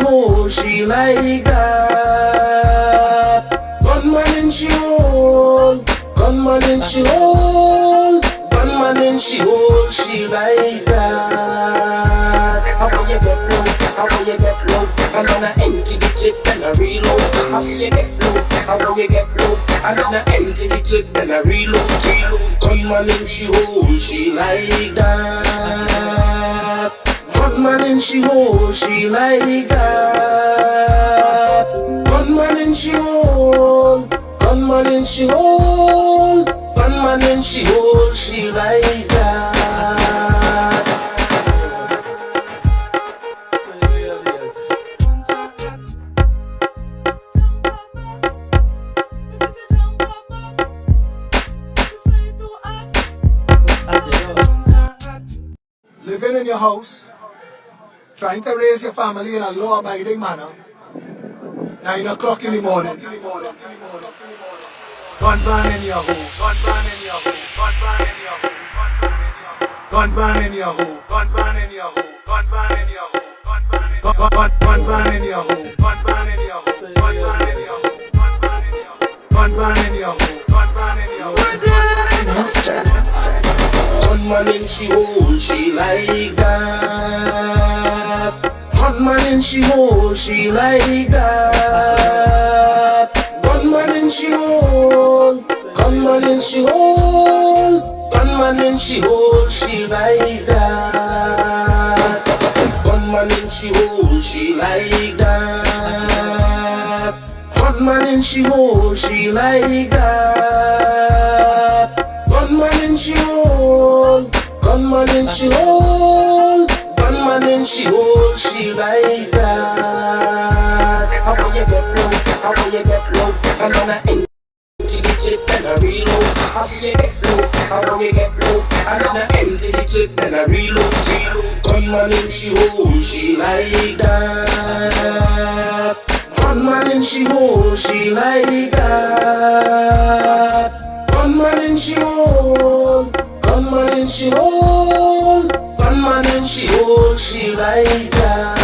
hold, she like that. Gunman in she hold, gunman in she hold, gunman in she hold, she like that. How will you get low? How will you get low? And then I empty the clip and I reload. How will you get low? How will you get low? And then I empty the clip and I reload. Gunman in she hold, she like that. Gunman in she hold, she like that. Gunman in she hold, gunman in she hold, gunman in she hold, she like that. Living in your house, trying to raise your family in a law-abiding manner, 9 o'clock in the morning. Gunman in your home, gunman in your home, gunman in your home, gunman in your home, gunman in your home, gunman in your home, gunman in your home, gunman in your home, gunman in your home, gunman in your home, gunman in your home. Gunman in she hold, she like that. Gunman in she hold, she like that. Gunman in she hold, gunman in she hold, gunman in she hold, she like that. Gunman in she hold, she like that. Gunman in she hold, she like that. Gunman in she hold, gunman in she hold, gunman in she hold, she like that. How will you get low? How will you get low? And then I empty the clip and I reload. How will you get low? How will you get low? And then I empty the clip and I reload. Gunman in she hold, she like that. Gunman in she hold, she like that. Gunman in she hold, gunman in she hold, gunman in she hold, she like that.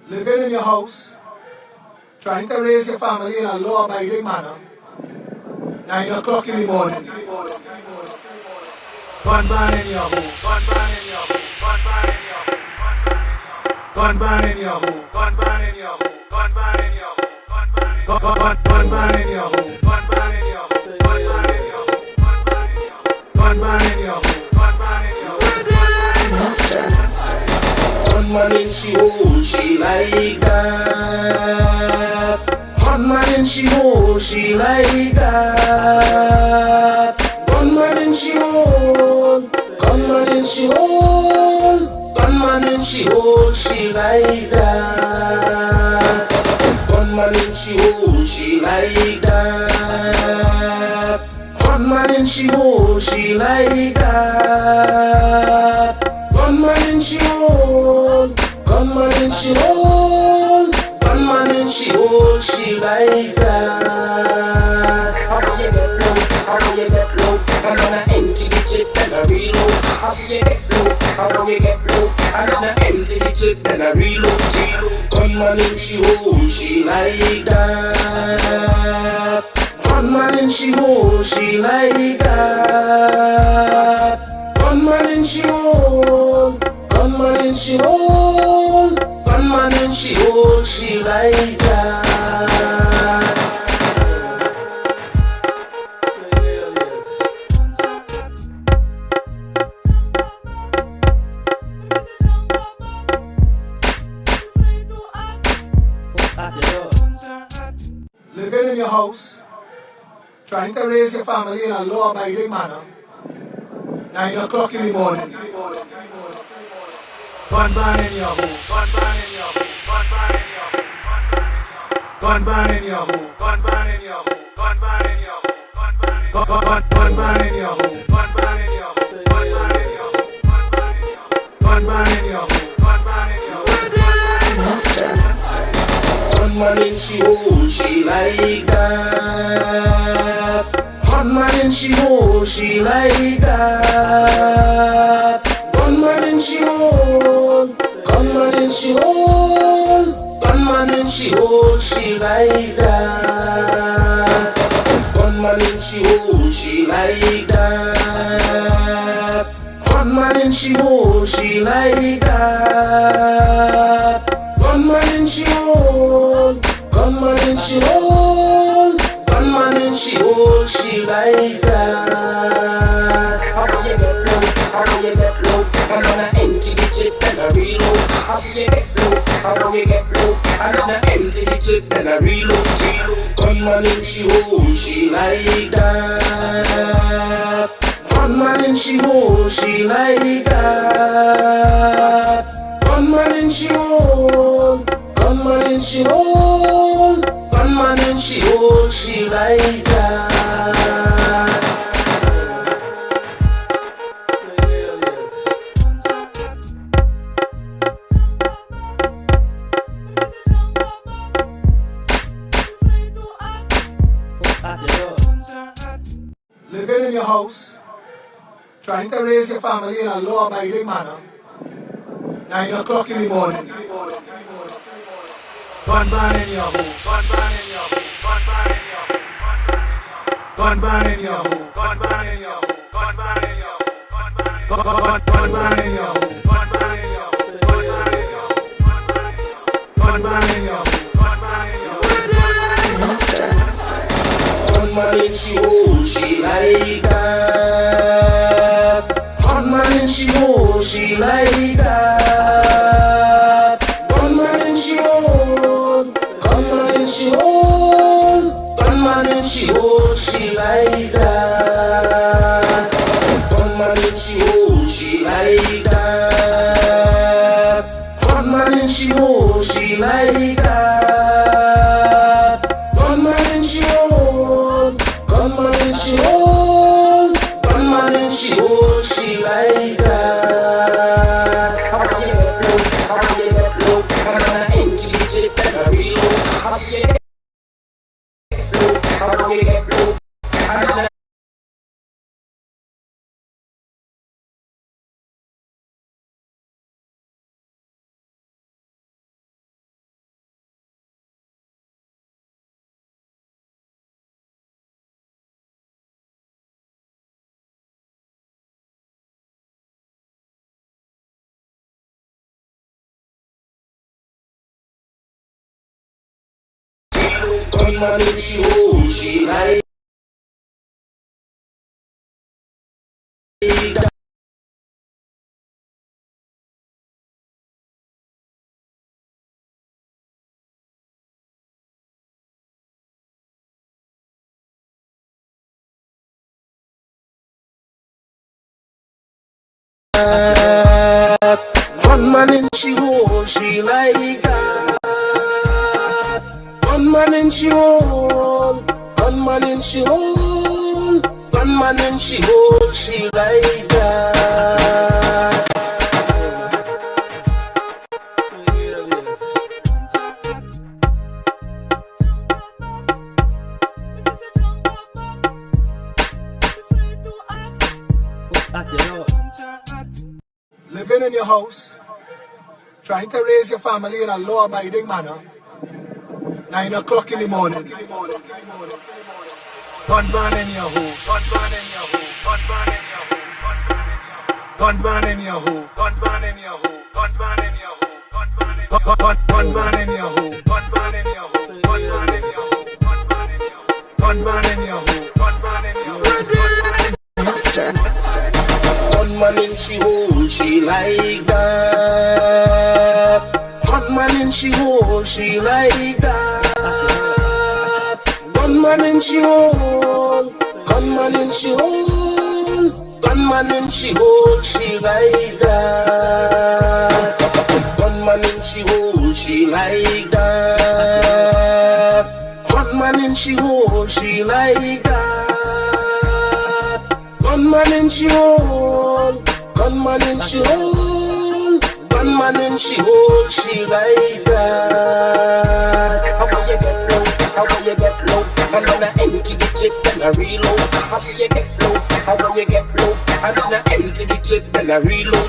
Living in your house, trying to raise your family in a law-abiding manner, 9 o'clock in the morning. Gunman in your home, gunman in your home, gunman in your home, gunman in your home, gunman in your home, gunman in your home, gunman in your home, gunman in your home, gunman in your home, gunman in your home, gunman in your home. Gunman in she hold, she like that. Gunman in she hold, she like that. Gunman in she hold, gunman in she hold, gunman in she hold, she like that. Gunman in she hold, she like that. Gunman in she hold, she like that. Gunman in she hold, gunman in she hold, gunman in she hold, she like that. How will you get low? How will you get low? And then I empty the clip and I reload. How will you get low? How will you get low? And then I empty the clip and I reload. Gunman in she hold, she like that. Gunman in she hold, she like that. Gunman in she hold, gunman in she hold, gunman in she hold, she like that. Living in your house, trying to raise your family in a law-abiding manner, 9 o'clock in the morning. Gunman in your home, gunman in your home, gunman in your home, gunman in your home, gunman in your home, gunman in your home, gunman in your home, gunman in your home, gunman in your home, gunman in your home, gunman in your home, gunman in your home. Gunman in she hole, she like that. Gunman in she hole, she like that. Gunman in she hole, gunman in she hole, gunman in she hole, she like that. Gunman in she hole, she like that. Gunman in she hole, she like that. Gunman in she hole, gunman in she hole, gunman in she hole, she like that. How do you get low? How do you get low? I'm gonna empty the clip and I reload. How do you get low? How do you get low? I'm gonna empty the clip and I reload. Gunman in she hole, she like that. Gunman in she hole, she like that. Gunman in she hole, gunman in she hole, gunman in she hole, she like that. Living in your house, trying to raise your family in a law-abiding manner, 9 o'clock in the morning. Gunman in your home, gunman in your home, gunman in your home, gunman in your home, gunman in your home, gunman in your home, gunman in your home, gunman in your home, gunman in your home, gunman in your home, gunman in your home. Gunman in she hole, she like that. Gunman in she hole, she like that. Gunman in she hole, gunman in she hole, gunman in she hole, she like that. Gunman in she hole, she like that. Gunman in she hole, she like that. Gunman in she hole, gunman in she hole, gunman in she hole, she like that. How do you get low? How do you get low? I'm gonna empty the clip and I reload. How do you get low? How do you get low? I'm gonna gunman in she hole, she like that. Gunman in she hole, she like that. Gunman in she hole, gunman in she hole, gunman in she hole, she like that. Living in your house, trying to raise your family in a law-abiding manner, 9 o'clock in the morning. Gunman in your home, gunman in your home, gunman in your home, gunman in your home, gunman in your home, gunman in your home, gunman in your home, gunman in your home, gunman in your home, gunman in your home, gunman in your home, gunman in your home. Gunman in she hole, she like that. Gunman in she hole, she like that. Gunman in she hole, gunman in she hole, gunman in she hole, she like that. Gunman in she hole, she like that. Gunman in she hole, she like that. Gunman in she hole, gunman in she hole, gunman in she hole, she like that. clip and I reload. I see you get low, how will you get low? And then I empty the clip and I reload.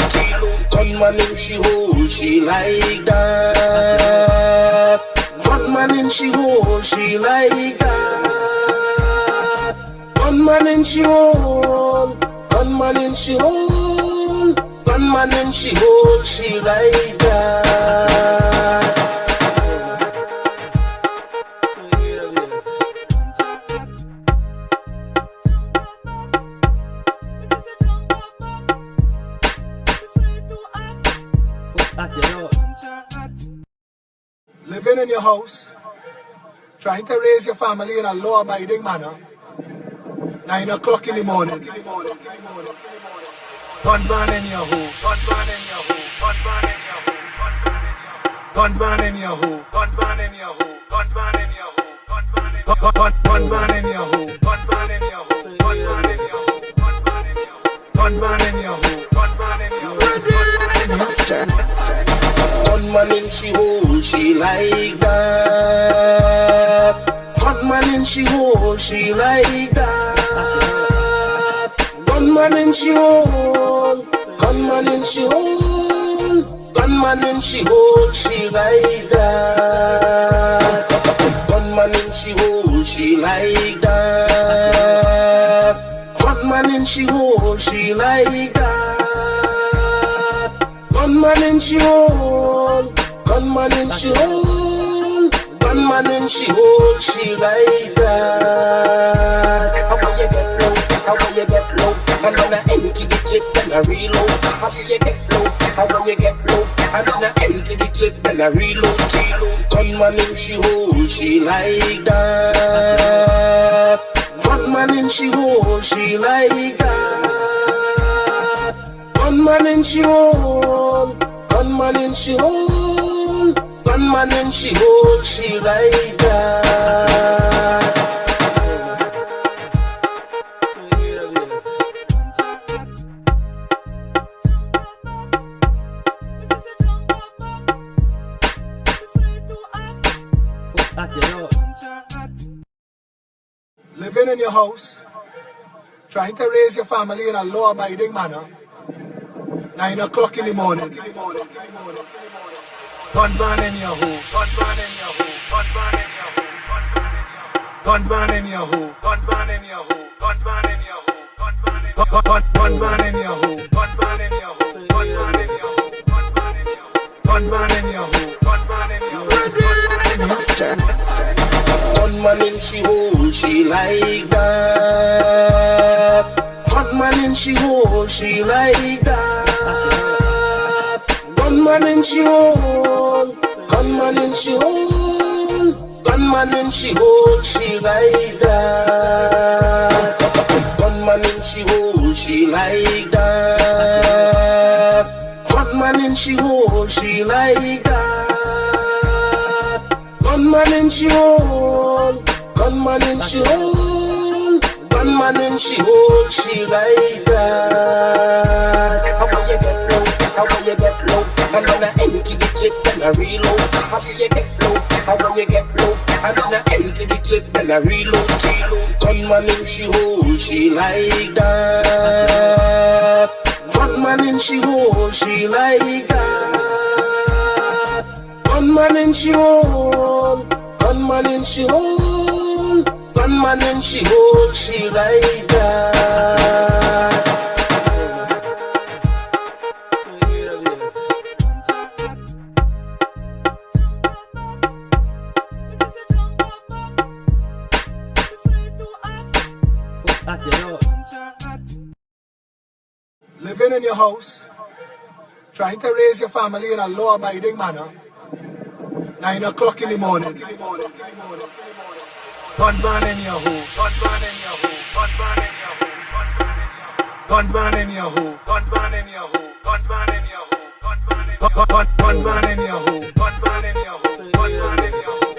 Gunman in she hole, she like that. Gunman in she hole, she like that. Gunman in she hole, gunman in she hole, gunman in she hole, she like that. Living in your house, trying to raise your family in a law-abiding manner, 9 o'clock in the morning. Gunman in your hole, gunman in your hole, gunman in your hole, gunman in your hole, gunman in your hole, gunman in your hole, gunman in your hole, gunman in your hole, gunman in your hole, gunman in your hole, gunman in your hole, Master. Gunman in she hole, she like that. Gunman in she hole, she like that. Gunman in she hole, gunman in she hole, gunman in she hole, she like that. Gunman in she hole, she like that. Gunman in she hole, she like that. Gunman in she hole, gunman in she hole, gunman in she hole, she like that. How will you get low? How will you get low? And then I empty the clip and I reload. How will you get low? How will you get low? And then I empty the clip and I reload. Gunman in she hole, she like that. Gunman in she hole, she like that. Gunman in she hole, gunman in she hole, gunman in she hole, she like that. living in your house, trying to raise your family in a law-abiding manner, 9 o'clock in the morning. Gunman in your hole, gunman in your hole, gunman in your hole, gunman in your hole, gunman in your hole, gunman in your hole, gunman in your hole, gunman in your hole, gunman in your hole, gunman in your hole, gunman in your hole. Master. Gunman in she hole, she like that. Gunman in she hole, she like that. Gunman in she hole, gunman in she hole, gunman in she hole, she like that. Gunman in she hole, she like that. Gunman in she hole, she like that. Gunman in she hole, gunman in she hole, gunman in she hole, she like that. How will you get low? How will you get low? And then I empty the clip and I reload. How will you get low? How will you get low? And then I empty the clip and I reload. Gunman in she hole, she like that. Gunman in she hole, she like that. Gunman in she hole, gunman in she hole, gunman in she hole, she like that. Living in your house, trying to raise your family in a law-abiding manner, 9 o'clock in the morning. Gunman in your hole, gunman in your hole, gunman in your hole, gunman in your hole, gunman in your hole, gunman in your hole, gunman in your hole, gunman in your hole, gunman in your hole,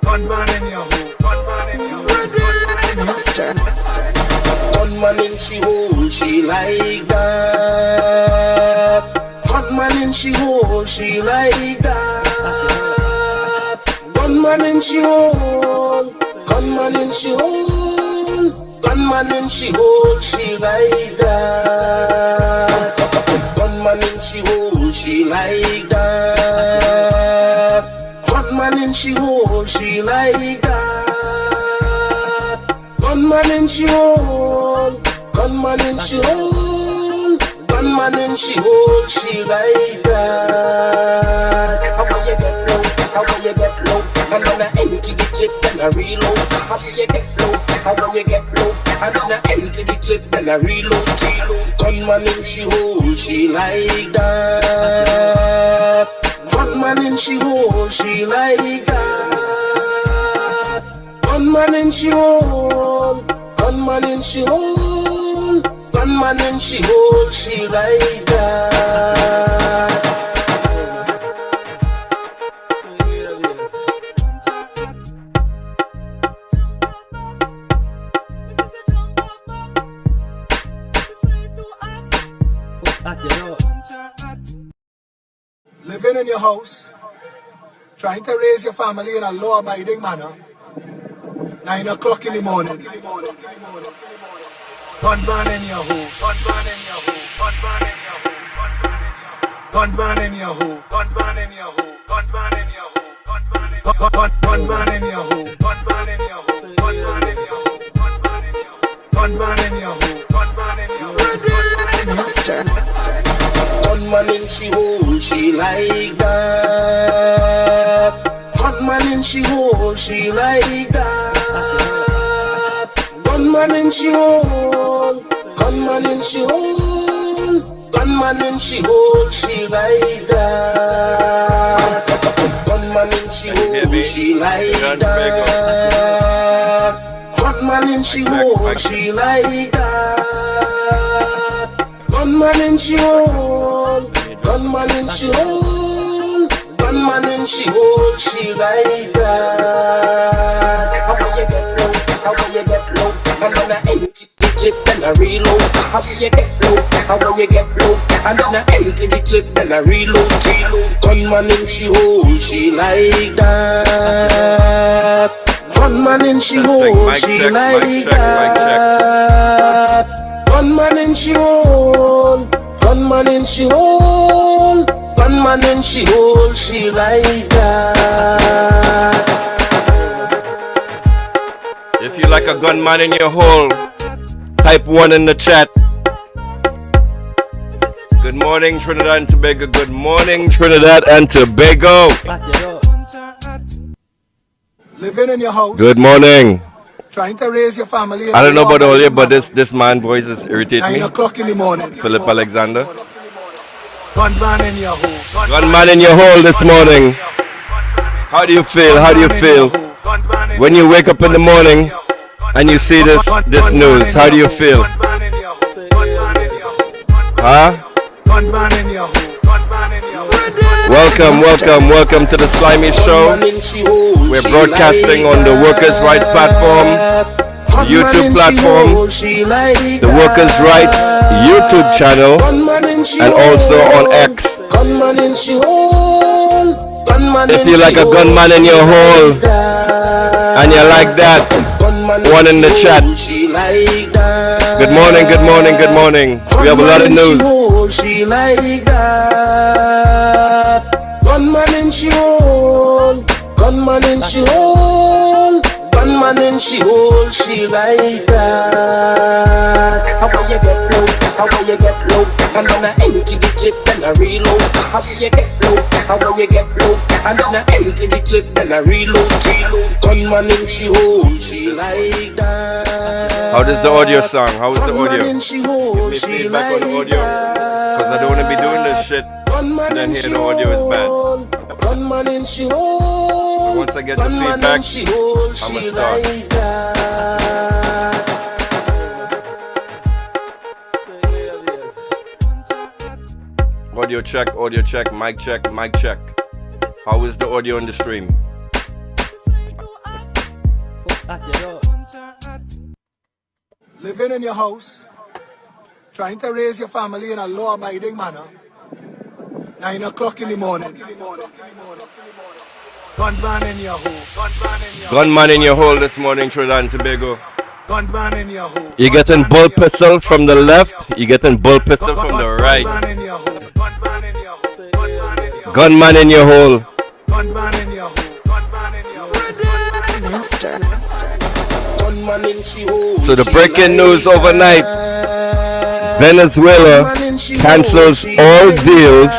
gunman in your hole, gunman in your hole. Master. Gunman in she hole, she like that. Gunman in she hole, she like that. Gunman in she hole, Gunman in she hole, gunman in she hole, she like that. Gunman in she hole, she like that. Gunman in she hole, she like that. Gunman in she hole, gunman in she hole, gunman in she hole, she like that. How will you get low? How will you get low? And then I empty the clip and I reload. How will you get low? How will you get low? And then I empty the clip and I reload. Gunman in she hole, she like that. Gunman in she hole, she like that. Gunman in she hole, gunman in she hole, gunman in she hole, she like that. Living in your house, trying to raise your family in a law-abiding manner. 9 o'clock in the morning. Gunman in your hole, gunman in your hole, gunman in your hole, gunman in your hole, gunman in your hole, gunman in your hole, gunman in your hole, gunman in your hole, gunman in your hole, gunman in your hole, gunman in your hole, gunman in your hole, Master. Gunman in she hole, she like that. Gunman in she hole, she like that. Gunman in she hole, gunman in she hole, gunman in she hole, she like that. Gunman in she hole, she like that. Gunman in she hole, she like that. Gunman in she hole, gunman in she hole, gunman in she hole, she like that. How will you get low? How will you get low? And then I empty the clip and I reload. How will you get low? How will you get low? And then I empty the clip and I reload. Gunman in she hole, she like that. Gunman in she hole, she like that. Gunman in she hole, gunman in she hole, gunman in she hole, she like that. If you like a gunman in your hole, type 1 in the chat. Good morning, Trinidad and Tobago. Good morning, Trinidad and Tobago. living in your house, Good morning. trying to raise your family in I don't know about all you, law-abiding but manner. this man voice is irritating 9 me. o'clock in the morning. Philip Alexander. Gunman in your hole. Gunman in your hole this morning. How do you feel? How do you feel when you wake up in the morning and you see this news? How do you feel? Huh? Welcome to the Slimy Show. We're broadcasting on the Workers' Rights platform, YouTube platform, the Workers' Rights YouTube channel, and also on X. If you like a gunman in your hole and you like that, 1 in the chat. Good morning, good morning, good morning. We have a lot of news. Gunman in she hole, gunman in she hole, gunman in she hole, she like that. How will you get low? How will you get low? And then I empty the clip and I reload. How will you get low? How will you get low? And then I empty the clip and I reload. Gunman in she hole, she like that. How does the audio sound? How is the audio? Gunman in she hole, Give me she feedback on the like audio, because I don't want to be doing this shit and then hear the audio is bad. Gunman in she hole. So once I get the feedback, I'ma start. Audio check, mic check, mic check. How is the audio in the stream? Living in your house, trying to raise your family in a law-abiding manner. 9 o'clock in the morning. Gunman in your hole. Gunman in your hole. Gunman in your hole this morning, Trinidad and Tobago. Gunman in your hole. You're getting bull pistol from the left, you're getting bull pistol from the right. Gunman in your hole. Gunman in your hole. Gunman in your hole. Gunman in your hole. Gunman in your hole. Master. Gunman in she hole. So the breaking news overnight, Venezuela cancels all deals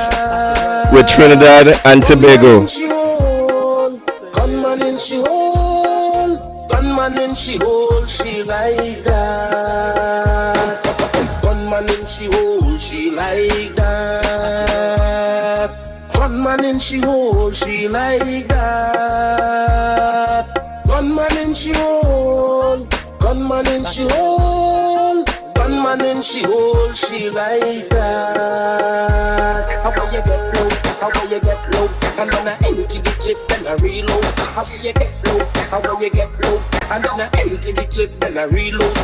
with Trinidad and Tobago. Gunman in she hole. Gunman in she hole. She like that. Gunman in she hole. She like that. Gunman in she hole. She like that. Gunman in she hole. Gunman in she hole. Gunman in she hole. She like that. How will you get low? How will you get low? And then I empty the clip and I reload. How will you get low? How will you get low? And then I empty the clip and I reload.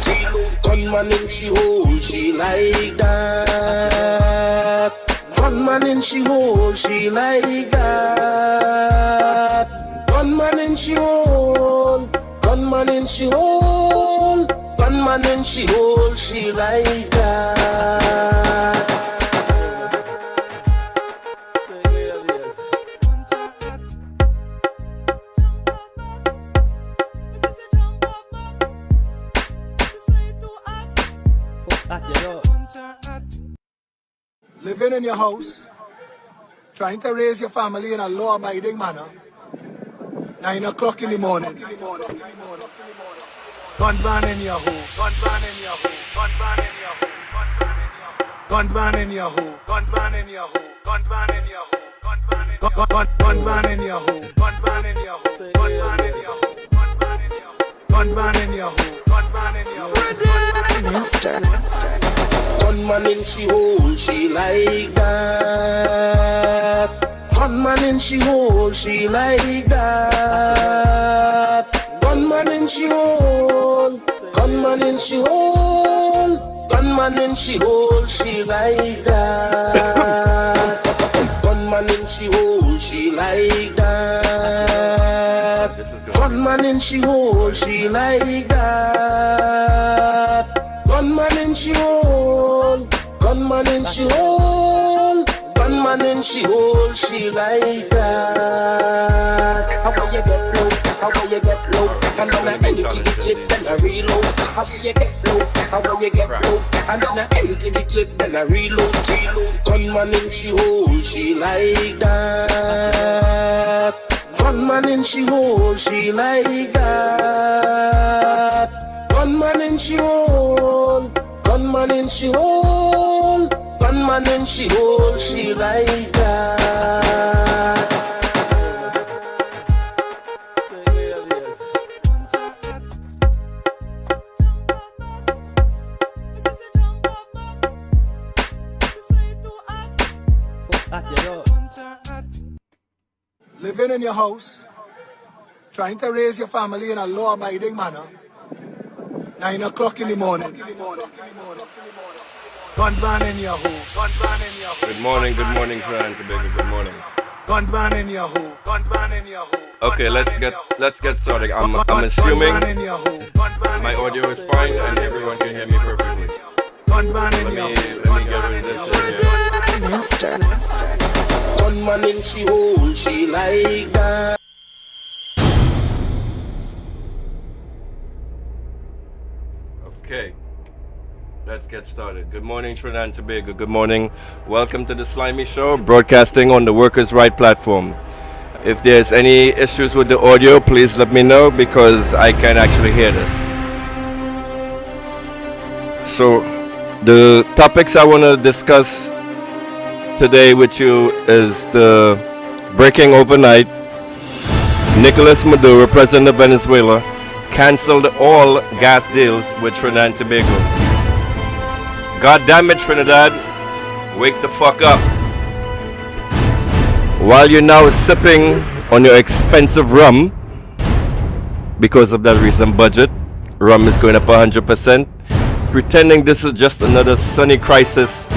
Gunman in she hole. She like that. Gunman in she hole. She like that. Gunman in she hole. Gunman in she hole. Gunman in she hole. She like that. Living in your house, trying to raise your family in a law-abiding manner. 9 o'clock in the morning. Gunman in your hole. Gunman in your hole. Gunman in your hole. Gunman in your hole. Gunman in your hole. Gunman in your hole. Gunman in your hole. Gunman in your hole. Gunman in your hole. Gunman in your hole. Gunman in your hole. Master. Gunman in she hole. She like that. Gunman in she hole. She like that. Gunman in she hole. Gunman in she hole. Gunman in she hole. She like that. Gunman in she hole. She like that. Gunman in she hole. She like that. Gunman in she hole. Gunman in she hole. Gunman in she hole. She like that. How will you get low? How will you get low? And then I empty the clip and I reload. How will you get low? How will you get low? And then I empty the clip and I reload. Gunman in she hole. She like that. Gunman in she hole. She like that. Gunman in she hole. Gunman in she hole. Gunman in she hole. She like that. Living in your house, trying to raise your family in a law-abiding manner. 9 o'clock in the morning. Gunman in your hole. Gunman in your hole. Good morning, Trinidad and Tobago. Good morning. Gunman in your hole. Gunman in your hole. Okay, let's get started. I'm assuming my audio is fine and everyone can hear me perfectly. Gunman in Let your me hole. get rid of this shit here. Master. Gunman in she hole. She like that. Okay, let's get started. Good morning, Trinidad and Tobago. Good morning. Welcome to the Slimy Show, broadcasting on the Workers' Right platform. If there's any issues with the audio, please let me know because I can't actually hear this. So, the topics I want to discuss today with you is the breaking overnight. Nicolas Maduro, President of Venezuela, canceled all gas deals with Trinidad and Tobago. God damn it, Trinidad, wake the fuck up. While you're now sipping on your expensive rum, because of that recent budget, rum is going up 100%, pretending this is just another sunny crisis,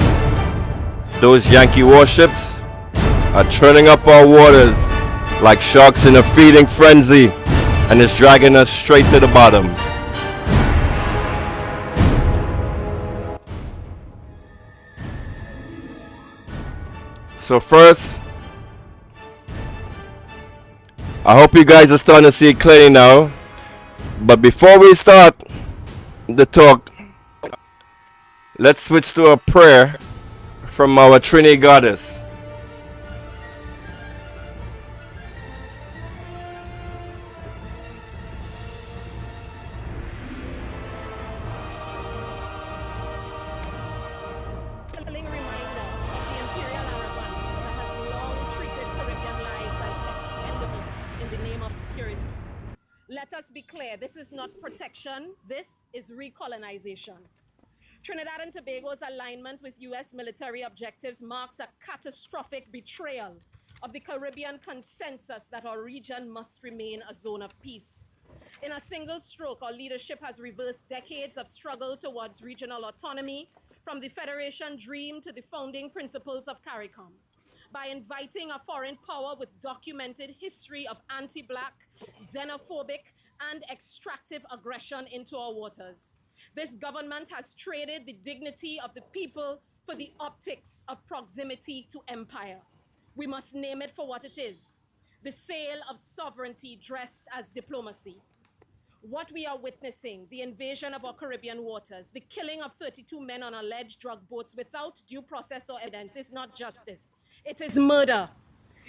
those Yankee warships are churning up our waters like sharks in a feeding frenzy, and it's dragging us straight to the bottom. So first, I hope you guys are starting to see it clearly now. But before we start the talk, let's switch to a prayer from our Trini goddess. Reminder of the imperial arrogance that has long treated Caribbean lives as expendable in the name of security. Let us be clear, this is not protection, this is recolonization. Trinidad and Tobago's alignment with US military objectives marks a catastrophic betrayal of the Caribbean consensus that our region must remain a zone of peace. In a single stroke, our leadership has reversed decades of struggle towards regional autonomy, from the Federation dream to the founding principles of CARICOM, by inviting a foreign power with documented history of anti-Black, xenophobic, and extractive aggression into our waters. This government has traded the dignity of the people for the optics of proximity to empire. We must name it for what it is: the sale of sovereignty dressed as diplomacy. What we are witnessing, the invasion of our Caribbean waters, the killing of 32 men on alleged drug boats without due process or evidence, is not justice. It is murder.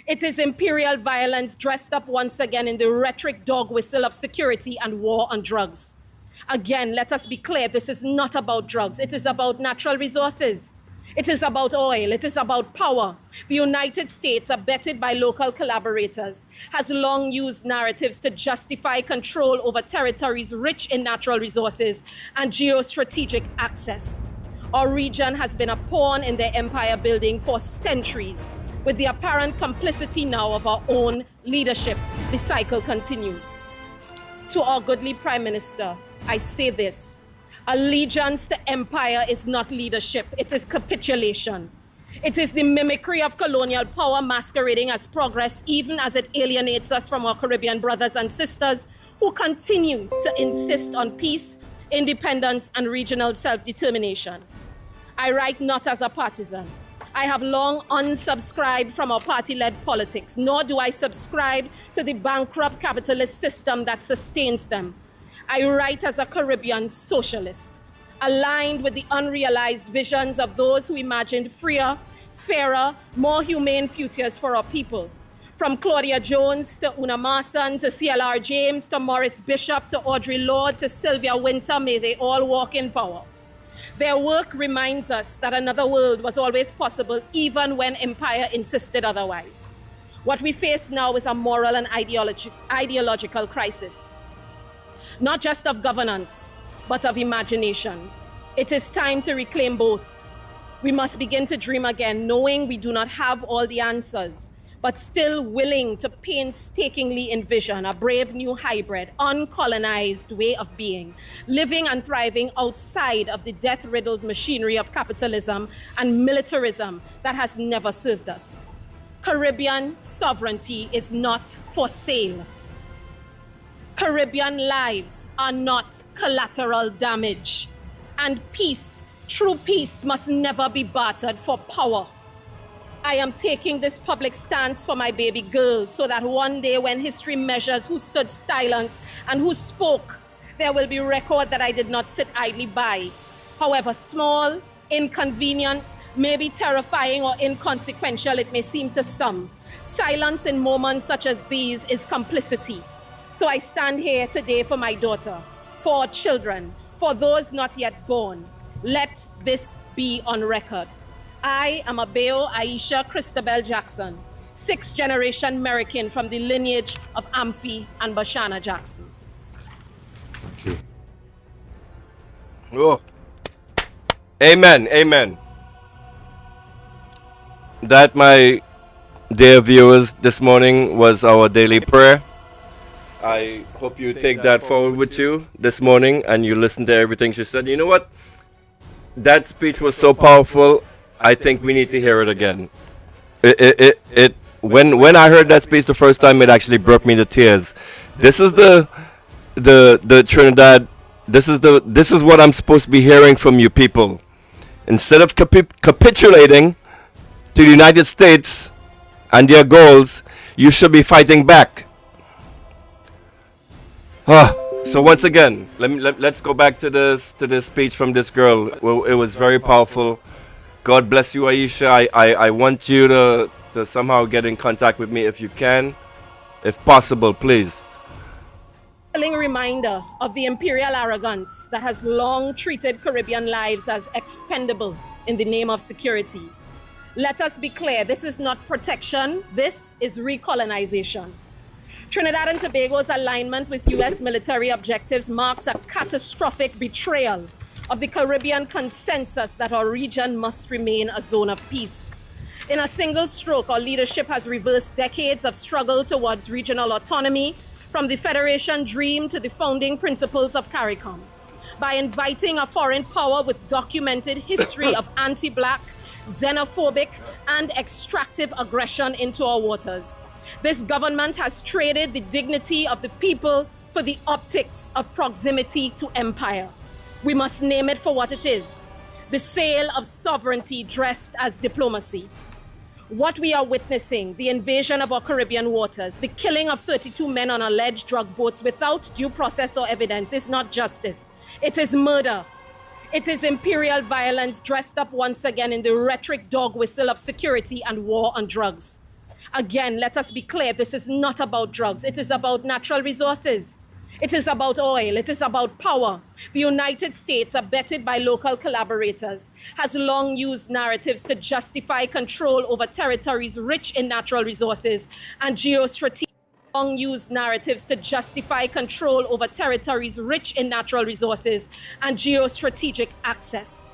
It is imperial violence dressed up once again in the rhetoric dog whistle of security and war on drugs. Again, let us be clear, this is not about drugs. It is about natural resources. It is about oil. It is about power. The United States, abetted by local collaborators, has long used narratives to justify control over territories rich in natural resources and geostrategic access. Our region has been a pawn in their empire building for centuries. With the apparent complicity now of our own leadership, the cycle continues. To our goodly Prime Minister, I say this: allegiance to empire is not leadership, it is capitulation. It is the mimicry of colonial power masquerading as progress, even as it alienates us from our Caribbean brothers and sisters who continue to insist on peace, independence, and regional self-determination. I write not as a partisan. I have long unsubscribed from our party-led politics, nor do I subscribe to the bankrupt capitalist system that sustains them. I write as a Caribbean socialist, aligned with the unrealized visions of those who imagined freer, fairer, more humane futures for our people. From Claudia Jones to Una Marsan to CLR James to Morris Bishop to Audre Lorde to Sylvia Winter, may they all walk in power. Their work reminds us that another world was always possible, even when empire insisted otherwise. What we face now is a moral and ideological crisis, not just of governance, but of imagination. It is time to reclaim both. We must begin to dream again, knowing we do not have all the answers, but still willing to painstakingly envision a brave new hybrid, uncolonized way of being, living and thriving outside of the death-riddled machinery of capitalism and militarism that has never served us. Caribbean sovereignty is not for sale. Caribbean lives are not collateral damage. And peace, true peace, must never be bartered for power. I am taking this public stance for my baby girl so that one day when history measures who stood silent and who spoke, there will be record that I did not sit idly by. However small, inconvenient, maybe terrifying or inconsequential it may seem to some, silence in moments such as these is complicity. So I stand here today for my daughter, for our children, for those not yet born. Let this be on record. I am Abeo Aisha Christabel Jackson, 6th generation American from the lineage of Amphi and Bashana Jackson. Okay. Oh. Amen, amen. That, my dear viewers, this morning was our daily prayer. I hope you take that forward with you this morning and you listen to everything she said. You know what? That speech was so powerful, I think we need to hear it again. when I heard that speech the first time, it actually broke me to tears. This is the Trinidad. This is what I'm supposed to be hearing from you people. Instead of capitulating to the United States and their goals, you should be fighting back. So once again, let's go back to this speech from this girl. Well, it was very powerful. God bless you, Aisha. I want you to somehow get in contact with me if you can, if possible, please. Telling reminder of the imperial arrogance that has long treated Caribbean lives as expendable in the name of security. Let us be clear, this is not protection, this is recolonization. Trinidad and Tobago's alignment with US military objectives marks a catastrophic betrayal of the Caribbean consensus that our region must remain a zone of peace. In a single stroke, our leadership has reversed decades of struggle towards regional autonomy, from the Federation dream to the founding principles of CARICOM, by inviting a foreign power with documented history of anti-Black, xenophobic, and extractive aggression into our waters. This government has traded the dignity of the people for the optics of proximity to empire. We must name it for what it is: the sale of sovereignty dressed as diplomacy. What we are witnessing, the invasion of our Caribbean waters, the killing of 32 men on alleged drug boats without due process or evidence, is not justice. It is murder. It is imperial violence dressed up once again in the rhetoric dog whistle of security and war on drugs. Again, let us be clear, this is not about drugs. It is about natural resources. It is about oil. It is about power. The United States, abetted by local collaborators, has long used narratives to justify control over territories rich in natural resources and geostrategic access.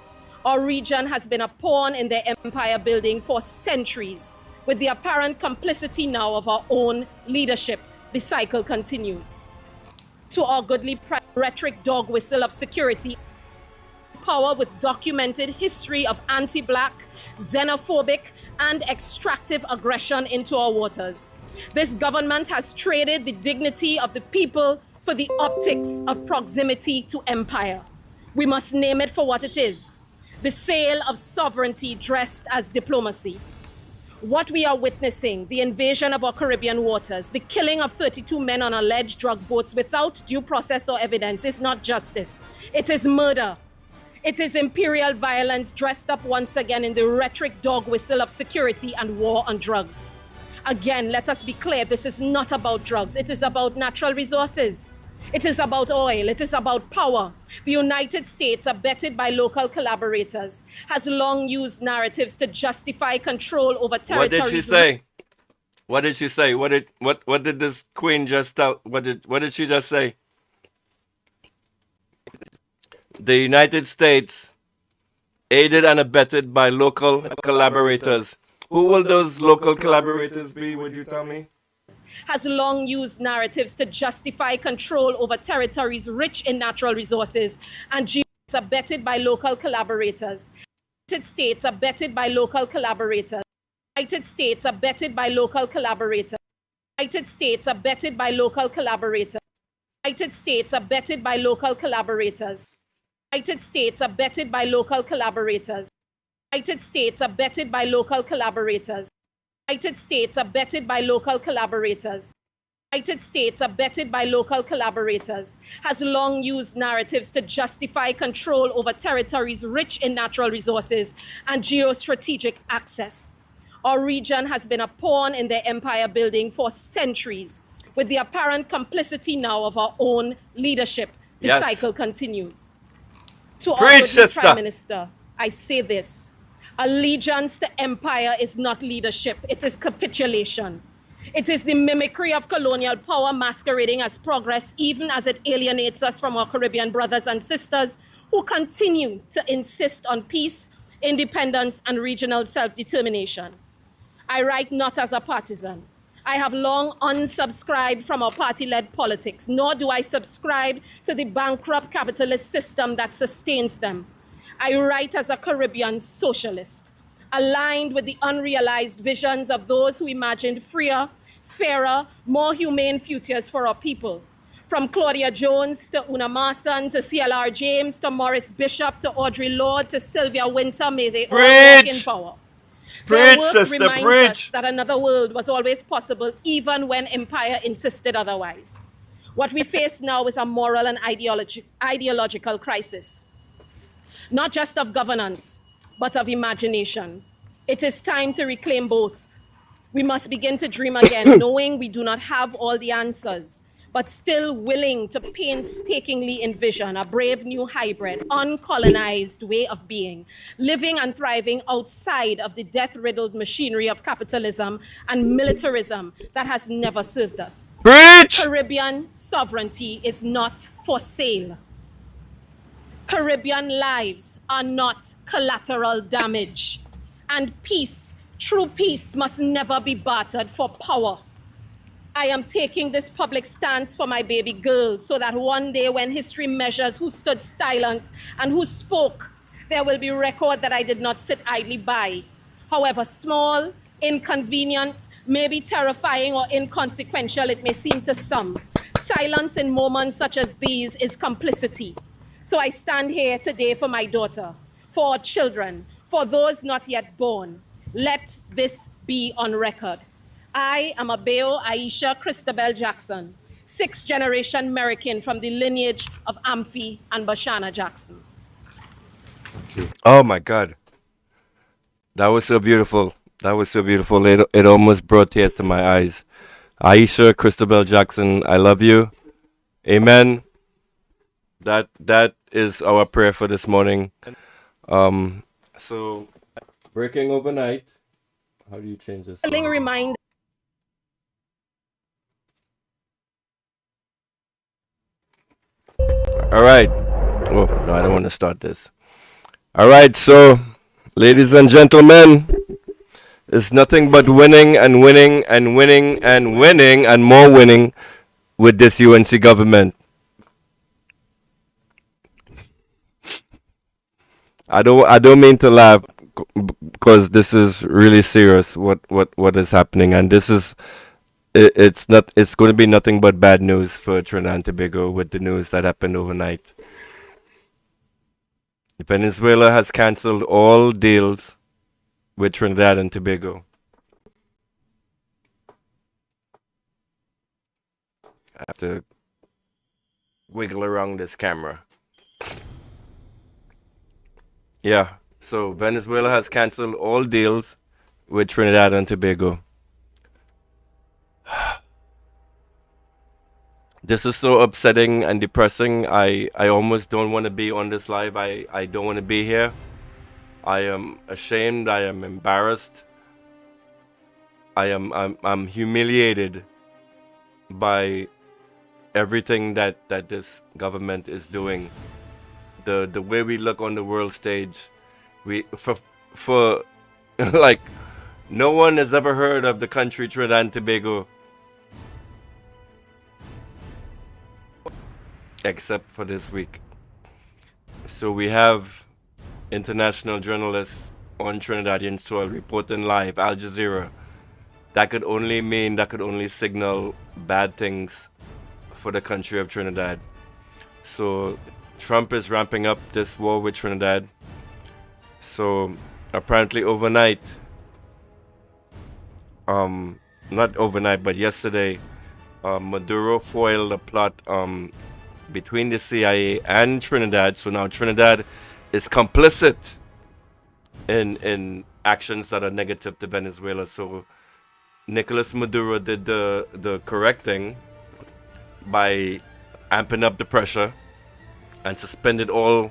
Our region has been a pawn in their empire building for centuries. With the apparent complicity now of our own leadership, the cycle continues. To our goodly rhetoric dog whistle of security, power with documented history of anti-Black, xenophobic, and extractive aggression into our waters. This government has traded the dignity of the people for the optics of proximity to empire. We must name it for what it is: the sale of sovereignty dressed as diplomacy. What we are witnessing, the invasion of our Caribbean waters, the killing of 32 men on alleged drug boats without due process or evidence, is not justice. It is murder. It is imperial violence dressed up once again in the rhetoric dog whistle of security and war on drugs. Again, let us be clear, this is not about drugs. It is about natural resources. It is about oil. It is about power. The United States, abetted by local collaborators, has long used narratives to justify control over territories. What did she say? What did she say? What did this queen just tell? What did she just say? The United States, aided and abetted by local collaborators. Who will those local collaborators be? Would you tell me? Has long used narratives to justify control over territories rich in natural resources and abetted by local collaborators. United States, abetted by local collaborators. United States, abetted by local collaborators. United States, abetted by local collaborators. United States, abetted by local collaborators. United States, abetted by local collaborators. United States, abetted by local collaborators. United States, abetted by local collaborators. United States, abetted by local collaborators, has long used narratives to justify control over territories rich in natural resources and geostrategic access. Our region has been a pawn in their empire building for centuries. With the apparent complicity now of our own leadership, the cycle continues. To our Prime Minister, I say this: allegiance to empire is not leadership, it is capitulation. It is the mimicry of colonial power masquerading as progress, even as it alienates us from our Caribbean brothers and sisters who continue to insist on peace, independence, and regional self-determination. I write not as a partisan. I have long unsubscribed from our party-led politics, nor do I subscribe to the bankrupt capitalist system that sustains them. I write as a Caribbean socialist. aligned with the unrealized visions of those who imagined freer, fairer, more humane futures for our people. From Claudia Jones to Una Marson to CLR James to Morris Bishop to Audre Lorde to Sylvia Winter, may they all walk in power. Their Preach, work sister, reminds preach. us that another world was always possible, even when empire insisted otherwise. What we face now is a moral and ideological crisis, not just of governance, but of imagination. It is time to reclaim both. We must begin to dream again, knowing we do not have all the answers, but still willing to painstakingly envision a brave new hybrid, uncolonized way of being, living and thriving outside of the death-riddled machinery of capitalism and militarism that has never served us. Preach! Caribbean sovereignty is not for sale. Caribbean lives are not collateral damage. And peace, true peace, must never be bartered for power. I am taking this public stance for my baby girl so that one day when history measures who stood silent and who spoke, there will be record that I did not sit idly by. However small, inconvenient, maybe terrifying or inconsequential it may seem to some, silence in moments such as these is complicity. So I stand here today for my daughter, for our children, for those not yet born. Let this be on record. I am Abeo Aisha Christabel Jackson, sixth-generation American from the lineage of Amphi and Bashana Jackson. Oh my God. That was so beautiful. That was so beautiful. It almost brought tears to my eyes. Aisha Christabel Jackson, I love you. Amen. That is our prayer for this morning. So breaking overnight. How do you change this? Reminder. All right. Oh, no, I don't want to start this. All right. So, ladies and gentlemen, it's nothing but winning and winning and winning and winning and more winning with this UNC government. I don't mean to laugh because this is really serious what is happening, and this is it's going to be nothing but bad news for Trinidad and Tobago with the news that happened overnight. Venezuela has cancelled all deals with Trinidad and Tobago. I have to wiggle around this camera. Yeah, so Venezuela has cancelled all deals with Trinidad and Tobago. This is so upsetting and depressing. I almost don't want to be on this live. I don't want to be here. I am ashamed. I am embarrassed. I'm humiliated by everything that this government is doing. The way we look on the world stage, for like no one has ever heard of the country Trinidad and Tobago except for this week. So we have international journalists on Trinidadian soil reporting live, Al Jazeera. That could only signal bad things for the country of Trinidad. So Trump is ramping up this war with Trinidad. So apparently overnight, not overnight, but yesterday, Maduro foiled a plot between the CIA and Trinidad. So now Trinidad is complicit in actions that are negative to Venezuela. So Nicolas Maduro did the correct thing by amping up the pressure and suspended all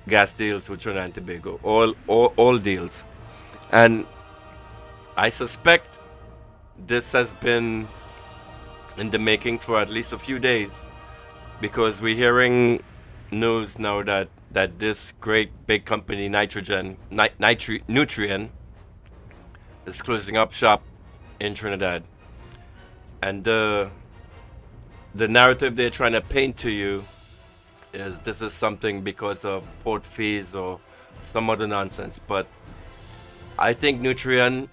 gas deals with Trinidad and Tobago, all deals. And I suspect this has been in the making for at least a few days, because we're hearing news now that this great big company Nutrien is closing up shop in Trinidad. And the narrative they're trying to paint to you is this is something because of port fees or some other nonsense. But I think Nutrien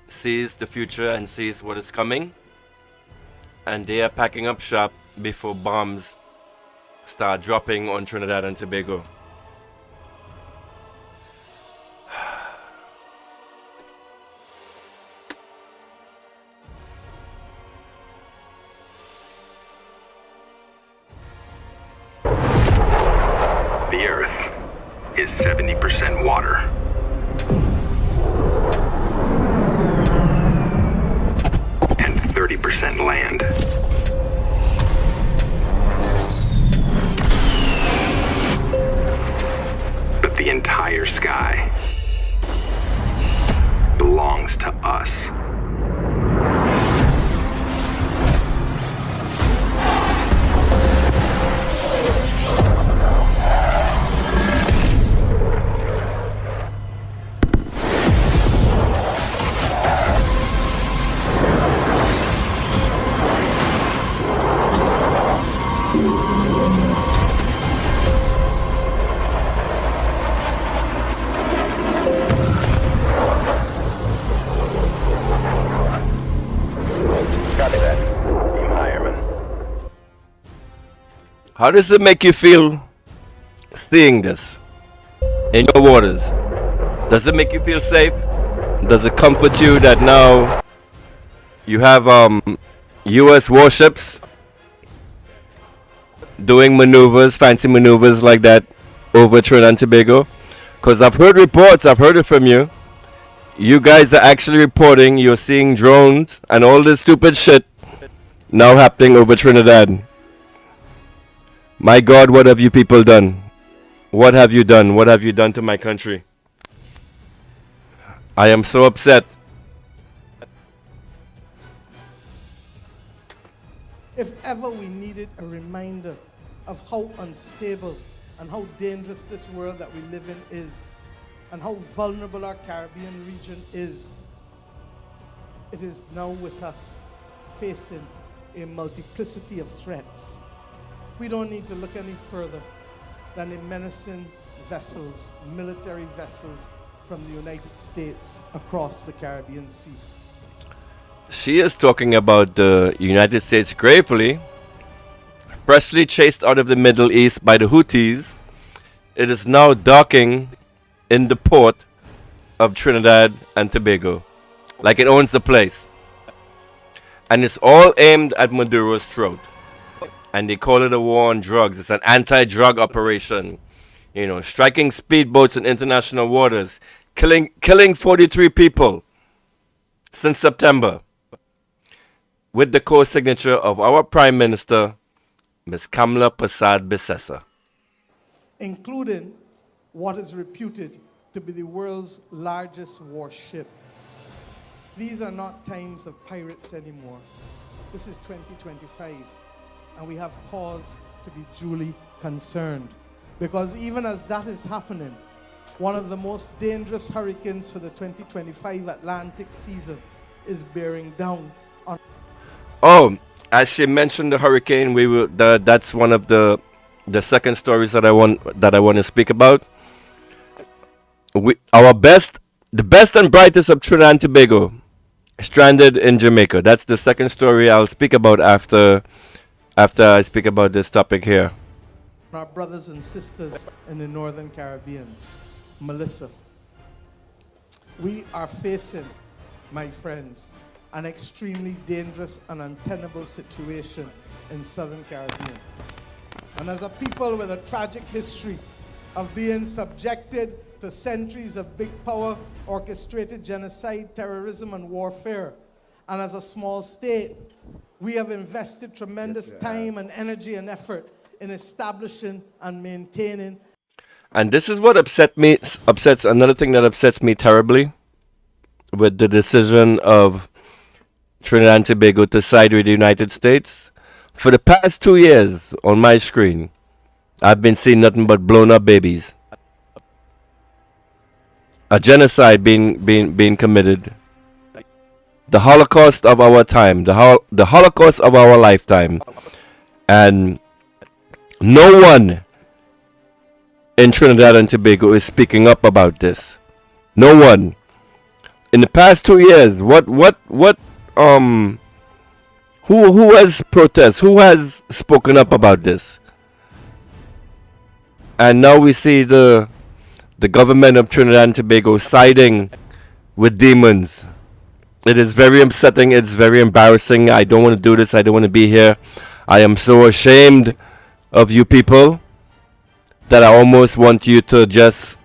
sees the future and sees what is coming, and they are packing up shop before bombs start dropping on Trinidad and Tobago. The Earth is 70% water. And 30% land. But the entire sky belongs to us. How does it make you feel seeing this in your waters? Does it make you feel safe? Does it comfort you that now you have US warships doing maneuvers, fancy maneuvers like that over Trinidad and Tobago? Because I've heard reports, I've heard it from you. You guys are actually reporting you're seeing drones and all this stupid shit now happening over Trinidad. My God, what have you people done? What have you done? What have you done to my country? I am so upset. If ever we needed a reminder of how unstable and how dangerous this world that we live in is, and how vulnerable our Caribbean region is, it is now with us, facing a multiplicity of threats. We don't need to look any further than the menacing vessels, military vessels from the United States across the Caribbean Sea. She is talking about the United States gravely, freshly chased out of the Middle East by the Houthis. It is now docking in the port of Trinidad and Tobago, like it owns the place. And it's all aimed at Maduro's throat. And they call it a war on drugs. It's an anti-drug operation. You know, striking speedboats in international waters, killing 43 people since September, with the co-signature of our Prime Minister, Ms. Kamla Persad-Bissessar. Including what is reputed to be the world's largest warship. These are not times of pirates anymore. This is 2025. And we have cause to be duly concerned. Because even as that is happening, one of the most dangerous hurricanes for the 2025 Atlantic season is bearing down on... Oh, as she mentioned the hurricane, that's one of the second stories that I want to speak about. The best and brightest of Trinidad and Tobago stranded in Jamaica. That's the second story I'll speak about after I speak about this topic here. Our brothers and sisters in the Northern Caribbean, Melissa, we are facing, my friends, an extremely dangerous and untenable situation in Southern Caribbean. And as a people with a tragic history of being subjected to centuries of big power, orchestrated genocide, terrorism, and warfare, and as a small state, we have invested tremendous time and energy and effort in establishing and maintaining. And this is what another thing that upsets me terribly with the decision of Trinidad and Tobago to side with the United States. For the past 2 years on my screen, I've been seeing nothing but blown up babies. A genocide being committed. The Holocaust of our time, the Holocaust of our lifetime. And no one in Trinidad and Tobago is speaking up about this. No one. In the past 2 years, who has protest? Who has spoken up about this? And now we see the government of Trinidad and Tobago siding with demons. It is very upsetting. It's very embarrassing. I don't want to do this. I don't want to be here. I am so ashamed of you people that I almost want you to just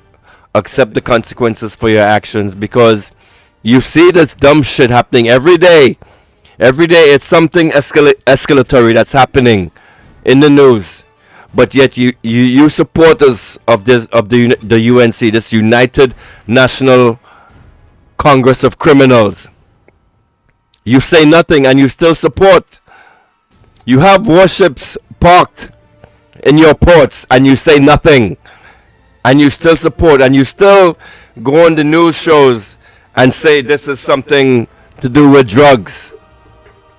accept the consequences for your actions, because you see this dumb shit happening every day. Every day it's something escalatory that's happening in the news. But yet you supporters of the UNC, this United National Congress of Criminals, you say nothing and you still support. You have warships parked in your ports and you say nothing. And you still support, and you still go on the news shows and say this is something to do with drugs.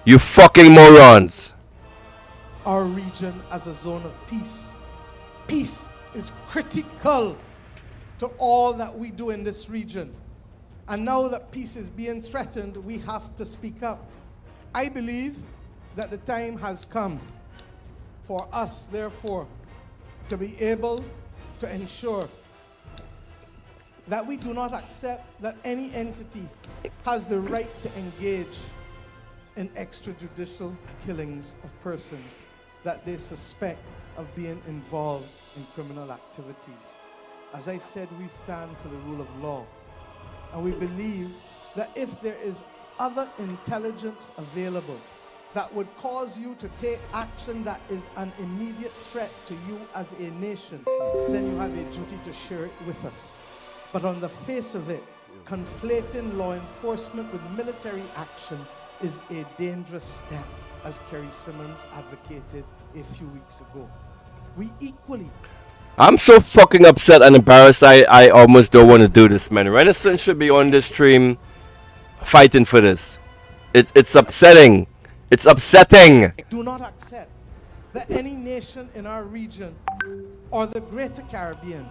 You fucking morons. Our region as a zone of peace. Peace is critical to all that we do in this region. And now that peace is being threatened, we have to speak up. I believe that the time has come for us, therefore, to be able to ensure that we do not accept that any entity has the right to engage in extrajudicial killings of persons that they suspect of being involved in criminal activities. As I said, we stand for the rule of law, and we believe that if there is other intelligence available that would cause you to take action that is an immediate threat to you as a nation, then you have a duty to share it with us. But on the face of it, conflating law enforcement with military action is a dangerous step, as Kerry Simmons advocated a few weeks ago. We equally... I'm so fucking upset and embarrassed. I almost don't want to do this, man. Renaissance should be on this stream fighting for this. It's upsetting. It's upsetting. Do not accept that any nation in our region or the greater Caribbean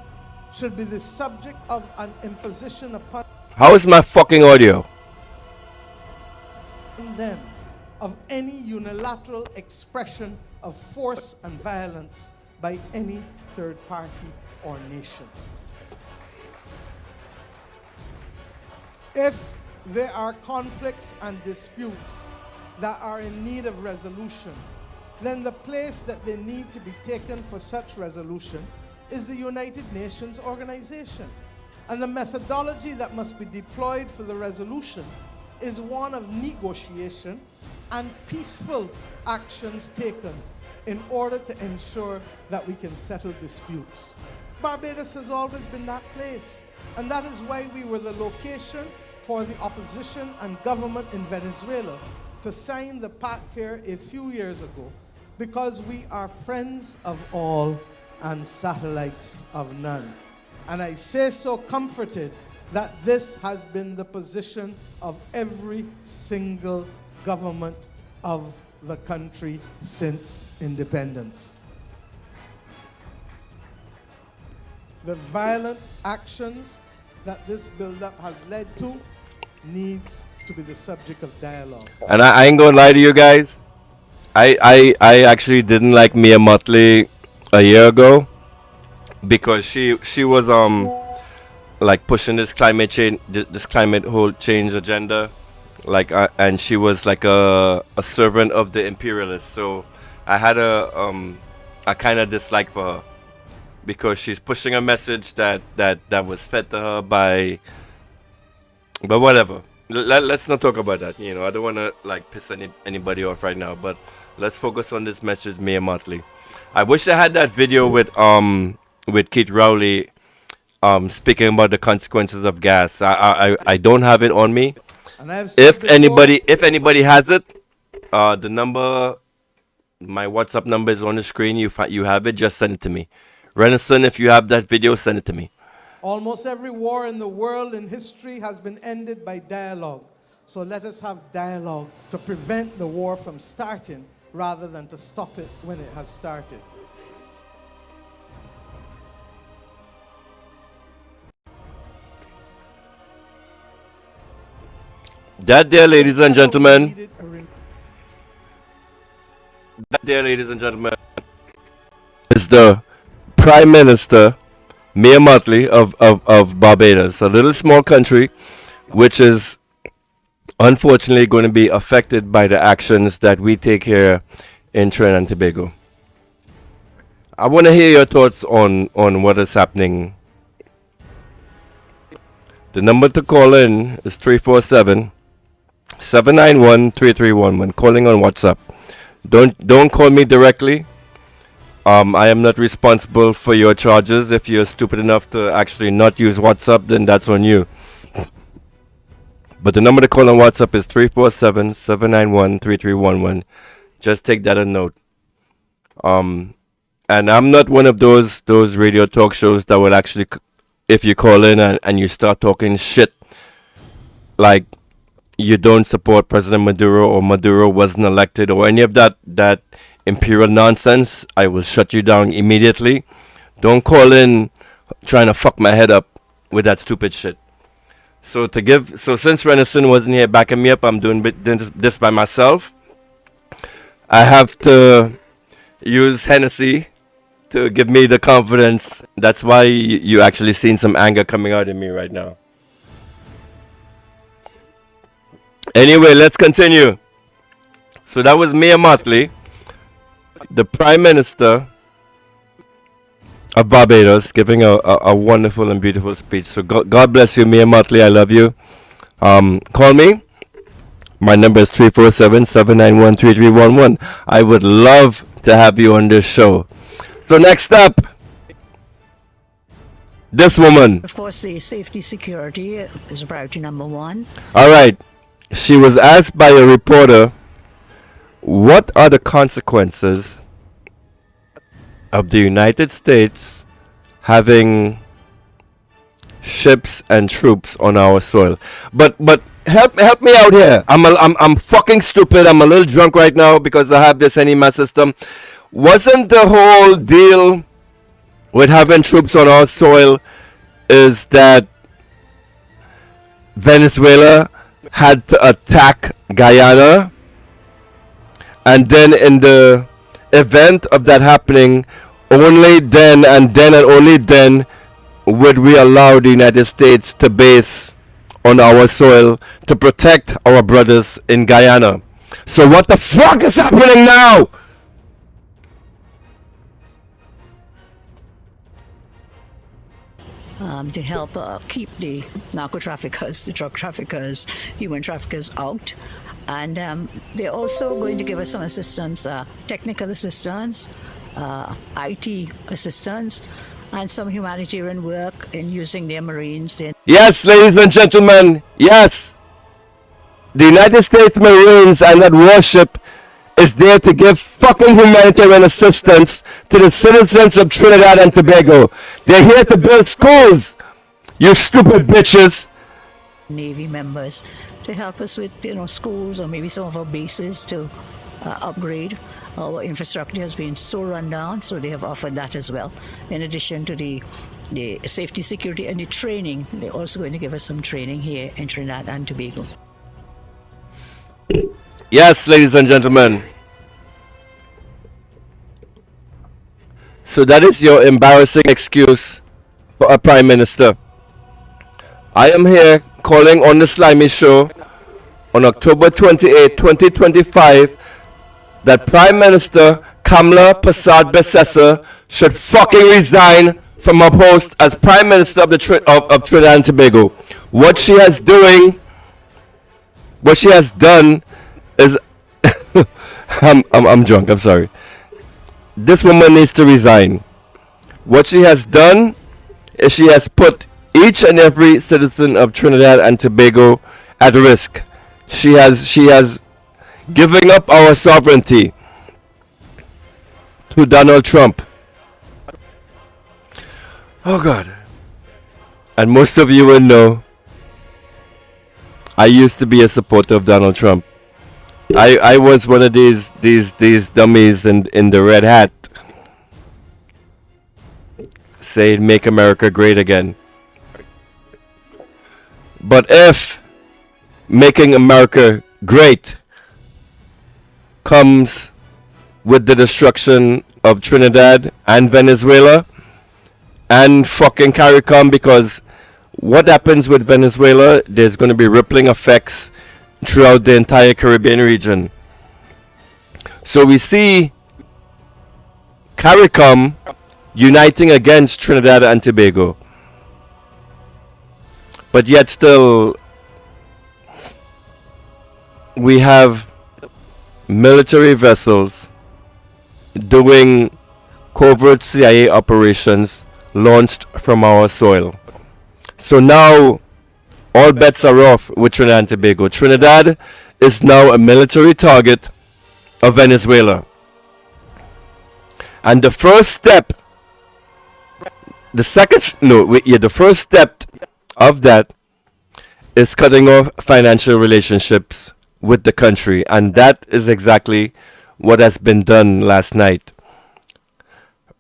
should be the subject of an imposition upon How is my fucking audio? them of any unilateral expression of force and violence by any third party or nation. If there are conflicts and disputes that are in need of resolution, then the place that they need to be taken for such resolution is the United Nations organization. And the methodology that must be deployed for the resolution is one of negotiation and peaceful actions taken in order to ensure that we can settle disputes. Barbados has always been that place, and that is why we were the location for the opposition and government in Venezuela to sign the pact here a few years ago, because we are friends of all and satellites of none. And I say so comforted that this has been the position of every single government of the country since independence. The violent actions that this buildup has led to needs to be the subject of dialogue. And I ain't gonna lie to you guys. I actually didn't like Mia Motley a year ago because she was like pushing this climate change, this climate whole change agenda, like and she was like a servant of the imperialists. So I had a kind of dislike for her because she's pushing a message that was fed to her by. But whatever. Let's not talk about that. You know, I don't want to like piss anybody off right now. But let's focus on this message, Mia Motley. I wish I had that video with Keith Rowley, speaking about the consequences of gas. I don't have it on me. And I have said If before, anybody has it, the number, my WhatsApp number is on the screen. You have it. Just send it to me. Renaissance, if you have that video, send it to me. almost every war in the world in history has been ended by dialogue. So let us have dialogue to prevent the war from starting rather than to stop it when it has started. That there, ladies and gentlemen, Needed a ring- is the Prime Minister, Mia Mottley of Barbados, a little small country which is unfortunately going to be affected by the actions that we take here in Trinidad and Tobago. I want to hear your thoughts on what is happening. The number to call in is 347-791-3311. Calling on WhatsApp. Don't call me directly. I am not responsible for your charges. If you're stupid enough to actually not use WhatsApp, then that's on you. But the number to call on WhatsApp is 347-791-3311. Just take that a note. And I'm not one of those radio talk shows that will actually, if you call in and you start talking shit, like you don't support President Maduro or Maduro wasn't elected or any of that imperial nonsense, I will shut you down immediately. Don't call in trying to fuck my head up with that stupid shit. So since Renison wasn't here backing me up, I'm doing this by myself. I have to use Hennessy to give me the confidence. That's why you actually seen some anger coming out in me right now. Anyway, let's continue. So that was Mia Mottley, the Prime Minister of Barbados, giving a wonderful and beautiful speech. So God bless you, Mia Mottley. I love you. Call me. My number is 347-791-3311. I would love to have you on this show. So next up, this woman. Of course, the safety security is priority number one. All right. She was asked by a reporter, what are the consequences of the United States having ships and troops on our soil? But help me out here. I'm fucking stupid. I'm a little drunk right now because I have this enema system. Wasn't the whole deal with having troops on our soil is that Venezuela had to attack Guyana, and then in the event of that happening, only then and only then would we allow the United States to base on our soil to protect our brothers in Guyana. So what the fuck is happening now? To help keep the narco traffickers, the drug traffickers, human traffickers out. And they're also going to give us some assistance, technical assistance, IT assistance, and some humanitarian work in using their Marines. Yes, ladies and gentlemen, yes. The United States Marines and that warship is there to give fucking humanitarian assistance to the citizens of Trinidad and Tobago. They're here to build schools, you stupid bitches. Navy members to help us with, schools or maybe some of our bases to upgrade. Our infrastructure has been so run down, so they have offered that as well. In addition to the safety, security, and the training, they're also going to give us some training here in Trinidad and Tobago. Yes, ladies and gentlemen. So that is your embarrassing excuse for a prime minister. I am here calling on the Slimy Show on October 28, 2025 that Prime Minister Kamla Persad-Besessa should fucking resign from her post as Prime Minister of Trinidad and Tobago. What she has done is I'm drunk, I'm sorry. This woman needs to resign. What she has done is she has put each and every citizen of Trinidad and Tobago at risk. She has given up our sovereignty to Donald Trump. Oh God. And most of you will know I used to be a supporter of Donald Trump. I was one of these dummies in the red hat saying make America great again. But if making America great comes with the destruction of Trinidad and Venezuela and fucking CARICOM, because what happens with Venezuela, there's going to be rippling effects throughout the entire Caribbean region. So we see CARICOM uniting against Trinidad and Tobago. But yet still, we have military vessels doing covert CIA operations launched from our soil. So now all bets are off with Trinidad and Tobago. Trinidad is now a military target of Venezuela. And the first step, the first step of that is cutting off financial relationships with the country. And that is exactly what has been done last night.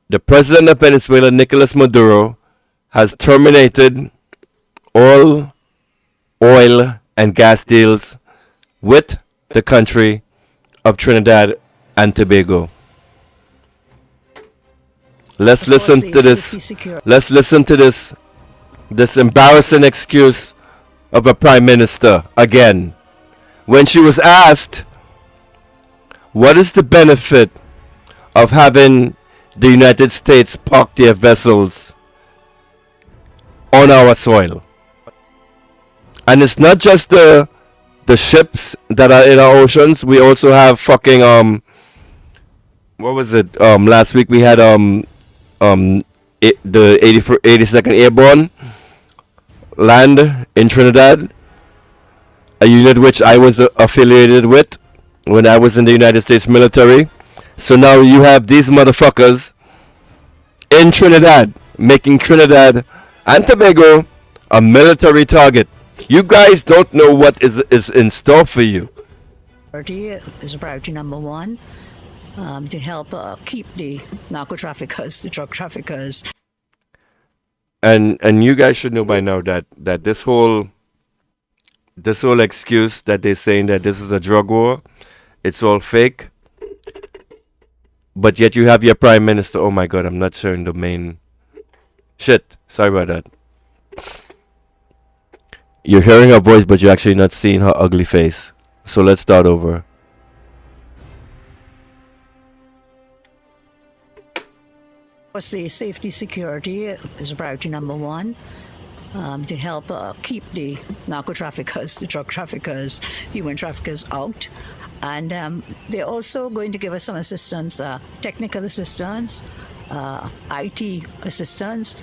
The president of Venezuela, Nicolas Maduro, has terminated all oil and gas deals with the country of Trinidad and Tobago. Let's listen to this. Let's listen to this embarrassing excuse of a prime minister again. When she was asked, what is the benefit of having the United States park their vessels on our soil? And it's not just the ships that are in our oceans. We also have fucking what was it? Last week we had the 82nd Airborne land in Trinidad, a unit which I was affiliated with when I was in the United States military. So now you have these motherfuckers in Trinidad, making Trinidad and Tobago a military target. You guys don't know what is in store for you. Priority is priority number one, to help keep the narco traffickers, the drug traffickers. And you guys should know by now that this whole excuse that they're saying that this is a drug war, it's all fake. But yet you have your prime minister. Oh my god, I'm not showing the main shit. Sorry about that. You're hearing her voice, but you're actually not seeing her ugly face. So let's start over. The safety security is priority number one, to help keep the narco traffickers, the drug traffickers, human traffickers out. And they're also going to give us some assistance, technical assistance, IT assistance,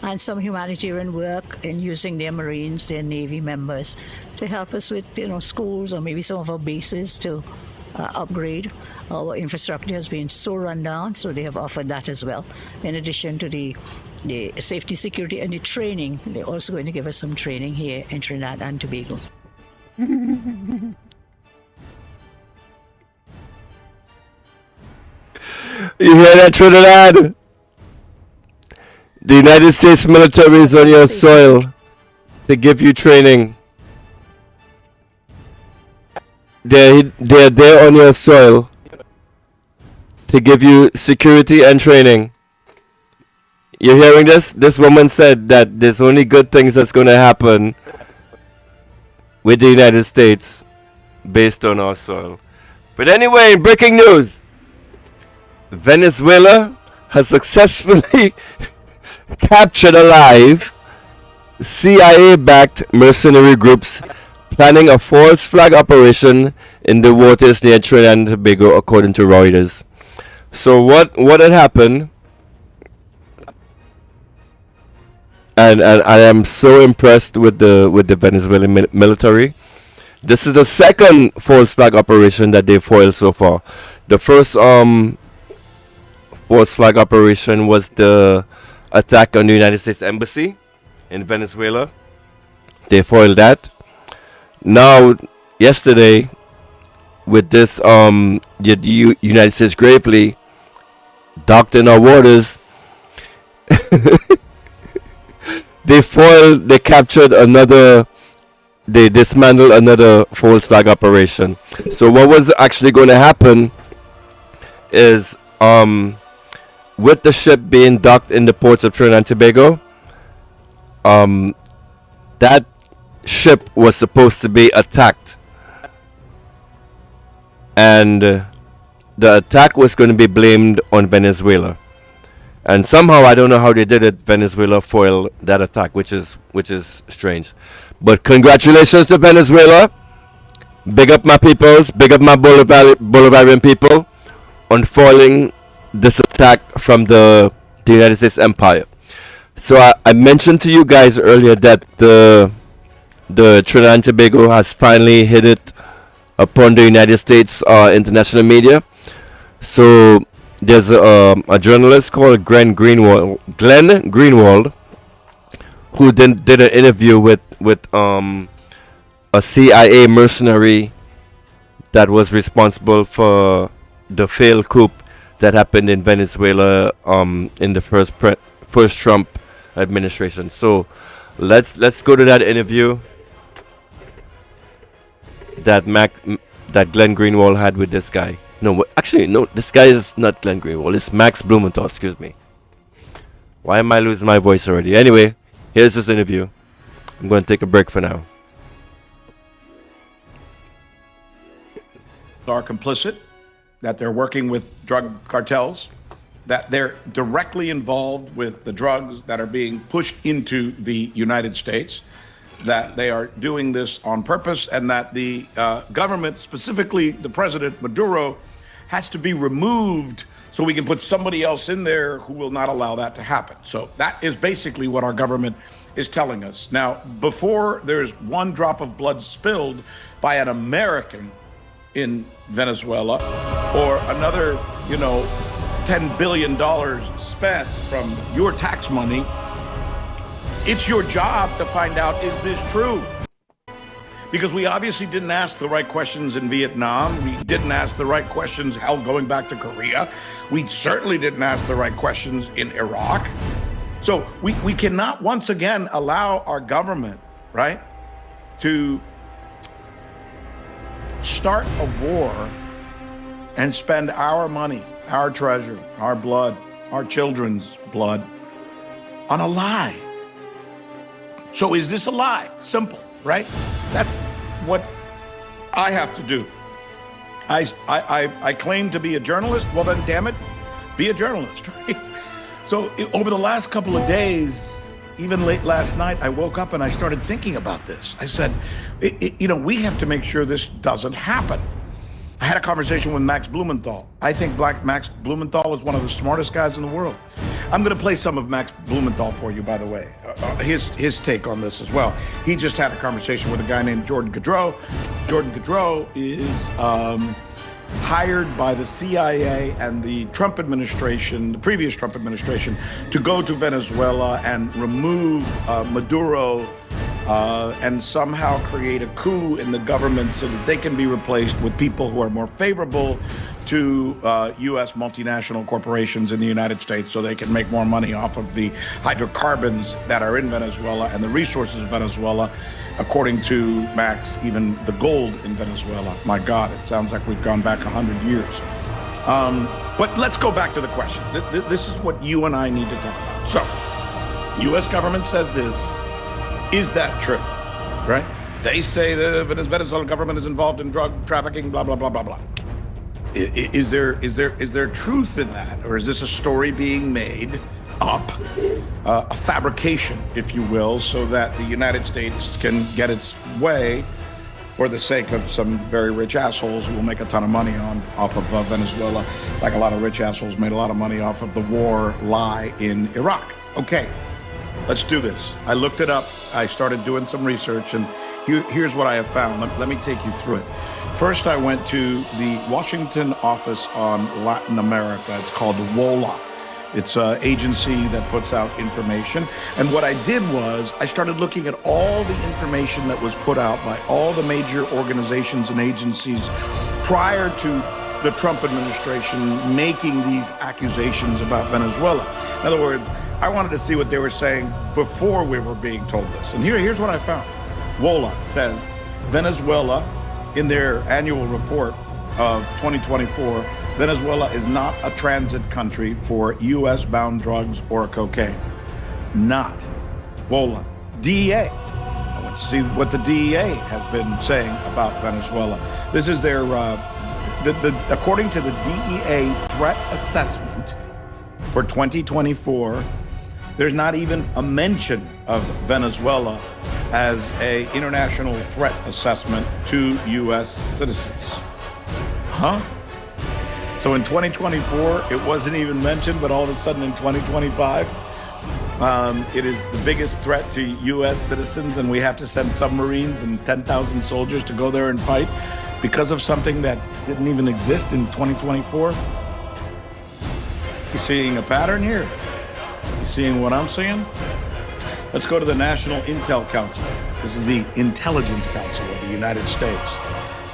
and some humanitarian work in using their Marines, their Navy members, to help us with, schools or maybe some of our bases to upgrade. Our infrastructure has been so run down, so they have offered that as well. In addition to the safety, security, and the training, they're also going to give us some training here in Trinidad and Tobago. You hear that, Trinidad? The United States military is on your soil to give you training. They're there on your soil to give you security and training. You're hearing this? This woman said that there's only good things that's going to happen with the United States based on our soil. But anyway, breaking news. Venezuela has successfully captured alive CIA-backed mercenary groups planning a false flag operation in the waters near Trinidad and Tobago, according to Reuters. So what had happened, and I am so impressed with the Venezuelan military. This is the second false flag operation that they foiled so far. The first false flag operation was the attack on the United States Embassy in Venezuela. They foiled that. Now, yesterday, with this, the United States gravely docked in our waters, they captured another they dismantled another false flag operation. So what was actually going to happen is, with the ship being docked in the ports of Trinidad and Tobago, that ship was supposed to be attacked, and the attack was going to be blamed on Venezuela. And somehow, I don't know how they did it, Venezuela foiled that attack, which is strange. But congratulations to Venezuela. Big up my peoples, big up my Bolivarian people on foiling this attack from the United States Empire. So I mentioned to you guys earlier that the Trinidad and Tobago has finally hit it upon the United States international media. So there's a journalist called Glenn Greenwald, who did an interview with a CIA mercenary that was responsible for the failed coup that happened in Venezuela in the first Trump administration. So let's go to that interview that Glenn Greenwald had with this guy. No, actually, no, this guy is not Glenn Greenwald. It's Max Blumenthal, excuse me. Why am I losing my voice already? Anyway, here's this interview. I'm going to take a break for now. Are complicit, that they're working with drug cartels, that they're directly involved with the drugs that are being pushed into the United States, that they are doing this on purpose, and that the government, specifically the President Maduro, has to be removed so we can put somebody else in there who will not allow that to happen. So that is basically what our government is telling us. Now, before there's one drop of blood spilled by an American in Venezuela, or another, $10 billion spent from your tax money, it's your job to find out, is this true? Because we obviously didn't ask the right questions in Vietnam. We didn't ask the right questions going back to Korea. We certainly didn't ask the right questions in Iraq. So we cannot once again allow our government, right, to start a war and spend our money, our treasure, our blood, our children's blood on a lie. So is this a lie? Simple, right? That's what I have to do. I claim to be a journalist. Well, then, damn it, be a journalist, right? So over the last couple of days, even late last night, I woke up and I started thinking about this. I said, we have to make sure this doesn't happen. I had a conversation with Max Blumenthal. I think Max Blumenthal is one of the smartest guys in the world. I'm going to play some of Max Blumenthal for you, by the way, his take on this as well. He just had a conversation with a guy named Jordan Gaudreau. Jordan Gaudreau is hired by the CIA and the Trump administration, the previous Trump administration, to go to Venezuela and remove Maduro and somehow create a coup in the government so that they can be replaced with people who are more favorable to U.S. multinational corporations in the United States so they can make more money off of the hydrocarbons that are in Venezuela and the resources of Venezuela. According to Max, even the gold in Venezuela. My God, it sounds like we've gone back 100 years. But let's go back to the question. This is what you and I need to talk about. So, U.S. government says this. Is that true? Right? They say the Venezuelan government is involved in drug trafficking, blah, blah, blah, blah, blah. Is there truth in that? Or is this a story being made up, a fabrication, if you will, so that the United States can get its way for the sake of some very rich assholes who will make a ton of money off of Venezuela, like a lot of rich assholes made a lot of money off of the war lie in Iraq. Okay, let's do this. I looked it up. I started doing some research, and here's what I have found. Let me take you through it. First, I went to the Washington Office on Latin America. It's called WOLA. It's an agency that puts out information. And what I did was I started looking at all the information that was put out by all the major organizations and agencies prior to the Trump administration making these accusations about Venezuela. In other words, I wanted to see what they were saying before we were being told this. And here's what I found. WOLA says Venezuela, in their annual report of 2024, Venezuela is not a transit country for U.S. bound drugs or cocaine. Not. WOLA. DEA. I want to see what the DEA has been saying about Venezuela. This is their, according to the DEA threat assessment for 2024, there's not even a mention of Venezuela as an international threat assessment to U.S. citizens. Huh? So in 2024, it wasn't even mentioned, but all of a sudden in 2025, it is the biggest threat to U.S. citizens, and we have to send submarines and 10,000 soldiers to go there and fight because of something that didn't even exist in 2024. You seeing a pattern here? You seeing what I'm seeing? Let's go to the National Intel Council. This is the Intelligence Council of the United States.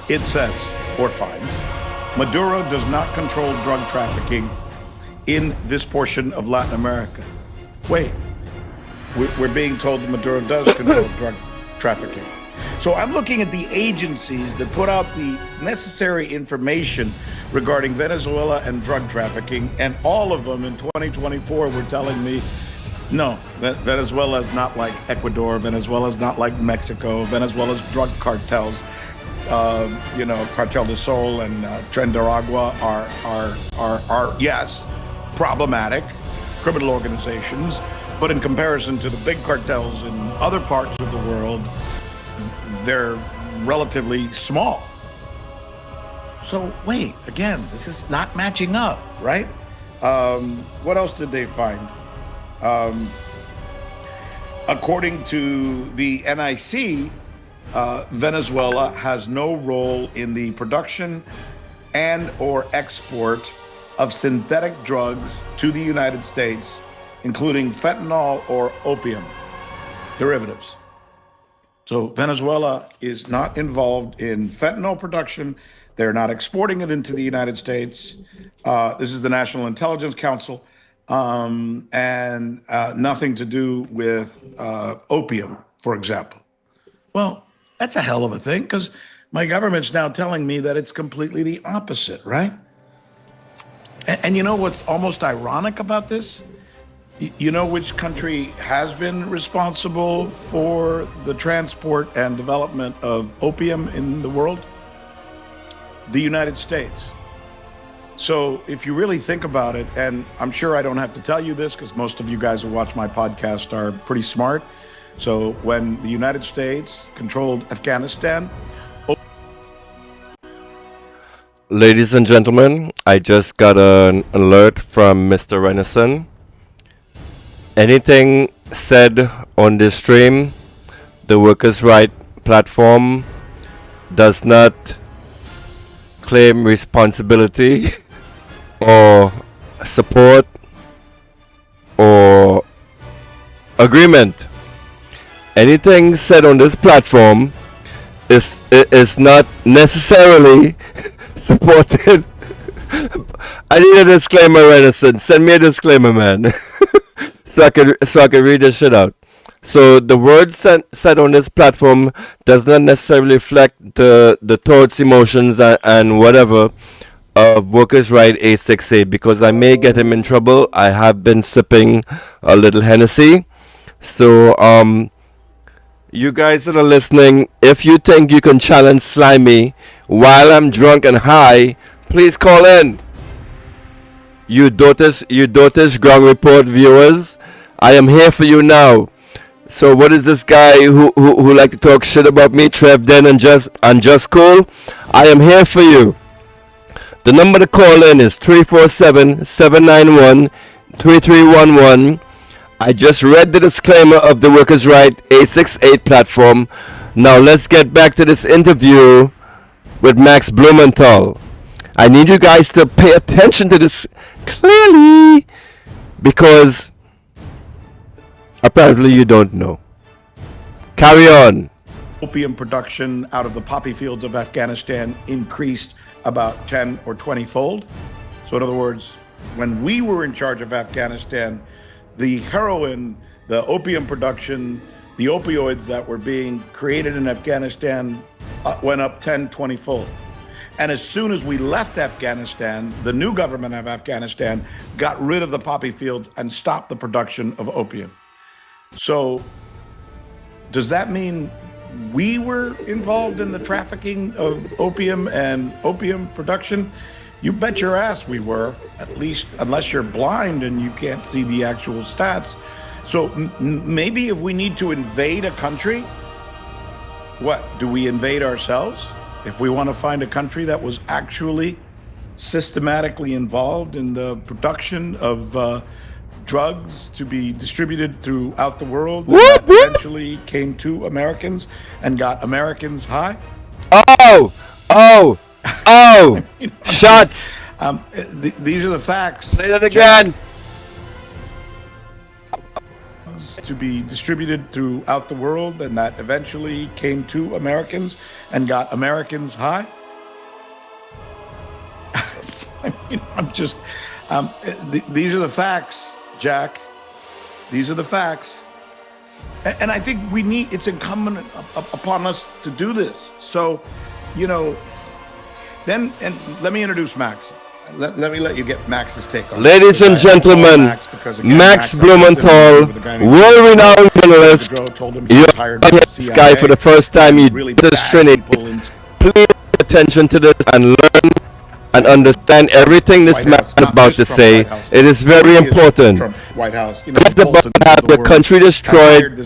It says, or finds, Maduro does not control drug trafficking in this portion of Latin America. Wait, we're being told that Maduro does control drug trafficking. So I'm looking at the agencies that put out the necessary information regarding Venezuela and drug trafficking, and all of them in 2024 were telling me, no, Venezuela is not like Ecuador, Venezuela is not like Mexico, Venezuela's drug cartels, Cartel de Sol and Tren de Aragua are yes, problematic criminal organizations, but in comparison to the big cartels in other parts of the world, they're relatively small. So wait, again, this is not matching up, right? What else did they find? According to the NIC, Venezuela has no role in the production and or export of synthetic drugs to the United States, including fentanyl or opium derivatives. So Venezuela is not involved in fentanyl production. They're not exporting it into the United States. This is the National Intelligence Council, and nothing to do with opium, for example. Well, that's a hell of a thing, because my government's now telling me that it's completely the opposite, right? And you know what's almost ironic about this? You know which country has been responsible for the transport and development of opium in the world? The United States. So if you really think about it, and I'm sure I don't have to tell you this because most of you guys who watch my podcast are pretty smart. So when the United States controlled Afghanistan. Ladies and gentlemen, I just got an alert from Mr. Renison. Anything said on this stream, the Workers' Right platform does not claim responsibility or support or agreement. Anything said on this platform is not necessarily supported. I need a disclaimer, Renison. Send me a disclaimer, man. so I can read this shit out. So the words said on this platform does not necessarily reflect the thoughts, emotions, and whatever of Workers' Right A6A, because I may get him in trouble. I have been sipping a little Hennessy. So you guys that are listening, if you think you can challenge Slimy while I'm drunk and high, please call in. You Daughters Ground Report viewers, I am here for you now. So what is this guy who like to talk shit about me, Trev Den and Just Cool? I am here for you. The number to call in is 347-791-3311. I just read the disclaimer of the Workers' Right A68 platform. Now let's get back to this interview with Max Blumenthal. I need you guys to pay attention to this clearly, because apparently you don't know. Carry on. Opium production out of the poppy fields of Afghanistan increased about 10 or 20-fold. So in other words, when we were in charge of Afghanistan, the heroin, the opium production the opioids that were being created in Afghanistan went up 10, 20-fold. And as soon as we left Afghanistan, the new government of Afghanistan got rid of the poppy fields and stopped the production of opium. So does that mean we were involved in the trafficking of opium and opium production? You bet your ass we were, at least unless you're blind and you can't see the actual stats. So maybe if we need to invade a country, what, do we invade ourselves? If we want to find a country that was actually systematically involved in the production of drugs to be distributed throughout the world, that eventually came to Americans and got Americans high? Shots. These are the facts. Say that again. To be distributed throughout the world, and that eventually came to Americans and got Americans high. I mean, these are the facts, Jack. These are the facts. And I think it's incumbent upon us to do this. So, then, and let me introduce Max. Let me let you get Max's take on it. Ladies and gentlemen, Max Blumenthal, world-renowned journalist. You're hearing this guy for the first time. You did this Trini. Please pay attention to this and learn and understand everything this man is about to say. It is very important. It's about to have the country destroyed.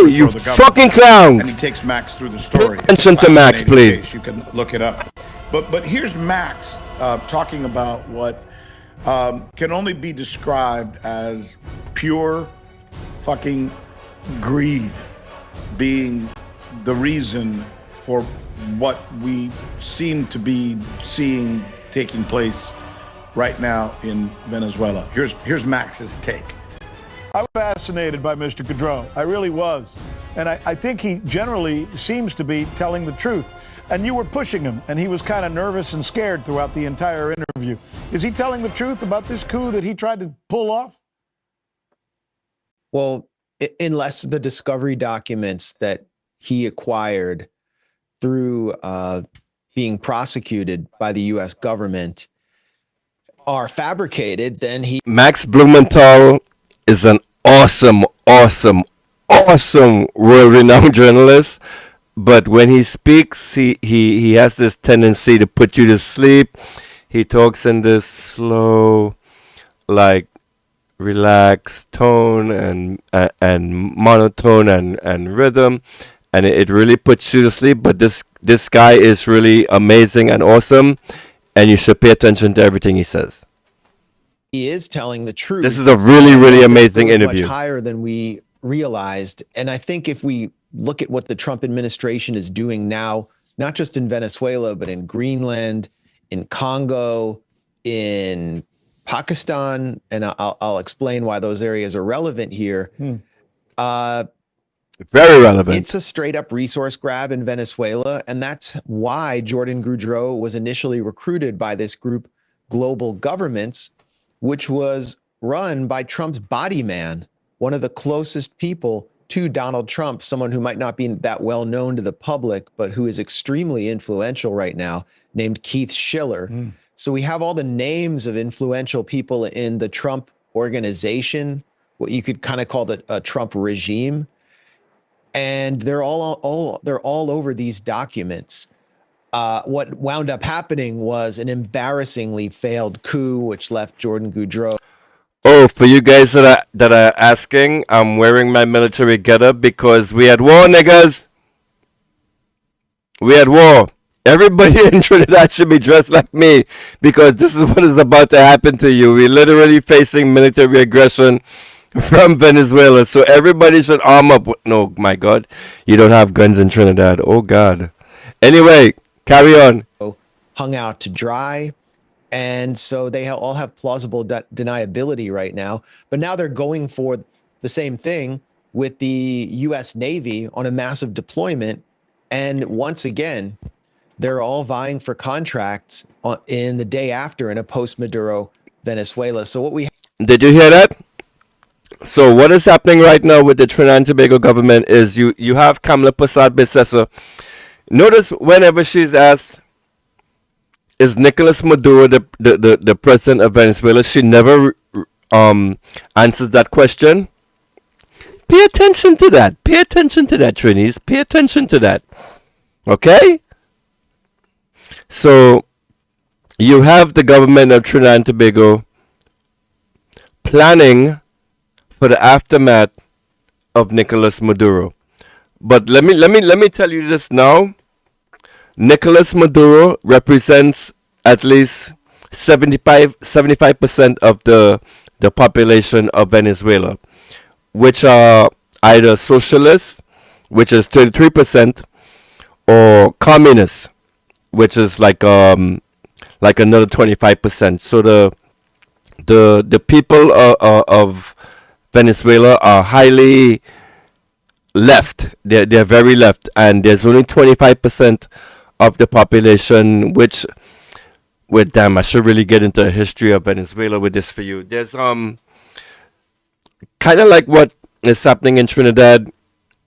You fucking clowns! And he takes Max through the story. Attention to Max, please. You can look it up. But here's Max talking about what can only be described as pure fucking greed being the reason for what we seem to be seeing taking place right now in Venezuela. Here's Max's take. I was fascinated by Mr. Gaudreau. I really was. And I think he generally seems to be telling the truth. And you were pushing him, and he was kind of nervous and scared throughout the entire interview. Is he telling the truth about this coup that he tried to pull off? Well, unless the discovery documents that he acquired through being prosecuted by the U.S. government are fabricated, then he... Max Blumenthal is an awesome world-renowned journalist, but when he speaks, he has this tendency to put you to sleep. He talks in this slow, like, relaxed tone and monotone and rhythm, and it really puts you to sleep. But this guy is really amazing and awesome, and you should pay attention to everything he says. He is telling the truth. This is a really amazing interview. Much higher than we realized. And I think if we look at what the Trump administration is doing now, not just in Venezuela, but in Greenland, in Congo, in Pakistan, and I'll explain why those areas are relevant here. Very relevant. It's a straight up resource grab in Venezuela. And that's why Jordan Goudreau was initially recruited by this group, Global Governments, which was run by Trump's body man, one of the closest people to Donald Trump, someone who might not be that well known to the public, but who is extremely influential right now, named Keith Schiller. So we have all the names of influential people in the Trump organization, what you could kind of call a Trump regime. And they're all over these documents. What wound up happening was an embarrassingly failed coup, which left Jordan Goudreau. Oh, for you guys that are asking, I'm wearing my military getup because we had war, niggas. We had war. Everybody in Trinidad should be dressed like me because this is what is about to happen to you. We're literally facing military aggression from Venezuela, so everybody should arm up. No, my God, you don't have guns in Trinidad. Oh God. Anyway, carry on. Hung out to dry, and so they all have plausible deniability right now. But now they're going for the same thing with the U.S. Navy on a massive deployment, and once again, they're all vying for contracts in the day after in a post-Maduro Venezuela. So what we Did you hear that? So what is happening right now with the Trinidad and Tobago government is you have Kamala Prasad Bissessar. Notice whenever she's asked, is Nicolas Maduro the president of Venezuela, she never answers that question. Pay attention to that. Pay attention to that, Trinis. Pay attention to that. Okay? So you have the government of Trinidad and Tobago planning for the aftermath of Nicolas Maduro. But let me tell you this now. Nicolas Maduro represents at least 75% of the population of Venezuela, which are either socialists, which is 33%, or communists, which is like another 25%. So the people of Venezuela are highly left. They're very left, and there's only 25% of the population, which, well, damn, I should really get into a history of Venezuela with this for you. There's kind of like what is happening in Trinidad,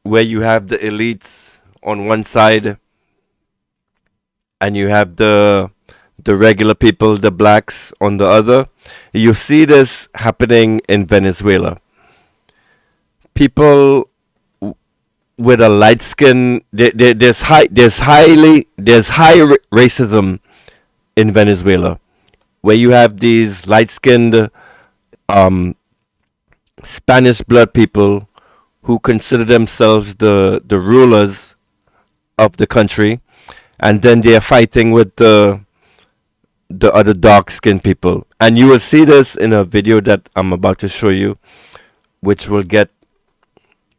where you have the elites on one side, and you have the regular people, the blacks, on the other. You see this happening in Venezuela. People with a light skin, there's high racism in Venezuela, where you have these light skinned Spanish blood people who consider themselves the rulers of the country, and then they are fighting with the other dark skinned people. And you will see this in a video that I'm about to show you, which will get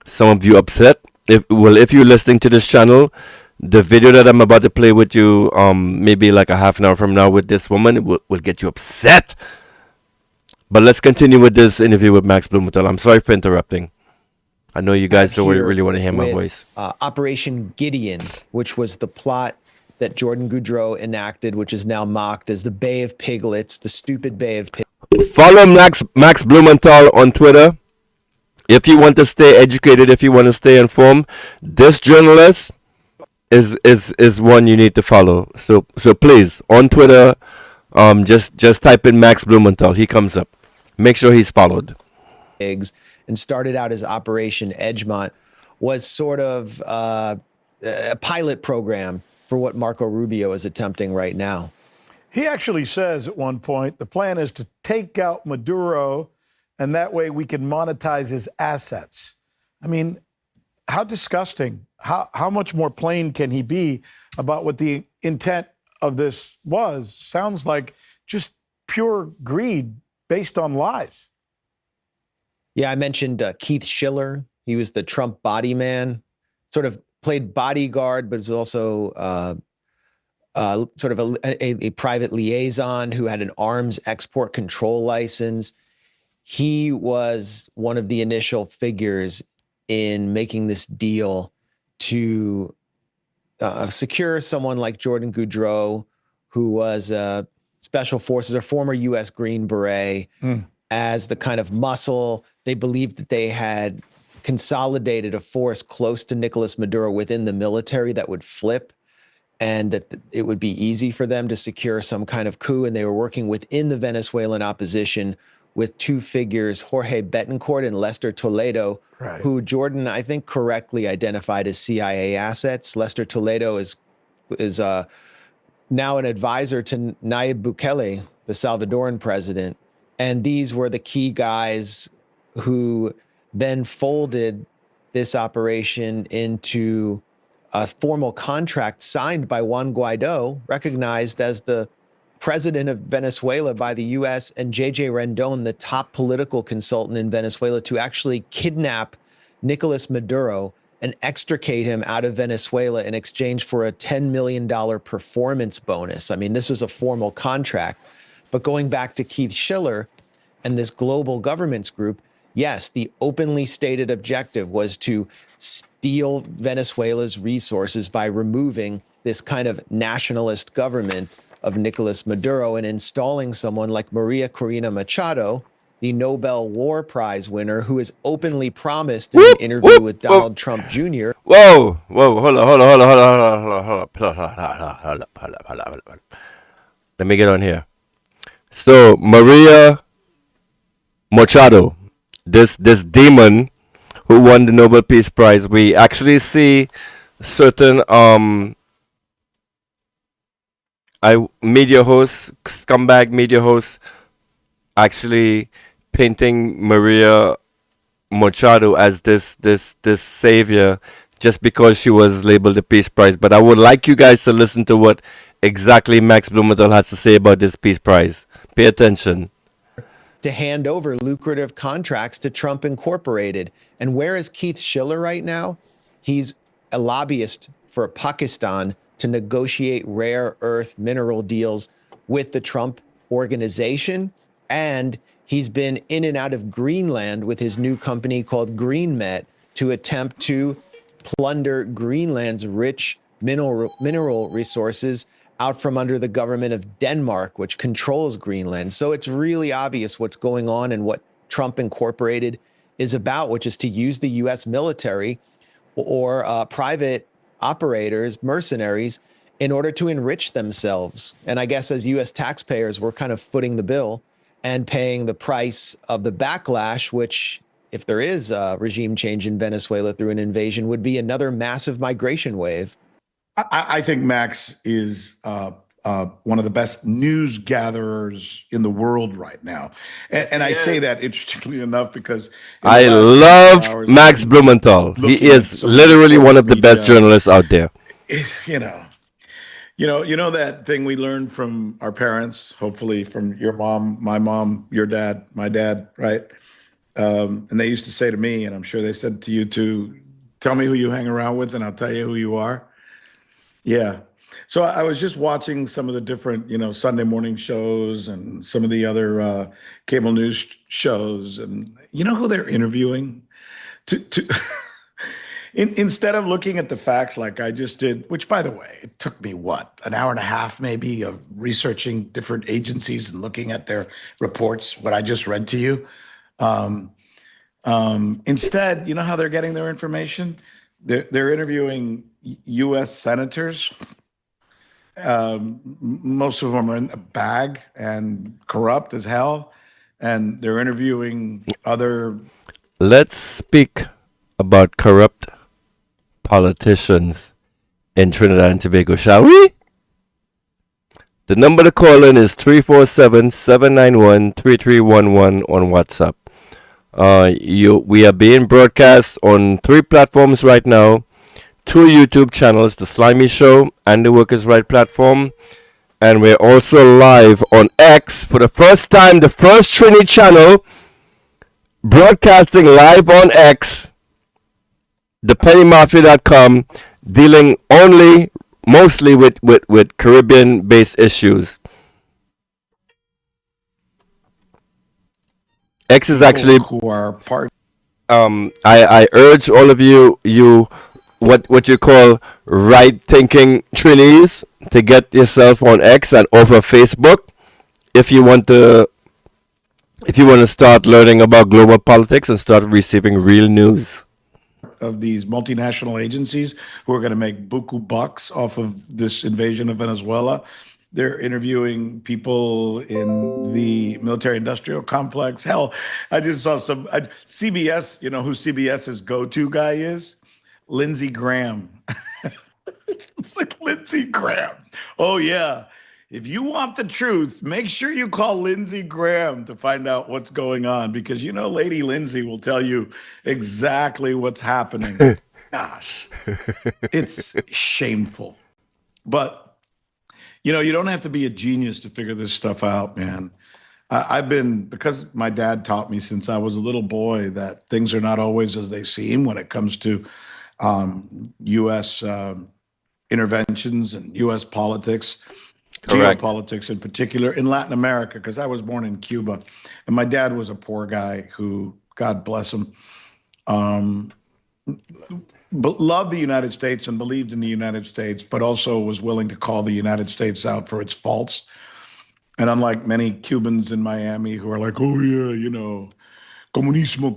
some of you upset. If you're listening to this channel, the video that I'm about to play with you, maybe like a half an hour from now with this woman, will get you upset. But let's continue with this interview with Max Blumenthal. I'm sorry for interrupting. I know you guys don't really want to hear my voice. Operation Gideon, which was the plot that Jordan Goudreau enacted, which is now mocked as the Bay of Piglets, the stupid Bay of Piglets. Follow Max Blumenthal on Twitter. If you want to stay educated, if you want to stay informed, this journalist is one you need to follow. So please, on Twitter, just type in Max Blumenthal. He comes up. Make sure he's followed. And started out as Operation Edgemont, was sort of a pilot program for what Marco Rubio is attempting right now. He actually says at one point, the plan is to take out Maduro, and that way we can monetize his assets. I mean, how disgusting. How much more plain can he be about what the intent of this was? Sounds like just pure greed based on lies. Yeah, I mentioned Keith Schiller. He was the Trump body man, sort of played bodyguard, but was also sort of a private liaison who had an arms export control license. He was one of the initial figures in making this deal to secure someone like Jordan Goudreau, who was Special Forces, a former U.S. Green Beret, as the kind of muscle. They believed that they had consolidated a force close to Nicolas Maduro within the military that would flip, and that it would be easy for them to secure some kind of coup. And they were working within the Venezuelan opposition with two figures, Jorge Betancourt and Lester Toledo, who Jordan, I think, correctly identified as CIA assets. Lester Toledo is now an advisor to Nayib Bukele, the Salvadoran president. And these were the key guys who then folded this operation into a formal contract signed by Juan Guaido, recognized as the president of Venezuela by the U.S., and J.J. Rendon, the top political consultant in Venezuela, to actually kidnap Nicolas Maduro and extricate him out of Venezuela in exchange for a $10 million performance bonus. I mean, this was a formal contract. But going back to Keith Schiller and this global governments group, yes, the openly stated objective was to steal Venezuela's resources by removing this kind of nationalist government of Nicolas Maduro and installing someone like Maria Corina Machado, the Nobel War Prize winner, who has openly promised in an interview with Donald Trump Jr. Whoa, hold on. Let me get on here. So Maria Machado, this demon who won the Nobel Peace Prize, we actually see certain media hosts, scumbag media hosts, actually painting Maria Machado as this savior just because she was labeled the Peace Prize. But I would like you guys to listen to what exactly Max Blumenthal has to say about this Peace Prize. Pay attention. To hand over lucrative contracts to Trump Incorporated. And where is Keith Schiller right now? He's a lobbyist for Pakistan to negotiate rare earth mineral deals with the Trump organization. And he's been in and out of Greenland with his new company called GreenMet to attempt to plunder Greenland's rich mineral resources out from under the government of Denmark, which controls Greenland. So it's really obvious what's going on and what Trump Incorporated is about, which is to use the U.S. military or private operators, mercenaries, in order to enrich themselves. And I guess as U.S. taxpayers, we're kind of footing the bill and paying the price of the backlash, which, if there is a regime change in Venezuela through an invasion, would be another massive migration wave. I think Max is one of the best news gatherers in the world right now. And I say that interestingly enough because I love Max Blumenthal. He is literally one of the best journalists out there. You know that thing we learned from our parents, hopefully from your mom, my mom, your dad, my dad, right? And they used to say to me, and I'm sure they said to you too, tell me who you hang around with and I'll tell you who you are. Yeah. So I was just watching some of the different, Sunday morning shows and some of the other cable news shows, and you know who they're interviewing? Instead of looking at the facts like I just did, which by the way, it took me an hour and a half maybe of researching different agencies and looking at their reports, what I just read to you. Instead, you know how they're getting their information? They're interviewing U.S. senators. Most of them are in a bag and corrupt as hell, and they're interviewing other. Let's speak about corrupt politicians in Trinidad and Tobago, shall we? The number to call in is 347-791-3311 on WhatsApp. We are being broadcast on 3 platforms right now. 2 YouTube channels, The Slimy Show and The Workers' Right platform. And we're also live on X for the first time, the first Trini channel broadcasting live on X, thepennymafia.com, dealing mostly with Caribbean-based issues. X is actually who are part. I urge all of you what you call right-thinking Trinis to get yourself on X and over Facebook if you want to start learning about global politics and start receiving real news. Of these multinational agencies who are going to make buku bucks off of this invasion of Venezuela. They're interviewing people in the military-industrial complex. Hell, I just saw CBS, you know who CBS's go-to guy is? Lindsey Graham. It's like Lindsey Graham. Oh, yeah. If you want the truth, make sure you call Lindsey Graham to find out what's going on, because Lady Lindsey will tell you exactly what's happening. Gosh, it's shameful. But, you don't have to be a genius to figure this stuff out, man. Because my dad taught me since I was a little boy that things are not always as they seem when it comes to U.S. Interventions and U.S. politics. Correct. Geopolitics in particular in Latin America, because I was born in Cuba and my dad was a poor guy who, God bless him, loved the United States and believed in the United States, but also was willing to call the United States out for its faults. And unlike many Cubans in Miami who are like, oh yeah, comunismo,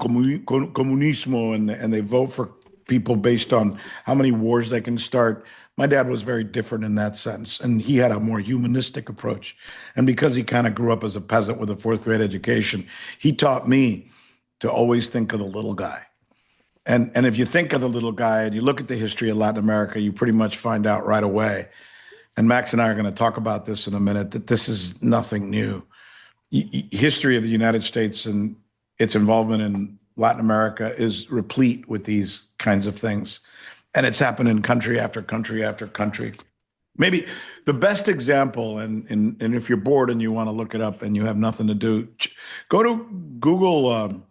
and they vote for people based on how many wars they can start. My dad was very different in that sense, and he had a more humanistic approach. And because he kind of grew up as a peasant with a fourth grade education, he taught me to always think of the little guy. And if you think of the little guy and you look at the history of Latin America, you pretty much find out right away. And Max and I are going to talk about this in a minute, that this is nothing new. History of the United States and its involvement in Latin America is replete with these kinds of things. And it's happened in country after country after country. Maybe the best example, and if you're bored and you want to look it up and you have nothing to do, go to Google.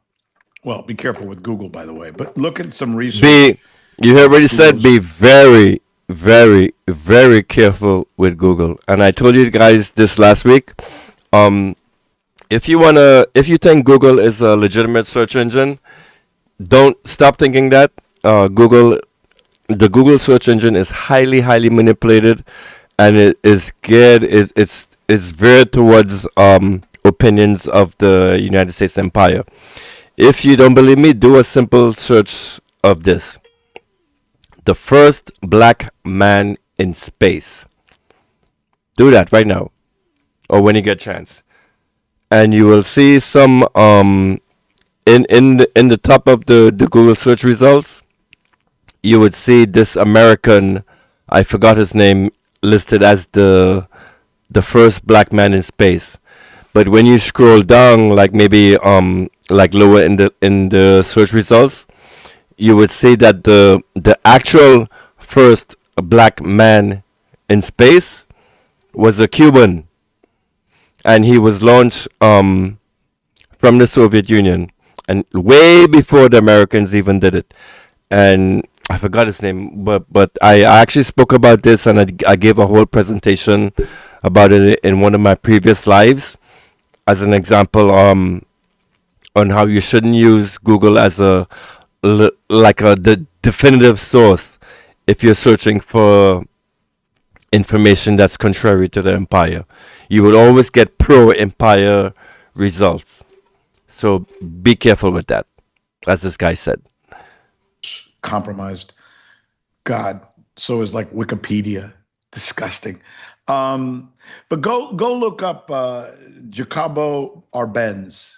Well, be careful with Google, by the way, but look at some research. You already said be very, very, very careful with Google. And I told you guys this last week. If you think Google is a legitimate search engine, don't stop thinking that. The Google search engine is highly, highly manipulated, and it is geared is veered towards opinions of the United States Empire. If you don't believe me, do a simple search of this: the first black man in space. Do that right now, or when you get a chance, and you will see some in the top of the Google search results. You would see this American, I forgot his name, listed as the first black man in space. But when you scroll down, like maybe like lower in the search results, you would see that the actual first black man in space was a Cuban, and he was launched from the Soviet Union, and way before the Americans even did it. And I forgot his name, but I actually spoke about this, and I gave a whole presentation about it in one of my previous lives as an example on how you shouldn't use Google as the definitive source if you're searching for information that's contrary to the empire. You will always get pro-empire results. So be careful with that, as this guy said. Compromised. God, so is like Wikipedia. Disgusting. But go look up Jacobo Arbenz.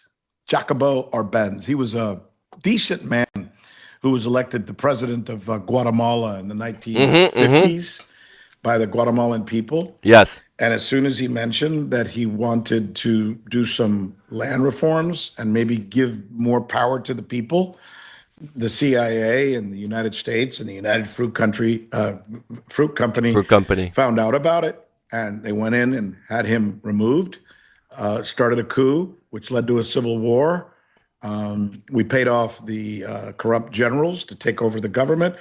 He was a decent man who was elected the president of Guatemala in the 1950s by the Guatemalan people. Yes. And as soon as he mentioned that he wanted to do some land reforms and maybe give more power to the people, the CIA and the United States and the United Fruit Company found out about it, and they went in and had him removed, started a coup, which led to a civil war. We paid off the corrupt generals to take over the government.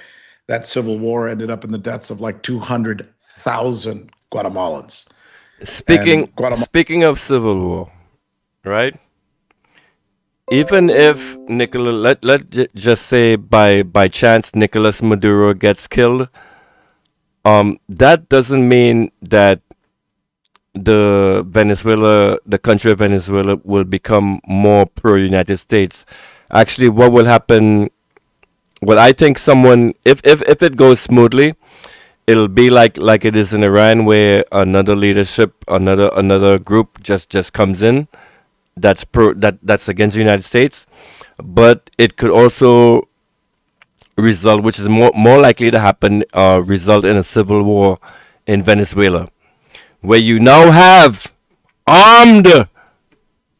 That civil war ended up in the deaths of like 200,000 Guatemalans. Speaking of civil war, right? Even if let's just say by chance Nicolas Maduro gets killed, that doesn't mean that the country of Venezuela will become more pro-United States. Actually, what will happen? Well, I think if it goes smoothly, it'll be like it is in Iran, where another leadership, another group just comes in that's against the United States. But it could also result, which is more likely to happen, result in a civil war in Venezuela, where you now have armed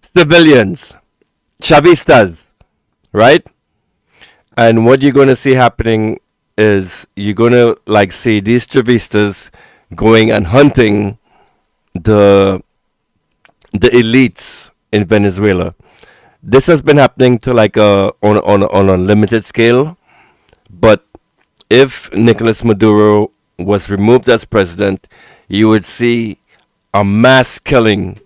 civilians, Chavistas, right? And what you're going to see happening is you're going to see these Chavistas going and hunting the elites in Venezuela. This has been happening to on a limited scale, but if Nicolas Maduro was removed as president, you would see a mass killing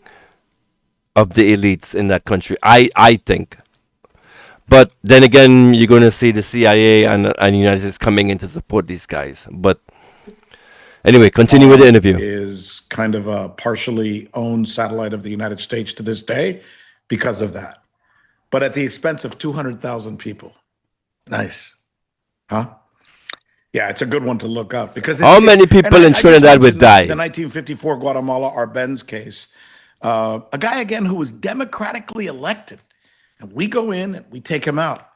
of the elites in that country, I think. But then again, you're going to see the CIA and the United States coming in to support these guys. But Anyway, continue with the interview. Is kind of a partially owned satellite of the United States to this day because of that, but at the expense of 200,000 people. Nice, huh? Yeah, it's a good one to look up because how many people in Trinidad would die? The 1954 Guatemala Arbenz case, a guy again who was democratically elected, and we go in and we take him out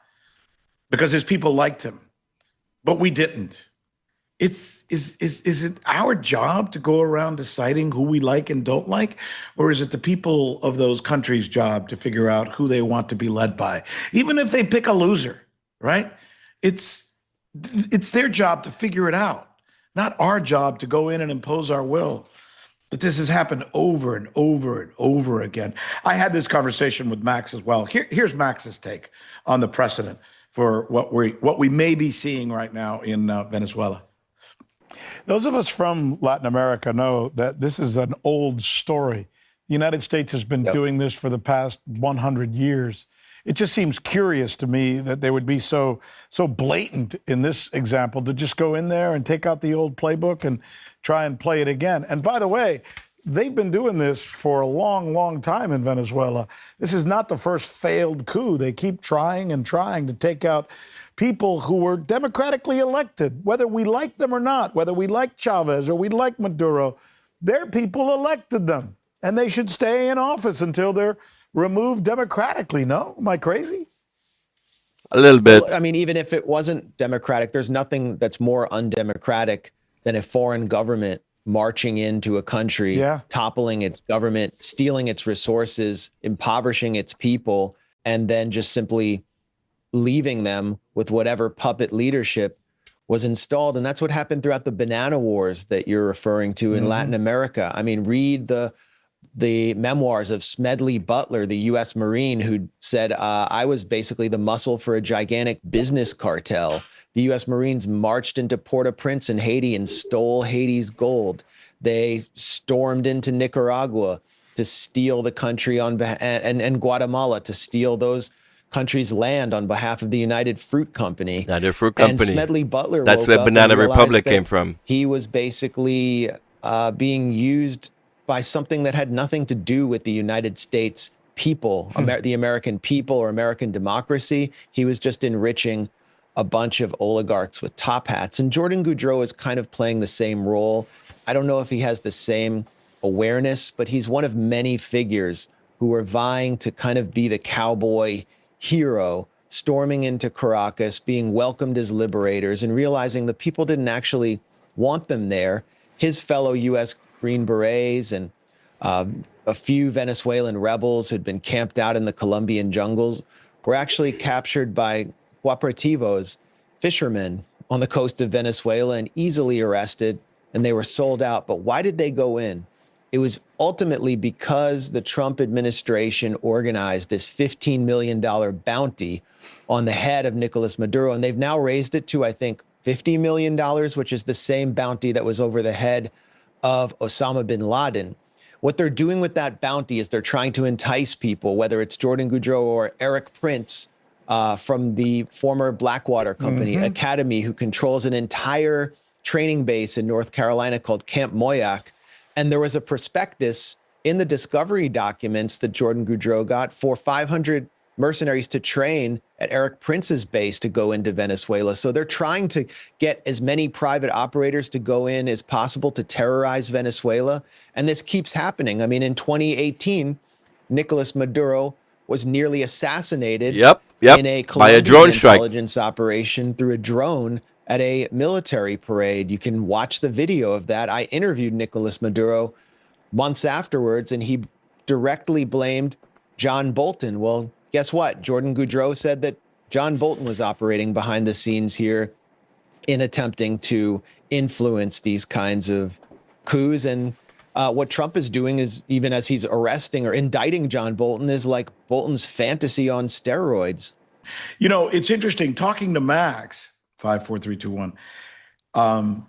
because his people liked him, but we didn't. Is it our job to go around deciding who we like and don't like, or is it the people of those countries' job to figure out who they want to be led by, even if they pick a loser, right? It's their job to figure it out, not our job to go in and impose our will. But this has happened over and over and over again. I had this conversation with Max as well. Here's Max's take on the precedent for what we may be seeing right now in Venezuela. Those of us from Latin America know that this is an old story. The United States has been doing this for the past 100 years. It just seems curious to me that they would be so blatant in this example to just go in there and take out the old playbook and try and play it again. And by the way, they've been doing this for a long, long time in Venezuela. This is not the first failed coup. They keep trying and trying to take out people who were democratically elected, whether we like them or not, whether we like Chavez or we like Maduro, their people elected them, and they should stay in office until they're removed democratically. No? Am I crazy? A little bit. Well, I mean, even if it wasn't democratic, there's nothing that's more undemocratic than a foreign government marching into a country, toppling its government, stealing its resources, impoverishing its people, and then just simply leaving them with whatever puppet leadership was installed. And that's what happened throughout the banana wars that you're referring to in Latin America. I mean, read the memoirs of Smedley Butler, the U.S. Marine, who said, I was basically the muscle for a gigantic business cartel. The U.S. Marines marched into Port-au-Prince in Haiti and stole Haiti's gold. They stormed into Nicaragua to steal the country and Guatemala to steal those country's land on behalf of the United Fruit Company. United Fruit Company. And Smedley Butler That's where Banana Republic came from. He was basically being used by something that had nothing to do with the United States people, the American people or American democracy. He was just enriching a bunch of oligarchs with top hats. And Jordan Goudreau is kind of playing the same role. I don't know if he has the same awareness, but he's one of many figures who are vying to kind of be the cowboy hero, storming into Caracas, being welcomed as liberators, and realizing the people didn't actually want them there. His fellow U.S. Green Berets and a few Venezuelan rebels who'd been camped out in the Colombian jungles were actually captured by cooperativos, fishermen on the coast of Venezuela, and easily arrested, and they were sold out. But why did they go in? It was ultimately because the Trump administration organized this $15 million bounty on the head of Nicolas Maduro. And they've now raised it to, I think, $50 million, which is the same bounty that was over the head of Osama bin Laden. What they're doing with that bounty is they're trying to entice people, whether it's Jordan Goudreau or Eric Prince from the former Blackwater Company Academy, who controls an entire training base in North Carolina called Camp Moyac. And there was a prospectus in the discovery documents that Jordan Goudreau got for 500 mercenaries to train at Eric Prince's base to go into Venezuela. So they're trying to get as many private operators to go in as possible to terrorize Venezuela. And this keeps happening. I mean, in 2018, Nicolas Maduro was nearly assassinated in a Colombian drone strike. Intelligence operation through a drone at a military parade. You can watch the video of that. I interviewed Nicolas Maduro months afterwards, and he directly blamed John Bolton. Well, guess what? Jordan Goudreau said that John Bolton was operating behind the scenes here in attempting to influence these kinds of coups. And what Trump is doing is, even as he's arresting or indicting John Bolton, is like Bolton's fantasy on steroids. You know, it's interesting talking to Max. 5, 4, 3, 2, 1.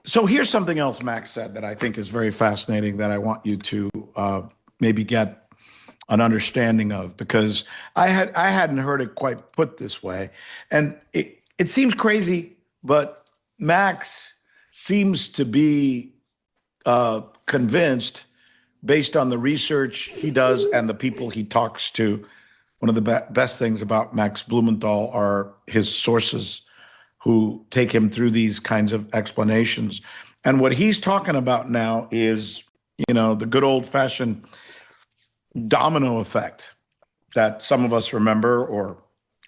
So here's something else Max said that I think is very fascinating that I want you to maybe get an understanding of, because I hadn't heard it quite put this way. And it seems crazy, but Max seems to be convinced, based on the research he does and the people he talks to. One of the best things about Max Blumenthal are his sources who take him through these kinds of explanations. And what he's talking about now is, the good old-fashioned domino effect that some of us remember, or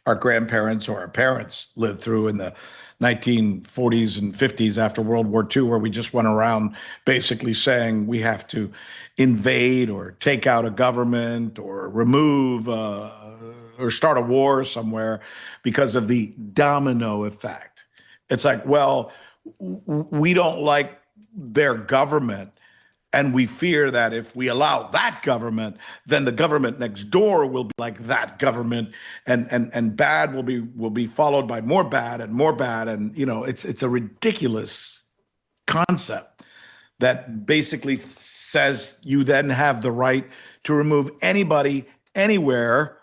our grandparents or our parents lived through in the 1940s and 50s after World War II, where we just went around basically saying we have to invade or take out a government or remove or start a war somewhere because of the domino effect. It's like, well, we don't like their government, and we fear that if we allow that government, then the government next door will be like that government, and bad will be followed by more bad and more bad. And it's a ridiculous concept that basically says you then have the right to remove anybody anywhere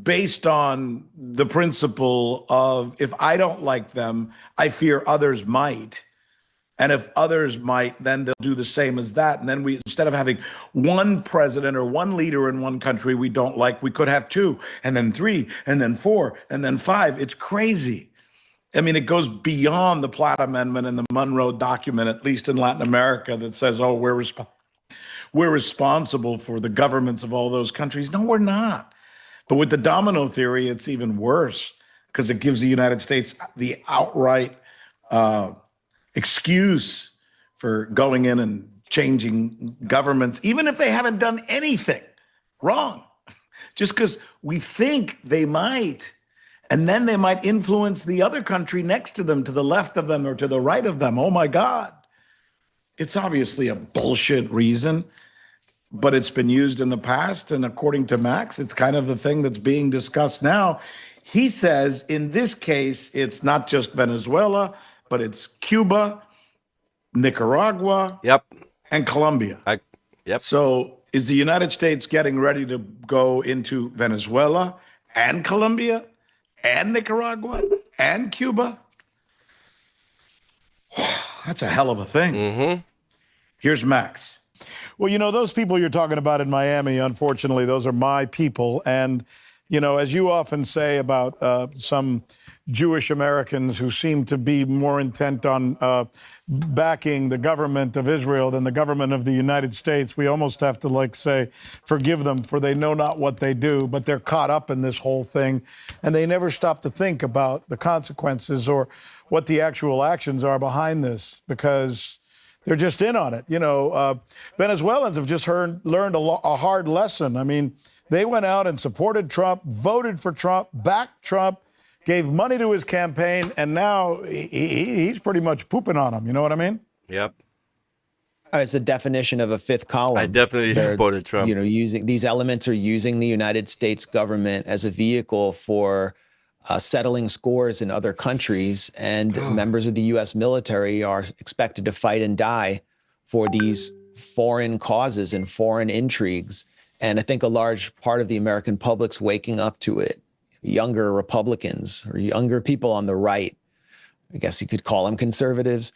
based on the principle of, if I don't like them, I fear others might. And if others might, then they'll do the same as that. And then we, instead of having one president or one leader in one country we don't like, we could have two, and then three, and then four, and then five. It's crazy. I mean, it goes beyond the Platt Amendment and the Monroe Document, at least in Latin America, that says, oh, we're responsible for the governments of all those countries. No, we're not. But with the domino theory, it's even worse, because it gives the United States the outright excuse for going in and changing governments, even if they haven't done anything wrong, just because we think they might. And then they might influence the other country next to them, to the left of them or to the right of them. Oh my God. It's obviously a bullshit reason, but it's been used in the past. And according to Max, it's kind of the thing that's being discussed now. He says in this case, it's not just Venezuela, but it's Cuba, Nicaragua, and Colombia. So is the United States getting ready to go into Venezuela and Colombia and Nicaragua and Cuba? That's a hell of a thing. Here's Max. Well, those people you're talking about in Miami, unfortunately, those are my people. And, as you often say about some Jewish Americans who seem to be more intent on backing the government of Israel than the government of the United States, we almost have to say, forgive them, for they know not what they do, but they're caught up in this whole thing, and they never stop to think about the consequences or what the actual actions are behind this, because they're just in on it. Venezuelans have just learned a hard lesson. I mean, they went out and supported Trump, voted for Trump, backed Trump, gave money to his campaign, and now he's pretty much pooping on them. You know what I mean? Yep. It's the definition of a fifth column. I definitely supported Trump. Using these elements are using the United States government as a vehicle for settling scores in other countries, and members of the U.S. military are expected to fight and die for these foreign causes and foreign intrigues. And I think a large part of the American public's waking up to it. Younger Republicans or younger people on the right, I guess you could call them conservatives,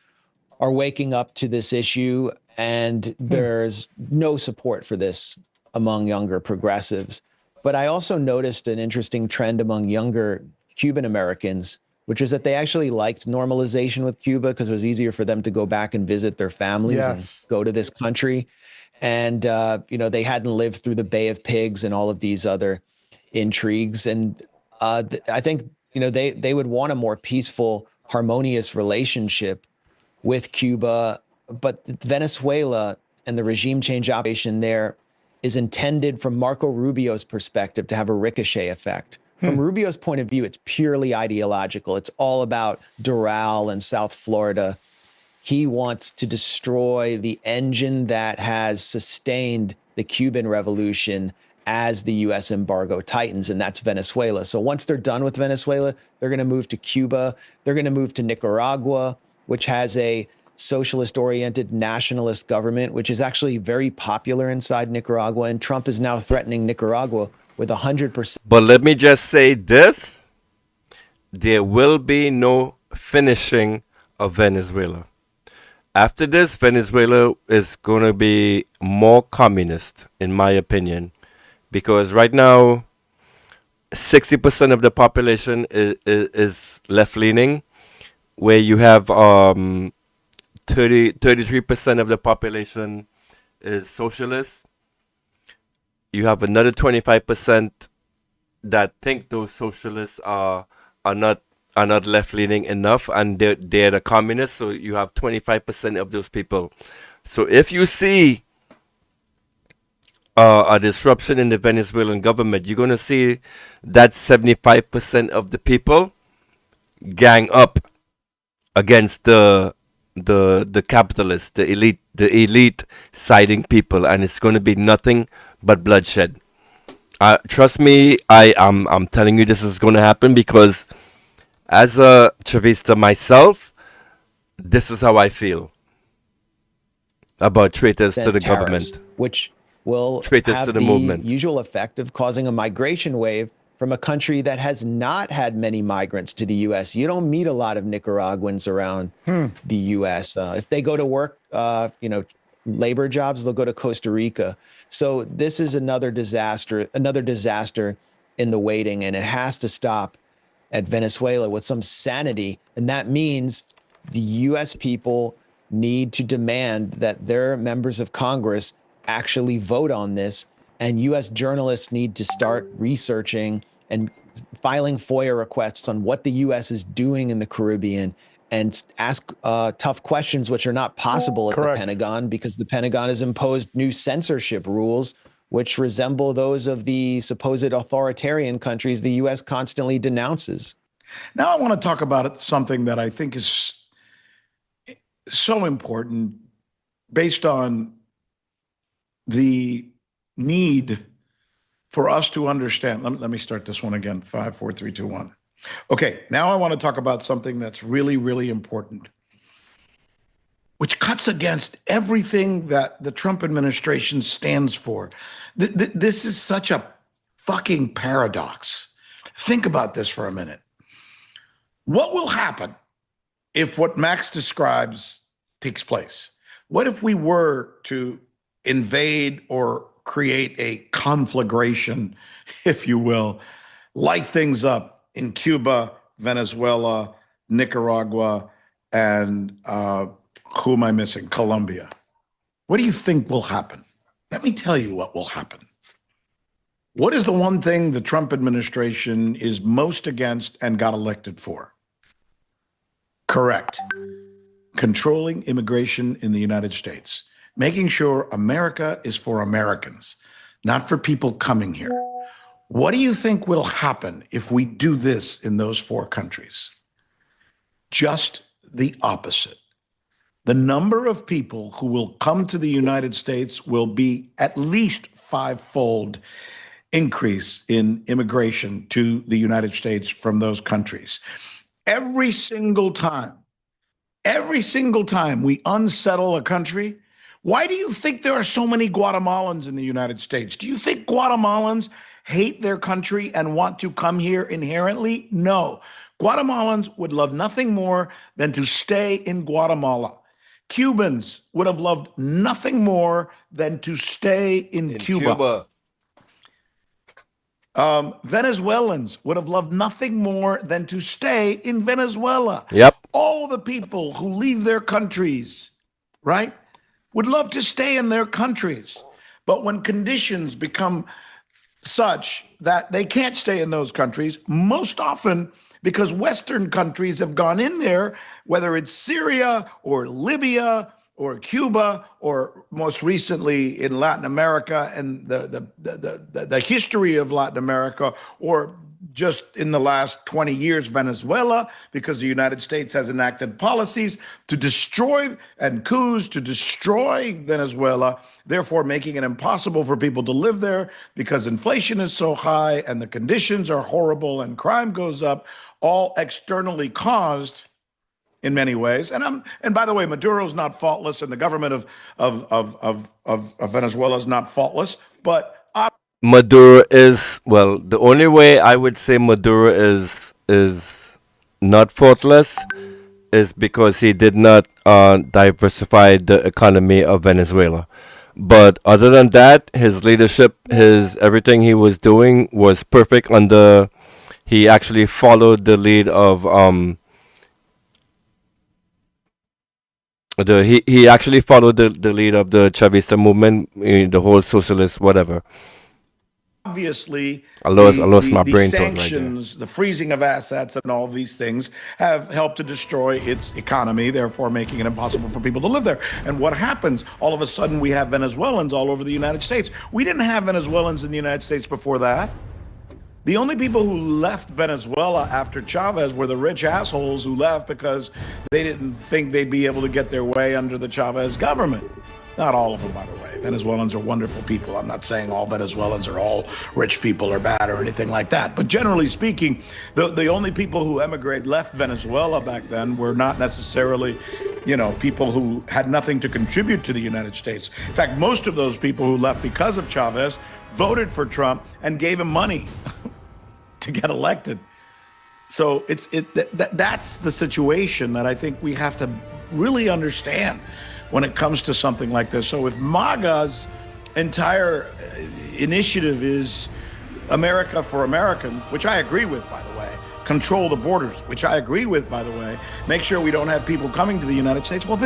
are waking up to this issue, and there's no support for this among younger progressives. But I also noticed an interesting trend among younger Cuban Americans, which is that they actually liked normalization with Cuba because it was easier for them to go back and visit their families and go to this country. And, they hadn't lived through the Bay of Pigs and all of these other intrigues. And I think, they would want a more peaceful, harmonious relationship with Cuba. But Venezuela and the regime change operation there is intended, from Marco Rubio's perspective, to have a ricochet effect. From Rubio's point of view, it's purely ideological. It's all about Doral and South Florida. He wants to destroy the engine that has sustained the Cuban Revolution as the U.S. embargo tightens, and that's Venezuela. So once they're done with Venezuela, they're going to move to Cuba. They're going to move to Nicaragua, which has a socialist-oriented nationalist government, which is actually very popular inside Nicaragua. And Trump is now threatening Nicaragua with 100%. But let me just say this. There will be no finishing of Venezuela. After this, Venezuela is going to be more communist, in my opinion, because right now, 60% of the population is left leaning, where you have 33% of the population is socialist. You have another 25% that think those socialists are not left leaning enough, and they're the communists. So you have 25% of those people. So if you see a disruption in the Venezuelan government, you're gonna see that 75% of the people gang up against the capitalists, the elite siding people, and it's gonna be nothing but bloodshed. Trust me, I'm telling you this is gonna happen because as a Chavista myself, this is how I feel about traitors to the tariffs, government, which will traitors have to the the movement. usual effect of causing a migration wave from a country that has not had many migrants to the U.S. You don't meet a lot of Nicaraguans around the U.S. If they go to work, labor jobs, they'll go to Costa Rica. So this is another disaster in the waiting, and it has to stop at Venezuela with some sanity. And that means the U.S. people need to demand that their members of Congress actually vote on this. And U.S. journalists need to start researching and filing FOIA requests on what the U.S. is doing in the Caribbean and ask tough questions, which are not possible at Correct. the Pentagon, because the Pentagon has imposed new censorship rules which resemble those of the supposed authoritarian countries the U.S. constantly denounces. Now I want to talk about something that I think is so important based on the need for us to understand. Let me start this one again. 5, 4, 3, 2, 1. Okay, now I want to talk about something that's really, really important, which cuts against everything that the Trump administration stands for. This is such a fucking paradox. Think about this for a minute. What will happen if what Max describes takes place? What if we were to invade or create a conflagration, if you will, light things up in Cuba, Venezuela, Nicaragua, and who am I missing? Colombia. What do you think will happen? Let me tell you what will happen. What is the one thing the Trump administration is most against and got elected for? Correct. Controlling immigration in the United States. Making sure America is for Americans, not for people coming here. What do you think will happen if we do this in those 4 countries? Just the opposite. The number of people who will come to the United States will be at least 5-fold increase in immigration to the United States from those countries. Every single time we unsettle a country, why do you think there are so many Guatemalans in the United States? Do you think Guatemalans hate their country and want to come here inherently? No. Guatemalans would love nothing more than to stay in Guatemala. Cubans would have loved nothing more than to stay in Cuba. Venezuelans would have loved nothing more than to stay in Venezuela. Yep. All the people who leave their countries, right, would love to stay in their countries. But when conditions become such that they can't stay in those countries, most often because Western countries have gone in there, whether it's Syria or Libya or Cuba, or most recently in Latin America and the history of Latin America, or just in the last 20 years, Venezuela, because the United States has enacted policies to destroy and coups to destroy Venezuela, therefore making it impossible for people to live there because inflation is so high and the conditions are horrible and crime goes up, all externally caused in many ways. And by the way, Maduro's not faultless, and the government of Venezuela is not faultless, but Maduro is, well, the only way I would say Maduro is not faultless is because he did not diversify the economy of Venezuela. But other than that, his leadership, his everything he was doing was perfect. Under he actually followed the lead of he actually followed the lead of the Chavista movement, the whole socialist whatever. Obviously, I lost my brain thought right there. sanctions, the freezing of assets, and all these things have helped to destroy its economy, therefore making it impossible for people to live there. And what happens? All of a sudden, we have Venezuelans all over the United States. We didn't have Venezuelans in the United States before that. The only people who left Venezuela after Chavez were the rich assholes who left because they didn't think they'd be able to get their way under the Chavez government. Not all of them, by the way. Venezuelans are wonderful people. I'm not saying all Venezuelans are all rich people or bad or anything like that. But generally speaking, the only people who left Venezuela back then were not necessarily, people who had nothing to contribute to the United States. In fact, most of those people who left because of Chavez voted for Trump and gave him money to get elected. So that's the situation that I think we have to really understand when it comes to something like this. So if MAGA's entire initiative is America for Americans, which I agree with, by the way, control the borders, which I agree with, by the way, make sure we don't have people coming to the United States. Well,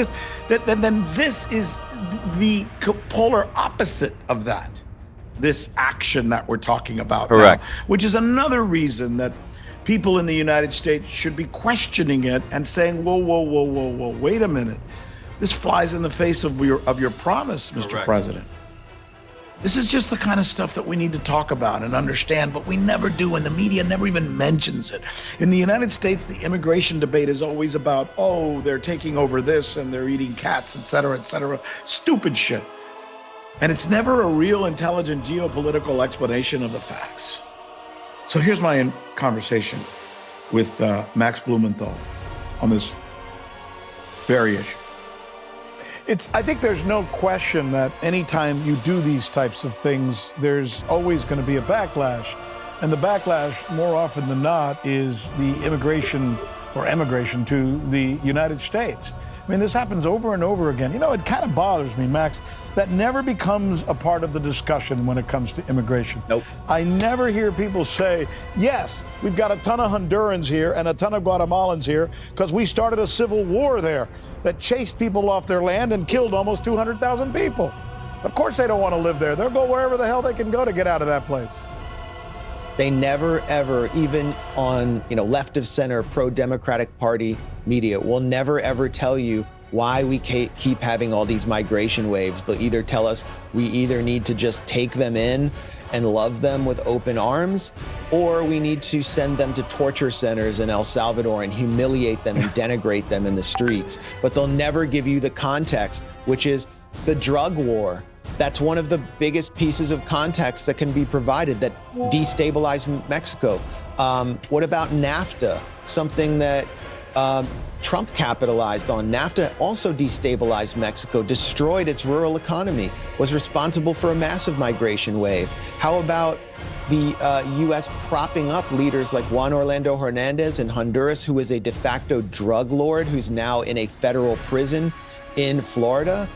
then this is the polar opposite of that, this action that we're talking about. Correct. Now, which is another reason that people in the United States should be questioning it and saying, whoa, wait a minute. This flies in the face of your promise, Mr. Correct. President. This is just the kind of stuff that we need to talk about and understand, but we never do, and the media never even mentions it. In the United States, the immigration debate is always about, they're taking over this and they're eating cats, et cetera, stupid shit. And it's never a real intelligent geopolitical explanation of the facts. So here's my conversation with Max Blumenthal on this very issue. I think there's no question that anytime you do these types of things, there's always going to be a backlash. And the backlash, more often than not, is the immigration or emigration to the United States. I mean, this happens over and over again. It kind of bothers me, Max, that never becomes a part of the discussion when it comes to immigration. Nope. I never hear people say, yes, we've got a ton of Hondurans here and a ton of Guatemalans here because we started a civil war there that chased people off their land and killed almost 200,000 people. Of course they don't want to live there. They'll go wherever the hell they can go to get out of that place. They never, ever, even on left of center pro-Democratic Party media, will never, ever tell you why we keep having all these migration waves. They'll either tell us we either need to just take them in and love them with open arms, or we need to send them to torture centers in El Salvador and humiliate them and denigrate them in the streets. But they'll never give you the context, which is the drug war. That's one of the biggest pieces of context that can be provided that destabilized Mexico. What about NAFTA? Something that Trump capitalized on. NAFTA also destabilized Mexico, destroyed its rural economy, was responsible for a massive migration wave. How about the U.S. propping up leaders like Juan Orlando Hernandez in Honduras, who is a de facto drug lord who's now in a federal prison in Florida?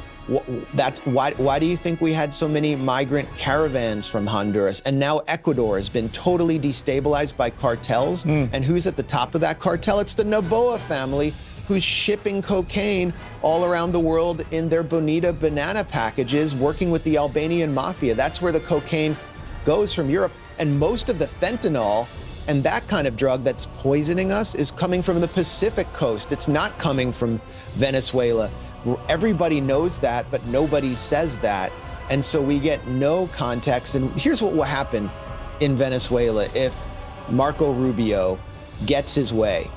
That's why do you think we had so many migrant caravans from Honduras? And now Ecuador has been totally destabilized by cartels. And who's at the top of that cartel? It's the Noboa family, who's shipping cocaine all around the world in their Bonita banana packages, working with the Albanian mafia. That's where the cocaine goes from Europe. And most of the fentanyl and that kind of drug that's poisoning us is coming from the Pacific coast. It's not coming from Venezuela. Everybody knows that, but nobody says that. And so we get no context. And here's what will happen in Venezuela if Marco Rubio gets his way.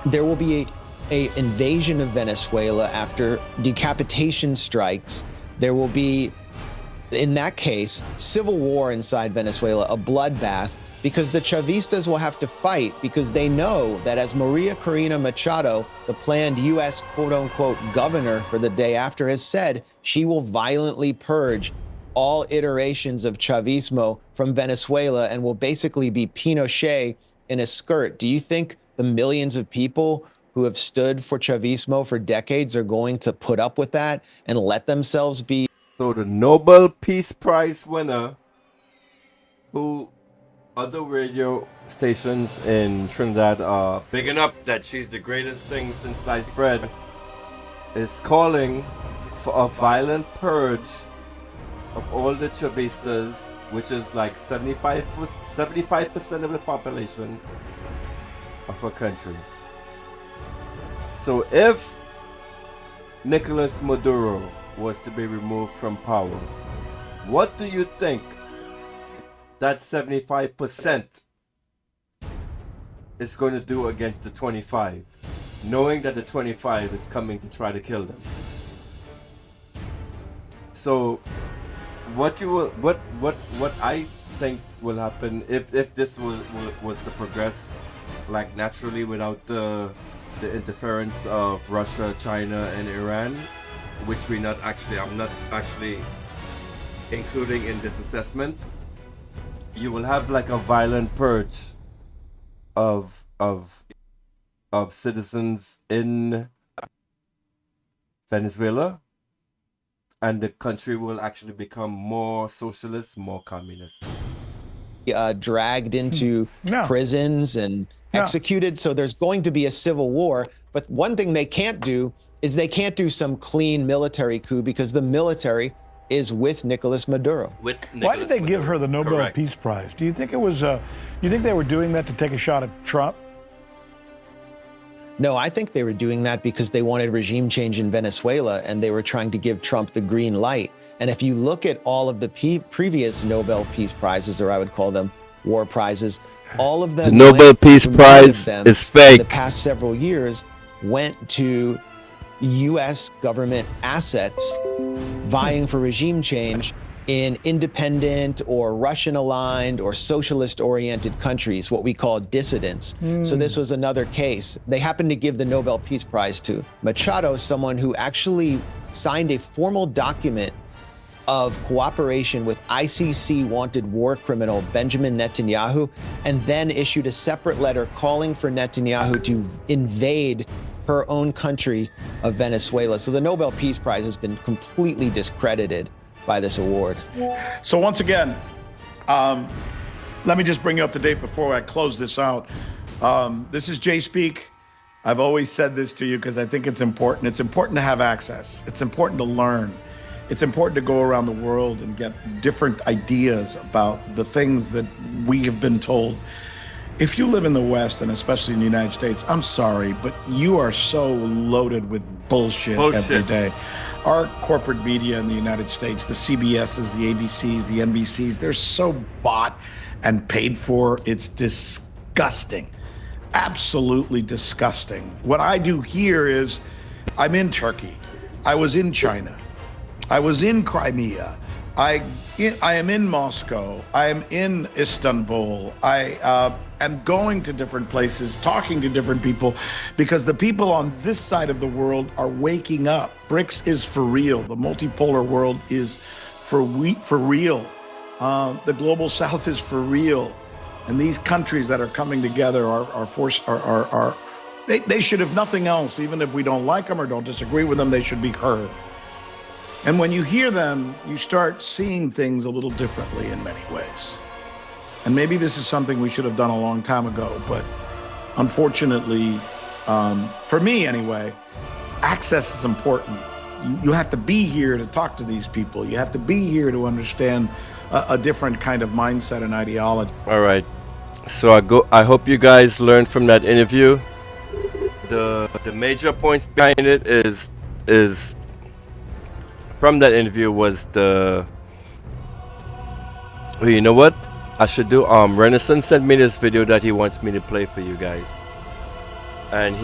There will be a invasion of Venezuela after decapitation strikes. There will be, in that case, civil war inside Venezuela, a bloodbath, because the Chavistas will have to fight because they know that as Maria Corina Machado, the planned U.S. quote-unquote governor for the day after, has said, she will violently purge all iterations of Chavismo from Venezuela and will basically be Pinochet in a skirt. Do you think the millions of people who have stood for Chavismo for decades are going to put up with that and let themselves be. So the Nobel Peace Prize winner, who other radio stations in Trinidad are bigging up that she's the greatest thing since sliced bread, is calling for a violent purge of all the Chavistas, which is like 75% of the population of our country. So if Nicolas Maduro was to be removed from power, what do you think that 75% is going to do against the 25, knowing that the 25 is coming to try to kill them? So what I think will happen if this was to progress like naturally without the interference of Russia, China and Iran, which I'm not actually including in this assessment, you will have like a violent purge of citizens in Venezuela, and the country will actually become more socialist, more communist. Dragged into prisons and executed. So there's going to be a civil war. But one thing they can't do is they can't do some clean military coup because the military is with Nicolas Maduro. Why did they give her the Nobel Peace Prize? Do you think it was? Do you think they were doing that to take a shot at Trump? No, I think they were doing that because they wanted regime change in Venezuela and they were trying to give Trump the green light. And if you look at all of the previous Nobel Peace Prizes, or I would call them war prizes, all of them, the Nobel Peace Prize is fake. The past several years went to U.S. government assets vying for regime change in independent or Russian-aligned or socialist-oriented countries, what we call dissidents. So this was another case. They happened to give the Nobel Peace Prize to Machado, someone who actually signed a formal document of cooperation with ICC wanted war criminal Benjamin Netanyahu, and then issued a separate letter calling for Netanyahu to invade her own country of Venezuela. So the Nobel Peace Prize has been completely discredited by this award. So once again, let me just bring you up to date before I close this out. This is Jay Speak. I've always said this to you because I think it's important. It's important to have access. It's important to learn. It's important to go around the world and get different ideas about the things that we have been told. If you live in the West, and especially in the United States, I'm sorry, but you are so loaded with bullshit every day. Our corporate media in the United States, the CBSs, the ABCs, the NBCs, they're so bought and paid for. It's disgusting. Absolutely disgusting. What I do here is I'm in Turkey. I was in China. I was in Crimea. I am in Moscow. I am in Istanbul. I am going to different places, talking to different people, because the people on this side of the world are waking up. BRICS is for real. The multipolar world is for real. The global South is for real. And these countries that are coming together they should, if nothing else, even if we don't like them or don't disagree with them, they should be heard. And when you hear them, you start seeing things a little differently in many ways. And maybe this is something we should have done a long time ago, but unfortunately, for me anyway, access is important. You have to be here to talk to these people. You have to be here to understand a different kind of mindset and ideology. All right. So I hope you guys learned from that interview. The major points behind it is from that interview was you know what I should do? Renaissance sent me this video that he wants me to play for you guys, and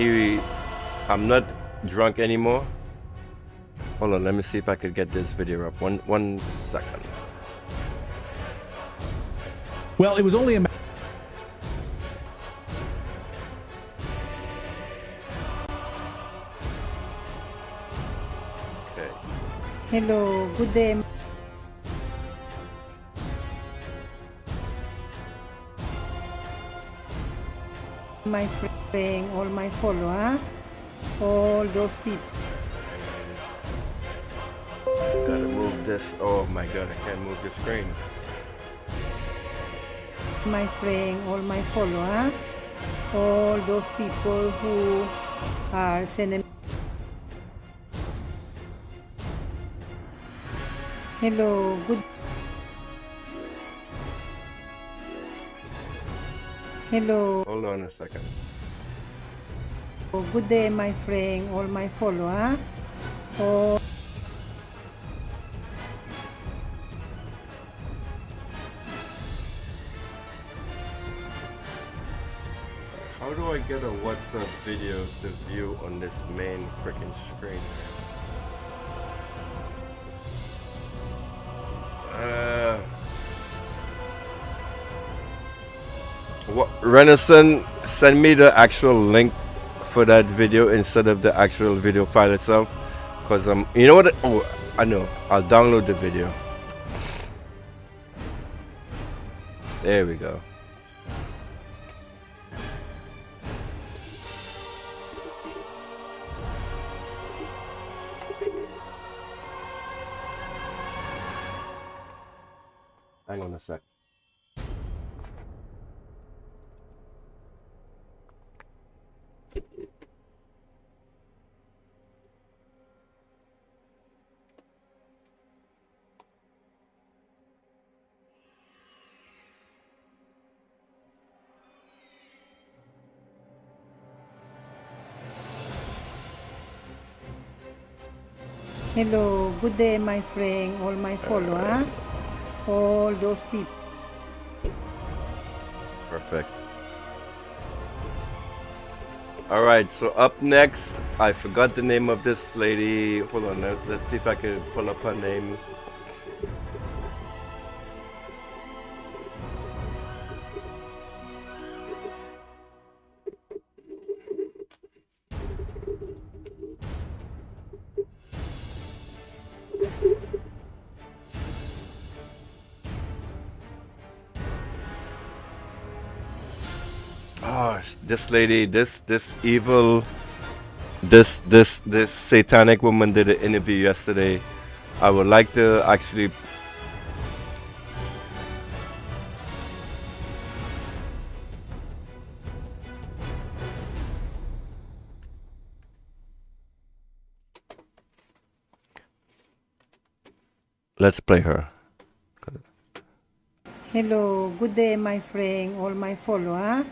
I'm not drunk anymore. Hold on, let me see if I could get this video up. One second. Well, it was only a Hello, good day. My friend, all my followers. all those people. Gotta move this. Oh my god, I can't move the screen. My friend, all my followers, all those people who are sending. Hello, good. Hello. Hold on a second. Good day, my friend, all my followers. All How do I get a WhatsApp video to view on this main freaking screen? What, Renaissance, send me the actual link for that video instead of the actual video file itself, because you know what? Oh, I know. I'll download the video. There we go. Hang on a sec. hello, good day, my friend, all my followers, all those people. Perfect. All right, so up next, I forgot the name of this lady. Hold on, let's see if I can pull up her name. Oh, this lady, this evil, this satanic woman did an interview yesterday. I would like to actually. Let's play her. Hello, good day, my friend, all my followers,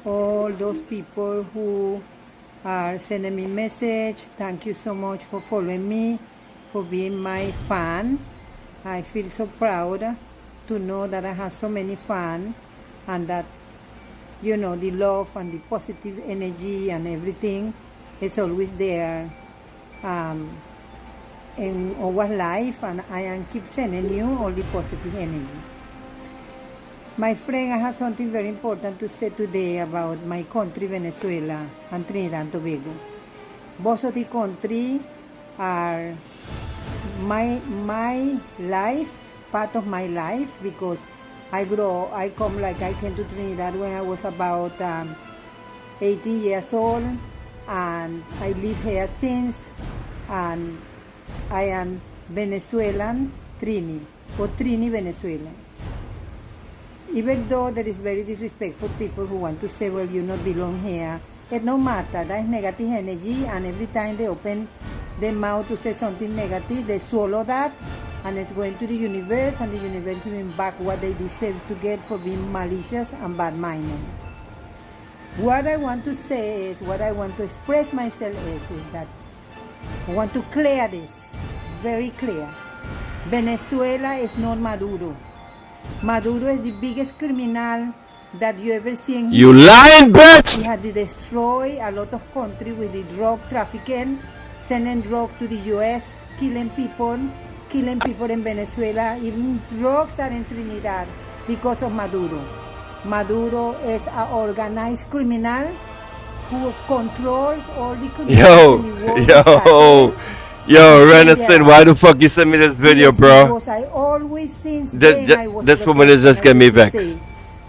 all those people who are sending me message. Thank you so much for following me, for being my fan. I feel so proud to know that I have so many fans, and that, you know, the love and the positive energy and everything is always there in our life, and I am keep sending you all the positive energy. My friend, I have something very important to say today about my country, Venezuela, and Trinidad and Tobago. Both of the country are my life, part of my life, because I came to Trinidad when I was about 18 years old, and I live here since, and I am Venezuelan Trini, or Trini Venezuelan. Even though there is very disrespectful people who want to say, well, you not belong here, it no matter. That is negative energy, and every time they open their mouth to say something negative, they swallow that, and it's going to the universe, and the universe giving back what they deserve to get for being malicious and bad-minded. What I want to say is, what I want to express myself is that I want to clear this, very clear. Venezuela is not Maduro. Maduro is the biggest criminal that you ever seen. You lying bitch! He had destroyed a lot of country with the drug trafficking, sending drugs to the US, killing people in Venezuela. Even drugs are in Trinidad because of Maduro. Maduro is an organized criminal who controls all the criminals in the world. Yo, Renaissance, why the fuck you sent me this video, bro? Because I always This woman is just getting me vexed.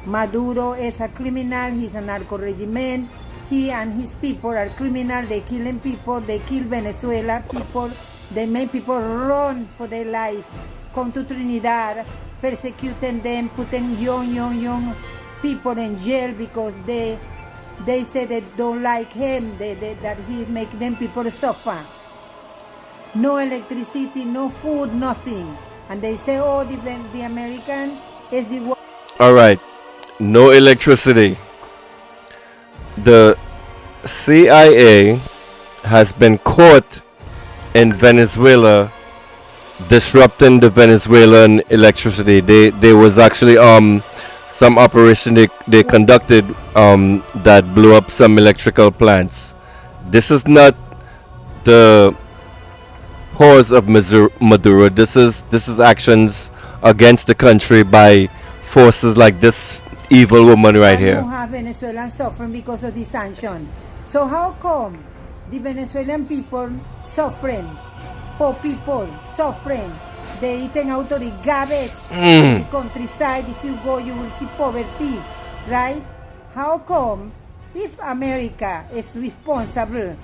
Maduro is a criminal, he's a narco regime, he and his people are criminal. They killing people. They kill Venezuela people. They make people run for their life. Come to Trinidad, persecuting them, putting young people in jail because they say they don't like him, that he make them people suffer. No electricity, no food, nothing. And they say, oh, the American is the one. All right. No electricity. The CIA has been caught in Venezuela disrupting the Venezuelan electricity. There was actually some operation they conducted that blew up some electrical plants. This is not the cause of Maduro. This is actions against the country by forces like this evil woman right here. You have Venezuelans suffering because of the sanction. So how come the Venezuelan people suffering? Poor people suffering. They eating out of the garbage in the countryside. If you go, you will see poverty, right? How come, if America is responsible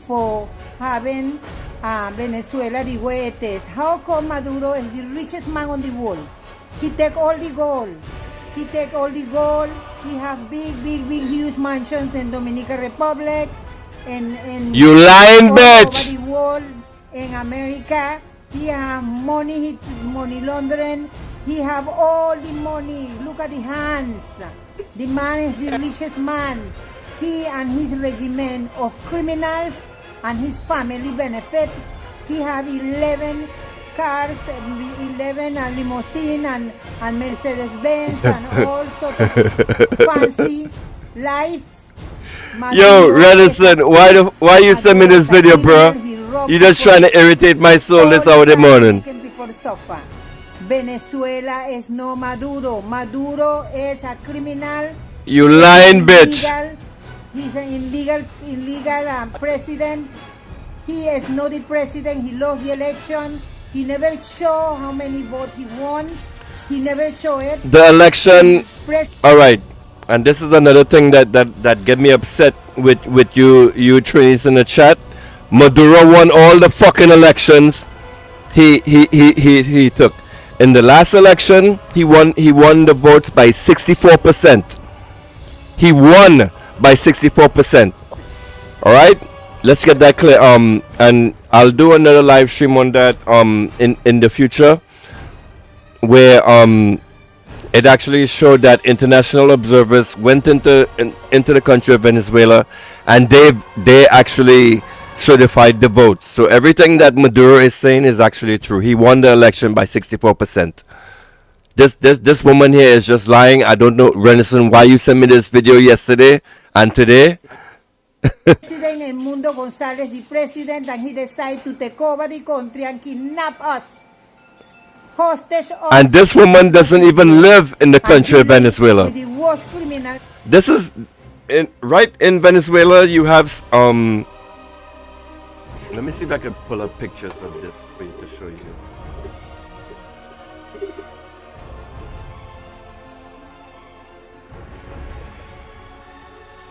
for having Venezuela the way it is, how come Maduro is the richest man on the world? He take all the gold. He take all the gold. He have big, huge mansions in Dominican Republic, in You lying all bitch! over the world, in America. He have money, money laundering. He have all the money. Look at the hands. The man is the richest man. He and his regiment of criminals and his family benefit. He have 11 cars, 11 limousine and Mercedes-Benz and all sorts of fancy life. Yo, Renison, why you send me this video, bro? You just trying to irritate my soul this hour of the morning. People suffer. Venezuela is no Maduro. Maduro is a criminal. You lying bitch. He's an illegal president. He is not the president. He lost the election. He never show how many votes he won. He never show it. The election. All right, and this is another thing that get me upset with you Trinis in the chat. Maduro won all the fucking elections. He took in the last election. He won the votes by 64%. He won by 64%. All right, let's get that clear. And I'll do another live stream on that in the future, where it actually showed that international observers went into the country of Venezuela, and they actually certified the votes. So everything that Maduro is saying is actually true. He won the election by 64%. This woman here is just lying. I don't know, Renison, why you sent me this video yesterday and today. President Edmundo Gonzalez, the president, and he decided to take over the country and kidnap us, hostage us. And this woman doesn't even live in the country of Venezuela. The worst criminal. This is right in Venezuela. You have let me see if I can pull up pictures of this for you to show you.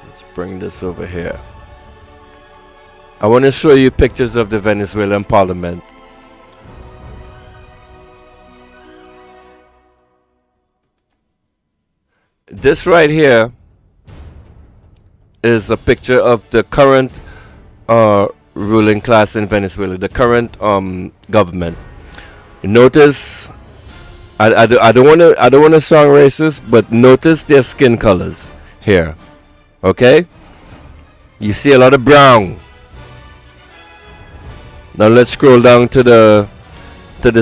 Let's bring this over here. I want to show you pictures of the Venezuelan parliament. This right here is a picture of the current ruling class in Venezuela, the current government. Notice, I don't want to sound racist, but notice their skin colors here. Okay, you see a lot of brown. Now let's scroll down to the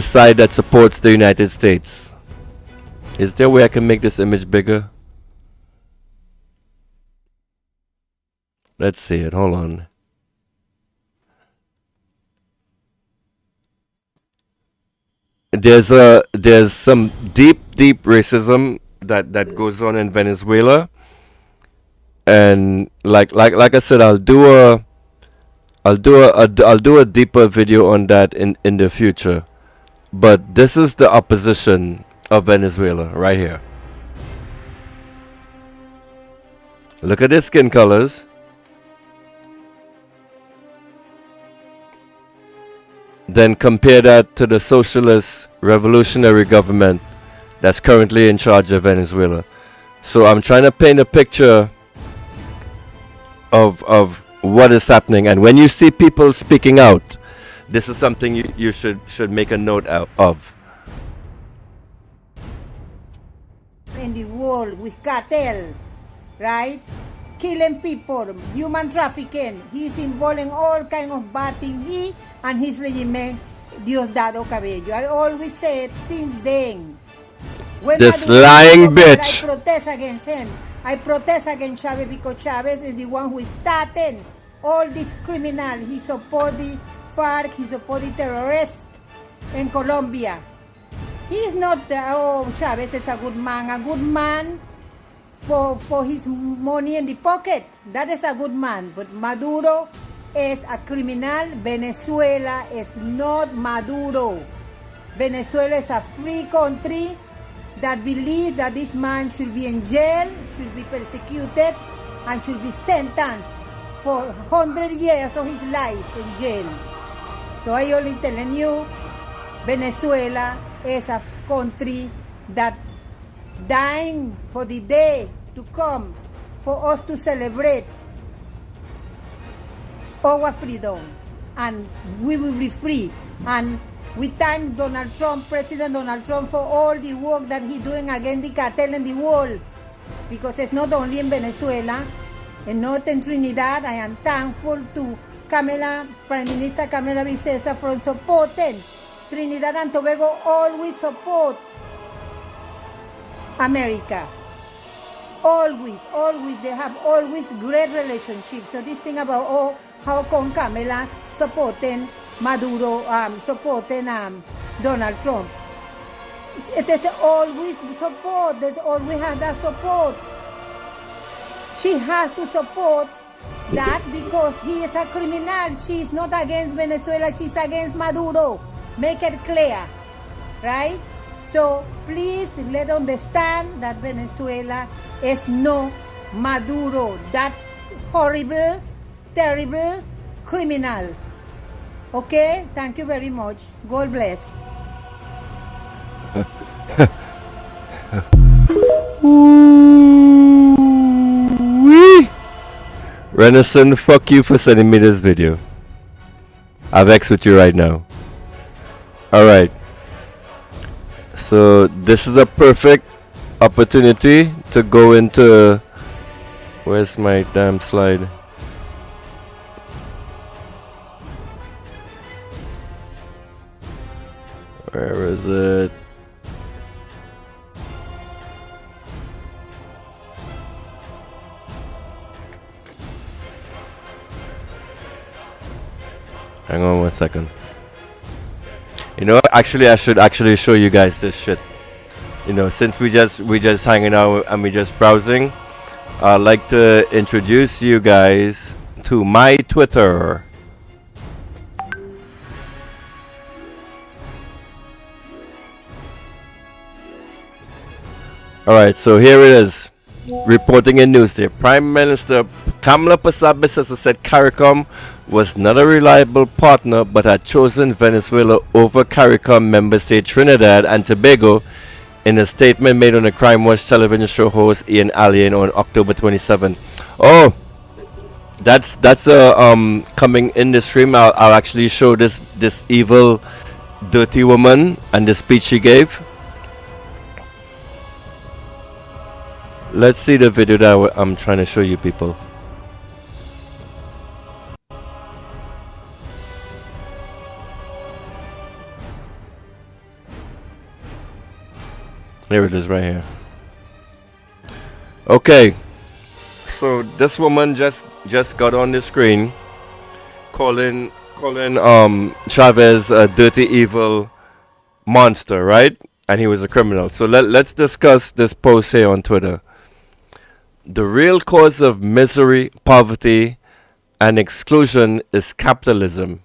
side that supports the United States. Is there a way I can make this image bigger? Let's see it. Hold on. There's some deep racism that goes on in Venezuela, and like I said, I'll do a deeper video on that in the future. But this is the opposition of Venezuela right here. Look at their skin colors. then compare that to the socialist revolutionary government that's currently in charge of Venezuela. So I'm trying to paint a picture of what is happening. And when you see people speaking out, this is something you should make a note of. In the world with cartel, right? Killing people, human trafficking. He's involved in all kind of bad things. He and his regime, Diosdado Cabello. I always say it since then. When This lying bitch. I protest against him. I protest against Chavez because Chavez is the one who is starting all this criminal. He support the FARC, he support the terrorists in Colombia. He is not, Chavez is a good man for his money in the pocket. That is a good man. But Maduro is a criminal. Venezuela is not Maduro. Venezuela is a free country that believes that this man should be in jail, should be persecuted, and should be sentenced for 100 years of his life in jail. So I only telling you, Venezuela is a country that dying for the day to come for us to celebrate our freedom, and we will be free. And we thank Donald Trump, President Donald Trump, for all the work that he's doing against the cartel in the world, because it's not only in Venezuela and not in Trinidad. I am thankful to Prime Minister Camila Vicesa for supporting Trinidad and Tobago. Always support America. Always, they have always great relationships. So this thing about how come Camila supporting Maduro, supporting Donald Trump. There's always support. There's always had that support. She has to support that because he is a criminal. She is not against Venezuela. She's against Maduro. Make it clear, right? So please let understand that Venezuela is no Maduro, that horrible, terrible criminal. Okay? Thank you very much. God bless. Renison, fuck you for sending me this video. I'm vexed with you right now. Alright. So this is a perfect opportunity to go into... Where's my damn slide? Where is it? Hang on 1 second. You know, actually I should actually show you guys this shit. You know, since we just hanging out and we just browsing, I'd like to introduce you guys to my Twitter. Alright, so here it is. Reporting in Newsday. Prime Minister Kamala Persad-Bissessar said CARICOM was not a reliable partner but had chosen Venezuela over CARICOM member state Trinidad and Tobago in a statement made on the Crime Watch television show host Ian Allen on October 27. Oh, that's coming in the stream. I'll actually show this evil, dirty woman and the speech she gave. Let's see the video that I'm trying to show you people. There it is right here. Okay. So this woman just got on the screen calling Chavez a dirty evil monster, right? And he was a criminal. So let's discuss this post here on Twitter. The real cause of misery, poverty, and exclusion is capitalism.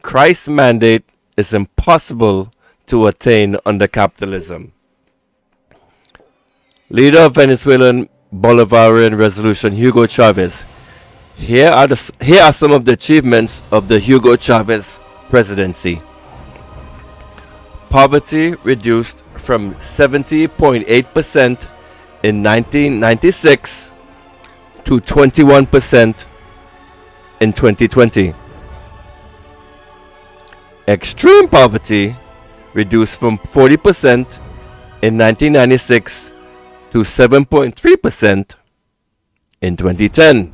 Christ's mandate is impossible to attain under capitalism. Leader of Venezuelan Bolivarian Revolution, Hugo Chavez. Here are some of the achievements of the Hugo Chavez presidency. Poverty reduced from 70.8% in 1996 to 21% in 2020. Extreme poverty reduced from 40% in 1996 to 7.3% in 2010.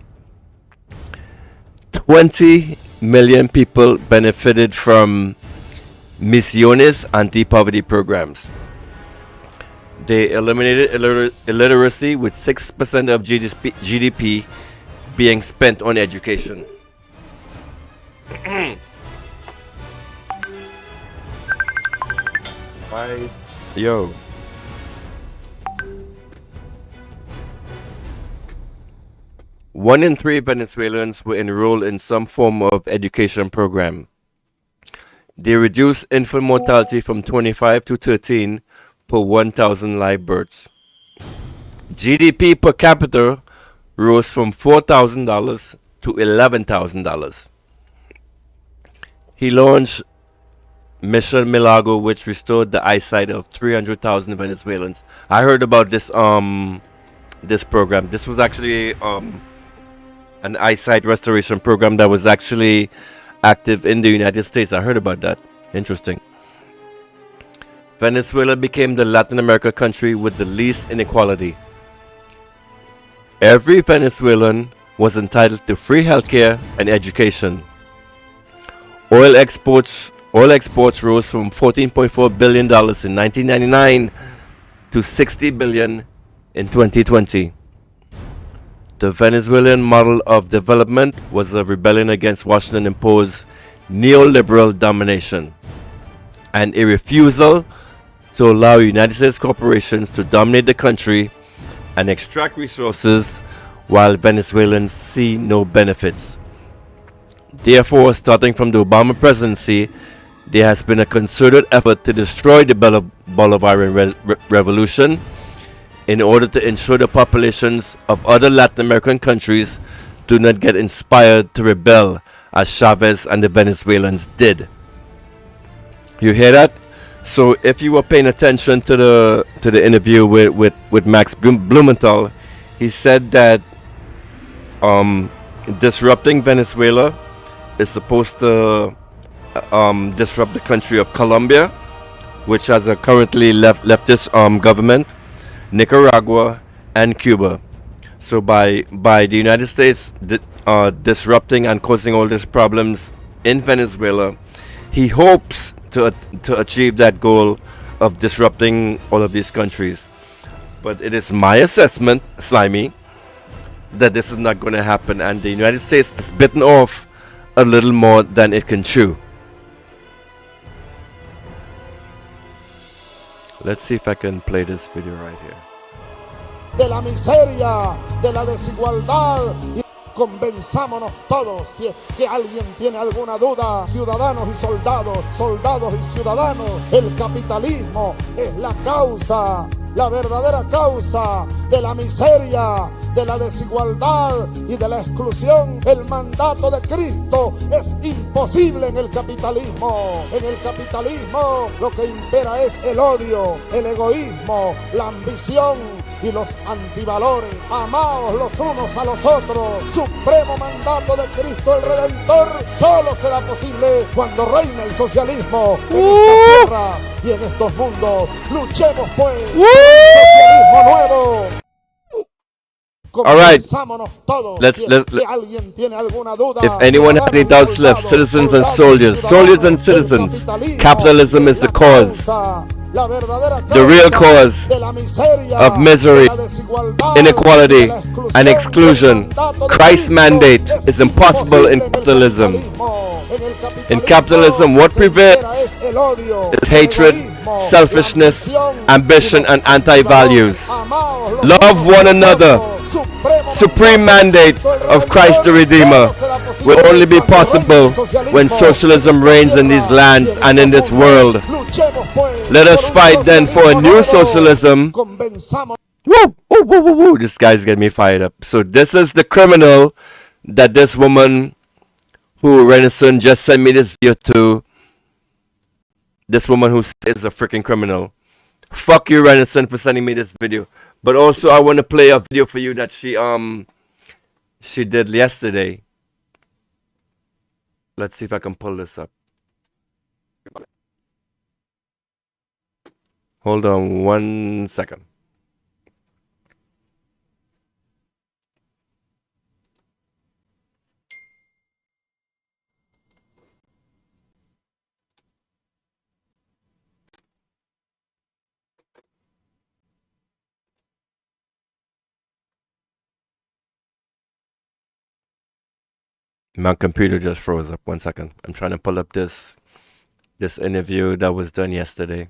20 million people benefited from Misiones anti-poverty programs. They eliminated illiteracy, with 6% of GDP being spent on education. Yo. One in 3 Venezuelans were enrolled in some form of education program. They reduced infant mortality from 25 to 13 per 1,000 live births. GDP per capita rose from $4,000 to $11,000. He launched Mission Milagro, which restored the eyesight of 300,000 Venezuelans. I heard about this this program. This was actually an eyesight restoration program that was actually active in the United States. I heard about that. Interesting. Venezuela became the Latin America country with the least inequality. Every Venezuelan was entitled to free healthcare and education. Oil exports rose from $14.4 billion in 1999 to $60 billion in 2020. The Venezuelan model of development was a rebellion against Washington-imposed neoliberal domination and a refusal to allow United States corporations to dominate the country and extract resources while Venezuelans see no benefits. Therefore, starting from the Obama presidency, there has been a concerted effort to destroy the Bolivarian revolution in order to ensure the populations of other Latin American countries do not get inspired to rebel as Chavez and the Venezuelans did. You hear that? So if you were paying attention to the interview with Max Blumenthal, he said that disrupting Venezuela is supposed to disrupt the country of Colombia, which has a currently leftist government, Nicaragua, and Cuba. So by the United States disrupting and causing all these problems in Venezuela, he hopes to achieve that goal of disrupting all of these countries. But it is my assessment, Slimy, that this is not going to happen, and the United States has bitten off a little more than it can chew. Let's see if I can play this video right here. De la miseria, de la desigualdad. Convenzámonos todos, si es que alguien tiene alguna duda, ciudadanos y soldados, soldados y ciudadanos, el capitalismo es la causa, la verdadera causa de la miseria, de la desigualdad y de la exclusión. El mandato de Cristo es imposible en el capitalismo. En el capitalismo lo que impera es el odio, el egoísmo, la ambición y los antivalores. Amaos los unos a los otros. Supremo mandato de Cristo el Redentor solo será posible cuando reine el socialismo en esta tierra y en estos mundos. Luchemos pues por un socialismo nuevo. All right, let's if anyone has any doubts left, citizens and soldiers and citizens, capitalism is the cause, the real cause of misery, inequality, and exclusion. Christ's mandate is impossible in capitalism. In capitalism, what prevails is hatred, selfishness, ambition, and anti-values. Love one another. Supreme mandate of Christ the Redeemer will only be possible when socialism reigns in these lands and in this world. Let us fight then for a new socialism. Woo, woo, woo, woo, woo. This guy's getting me fired up. So this is the criminal that this woman who Renaissance just sent me this video to. This woman who is a freaking criminal. Fuck you, Renaissance, for sending me this video. But also, I want to play a video for you that she did yesterday. Let's see if I can pull this up. Hold on 1 second. My computer just froze up. 1 second. I'm trying to pull up this interview that was done yesterday.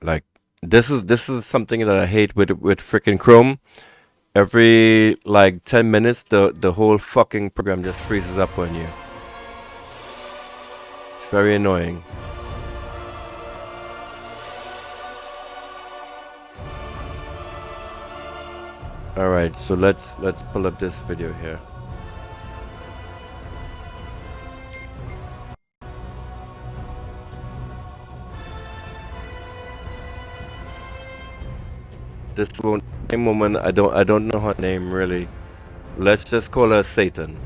Like this is something that I hate with freaking Chrome. Every like 10 minutes the whole fucking program just freezes up on you. It's very annoying. All right, so let's pull up this video here. This woman, I don't know her name really. Let's just call her Satan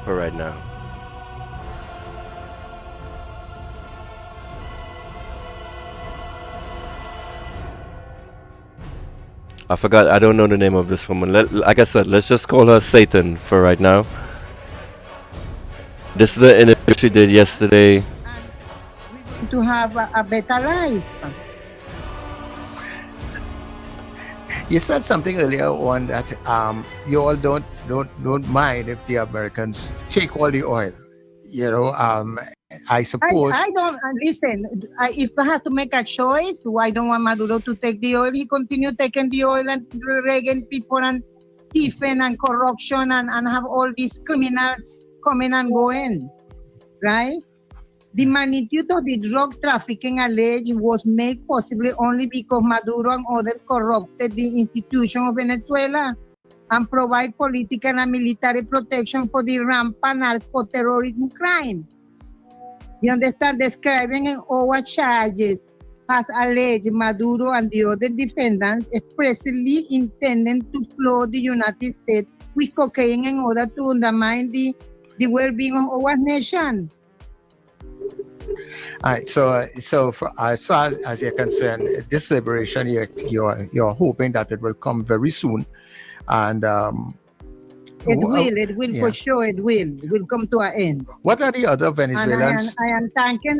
for right now. I forgot. I don't know the name of this woman. Like I said, let's just call her Satan for right now. This is the interview she did yesterday. To have a better life. You said something earlier on that you all don't mind if the Americans take all the oil. You know, I suppose. I don't listen. If I have to make a choice, I don't want Maduro to take the oil. He continue taking the oil and regging people and thieving and corruption and have all these criminals coming and going, right? The magnitude of the drug trafficking alleged was made possible only because Maduro and others corrupted the institution of Venezuela and provide political and military protection for the rampant narco-terrorism crime. You understand? Describing in our charges has alleged Maduro and the other defendants expressly intending to flood the United States with cocaine in order to undermine the well-being of our nation. All right, so for, as far as you're concerned, this liberation, you're hoping that it will come very soon, and it will for sure. It will come to an end. What are the other Venezuelans? And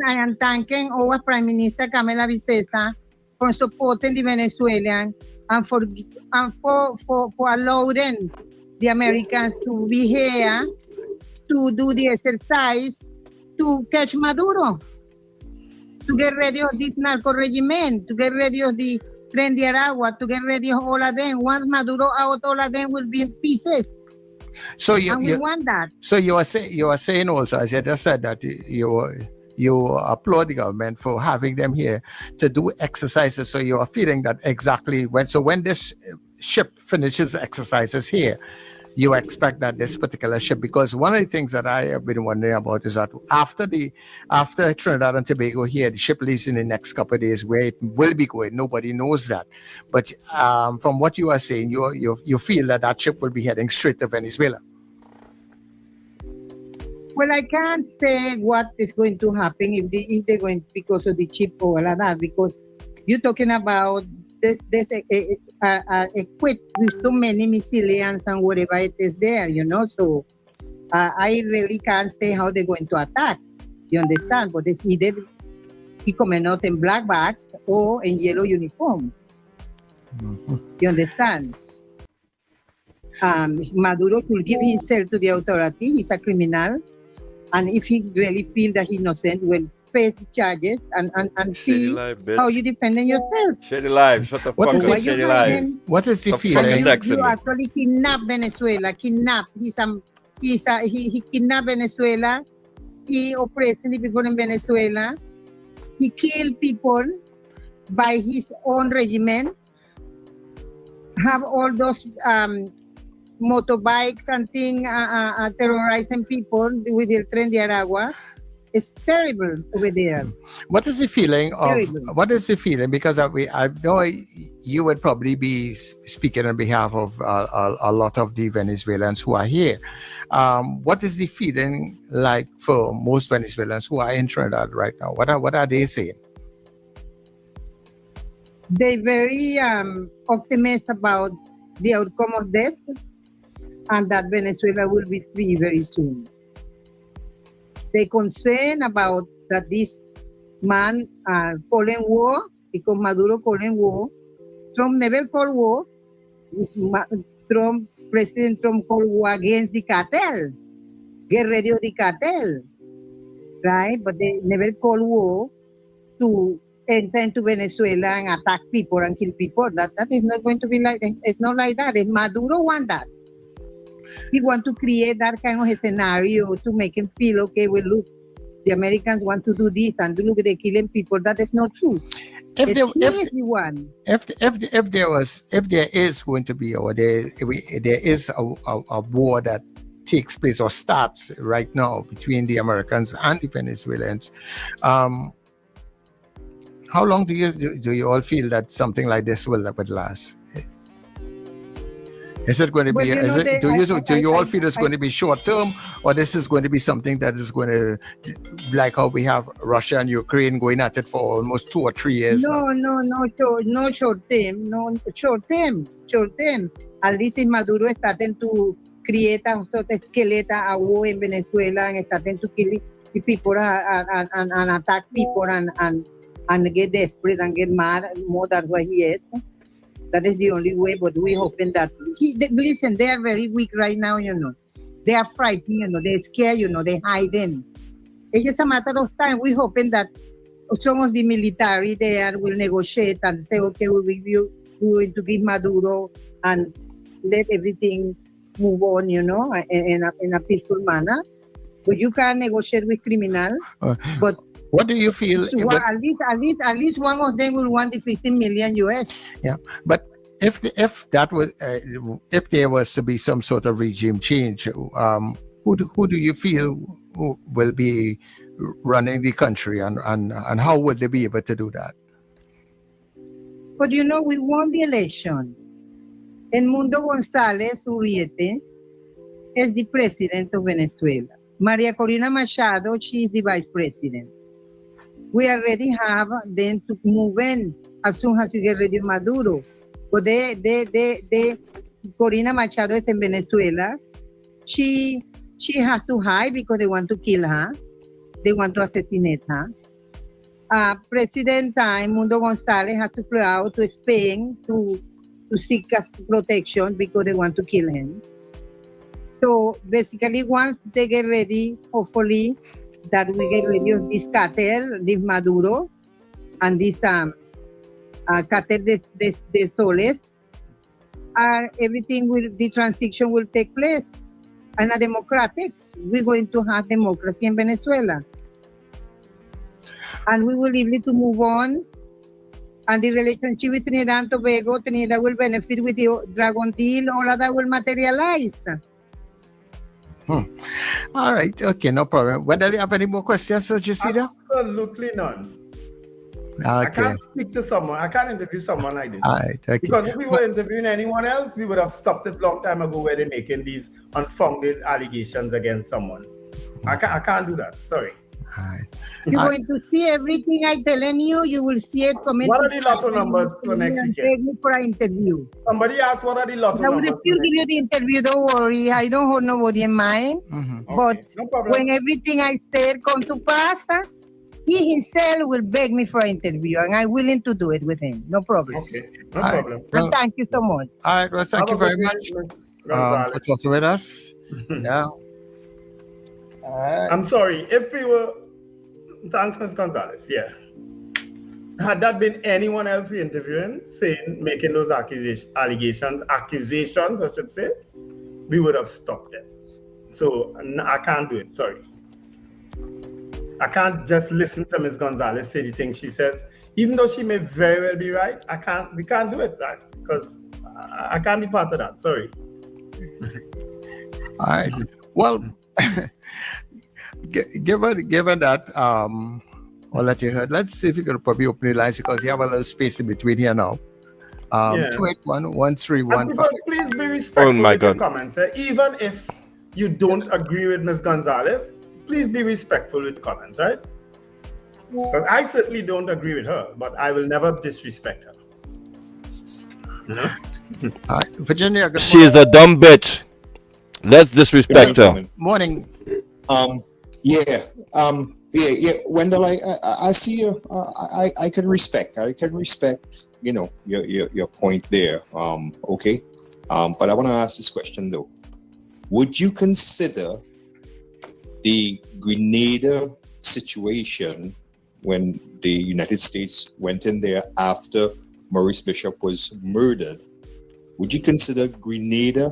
I am thanking our Prime Minister Camila Vicesa for supporting the Venezuelan and for allowing the Americans to be here to do the exercise to catch Maduro, to get rid of this narco regime, to get rid of the Tren de Aragua, to get rid of all of them. Once Maduro out, all of them will be in pieces. So we want that. So you are saying also, as you just said, that you applaud the government for having them here to do exercises. So you are feeling that exactly when this ship finishes exercises here, you expect that this particular ship, because one of the things that I have been wondering about is that after Trinidad and Tobago here, the ship leaves in the next couple of days, where it will be going. Nobody knows that. But from what you are saying, you feel that ship will be heading straight to Venezuela. Well, I can't say what is going to happen if they're going because of the ship or all of that, because you're talking about this equipped with so many missiles and whatever it is there, you know. So I really can't say how they're going to attack. You understand? But it's either he coming out in black bags or in yellow uniforms. Mm-hmm. You understand? Maduro could give himself to the authority. He's a criminal. And if he really feel that he's innocent, will face the charges and see live, how bitch. you defending yourself. Shady live. Shut the What fuck is up, Why it? you Shady hide live. him? What is the Stop feeling? fucking And texting you me. actually kidnap Venezuela. He kidnapped Venezuela. He oppressed the people in Venezuela. He killed people by his own regiment. Have all those motorbikes and things terrorizing people with El Tren de Aragua. It's terrible over there. What is the feeling of? Terrible. What is the feeling? Because I know you would probably be speaking on behalf of a lot of the Venezuelans who are here. What is the feeling like for most Venezuelans who are in Trinidad right now? What are they saying? They very optimistic about the outcome of this, and that Venezuela will be free very soon. They concerned about that this man calling war, because Maduro calling war. Trump never called war. President Trump called war against the cartel. Get ready of the cartel. Right? But they never called war to enter into Venezuela and attack people and kill people. That is not going to be like that. It's not like that. If Maduro want that, he want to create that kind of a scenario to make him feel, okay, well, look, the Americans want to do this and look, they're killing people. That is not true. If there is going to be, or there is a war that takes place or starts right now between the Americans and the Venezuelans, how long do you all feel that something like this would last? Is it going to be? Do you all feel it's going to be short term, or this is going to be something that is going to, like how we have Russia and Ukraine going at it for almost 2 or 3 years? No short term. Short term. At least in Maduro is starting to create a sort of skeleton, a war in Venezuela, and starting to kill the people and attack people and get desperate and get mad more than what he is. That is the only way, but we're hoping that listen, they are very weak right now, They are frightened, they're scared, they're hiding. It's just a matter of time. We're hoping that some of the military there will negotiate and say, okay, we're going to give Maduro and let everything move on, in a peaceful manner. But you can't negotiate with criminals. But what do you feel? At least one of them will want the 15 million US. Yeah, but if there was to be some sort of regime change, who do you feel will be running the country, and how would they be able to do that? But we won the election. Edmundo González Urriete is the president of Venezuela. Maria Corina Machado, she is the vice president. We already have them to move in as soon as we get rid of Maduro. But Corina Machado is in Venezuela. She has to hide because they want to kill her. They want to assassinate her. President Edmundo González has to fly out to Spain to seek protection because they want to kill him. So basically, once they get ready, hopefully, that we get rid of this cartel, this Maduro, and this cartel de Soles, the transition will take place. And a democratic, we're going to have democracy in Venezuela. And we will be able to move on. And the relationship with Trinidad and Tobago, Trinidad will benefit with the Dragon deal, all of that will materialize. All right. Okay, no problem. Whether you have any more questions, Jacinda? Absolutely none. Okay. I can't speak to someone. I can't interview someone like this. All right. Okay. Because if we were interviewing anyone else, we would have stopped it long time ago where they're making these unfounded allegations against someone. I can't do that. Sorry. All right. You're going to see everything I'm telling you. You will see it coming. What are the lotto numbers for next weekend? For an interview. Somebody asked what are the lotto numbers. I will still give you the interview. Don't worry. I don't hold nobody in mind. But no problem. When everything I said come to pass, he himself will beg me for an interview, and I'm willing to do it with him. No problem. Okay. No problem. And thank you so much. All right. Well, thank you very much for talking with us. Yeah. I'm sorry. If we were, thanks, Ms. Gonzalez. Yeah. Had that been anyone else we interviewing, making those accusations, I should say, we would have stopped it. So I can't do it. Sorry. I can't just listen to Ms. Gonzalez say the things she says, even though she may very well be right. We can't do it because I can't be part of that. Sorry. All right. Well, given that, all that you heard, let's see if you can probably open the lines because you have a little space in between here now. 281-1315. Please be respectful with your comments. Even if you don't agree with Ms. Gonzalez, please be respectful with comments, right? Because I certainly don't agree with her, but I will never disrespect her. All right. Virginia, she is the dumb bitch. Let's disrespect her. Morning. Wendell, I see you. I can respect. Your point there. Okay. But I want to ask this question though. Would you consider the Grenada situation when the United States went in there after Maurice Bishop was murdered? Would you consider Grenada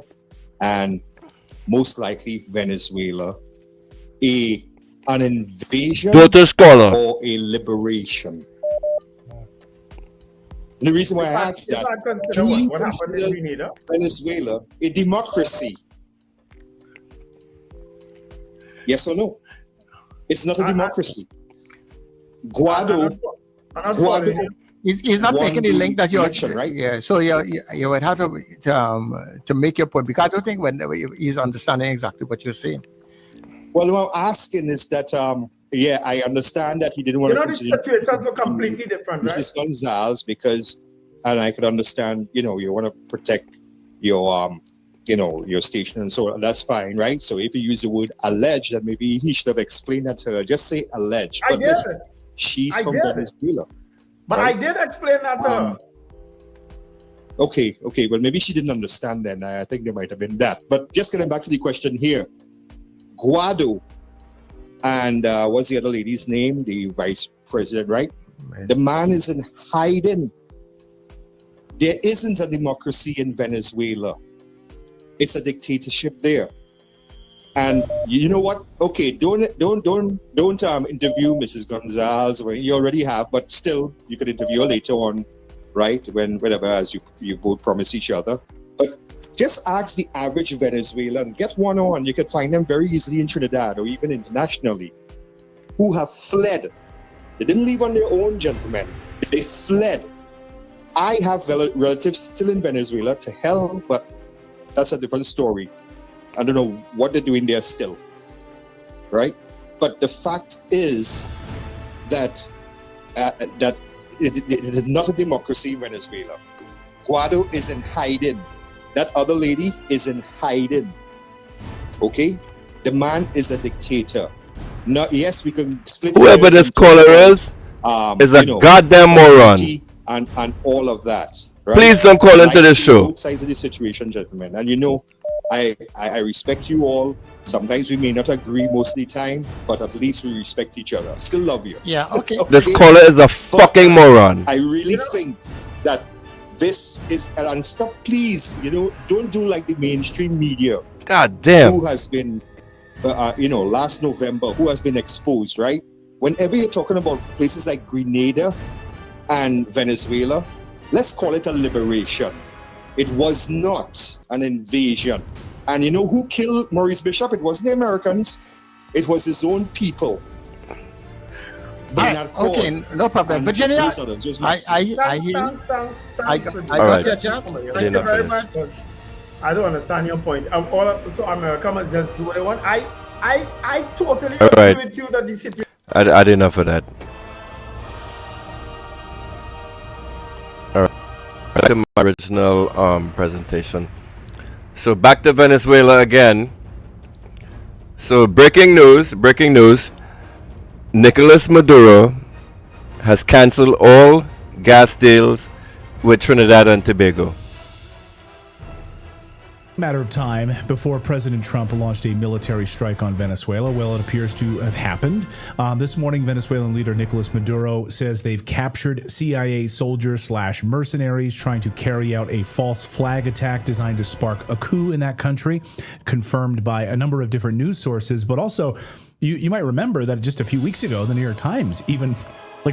and most likely Venezuela an invasion or a liberation? And the reason why I asked that, do you consider Venezuela a democracy? Yes or no? It's not a democracy. Guado. He's not making the link that you're right. Yeah, so you would have to make your point because I don't think when he's understanding exactly what you're saying. Well, what I'm asking is that I understand that he didn't want to continue. The situations are completely different, right? Mrs. Gonzalez, and I could understand, you want to protect your your station and so on. That's fine, right? So if you use the word alleged, then maybe he should have explained that to her. Just say alleged. But listen, she's from Venezuela. But right? I did explain that to her. Okay. Well, maybe she didn't understand then. I think there might have been that. But just getting back to the question here. Guado and what's the other lady's name? The vice president, right? The man is in hiding. There isn't a democracy in Venezuela. It's a dictatorship there. And you know what? Okay, don't interview Mrs. Gonzalez. You already have, but still, you could interview her later on, right? Whenever as you both promise each other. But just ask the average Venezuelan. Get one on. You could find them very easily in Trinidad or even internationally, who have fled. They didn't leave on their own, gentlemen. They fled. I have relatives still in Venezuela. To hell, but that's a different story. I don't know what they're doing there still, right? But the fact is that it is not a democracy in Venezuela. Guado is in hiding. That other lady is in hiding. Okay? The man is a dictator. Now, yes, we can split. Whoever this caller is a goddamn moron. And all of that. Right? Please don't call into this show. Both sides of the situation, gentlemen. And I respect you all. Sometimes we may not agree most of the time, but at least we respect each other. Still love you. Yeah, okay. This caller is a fucking moron. I really think that this is, and stop, please, don't do like the mainstream media. God damn. Who has been, last November, who has been exposed, right? Whenever you're talking about places like Grenada and Venezuela, let's call it a liberation. It was not an invasion. And you know who killed Maurice Bishop? It wasn't the Americans. It was his own people. Okay, no problem. Virginia, I got your chance. Thank you very much. I don't understand your point. So America must just do what they want. I totally agree with you that the situation. I had enough of that. All right. Back to my original presentation. So back to Venezuela again. So breaking news. Nicolas Maduro has canceled all gas deals with Trinidad and Tobago. Matter of time before President Trump launched a military strike on Venezuela. Well, it appears to have happened. This morning, Venezuelan leader Nicolas Maduro says they've captured CIA soldiers/mercenaries trying to carry out a false flag attack designed to spark a coup in that country, confirmed by a number of different news sources. But also, you might remember that just a few weeks ago, the New York Times even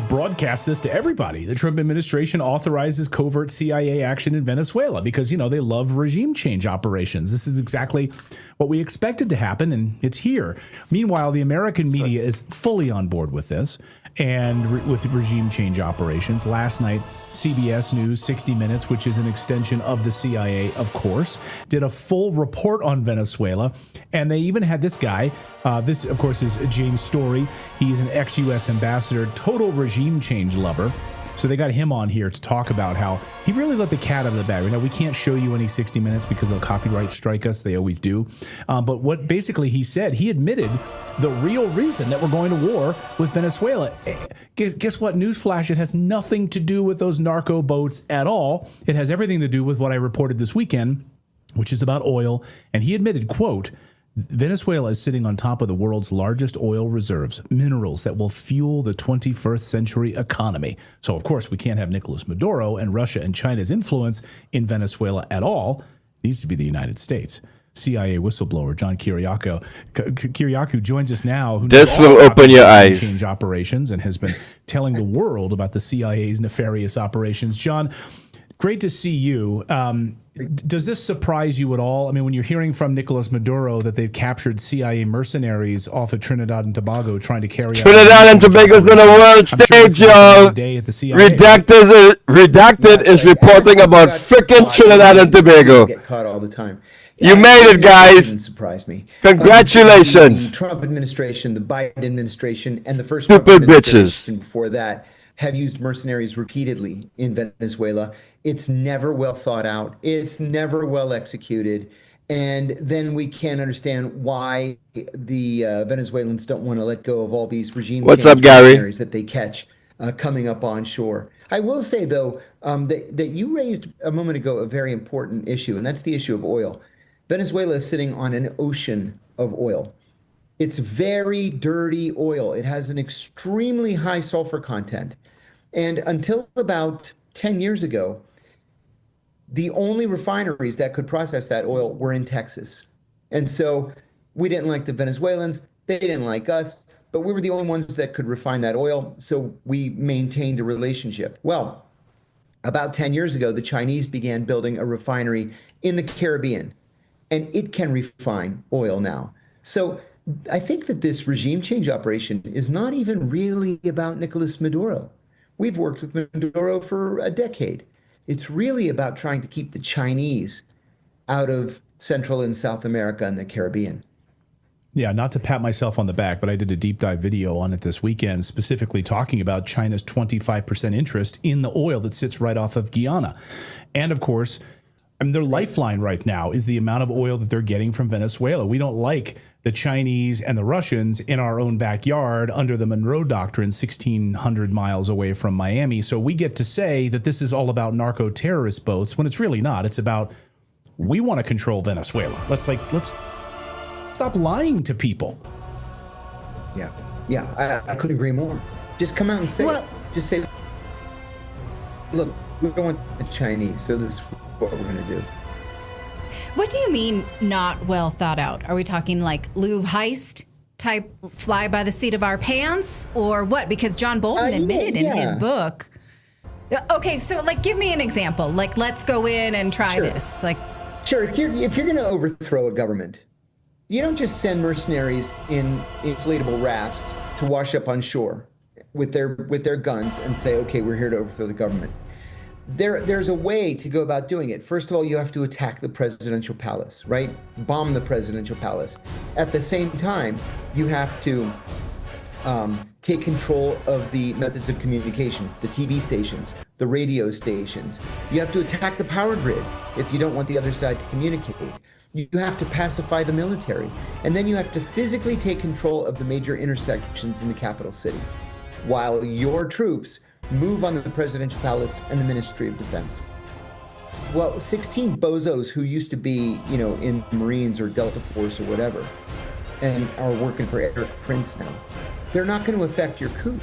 broadcast this to everybody. The Trump administration authorizes covert CIA action in Venezuela because, they love regime change operations. This is exactly what we expected to happen, and it's here. Meanwhile, the American media is fully on board with this and with regime change operations. Last night, CBS News 60 Minutes, which is an extension of the CIA, of course, did a full report on Venezuela. And they even had this guy. This, of course, is James Story. He's an ex-U.S. ambassador, total regime change lover. So they got him on here to talk about how he really let the cat out of the bag. Now, we can't show you any 60 Minutes because they'll copyright strike us. They always do. But what basically he said, he admitted the real reason that we're going to war with Venezuela. Guess what? Newsflash, it has nothing to do with those narco boats at all. It has everything to do with what I reported this weekend, which is about oil. And he admitted, quote, Venezuela is sitting on top of the world's largest oil reserves, minerals that will fuel the 21st century economy. So, of course, we can't have Nicolas Maduro and Russia and China's influence in Venezuela at all. It needs to be the United States. CIA whistleblower John Kiriakou joins us now. This will open your eyes. Change operations and has been telling the world about the CIA's nefarious operations. John, great to see you. Does this surprise you at all? I mean, when you're hearing from Nicolas Maduro that they've captured CIA mercenaries off of Trinidad and Tobago trying to carry Trinidad and Tobago's on the world stage, y'all. Redacted is reporting about frickin' Trinidad and Tobago. Get caught all the time. You made it, guys. Didn't surprise me. Congratulations. The Trump administration, the Biden administration, and the first Stupid Trump bitches administration before that have used mercenaries repeatedly in Venezuela. It's never well thought out. It's never well executed. And then we can't understand why the Venezuelans don't want to let go of all these regime What's up, Gary? mercenaries that they catch coming up on shore. I will say, though, that you raised a moment ago a very important issue, and that's the issue of oil. Venezuela is sitting on an ocean of oil. It's very dirty oil. It has an extremely high sulfur content. And until about 10 years ago, the only refineries that could process that oil were in Texas. And so we didn't like the Venezuelans. They didn't like us, but we were the only ones that could refine that oil. So we maintained a relationship. Well, about 10 years ago, the Chinese began building a refinery in the Caribbean, and it can refine oil now. So I think that this regime change operation is not even really about Nicolas Maduro. We've worked with Maduro for a decade. It's really about trying to keep the Chinese out of Central and South America and the Caribbean. Yeah, not to pat myself on the back, but I did a deep dive video on it this weekend, specifically talking about China's 25% interest in the oil that sits right off of Guyana. And of course, their lifeline right now is the amount of oil that they're getting from Venezuela. We don't like the Chinese and the Russians in our own backyard under the Monroe Doctrine, 1,600 miles away from Miami. So we get to say that this is all about narco-terrorist boats when it's really not. It's about, we want to control Venezuela. Let's stop lying to people. Yeah, I couldn't agree more. Just come out and say it. Just say, look, we don't want the Chinese, so this is what we're going to do. What do you mean not well thought out? Are we talking like Louvre heist type fly by the seat of our pants or what? Because John Bolton admitted in his book. Okay, so give me an example. Let's go in and try this. Sure, if you're going to overthrow a government, you don't just send mercenaries in inflatable rafts to wash up on shore with their guns and say, okay, we're here to overthrow the government. There's a way to go about doing it. First of all, you have to attack the presidential palace, right? Bomb the presidential palace. At the same time, you have to take control of the methods of communication, the TV stations, the radio stations. You have to attack the power grid if you don't want the other side to communicate. You have to pacify the military. And then you have to physically take control of the major intersections in the capital city, while your troops move on the presidential palace and the Ministry of Defense. Well, 16 bozos who used to be, in the Marines or Delta Force or whatever, and are working for Eric Prince now, they're not going to affect your coup.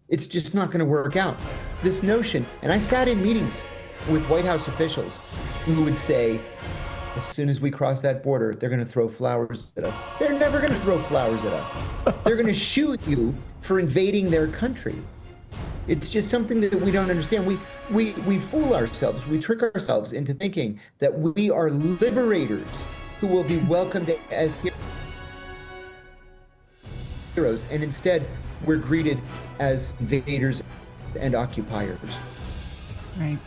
It's just not going to work out. This notion, and I sat in meetings with White House officials who would say, as soon as we cross that border, they're going to throw flowers at us. They're never going to throw flowers at us. They're going to shoot you for invading their country. It's just something that we don't understand. We fool ourselves. We trick ourselves into thinking that we are liberators who will be welcomed as heroes, and instead we're greeted as invaders and occupiers. Right.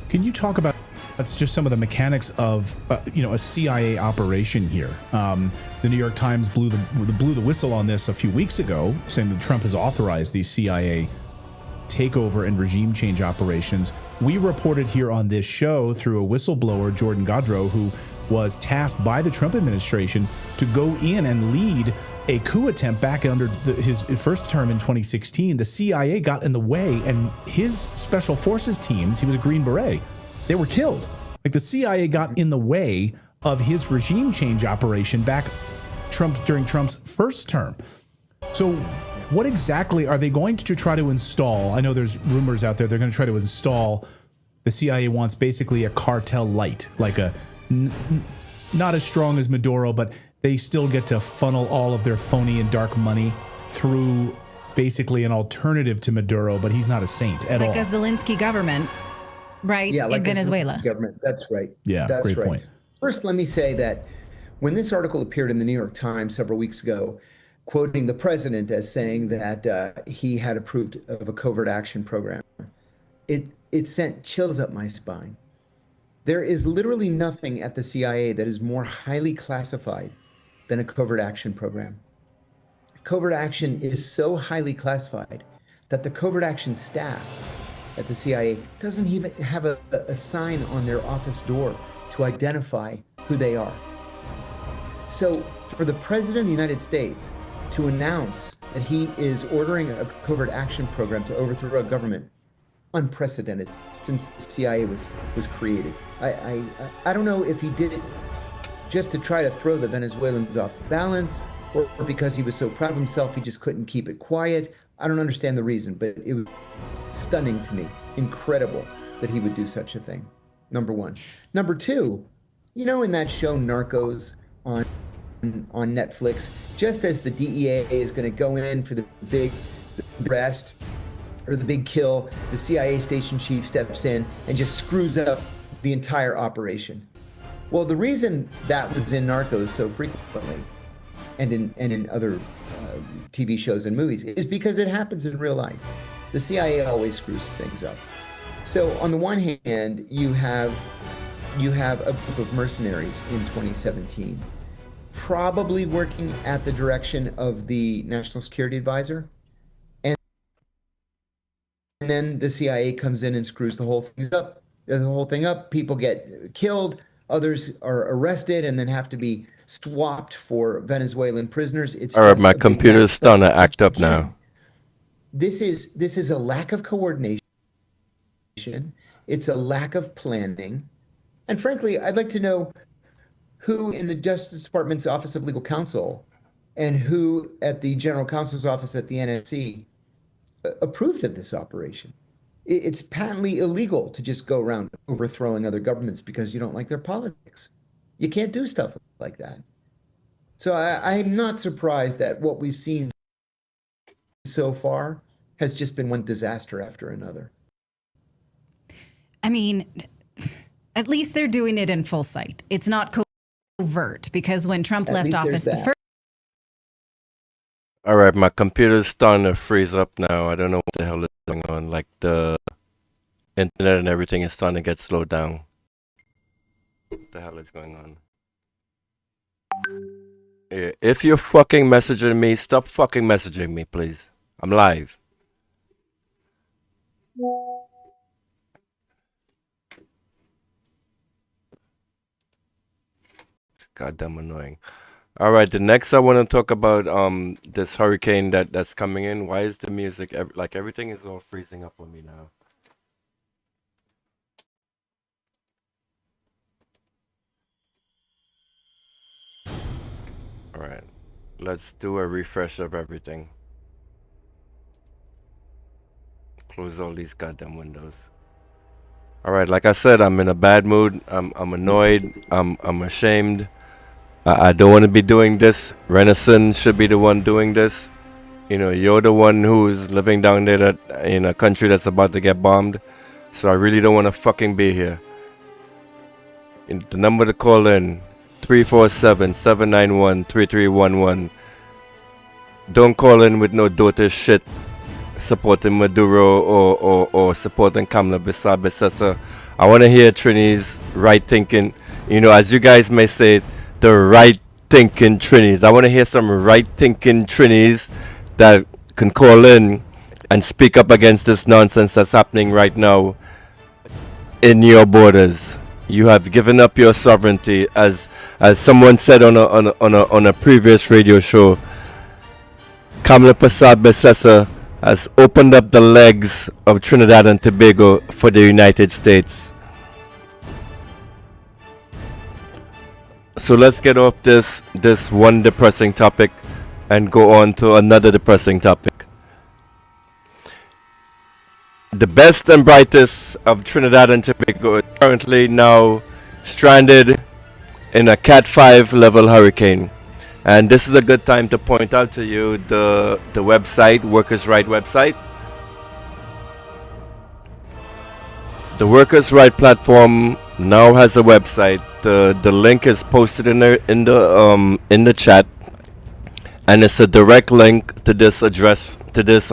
Can you talk about that's just some of the mechanics of a CIA operation here? The New York Times blew the whistle on this a few weeks ago, saying that Trump has authorized these CIA takeover and regime change operations. We reported here on this show through a whistleblower, Jordan Godreau, who was tasked by the Trump administration to go in and lead a coup attempt back under his first term in 2016. The CIA got in the way, and his special forces teams, he was a Green Beret, they were killed. Like, the CIA got in the way of his regime change operation back during Trump's first term. So what exactly are they going to try to install? I know there's rumors out there they're going to try to install, the CIA wants basically a cartel light, like not as strong as Maduro, but they still get to funnel all of their phony and dark money through basically an alternative to Maduro, but he's not a saint at all. Like a Zelensky government, right? Yeah, like in Venezuela. Government. That's right. Yeah, that's great right. point. First, let me say that when this article appeared in the New York Times several weeks ago, quoting the president as saying that he had approved of a covert action program, it sent chills up my spine. There is literally nothing at the CIA that is more highly classified than a covert action program. Covert action is so highly classified that the covert action staff at the CIA doesn't even have a sign on their office door to identify who they are. So for the President of the United States to announce that he is ordering a covert action program to overthrow a government, unprecedented since the CIA was created. I don't know if he did it just to try to throw the Venezuelans off balance, or because he was so proud of himself he just couldn't keep it quiet. I don't understand the reason, but it was stunning to me, incredible that he would do such a thing, number one. Number two, in that show Narcos on Netflix, just as the DEA is going to go in for the big arrest or the big kill, the CIA station chief steps in and just screws up the entire operation. Well, the reason that was in Narcos so frequently and in other TV shows and movies is because it happens in real life. The CIA always screws things up. So on the one hand, you have a group of mercenaries in 2017, probably working at the direction of the National Security Advisor. And then the CIA comes in and screws the whole thing up. People get killed. Others are arrested and then have to be swapped for Venezuelan prisoners. All right, my computer's starting to act up now. This is a lack of coordination. It's a lack of planning. And frankly, I'd like to know who in the Justice Department's Office of Legal Counsel and who at the General Counsel's Office at the NSC approved of this operation. It's patently illegal to just go around overthrowing other governments because you don't like their politics. You can't do stuff like that. So I'm not surprised that what we've seen so far has just been one disaster after another. I mean, at least they're doing it in full sight. It's not covert, because when Trump left office, the first. All right, my computer's starting to freeze up now. I don't know what the hell is going on. Like, the internet and everything is starting to get slowed down. What the hell is going on? Yeah, if you're fucking messaging me, stop fucking messaging me, please. I'm live. Goddamn annoying. All right, the next I want to talk about this hurricane that's coming in. Why is the music like everything is all freezing up on me now? All right. Let's do a refresh of everything. Close all these goddamn windows. All right, like I said, I'm in a bad mood. I'm annoyed. I'm ashamed. I don't want to be doing this. Renaissance should be the one doing this. You know, you're the one who's living down there that in a country that's about to get bombed. So I really don't want to fucking be here. The number to call in, 347-791-3311. Don't call in with no daughter shit supporting Maduro or supporting Kamala Bissau. I want to hear Trini's right thinking. You know, as you guys may say, the right thinking Trinis. I want to hear some right thinking Trinis that can call in and speak up against this nonsense that's happening right now in your borders. You have given up your sovereignty, as someone said on a previous radio show. Kamala Bissau has opened up the legs of Trinidad and Tobago for the United States. So let's get off this one depressing topic and go on to another depressing topic. The best and brightest of Trinidad and Tobago is currently now stranded in a Cat 5 level hurricane. And this is a good time to point out to you the website, Workers' Right website. The Workers' Right platform now has a website. The link is posted in the chat, and it's a direct link to this address, to this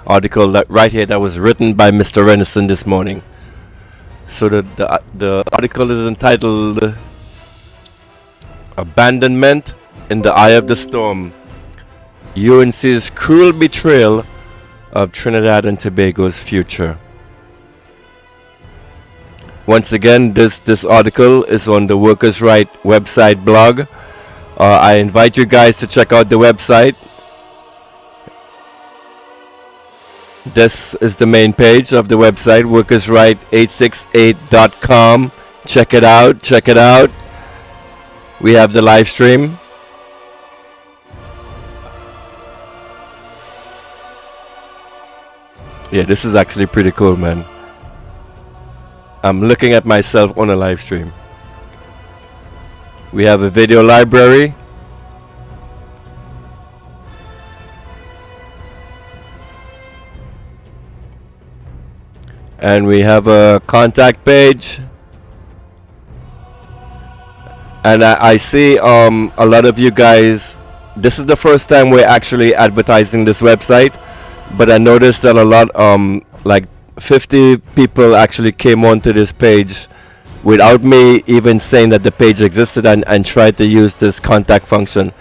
article that right here that was written by Mr. Renison this morning. So the article is entitled "Abandonment in the Eye of the Storm: UNC's Cruel Betrayal of Trinidad and Tobago's Future." Once again, this article is on the Workers' Right website blog. I invite you guys to check out the website. This is the main page of the website, workersright868.com. Check it out, check it out. We have the live stream. Yeah, this is actually pretty cool, man. I'm looking at myself on a live stream. We have a video library. And we have a contact page. And I see a lot of you guys, this is the first time we're actually advertising this website, but I noticed that a lot, like 50 people actually came onto this page without me even saying that the page existed and tried to use this contact function.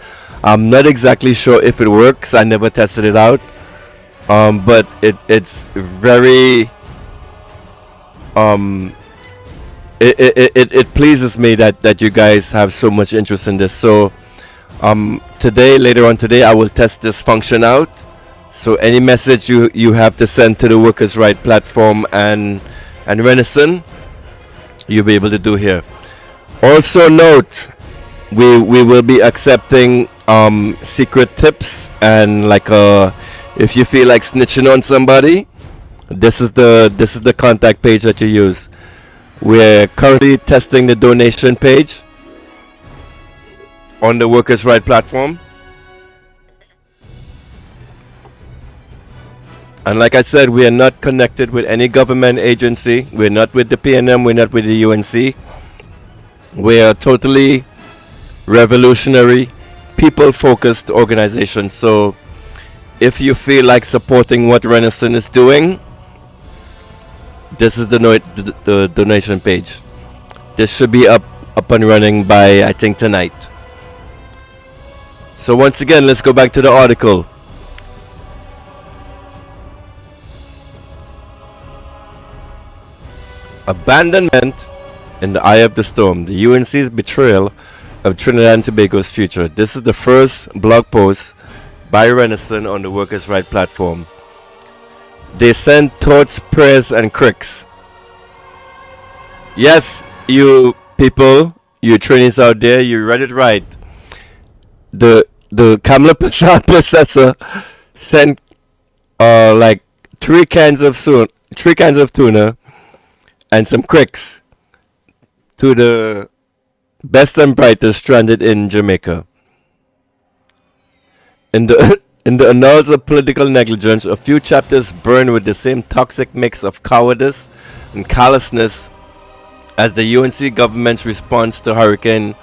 I'm not exactly sure if it works. I never tested it out. But it's very it pleases me that you guys have so much interest in this. So later on today I will test this function out. So any message you have to send to the Workers' Right platform and Renison, you'll be able to do here. Also note, we will be accepting secret tips, and like if you feel like snitching on somebody, this is the contact page that you use. We're currently testing the donation page on the Workers' Right platform. And like I said, we are not connected with any government agency. We're not with the PNM. We're not with the UNC. We are totally revolutionary, people-focused organization. So if you feel like supporting what Renison is doing, this is the donation page. This should be up and running by, I think, tonight. So once again, let's go back to the article. Abandonment in the Eye of the Storm: the UNC's betrayal of Trinidad and Tobago's future. This is the first blog post by Renison on the Workers' Right platform. They send thoughts, prayers, and cricks. Yes, you people, you Trinis out there, you read it right. the Kamla Prasad processor sent like three cans of tuna and some cricks to the best and brightest stranded in Jamaica. In the in the annals of political negligence, a few chapters burn with the same toxic mix of cowardice and callousness as the UNC government's response to Hurricane.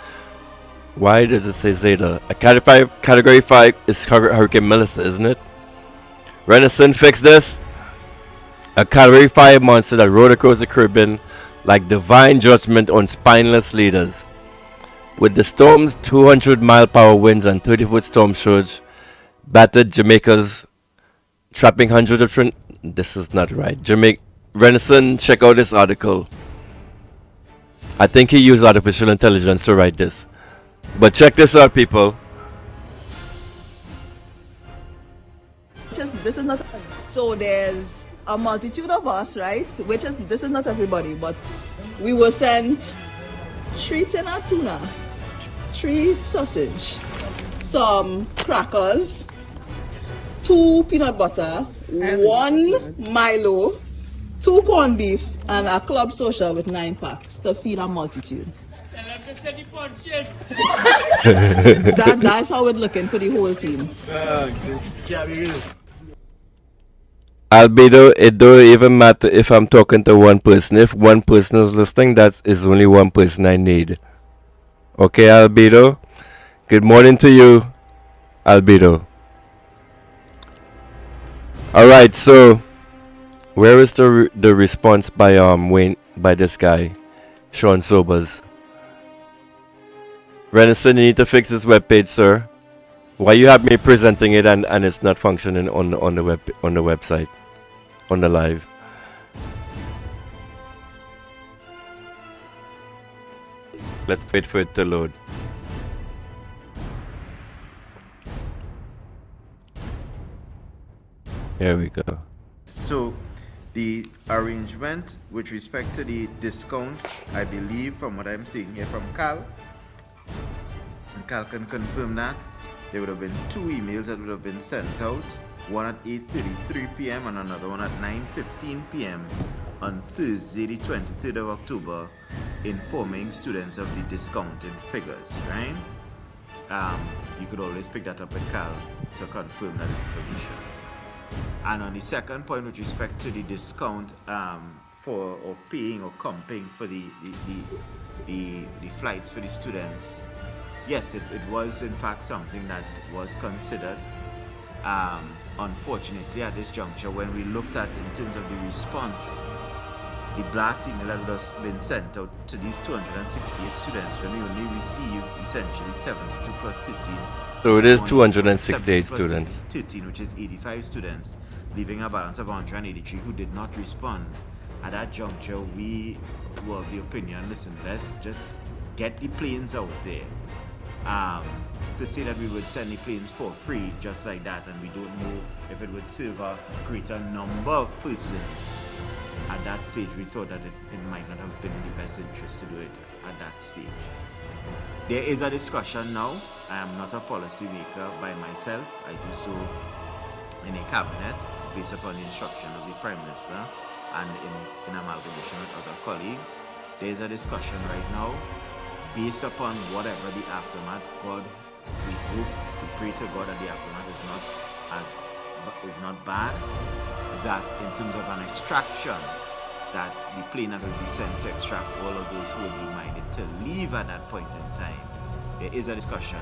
Why does it say Zeta? A category 5 is Hurricane Melissa, isn't it? Renaissance fix this. A category 5 monster that rode across the Caribbean like divine judgment on spineless leaders. With the storm's 200-mile-per-hour winds and 30-foot storm surge, battered Jamaica's trapping hundreds of This is not right. Renaissance, check out this article. I think he used artificial intelligence to write this. But check this out, people. This is not. So there's a multitude of us, right? This is not everybody, but we were sent 3 tuna tuna, 3 sausage, some crackers, 2 peanut butter, 1 Milo, 2 corned beef, and a club social with 9 packs to feed a multitude. That's how it's looking for the whole team. Albedo, it don't even matter if I'm talking to one person. If one person is listening, that is only one person I need. Okay, Albedo? Good morning to you, Albedo. Alright, so where is the response by Wayne, by this guy, Sean Sobers? Renaissance, you need to fix this webpage, sir. Why you have me presenting it and it's not functioning on the website, on the live? Let's wait for it to load. Here we go. So the arrangement with respect to the discount, I believe from what I'm seeing here from Cal, and Cal can confirm that, there would have been 2 emails that would have been sent out, one at 8:33 p.m. and another one at 9:15 p.m. on Thursday, the 23rd of October, informing students of the discounted figures, right? You could always pick that up with Cal to confirm that information. And on the second point with respect to the discount for or paying or comping for the flights for the students, yes, it was in fact something that was considered. Unfortunately, at this juncture, when we looked at in terms of the response, the blast email that would have been sent out to these 268 students, when we only received essentially 72 plus 13. So it is 268 students. 13, which is 85 students, leaving a balance of 183 who did not respond. At that juncture, we were of the opinion, listen, let's just get the planes out there. To say that we would send the planes for free just like that, and we don't know if it would serve a greater number of persons. At that stage, we thought that it might not have been in the best interest to do it at that stage. There is a discussion now. I am not a policy maker by myself. I do so in a cabinet based upon the instruction of the Prime Minister and in amalgamation with other colleagues. There is a discussion right now based upon whatever the aftermath. God, we hope, we pray to God that the aftermath is not bad. That in terms of an extraction, that the plane that will be sent to extract all of those who will be minded to leave at that point in time. There is a discussion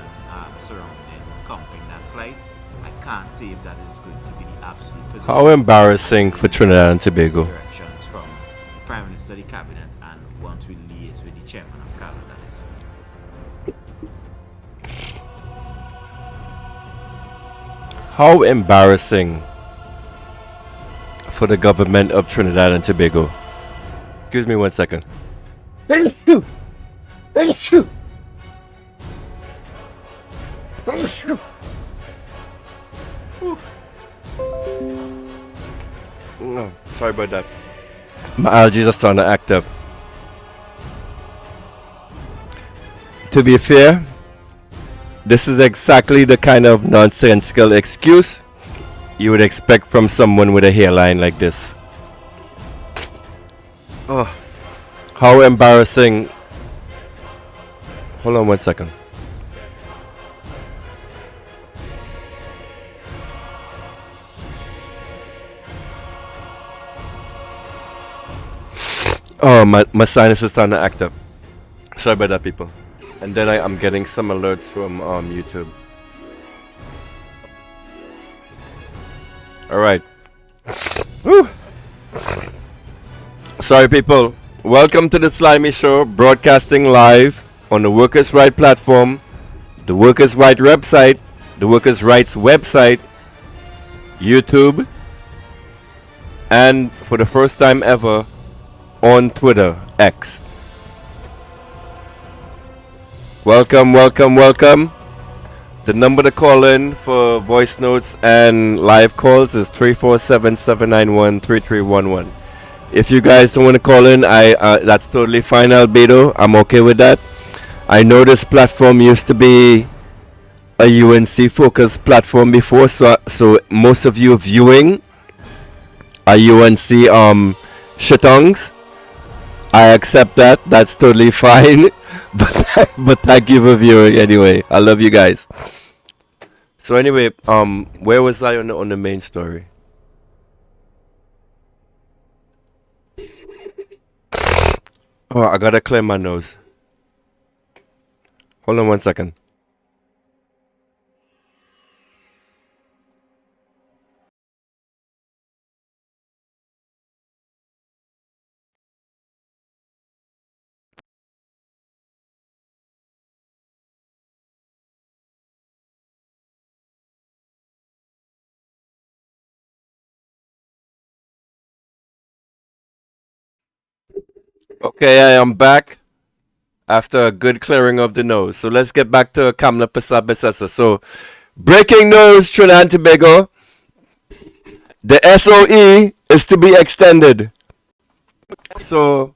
surrounding comping that flight. I can't say if that is going to be the absolute position. How embarrassing for Trinidad and Tobago. Directions from the Prime Minister, the Cabinet, and once we liaise with the Chairman of CALA, that is. How embarrassing for the government of Trinidad and Tobago. Excuse me 1 second. Thank you. Thank you. Thank you. No, sorry about that. My allergies are starting to act up. To be fair, This is exactly the kind of nonsensical excuse you would expect from someone with a hairline like this. Oh, how embarrassing. Hold on 1 second. Oh, my sinus is starting to act up. Sorry about that, people. And then I'm getting some alerts from YouTube. Alright. Sorry, people. Welcome to the Slimy Show, broadcasting live on the Workers' Right platform, the Workers' Right website, the Workers' Rights website, YouTube, and for the first time ever, on Twitter, X. Welcome, welcome, welcome. The number to call in for voice notes and live calls is 347-791-3311. If you guys don't want to call in, that's totally fine, Albedo. I'm okay with that. I know this platform used to be a UNC focused platform before, so most of you viewing are UNC shitongs. I accept that. That's totally fine. But thank you for viewing anyway. I love you guys. So anyway, where was I on the main story? Oh, I gotta clear my nose. Hold on 1 second. Okay, I am back after a good clearing of the nose. So let's get back to Kamla Besessa. So, breaking news, Trinidad and Tobago. The SOE is to be extended. So,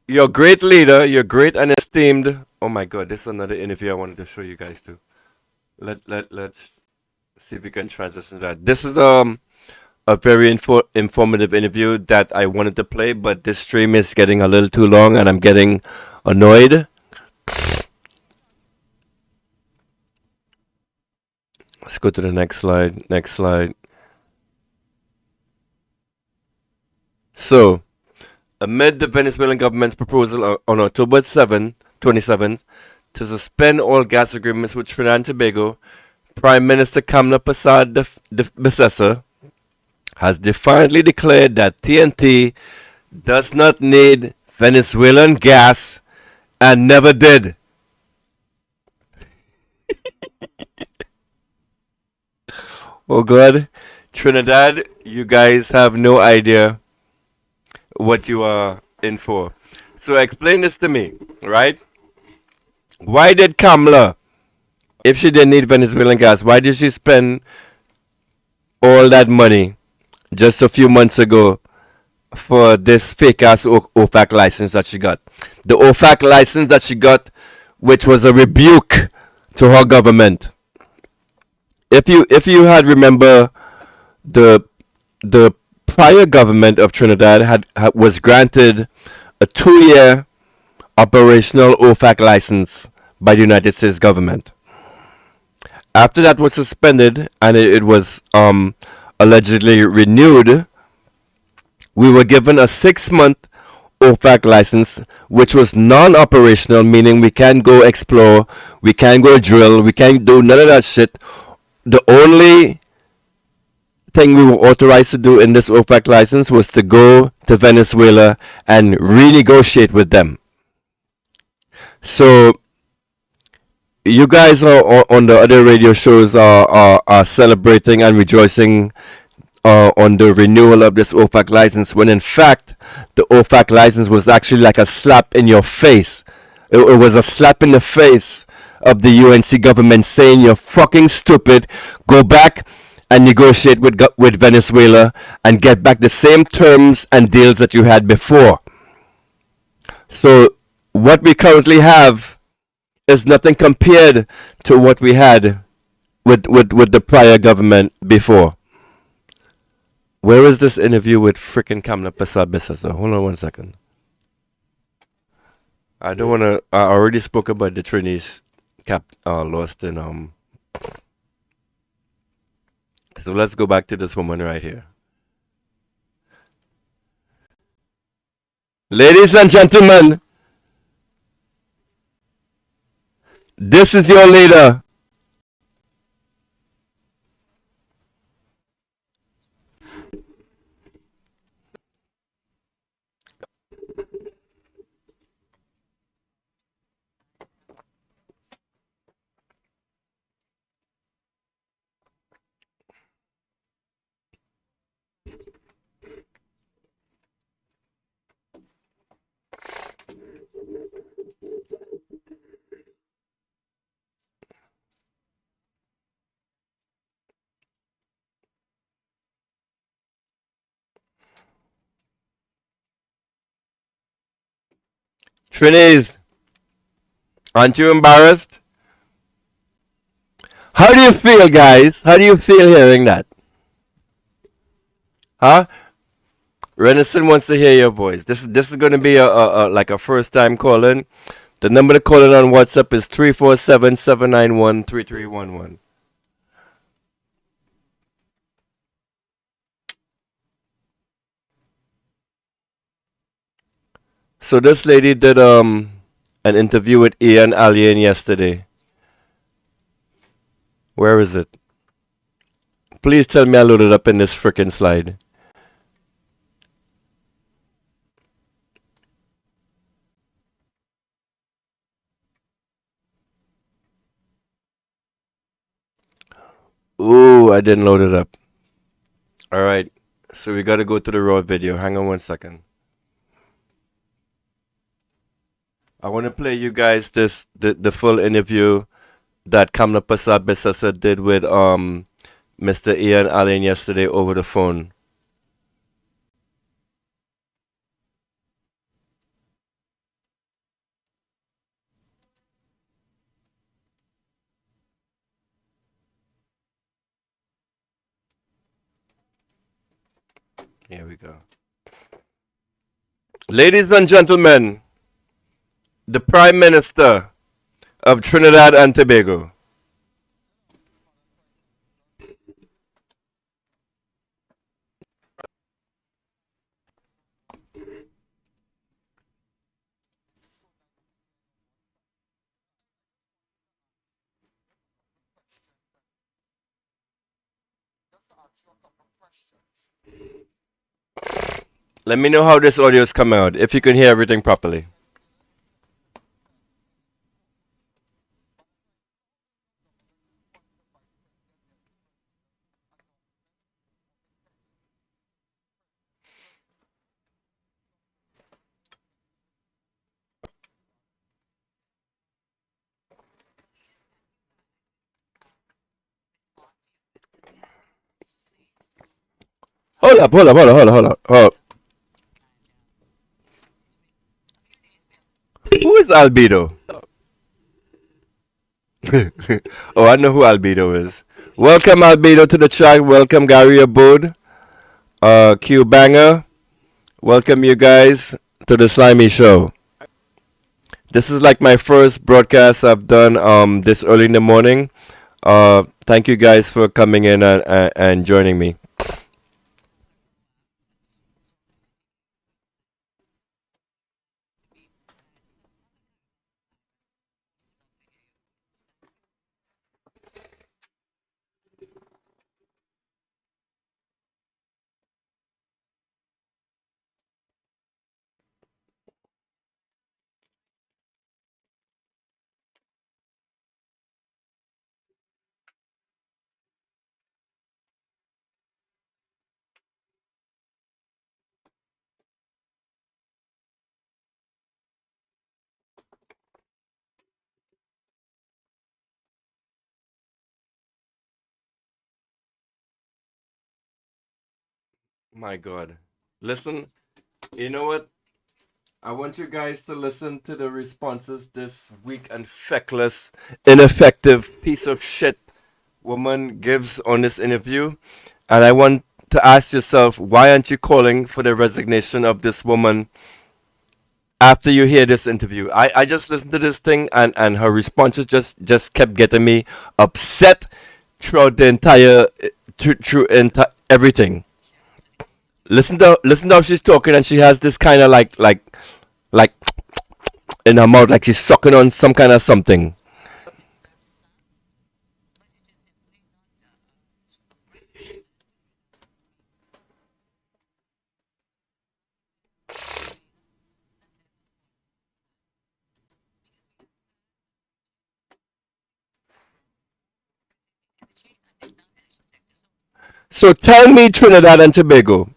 your great leader, your great and esteemed. Oh my God, this is another interview I wanted to show you guys too. Let's see if we can transition that. This is a very informative interview that I wanted to play, but this stream is getting a little too long and I'm getting annoyed. Let's go to the next slide. Next slide. So, amid the Venezuelan government's proposal on October 27th to suspend all gas agreements with Trinidad and Tobago, Prime Minister Kamla Besessa has defiantly declared that TNT does not need Venezuelan gas and never did. Oh God, Trinidad, you guys have no idea what you are in for. So explain this to me, right? Why did Kamla, if she didn't need Venezuelan gas, why did she spend all that money just a few months ago for this fake ass OFAC license that she got? The OFAC license that she got, which was a rebuke to her government. If you had remember, the prior government of Trinidad was granted a 2-year operational OFAC license by the United States government. After that was suspended and it was allegedly renewed, we were given a 6-month OFAC license, which was non-operational, meaning we can't go explore, we can't go drill, we can't do none of that shit. The only thing we were authorized to do in this OFAC license was to go to Venezuela and renegotiate with them. So you guys are on the other radio shows are celebrating and rejoicing on the renewal of this OFAC license, when in fact the OFAC license was actually like a slap in your face. It was a slap in the face of the UNC government saying you're fucking stupid, go back and negotiate with Venezuela and get back the same terms and deals that you had before. So what we currently have is nothing compared to what we had with the prior government before. Where is this interview with frickin' Kamla Persad So hold on one second. I don't want to. I already spoke about the Trini's lost in. So let's go back to this woman right here. Ladies and gentlemen, this is your leader. Trinis, aren't you embarrassed? How do you feel, guys? How do you feel hearing that? Huh? Renison wants to hear your voice. This is going to be a like a first time calling. The number to call in on WhatsApp is 347-791-3311. So this lady did an interview with Ian Alien yesterday. Where is it? Please tell me I loaded up in this freaking slide. Ooh, I didn't load it up. Alright. So we gotta go to the raw video. Hang on one second. I wanna play you guys the full interview that Kamla Persad Bissasa did with Mr. Ian Allen yesterday over the phone. Here we go. Ladies and gentlemen, the Prime Minister of Trinidad and Tobago. Let me know how this audio is coming out, if you can hear everything properly. Hold up. Who is Albedo? Oh, I know who Albedo is. Welcome, Albedo, to the chat. Welcome, Gary Abode. Q Banger. Welcome, you guys, to the Slimy Show. This is like my first broadcast I've done this early in the morning. Thank you guys for coming in and joining me. My God. Listen, you know what? I want you guys to listen to the responses this weak and feckless, ineffective piece of shit woman gives on this interview. And I want to ask yourself, why aren't you calling for the resignation of this woman after you hear this interview? I just listened to this thing, and her responses just kept getting me upset throughout the entire everything. Listen to how she's talking, and she has this kind of like in her mouth, like she's sucking on some kind of something. So tell me, Trinidad and Tobago,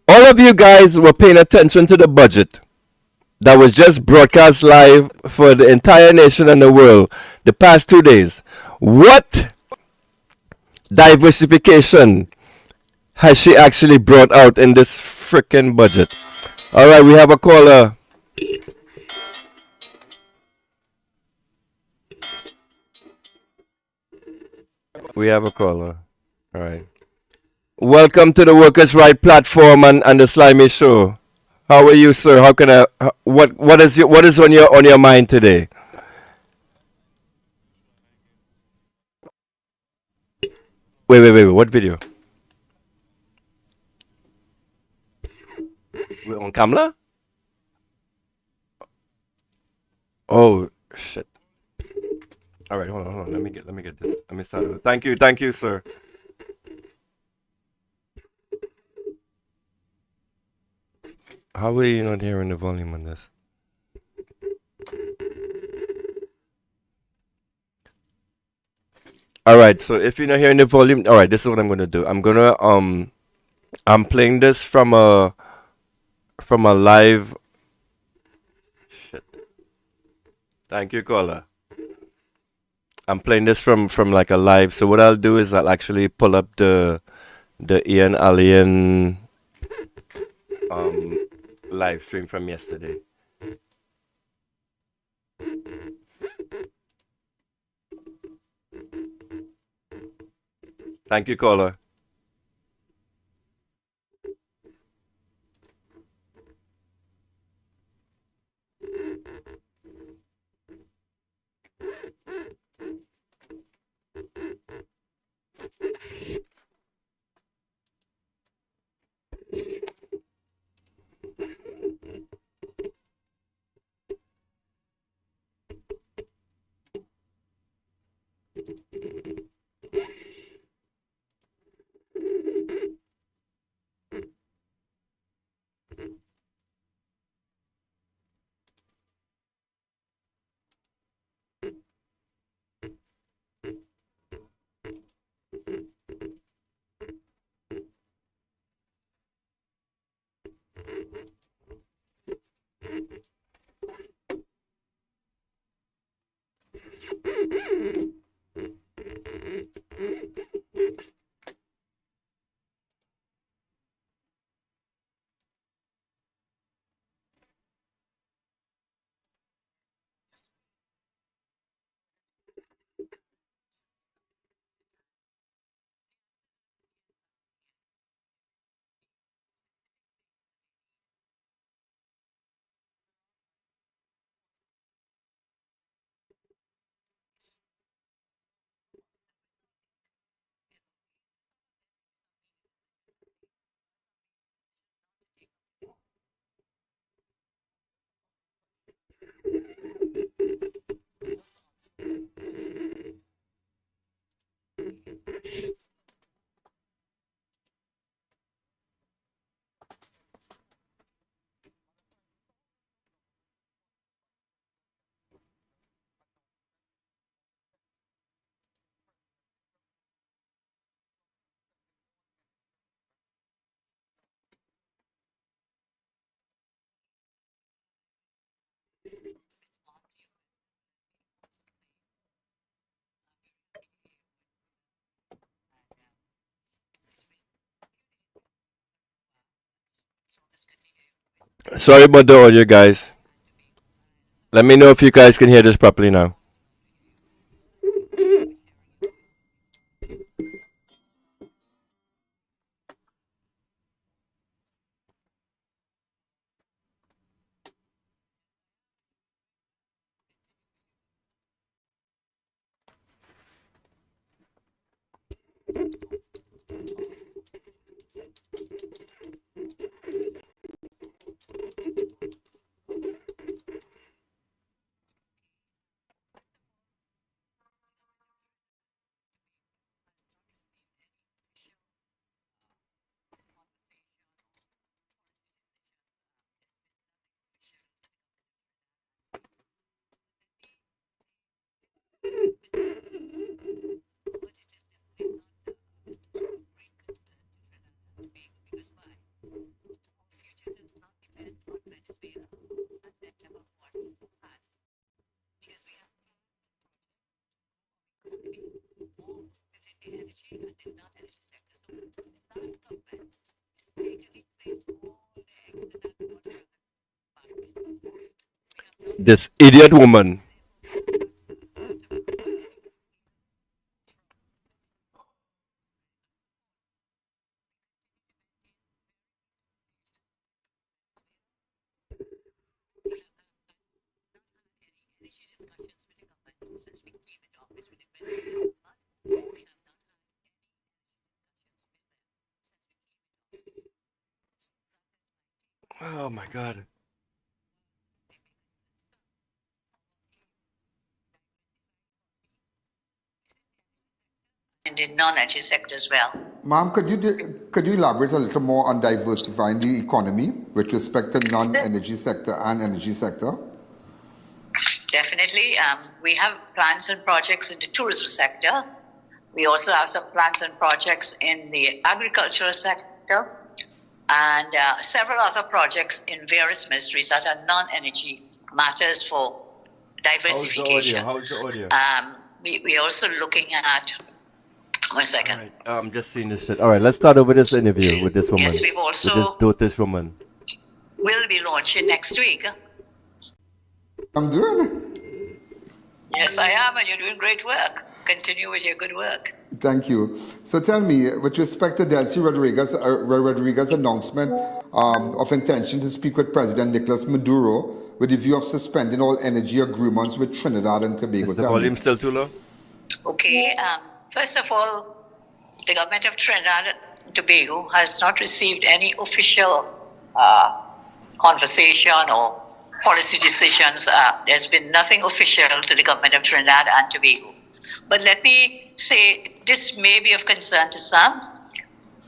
all of you guys were paying attention to the budget that was just broadcast live for the entire nation and the world the past 2 days. What diversification has she actually brought out in this freaking budget? All right, we have a caller. We have a caller. All right. Welcome to the Workers' Right platform and the Slimy Show. How are you, sir? How can I? What is on your mind today? Wait. What video? We're on camera? Oh shit! All right, hold on. Let me get this. Let me start it. Thank you, sir. How are you not hearing the volume on this? All right, so if you're not hearing the volume, all right, this is what I'm gonna do. I'm playing this from a live. Shit. Thank you, caller. I'm playing this from like a live. So what I'll do is I'll actually pull up the Ian Alien um live stream from yesterday. Thank you, caller. Sorry about the audio, guys. Let me know if you guys can hear this properly now. This idiot woman. Oh my God. In the non-energy sector as well. Ma'am, could you elaborate a little more on diversifying the economy with respect to non-energy sector and energy sector? Definitely. We have plans and projects in the tourism sector. We also have some plans and projects in the agricultural sector and several other projects in various ministries that are non-energy matters for diversification. How's the audio? We're also looking at, one second. Right. I'm just seeing this shit. All right, let's start over this interview with this woman. Yes, we've also with this dotish woman. Will be launching next week. I'm doing it. Yes, I am, and you're doing great work. Continue with your good work. Thank you. So tell me, with respect to Delcy Rodriguez's announcement of intention to speak with President Nicolas Maduro with the view of suspending all energy agreements with Trinidad and Tobago. Is the volume still too low? Okay. First of all, the government of Trinidad and Tobago has not received any official conversation or policy decisions. There's been nothing official to the government of Trinidad and Tobago. But let me say, this may be of concern to some,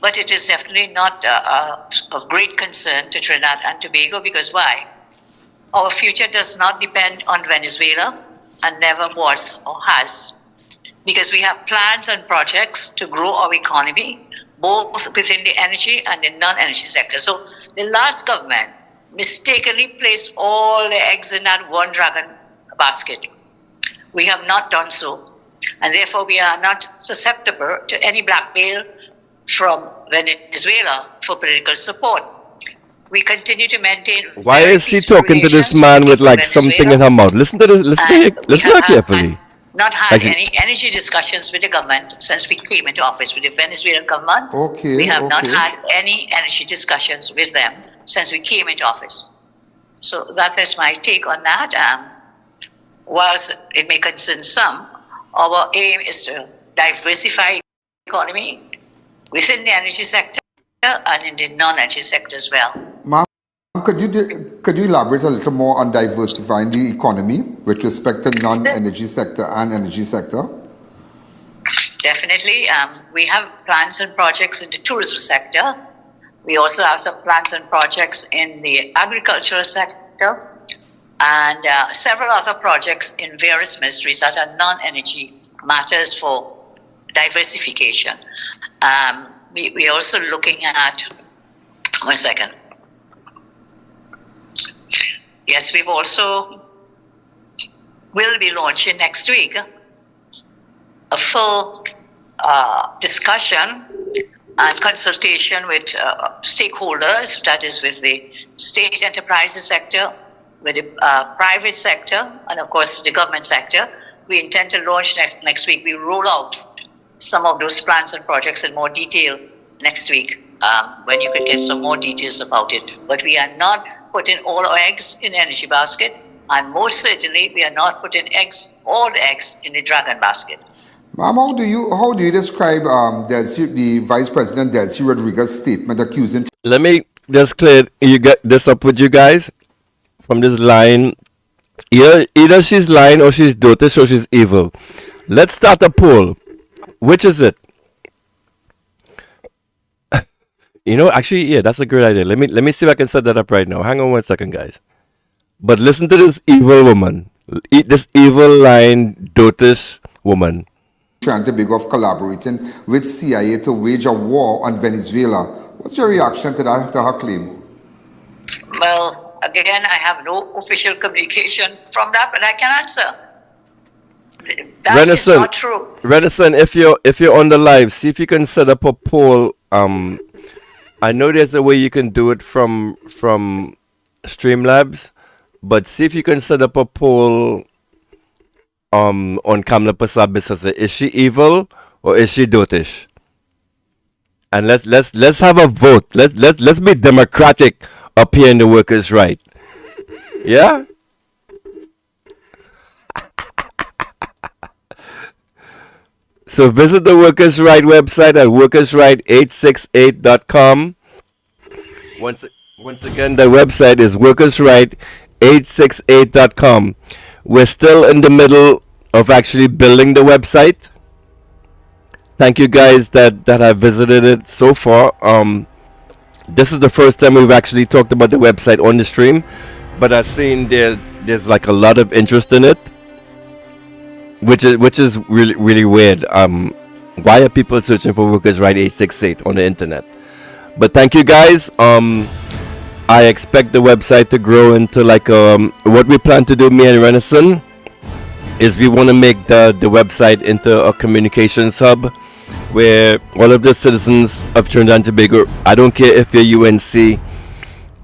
but it is definitely not of great concern to Trinidad and Tobago, because why? Our future does not depend on Venezuela and never was or has, because we have plans and projects to grow our economy, both within the energy and the non-energy sector. So the last government mistakenly placed all the eggs in that one dragon basket. We have not done so. And therefore, we are not susceptible to any blackmail from Venezuela for political support. We continue to maintain. Why is she talking to this man with like something in her mouth? Listen to her carefully. Not had any energy discussions with the government since we came into office with the Venezuelan government. Okay. We have not had any energy discussions with them since we came into office. So that is my take on that. Whilst it may concern some, our aim is to diversify the economy within the energy sector and in the non-energy sector as well. Ma'am, could you elaborate a little more on diversifying the economy with respect to non-energy sector and energy sector? Definitely. We have plans and projects in the tourism sector. We also have some plans and projects in the agricultural sector and several other projects in various ministries that are non-energy matters for diversification. We're also looking at, one second. Yes, we've also will be launching next week a full discussion and consultation with stakeholders, that is with the state enterprises sector, with the private sector, and of course the government sector. We intend to launch next week. We roll out some of those plans and projects in more detail next week, when you could get some more details about it. But we are not putting all our eggs in the energy basket, and most certainly we are not putting all the eggs in the dragon basket. Ma'am, how do you describe the Vice President Delcy Rodriguez's statement accusing? Let me just clear you get this up with you guys from this line. Either she's lying or she's dotish or she's evil. Let's start a poll. Which is it? Actually, yeah, that's a great idea. Let me see if I can set that up right now. Hang on 1 second, guys. But listen to this evil woman. This evil lying dotish woman. Trying to beg of collaborating with CIA to wage a war on Venezuela. What's your reaction to her claim? Well, again, I have no official communication from that, but I can answer. That is not true. Renison, if you're on the live, see if you can set up a poll. I know there's a way you can do it from Streamlabs, but see if you can set up a poll on Kamla Pasabis. Is she evil or is she dotish? And let's have a vote. Let's be democratic up here in the Workers' Right. Yeah? So visit the Workers' Right website at workersright868.com. Once again, the website is workersright868.com. We're still in the middle of actually building the website. Thank you guys that have visited it so far. This is the first time we've actually talked about the website on the stream, but I've seen there's like a lot of interest in it, which is really, really weird. Why are people searching for Workers Right 868 on the internet? But thank you guys. I expect the website to grow into like what we plan to do, me and Renison, is we want to make the website into a communications hub where all of the citizens of Trinidad and Tobago, I don't care if you're UNC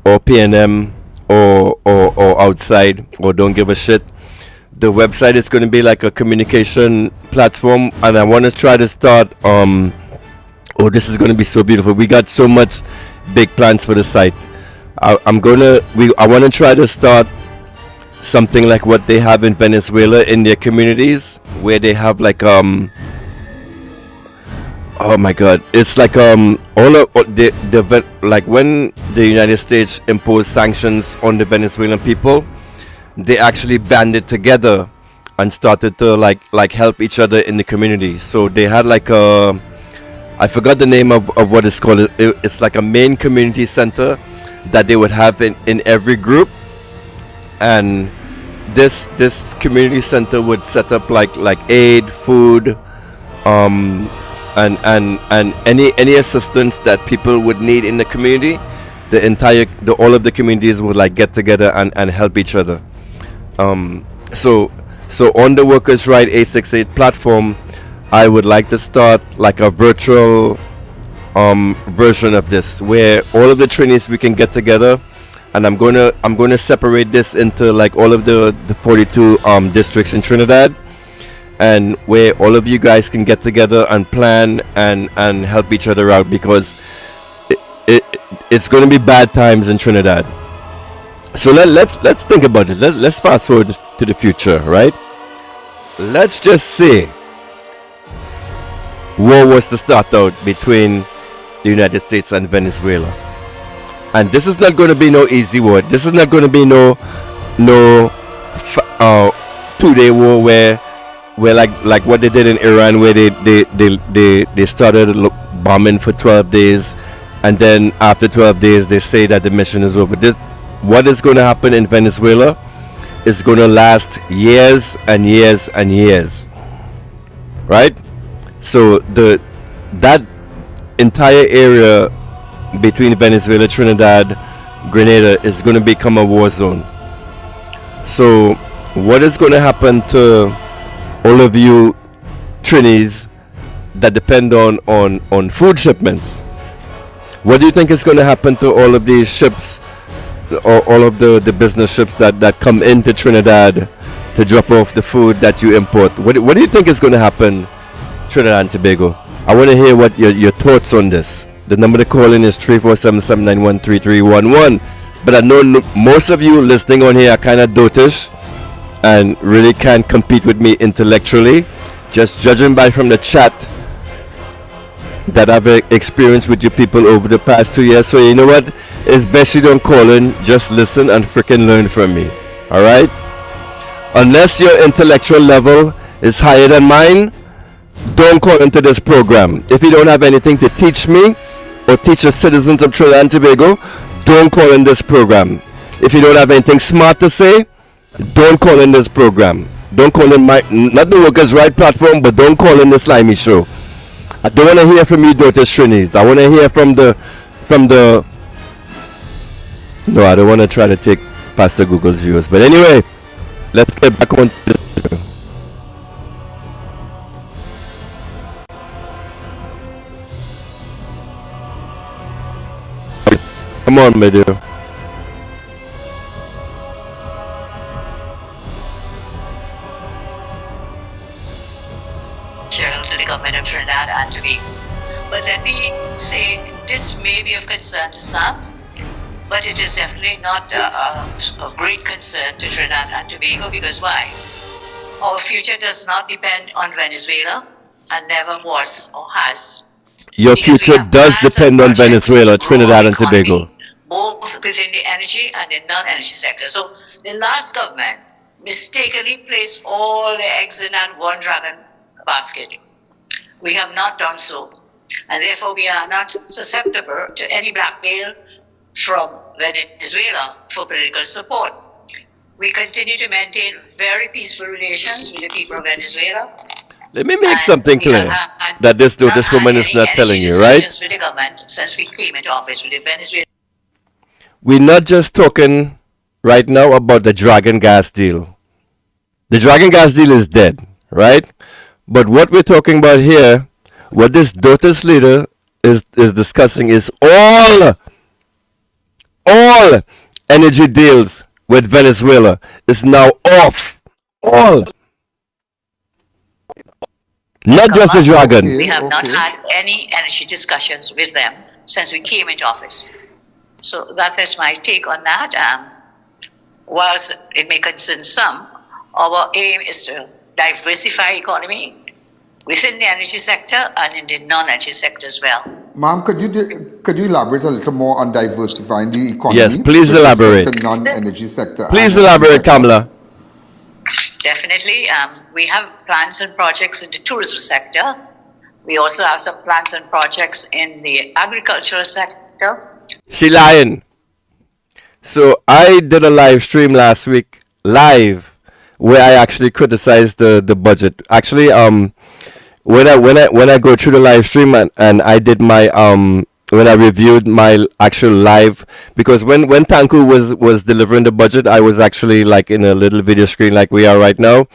or PNM or outside or don't give a shit, the website is going to be like a communication platform, and I want to try to start this is going to be so beautiful. We got so much big plans for the site. I want to try to start something like what they have in Venezuela in their communities, where they have like oh my god, it's like like when the United States imposed sanctions on the Venezuelan people, they actually banded together and started to like help each other in the community. So they had like I forgot the name of what it's called. It's like a main community center that they would have in every group, and this community center would set up like aid, food, and any assistance that people would need in the community. All of the communities would like get together and help each other. So on the Workers Right 868 platform, I would like to start like a virtual version of this, where all of the Trinis we can get together, and I'm gonna separate this into like all of the 42 districts in Trinidad, and where all of you guys can get together and plan and help each other out, because it's going to be bad times in Trinidad. So let's think about it. Let's fast forward to the future, right? Let's just say war was to start out between the United States and Venezuela, and this is not going to be no easy war. This is not going to be no 2-day war where like what they did in Iran, where they started bombing for 12 days, and then after 12 days they say that the mission is over. What is going to happen in Venezuela is going to last years and years and years, right? So that entire area between Venezuela, Trinidad, Grenada is going to become a war zone. So what is going to happen to all of you Trinis that depend on food shipments? What do you think is going to happen to all of these ships all of the business ships that come into Trinidad to drop off the food that you import. What do you think is going to happen, Trinidad and Tobago? I want to hear what your thoughts on this. The number to call in is 347-791-3311. But I know most of you listening on here are kind of dotish and really can't compete with me intellectually. Just judging by from the chat that I've experienced with you people over the past 2 years. So you know what? It's best you don't call in. Just listen and freaking learn from me. Alright? Unless your intellectual level is higher than mine, don't call into this program. If you don't have anything to teach me or teach the citizens of Trinidad and Tobago, don't call in this program. If you don't have anything smart to say, don't call in this program. Don't call in not the Workers' Right platform, but don't call in the Slimy Show. I don't want to hear from you, Dr. Trinis. I want to hear from the. No, I don't want to try to take Pastor Google's views. But anyway, let's get back on to the show. Come on, my dear. To the government of Trinidad and Tobago. But let me say, this may be of concern to some, but it is definitely not of great concern to Trinidad and Tobago, because why? Our future does not depend on Venezuela and never was or has. Your future does depend on Venezuela, Trinidad and Tobago. Both within the energy and the non-energy sector. So the last government mistakenly placed all the eggs in that one dragon basket. We have not done so, and therefore we are not susceptible to any blackmail from Venezuela for political support. We continue to maintain very peaceful relations with the people of Venezuela. Let me make something clear that this woman is not telling you, right? With the government since we came into office with the Venezuela. We're not just talking right now about the Dragon Gas deal. The Dragon Gas deal is dead, right? But what we're talking about here, what this DOTUS leader is discussing is all energy deals with Venezuela is now off. All. Not just the Dragon. We have not had any energy discussions with them since we came into office. So that is my take on that. Whilst it may concern some, our aim is to diversify economy within the energy sector and in the non-energy sector as well. Ma'am, could you elaborate a little more on diversifying the economy? Yes, please elaborate. The non-energy sector. Please elaborate, Kamala. Definitely. We have plans and projects in the tourism sector. We also have some plans and projects in the agricultural sector. She lying. So I did a live stream last week, where I actually criticized the budget. Actually, when I go through the live stream and I did my when I reviewed my actual live, because when Tanku was delivering the budget, I was actually like in a little video screen like we are right now,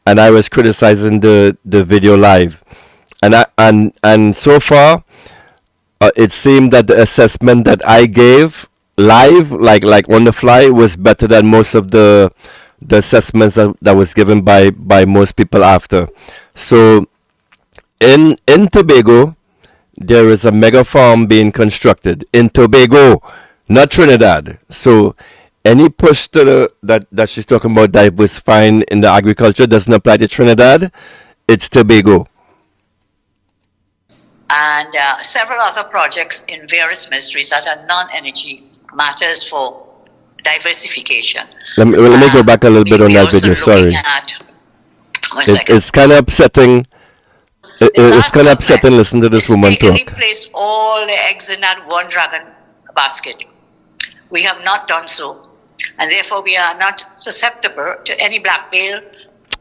and I was criticizing the video live, and so far it seemed that the assessment that I gave live, like on the fly, was better than most of the assessments that was given by most people after. So in Tobago, there is a mega farm being constructed in Tobago, not Trinidad. So any push to that she's talking about diversifying in the agriculture doesn't apply to Trinidad. It's Tobago. And several other projects in various ministries that are non-energy matters for diversification. Let me go back a little bit on that video. Sorry. It's kind of upsetting. It's kind of upsetting. Listen to this woman talk. We place all the eggs in that one dragon basket. We have not done so, and therefore we are not susceptible to any blackmail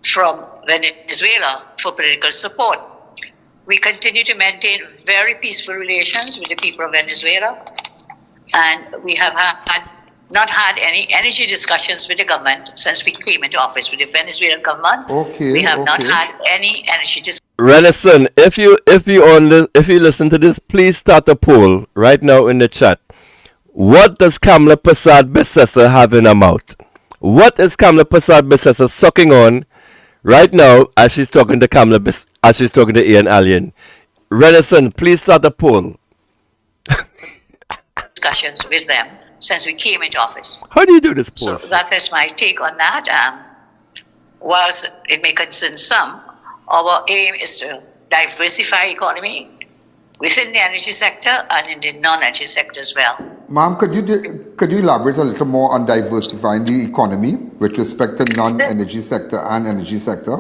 from Venezuela for political support. We continue to maintain very peaceful relations with the people of Venezuela, and we have not had any energy discussions with the government since we came into office with the Venezuelan government. We have not had any energy discussions. Renison, if you listen to this, please start a poll right now in the chat. What does Kamala Prasad Besessa have in her mouth? What is Kamala Prasad Besessa sucking on right now as she's talking to as she's talking to Ian Allen? Renison, please start the poll. Discussions with them since we came into office. How do you do this poll? So that is my take on that. Whilst it may concern some, our aim is to diversify economy within the energy sector and in the non-energy sector as well. Ma'am, could you elaborate a little more on diversifying the economy with respect to non-energy sector and energy sector?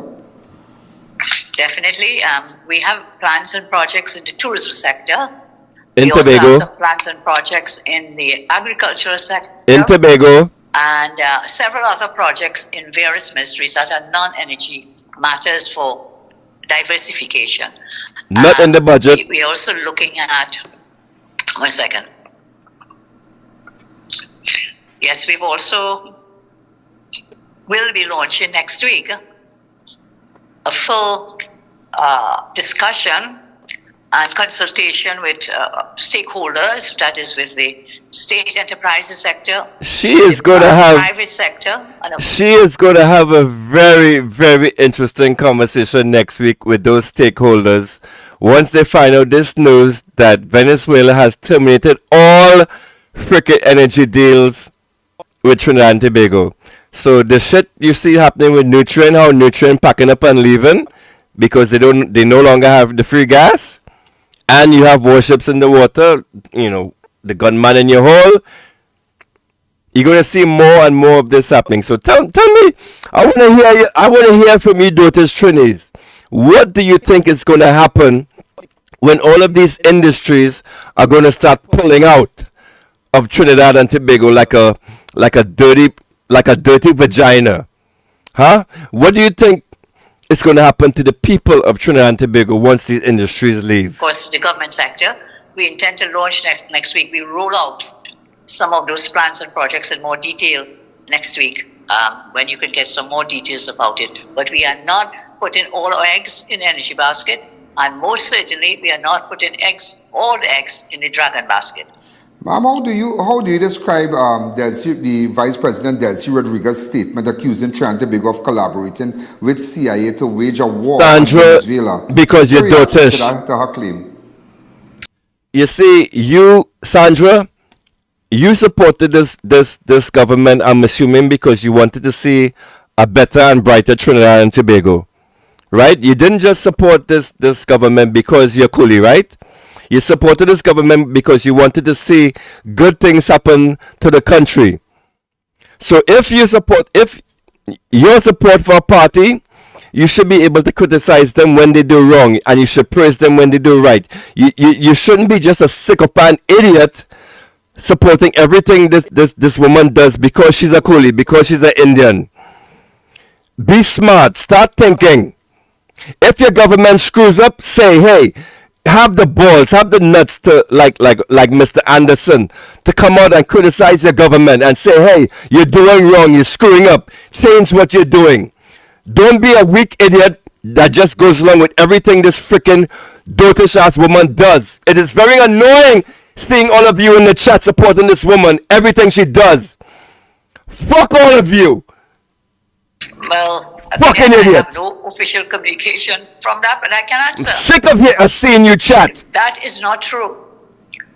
Definitely. We have plans and projects in the tourism sector. In we also Tobago. have some plans and projects in the agricultural sector. In Tobago. And several other projects in various ministries that are non-energy matters for diversification. Not in the budget. We're also looking at, one second. Yes, we've also will be launching next week a full discussion and consultation with stakeholders, that is with the state enterprises sector. She is going to have private sector. She is going to have a very, very interesting conversation next week with those stakeholders once they find out this news that Venezuela has terminated all freaking energy deals with Trinidad and Tobago. So the shit you see happening with Nutrien, how Nutrien packing up and leaving because they no longer have the free gas, and you have warships in the water, the gunman in your hole. You're gonna see more and more of this happening. So tell me, I wanna hear from you, daughters Trinis. What do you think is gonna happen when all of these industries are gonna start pulling out of Trinidad and Tobago like a dirty vagina? Huh? What do you think is going to happen to the people of Trinidad and Tobago once these industries leave? Of course, the government sector. We intend to launch next week. We roll out some of those plans and projects in more detail next week, when you can get some more details about it. But we are not putting all our eggs in the energy basket, and most certainly we are not putting all the eggs in the dragon basket. Ma'am, how do you describe the Vice President Delcy Rodriguez's statement accusing Trinidad and Tobago of collaborating with CIA to wage a war on Venezuela? Because your daughters. To her claim. You see, Sandra, you supported this government, I'm assuming, because you wanted to see a better and brighter Trinidad and Tobago, right? You didn't just support this government because you're coolie, right? You supported this government because you wanted to see good things happen to the country. So if your support for a party, you should be able to criticize them when they do wrong, and you should praise them when they do right. You shouldn't be just a sycophant idiot supporting everything this woman does because she's a coolie, because she's an Indian. Be smart. Start thinking. If your government screws up, say, hey, have the balls, have the nuts to, like Mr. Anderson, to come out and criticize your government and say, hey, you're doing wrong, you're screwing up, change what you're doing. Don't be a weak idiot that just goes along with everything this freaking dotish ass woman does. It is very annoying seeing all of you in the chat supporting this woman, everything she does. Fuck all of you. Well, fucking again, idiot. I have no official communication from that, but I can answer. Sick of seeing you chat. That is not true.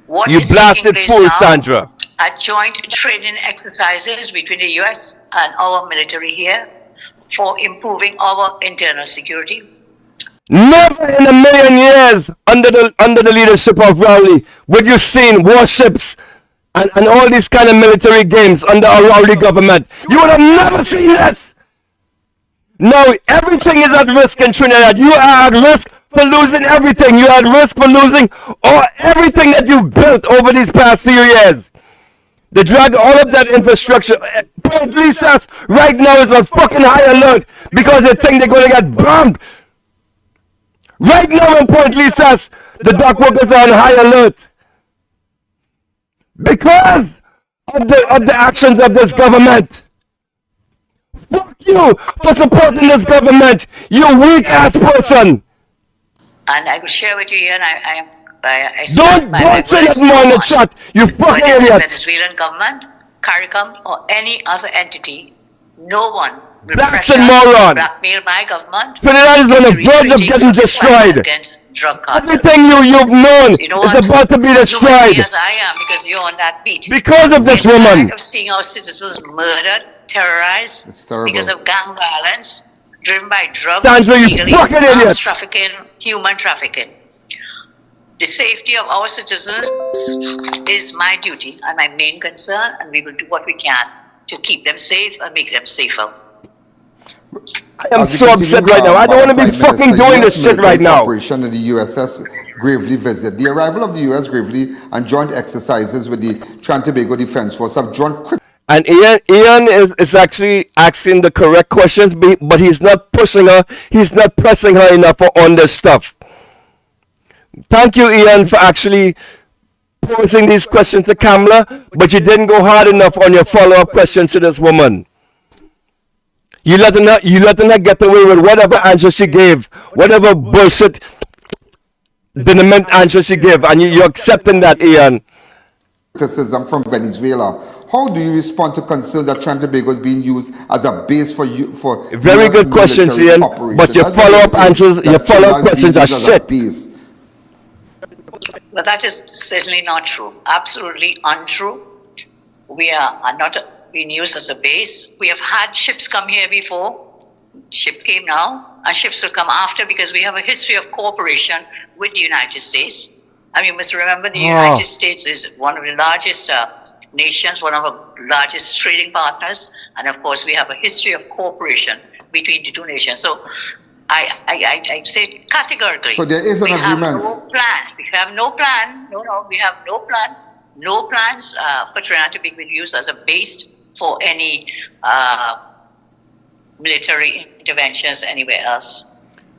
What You is blasted taking place fool, now Sandra. are joint training exercises between the U.S. and our military here for improving our internal security. Never in a million years under the leadership of Rowley would you seen warships and all these kind of military games under a Rowley government. You would have never seen this. Now everything is at risk in Trinidad. You are at risk for losing everything. You are at risk for losing everything that you've built over these past few years. They drag all of that infrastructure. Port Lisas right now is on fucking high alert because they think they're going to get bombed. Right now in Port Lisas, the dock workers are on high alert because of the actions of this government. Fuck you for supporting this government, you weak ass person. And I will share with you here, and I am Don't say that more in the chat. You fucking whether the idiot. Venezuelan government, CARICOM, or any other entity, no one will That's pressure a moron. blackmail my government. Trinidad is on the verge of getting destroyed. Drug cartels. Everything you've known You know is what? about to be You destroyed as I am, because you're on that beat. because of this We're woman. tired of seeing our citizens murdered, terrorized It's terrible. because of gang violence, driven by drugs, Sandra, you illegally, fucking arms idiot. trafficking, human trafficking. The safety of our citizens is my duty and my main concern, and we will do what we can to keep them safe and make them safer. I am so upset right now. I don't want to be fucking doing this shit right now. Operation in the USS Gravely visit. The arrival of the US Gravely and joint exercises with the Trinidad and Tobago Defense Force have drawn quick. And Ian is actually asking the correct questions, but he's not pushing her. He's not pressing her enough on this stuff. Thank you, Ian, for actually posing these questions to Kamala, but you didn't go hard enough on your follow-up questions to this woman. You letting her get away with whatever answer she gave, whatever bullshit deniment answer she gave, and you're accepting that, Ian. Criticism from Venezuela. How do you respond to concerns that Trinidad and Tobago is being used as a base for Very US good questions, military Ian. operations? But your That's what follow-up they say, answers, that your follow-up Trinidad is being questions are used as a shit. base. But that is certainly not true. Absolutely untrue. We are not being used as a base. We have had ships come here before. Ship came now, and ships will come after, because we have a history of cooperation with the United States. I mean, you must remember the United States is one of the largest nations, one of our largest trading partners, and of course we have a history of cooperation between the two nations. So I say categorically, So there is an agreement. We have no plan. We have no plan. We have no plan. No plans for Trinidad to be used as a base for any military interventions anywhere else.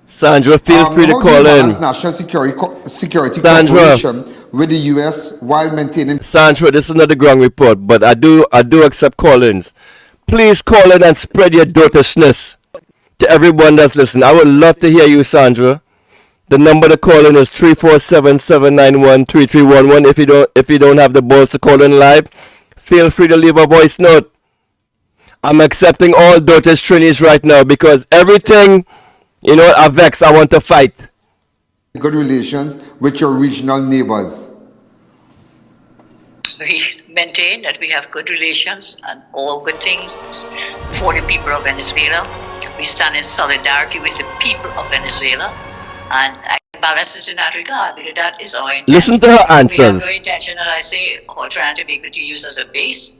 Sandra, feel free to how do call you in. balance national security Sandra. cooperation with the US while maintaining. Sandra, this is not the ground report, but I do accept call-ins. Please call in and spread your dotishness to everyone that's listening. I would love to hear you, Sandra. The number to call in is 347-791-3311. If you don't have the balls to call in live, feel free to leave a voice note. I'm accepting all dotish Trinis right now, because everything, I vex, I want to fight. Good relations with your regional neighbors. We maintain that we have good relations and all good things for the people of Venezuela. We stand in solidarity with the people of Venezuela, and I balance it in that regard, because that is our intention. Listen to her We have answers. no intention, as I say, or trying to be able to use as a base.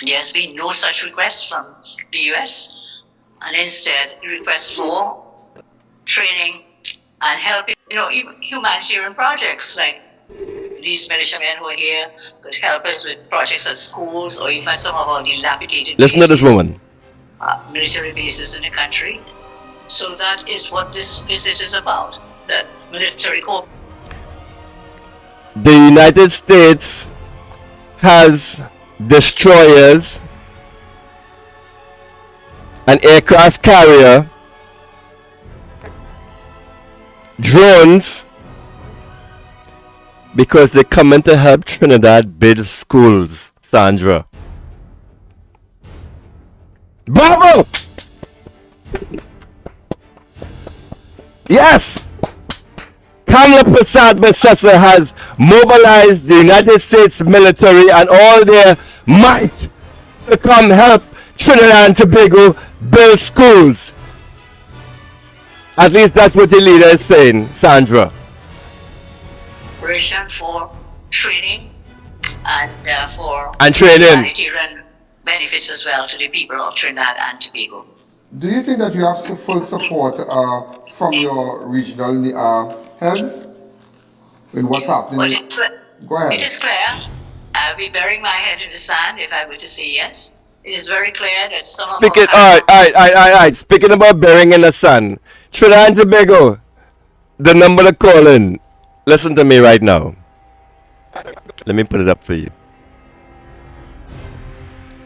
There's been no such request from the US, and instead requests for training and helping, even humanitarian projects like these militiamen who are here could help us with projects at schools, or even some of our dilapidated Listen to this woman. military bases in the country. So that is what this visit is about, that military corps. The United States has destroyers, an aircraft carrier, drones, because they're coming to help Trinidad build schools, Sandra. Bravo! Yes! Kamala Prasad-Bissessar has mobilized the United States military and all their might to come help Trinidad and Tobago build schools. At least that's what the leader is saying, Sandra. Operation for training and for Training. humanitarian benefits as well to the people of Trinidad and Tobago. Do you think that you have full support from your regional heads in what's happening? Go ahead. It is clear. I'll be burying my head in the sand if I were to say yes. It is very clear that some of All right. Speaking about burying in the sun, Trinidad and Tobago, the number to call in. Listen to me right now. Let me put it up for you.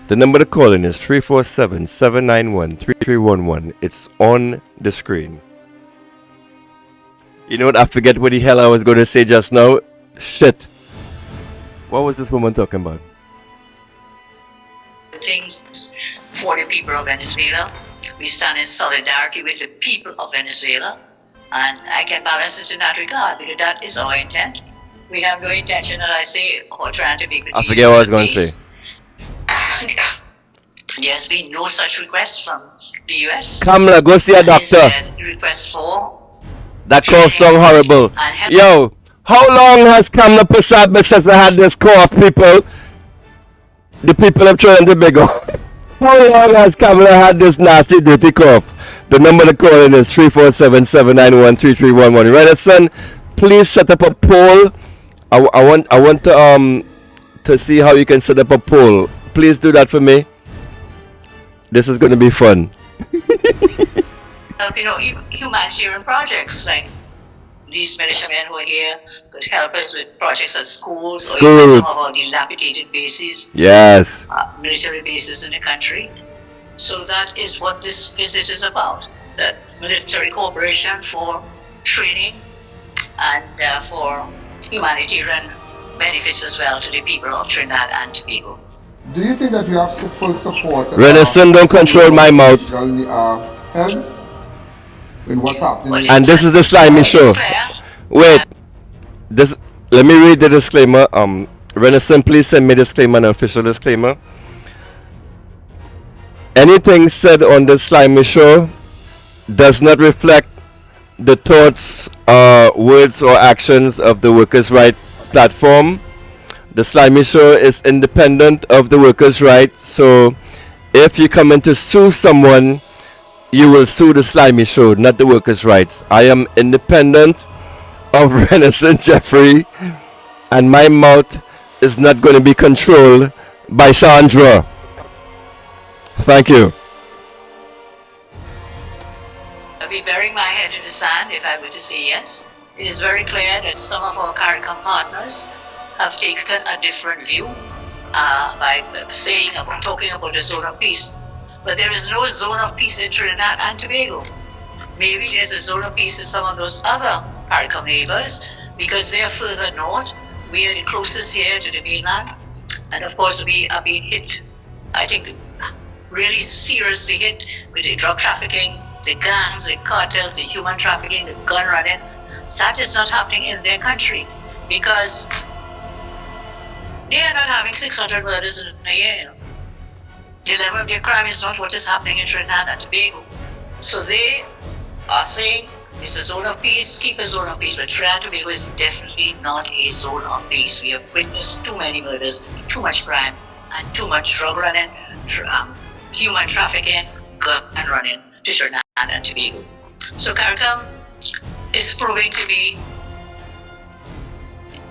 The number to call in is 347-791-3311. It's on the screen. You know what? I forget what the hell I was going to say just now. Shit. What was this woman talking about? Things for the people of Venezuela. We stand in solidarity with the people of Venezuela. And I can balance it in that regard because that is our intent. We have no intention, as I say, of trying to be. I forget what I was going to say. There's been no such request from the US. Kamala, go see a doctor. Request for that cough sound horrible. Yo, how long has Kamala Prasad been since I had this cough, people? The people of Trinidad and Tobago. How long has Kamala had this nasty, dirty cough? The number to call in is 347-791-3311. Renison, please set up a poll. I want to see how you can set up a poll. Please do that for me. This is going to be fun. Humanitarian projects like these militiamen who are here could help us with projects at schools. Or even some of our dilapidated bases. Yes. Military bases in the country. So that is what this visit is about. That military cooperation for training and for humanitarian benefits as well to the people of Trinidad and Tobago. Do you think that you have full support? Renison, don't control my mouth. Heads in what's happening? And this is the slimy show. Wait. Let me read the disclaimer. Renison, please send me a disclaimer, an official disclaimer. Anything said on the slimy show does not reflect the thoughts, words, or actions of the Workers' Right platform. The slimy show is independent of the Workers' Right. So if you come in to sue someone, you will sue the slimy show, not the Workers' Rights. I am independent of Renison Jeffrey, and my mouth is not going to be controlled by Sandra. Thank you. I'll be burying my head in the sand if I were to say yes. It is very clear that some of our CARICOM partners have taken a different view by talking about the zone of peace. But there is no zone of peace in Trinidad and Tobago. Maybe there's a zone of peace in some of those other CARICOM neighbors because they're further north. We are the closest here to the mainland. And of course, we are being hit, I think, really seriously hit with the drug trafficking, the gangs, the cartels, the human trafficking, the gun running. That is not happening in their country because they are not having 600 murders in a year. The level of their crime is not what is happening in Trinidad and Tobago. So they are saying it's a zone of peace, keep a zone of peace. But Trinidad and Tobago is definitely not a zone of peace. We have witnessed too many murders, too much crime, and too much drug running, human trafficking, gun running to Trinidad and Tobago. So CARICOM is proving to be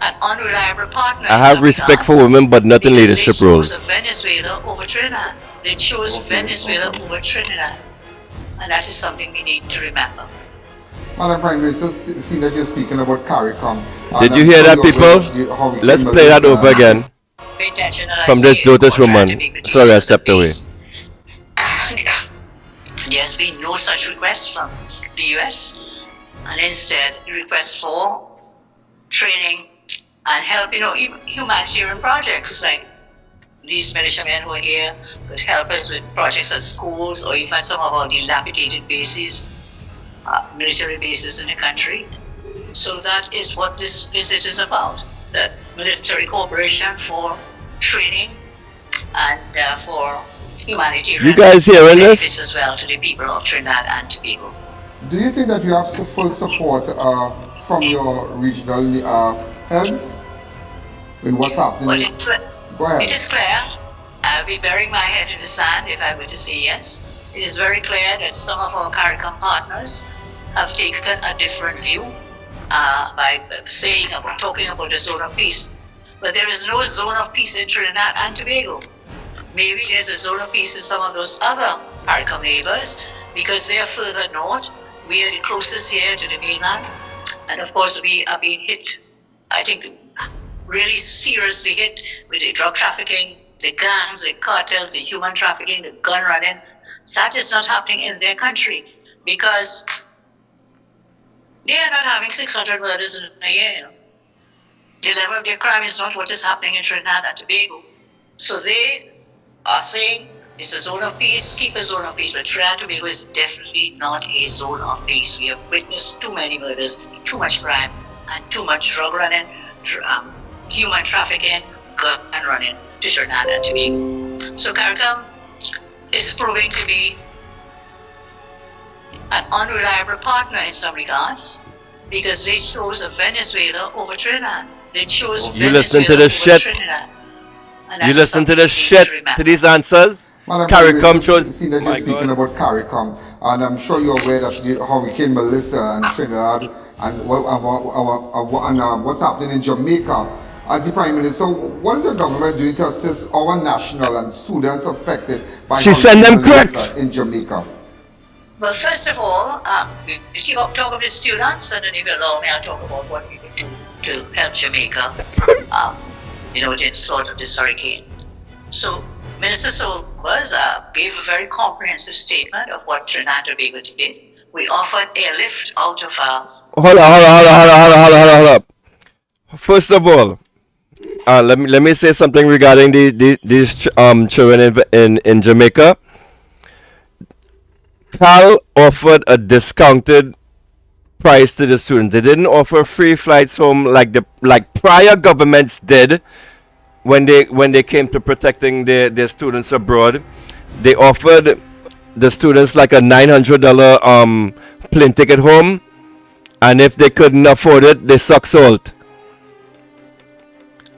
an unreliable partner. I have respect for women, but not in leadership roles. They chose Venezuela over Trinidad. They chose Venezuela over Trinidad. And that is something we need to remember. Madam Prime Minister, seeing that you're speaking about CARICOM. Did you hear that, people? Let's play that over again. From this Dotish woman. Sorry, I stepped away. There's been no such request from the US. And instead, requests for training and help, humanitarian projects like these militiamen who are here could help us with projects at schools or even some of our dilapidated bases, military bases in the country. So that is what this visit is about, that military cooperation for training and for humanitarian you guys hearing benefits this? as well to the people of Trinidad and Tobago. Do you think that you have full support from your regional heads in what's happening? Go ahead. It is clear. I'll be burying my head in the sand if I were to say yes. It is very clear that some of our CARICOM partners have taken a different view by talking about the zone of peace. But there is no zone of peace in Trinidad and Tobago. Maybe there's a zone of peace in some of those other CARICOM neighbors because they are further north. We are the closest here to the mainland. And of course, we are being hit, I think, really seriously hit with the drug trafficking, the gangs, the cartels, the human trafficking, the gun running. That is not happening in their country because They are not having 600 murders in a year. The level of their crime is not what is happening in Trinidad and Tobago. So they are saying it's a zone of peace, keep a zone of peace. But Trinidad and Tobago is definitely not a zone of peace. We have witnessed too many murders, too much crime, and too much drug running, human trafficking, gun running to Trinidad and Tobago. So CARICOM is proving to be an unreliable partner in some regards because they chose Venezuela over Trinidad. They chose You listening to the shit? You listen to the shit to these answers? CARICOM chose. See that you're speaking about CARICOM, and I'm sure you're aware that the Hurricane Melissa and Trinidad and what's happening in Jamaica. As the Prime Minister, what is the government doing to assist our national and students affected by Hurricane Melissa in Jamaica? Well, first of all, if you talk of the students, and then if you allow me, I'll talk about what we can do to help Jamaica, the sort of this hurricane. So, Minister Sobers gave a very comprehensive statement of what Trinidad and Tobago did. We offered airlift out of our... Hold up. First of all, let me say something regarding these children in Jamaica. CAL offered a discounted price to the students. They didn't offer free flights home like prior governments did when they came to protecting their students abroad. They offered the students like a $900 plane ticket home, and if they couldn't afford it, they suck salt.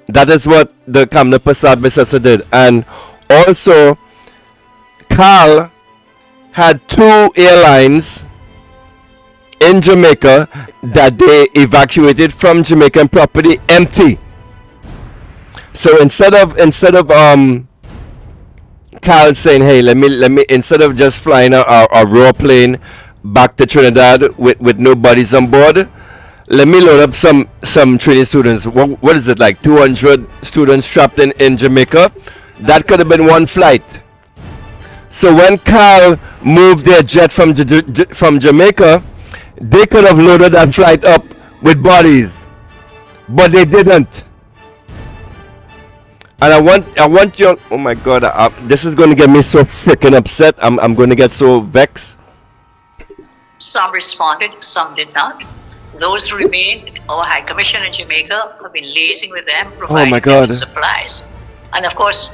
That is what the Kamna Prasad Bissessa did. And also, CAL had 2 airlines in Jamaica that they evacuated from Jamaican property empty. So instead of CAL saying, hey, let me instead of just flying a raw plane back to Trinidad with no bodies on board, let me load up some Trini students. What is it, like 200 students trapped in Jamaica? That could have been one flight. So when CAL moved their jet from Jamaica, they could have loaded that flight up with bodies, but they didn't. And I want you. Oh my God! This is going to get me so freaking upset. I'm going to get so vexed. Some responded, some did not. Those who remained, our High Commission in Jamaica have been liaising with them, providing them with supplies, and of course,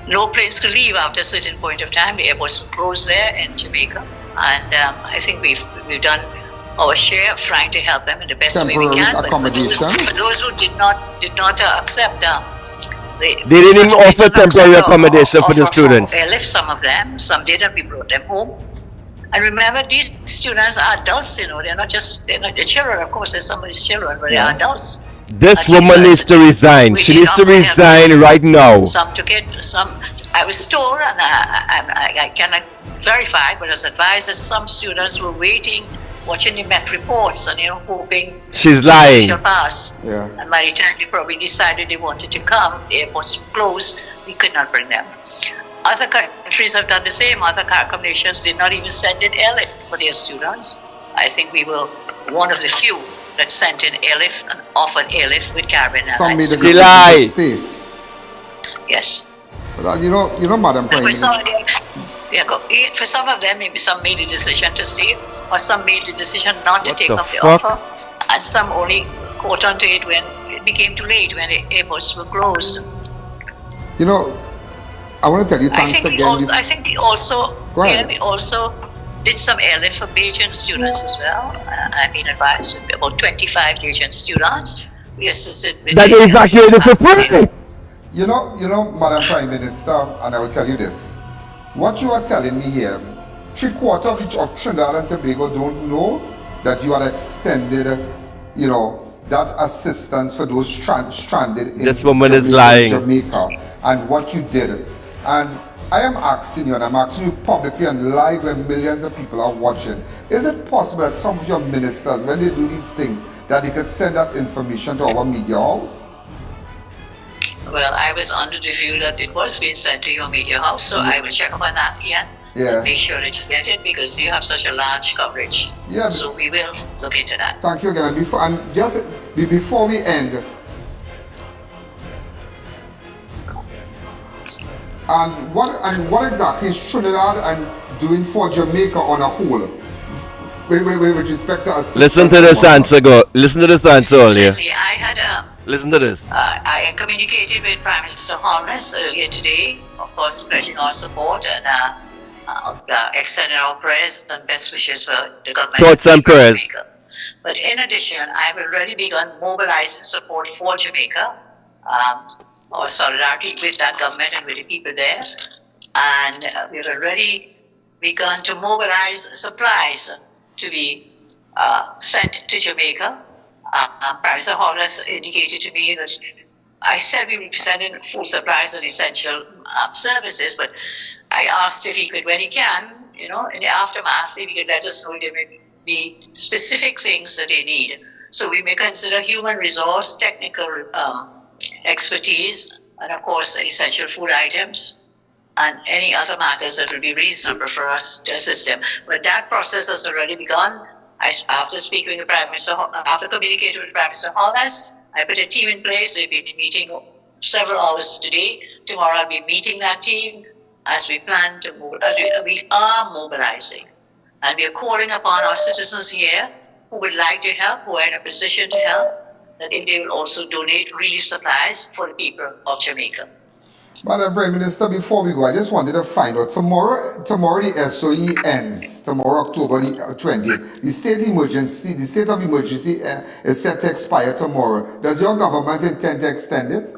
no planes could leave after a certain point of time. The airports were closed there in Jamaica, and I think we've done our share of trying to help them in the best way we can. Accommodation. But those who did not accept, they didn't even offer temporary accommodation for the students. Airlift some of them, some did, and we brought them home. And remember, these students are adults. They're not the children. Of course, they're somebody's children, but they're adults. This woman needs to resign. She needs to resign right now. Some took it. Some I was told, and I cannot verify, but I was advised that some students were waiting, watching the Met reports, and hoping she's lying. She'll pass. Yeah. And by the time they probably decided they wanted to come, the airports were closed. We could not bring them. Other countries have done the same. Other CARICOM nations did not even send in airlift for their students. I think we were one of the few that sent in airlift and offered airlift with Caribbean Airlines. Some made a decision to stay. Yes. But you know, Madam Prime Minister. For some of them, maybe some made the decision to stay, or some made the decision not to take up the fuck? offer, and some only caught onto it when it became too late, when the airports were closed. I want to tell you thanks again. I think we also did some airlift for Bajan students as well. I've been advised about 25 Bajan students. We assisted with that they evacuated for free. You know, Madam Prime Minister, and I will tell you this. What you are telling me here, 3/4 of Trinidad and Tobago don't know that you had extended, that assistance for those stranded in this woman is lying. Jamaica, and what you did. And I am asking you, and I'm asking you publicly and live where millions of people are watching, is it possible that some of your ministers, when they do these things, that they can send that information to our media house? Well, I was under the view that it was being sent to your media house, so I will check upon that again. Yeah. Make sure that you get it because you have such a large coverage. Yeah. So we will look into that. Thank you again. Before we end, and what exactly is Trinidad and doing for Jamaica on a whole? With respect to assistance. Listen to this answer, go. Listen to this answer only. I had Listen to this. I communicated with Prime Minister Holness earlier today, of course, pledging our support and extending our prayers and best wishes for the government. Thoughts and prayers. But in addition, I've already begun mobilizing support for Jamaica, our solidarity with that government and with the people there. And we've already begun to mobilize supplies to be sent to Jamaica. Prime Minister Holness indicated to me that I said we would be sending food supplies and essential services, but I asked if he could, when he can, in the aftermath, if he could let us know there may be specific things that they need. So we may consider human resource, technical expertise, and of course essential food items, and any other matters that would be reasonable for us to assist them. But that process has already begun. After speaking with Prime Minister, after communicating with Prime Minister Holness, I put a team in place. They've been meeting several hours today. Tomorrow I'll be meeting that team as we plan to move. We are mobilizing, and we are calling upon our citizens here who would like to help, who are in a position to help, that they will also donate relief supplies for the people of Jamaica. Madam Prime Minister, before we go, I just wanted to find out, tomorrow the SOE ends, tomorrow October the 20th. The state of emergency is set to expire tomorrow. Does your government intend to extend it?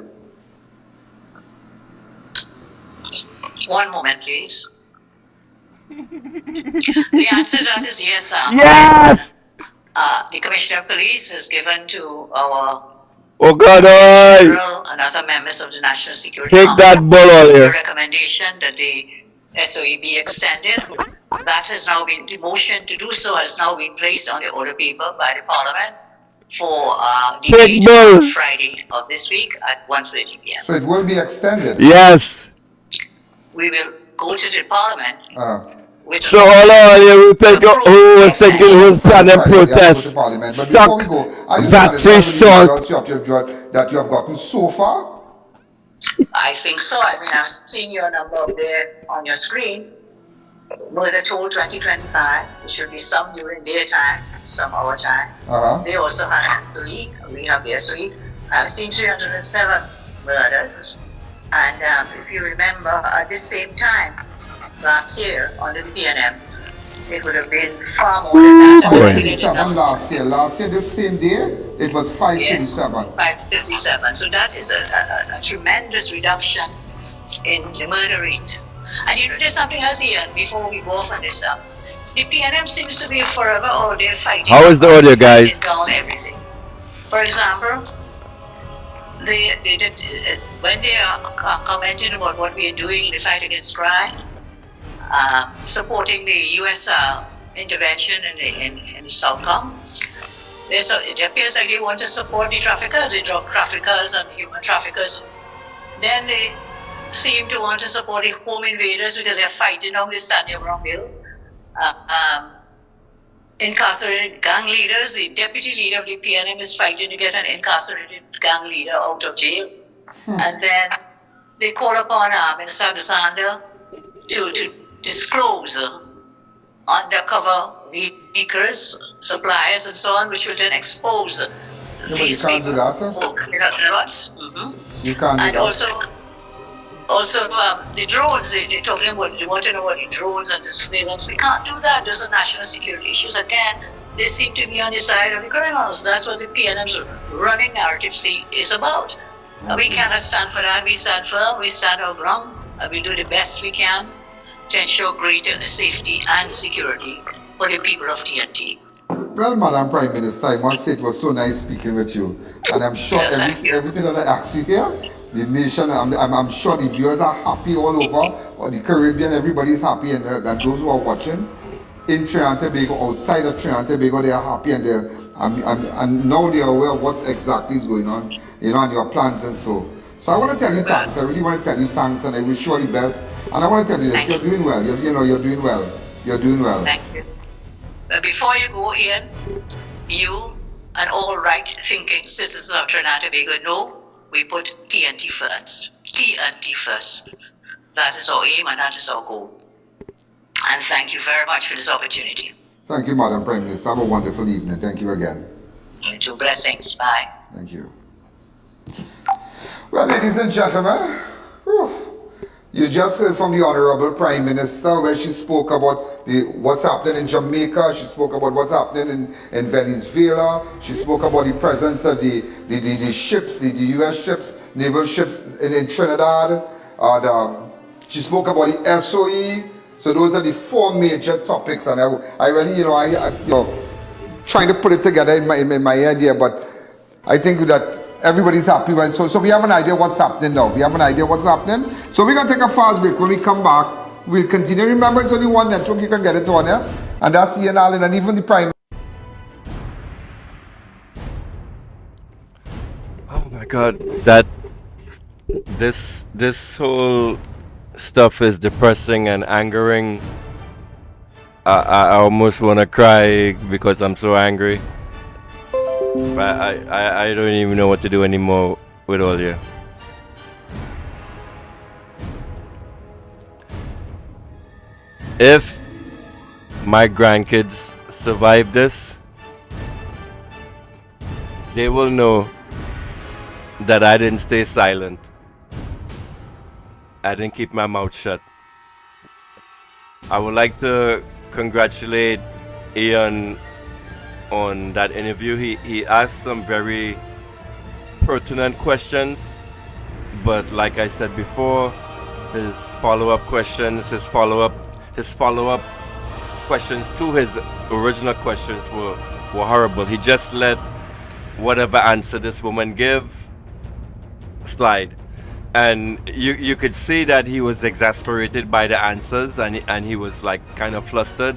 One moment, please. The answer to that is yes. Yes! The Commissioner of Police has given to our General and other members of the National Security Take Council that ball out a here. recommendation that the SOE be extended. That has now been, the motion to do so has now been placed on the order paper by the Parliament for the Take date ball. of Friday of this week at 1:30 p.m. So it will be extended? Yes. We will go to the Parliament So all of you who was stand and protest, suck battery salt. That you have gotten so far? I think so. I mean, I've seen your number up there on your screen. Murder Toll 2025. There should be some during their time, some our time. They also have SOE. We have the SOE. I've seen 307 murders. And if you remember, at the same time, last year, under the PNM, it would have been far more than that. 537 last year. Last year, this same day, it was 537. Yes, 557. So that is a tremendous reduction in the murder rate. And there's something else here before we go off on this. The PNM seems to be forever all day fighting. How is the audio, guys? Down everything. For example, when they are commenting about what we are doing in the fight against crime, supporting the U.S. intervention in the Southcom, it appears like they want to support the traffickers, the drug traffickers and human traffickers. Then they seem to want to support the home invaders because they're fighting on the Stanley Bill. Incarcerated gang leaders, the deputy leader of the PNM is fighting to get an incarcerated gang leader out of jail. And then they call upon Minister Alexander to disclose undercover leakers, suppliers, and so on, which will then expose You can't do that, sir. You can't do that. Also, the drones, they're talking about, they want to know about the drones and the surveillance. We can't do that. Those are national security issues. Again, they seem to be on the side of the criminals. That's what the PNM's running narrative is about. We cannot stand for that. We stand firm. We stand our ground. We do the best we can to ensure greater safety and security for the people of TNT. Well, Madam Prime Minister, I must say it was so nice speaking with you. And I'm sure everything that I asked you here, the nation, I'm sure the viewers are happy all over, or the Caribbean, everybody's happy, and those who are watching in Trinidad and Tobago, outside of Trinidad and Tobago, they are happy, and and now they are aware of what exactly is going on, and your plans and so. So I want to tell you thanks. I really want to tell you thanks, and I wish you all the best. And I want to tell you this: you're doing well. You're doing well. You're doing well. Thank you. But before you go, Ian, you and all right-thinking citizens of Trinidad and Tobago know we put TNT first. TNT first. That is our aim and that is our goal. And thank you very much for this opportunity. Thank you, Madam Prime Minister. Have a wonderful evening. Thank you again. You too. Blessings. Bye. Thank you. Well, ladies and gentlemen, you just heard from the Honorable Prime Minister where she spoke about what's happening in Jamaica. She spoke about what's happening in Venezuela. She spoke about the presence of the ships, the U.S. ships, naval ships in Trinidad. And she spoke about the SOE. So those are the four major topics. And I really, trying to put it together in my head here, but I think that everybody's happy. Right? So we have an idea what's happening now. We have an idea what's happening. So we're going to take a fast break. When we come back, we'll continue. Remember, it's only one network you can get it on, yeah? And that's Ian Allen and even the Prime. Oh my God, this whole stuff is depressing and angering. I almost want to cry because I'm so angry. But I don't even know what to do anymore with all you. If my grandkids survive this, they will know that I didn't stay silent. I didn't keep my mouth shut. I would like to congratulate Ian on that interview. He asked some very pertinent questions, but like I said before, his follow-up questions to his original questions were horrible. He just let whatever answer this woman give slide. And you could see that he was exasperated by the answers, and he was like kind of flustered.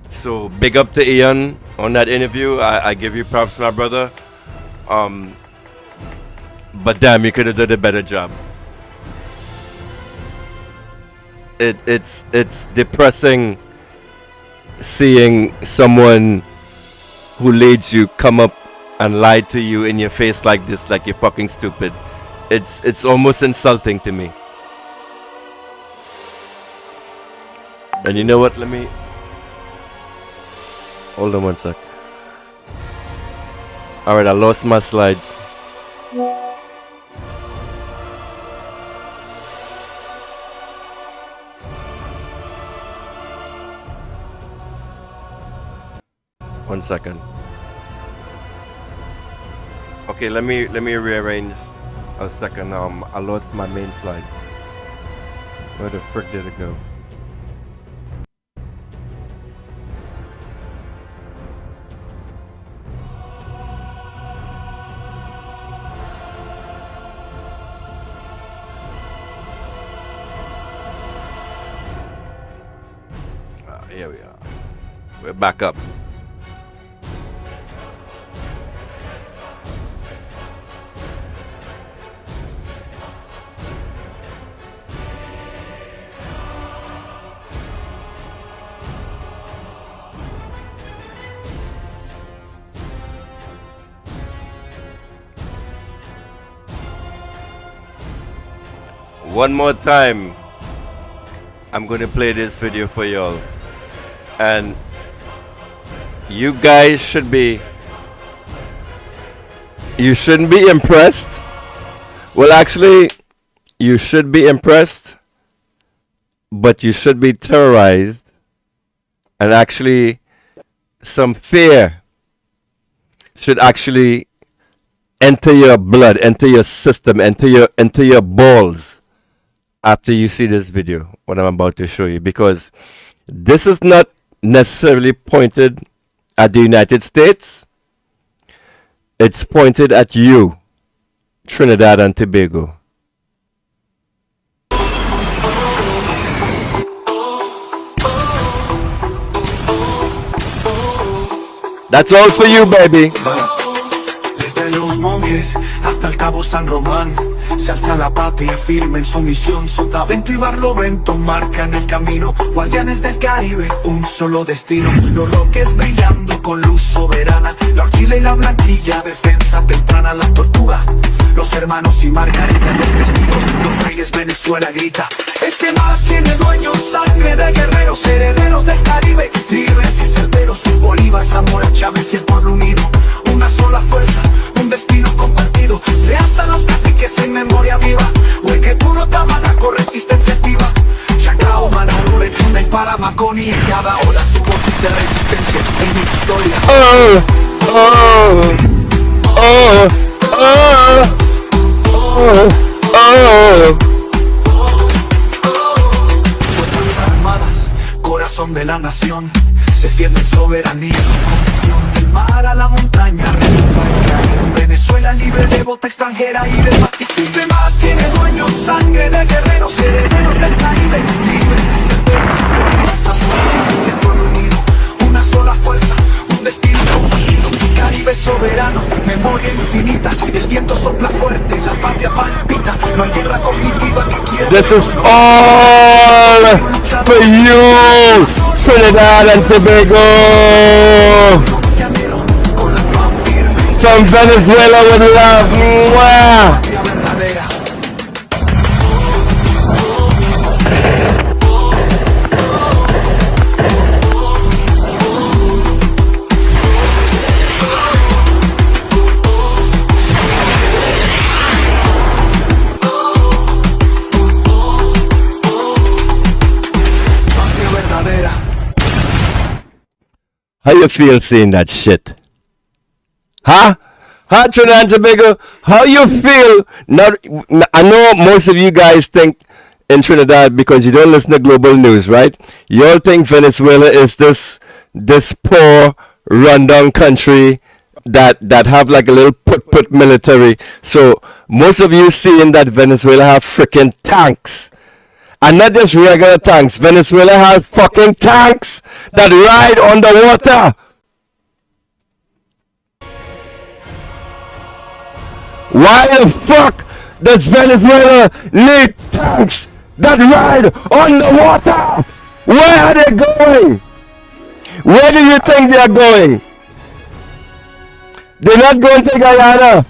So big up to Ian on that interview. I give you props, my brother. But damn, you could have done a better job. It's depressing seeing someone who leads you come up and lie to you in your face like this, like you're fucking stupid. It's almost insulting to me. And you know what? Let me hold on one sec. Alright, I lost my slides. One second. Okay, let me rearrange a second. I lost my main slide. Where the frick did it go? Here we are. We're back up. One more time, I'm going to play this video for y'all. And you guys shouldn't be impressed. Well, actually, you should be impressed, but you should be terrorized. And actually, some fear should actually enter your blood, enter your system, enter your balls after you see this video, what I'm about to show you, because this is not necessarily pointed at the United States. It's pointed at you, Trinidad and Tobago. That's all for you, baby. Desde los monjes hasta el Cabo San Román, Se alza la patria firme en su misión. Sotavento y Barlovento marcan el camino. Guardianes del Caribe, un solo destino. Los roques brillando con luz soberana. La horquilla y la blanquilla, defensa temprana. La tortuga, los hermanos y Margarita. Los testigos, los reyes, Venezuela grita. Este mar tiene dueños, sangre de guerreros, herederos del Caribe, libres y certeros. Bolívar, Zamora, Chávez y el pueblo unido. Una sola fuerza, un destino compartido. Se alzan los caciques en memoria viva. Hueque puro Tamanaco, resistencia activa. Chacao, Manarure, Tunda y Paramaconi. En cada ola su voz de resistencia en mi historia. Fuerzas armadas, corazón de la nación, defienden soberanía, protección del mar a la montaña. En Venezuela libre de bota extranjera y de matiz. Este mar tiene dueños, sangre de guerreros, herederos del Caribe, libres y certeros. El pueblo unido, una sola fuerza, un destino compartido. Caribe soberano, memoria infinita. El viento sopla fuerte, la patria palpita. No hay guerra cognitiva que quiera. This is all for you, Trinidad and Tobago. From Venezuela with love. Mwah. How you feel seeing that shit? Huh? Huh, Trinidad and Tobago? How you feel? Not, I know most of you guys think in Trinidad because you don't listen to global news, right? You all think Venezuela is this poor, rundown country that have like a little put military. So most of you seeing that Venezuela have freaking tanks. And not just regular tanks. Venezuela has fucking tanks that ride on the water. Why the fuck does Venezuela need tanks that ride on the water? Where are they going? Where do you think they are going? They're not going to Guyana.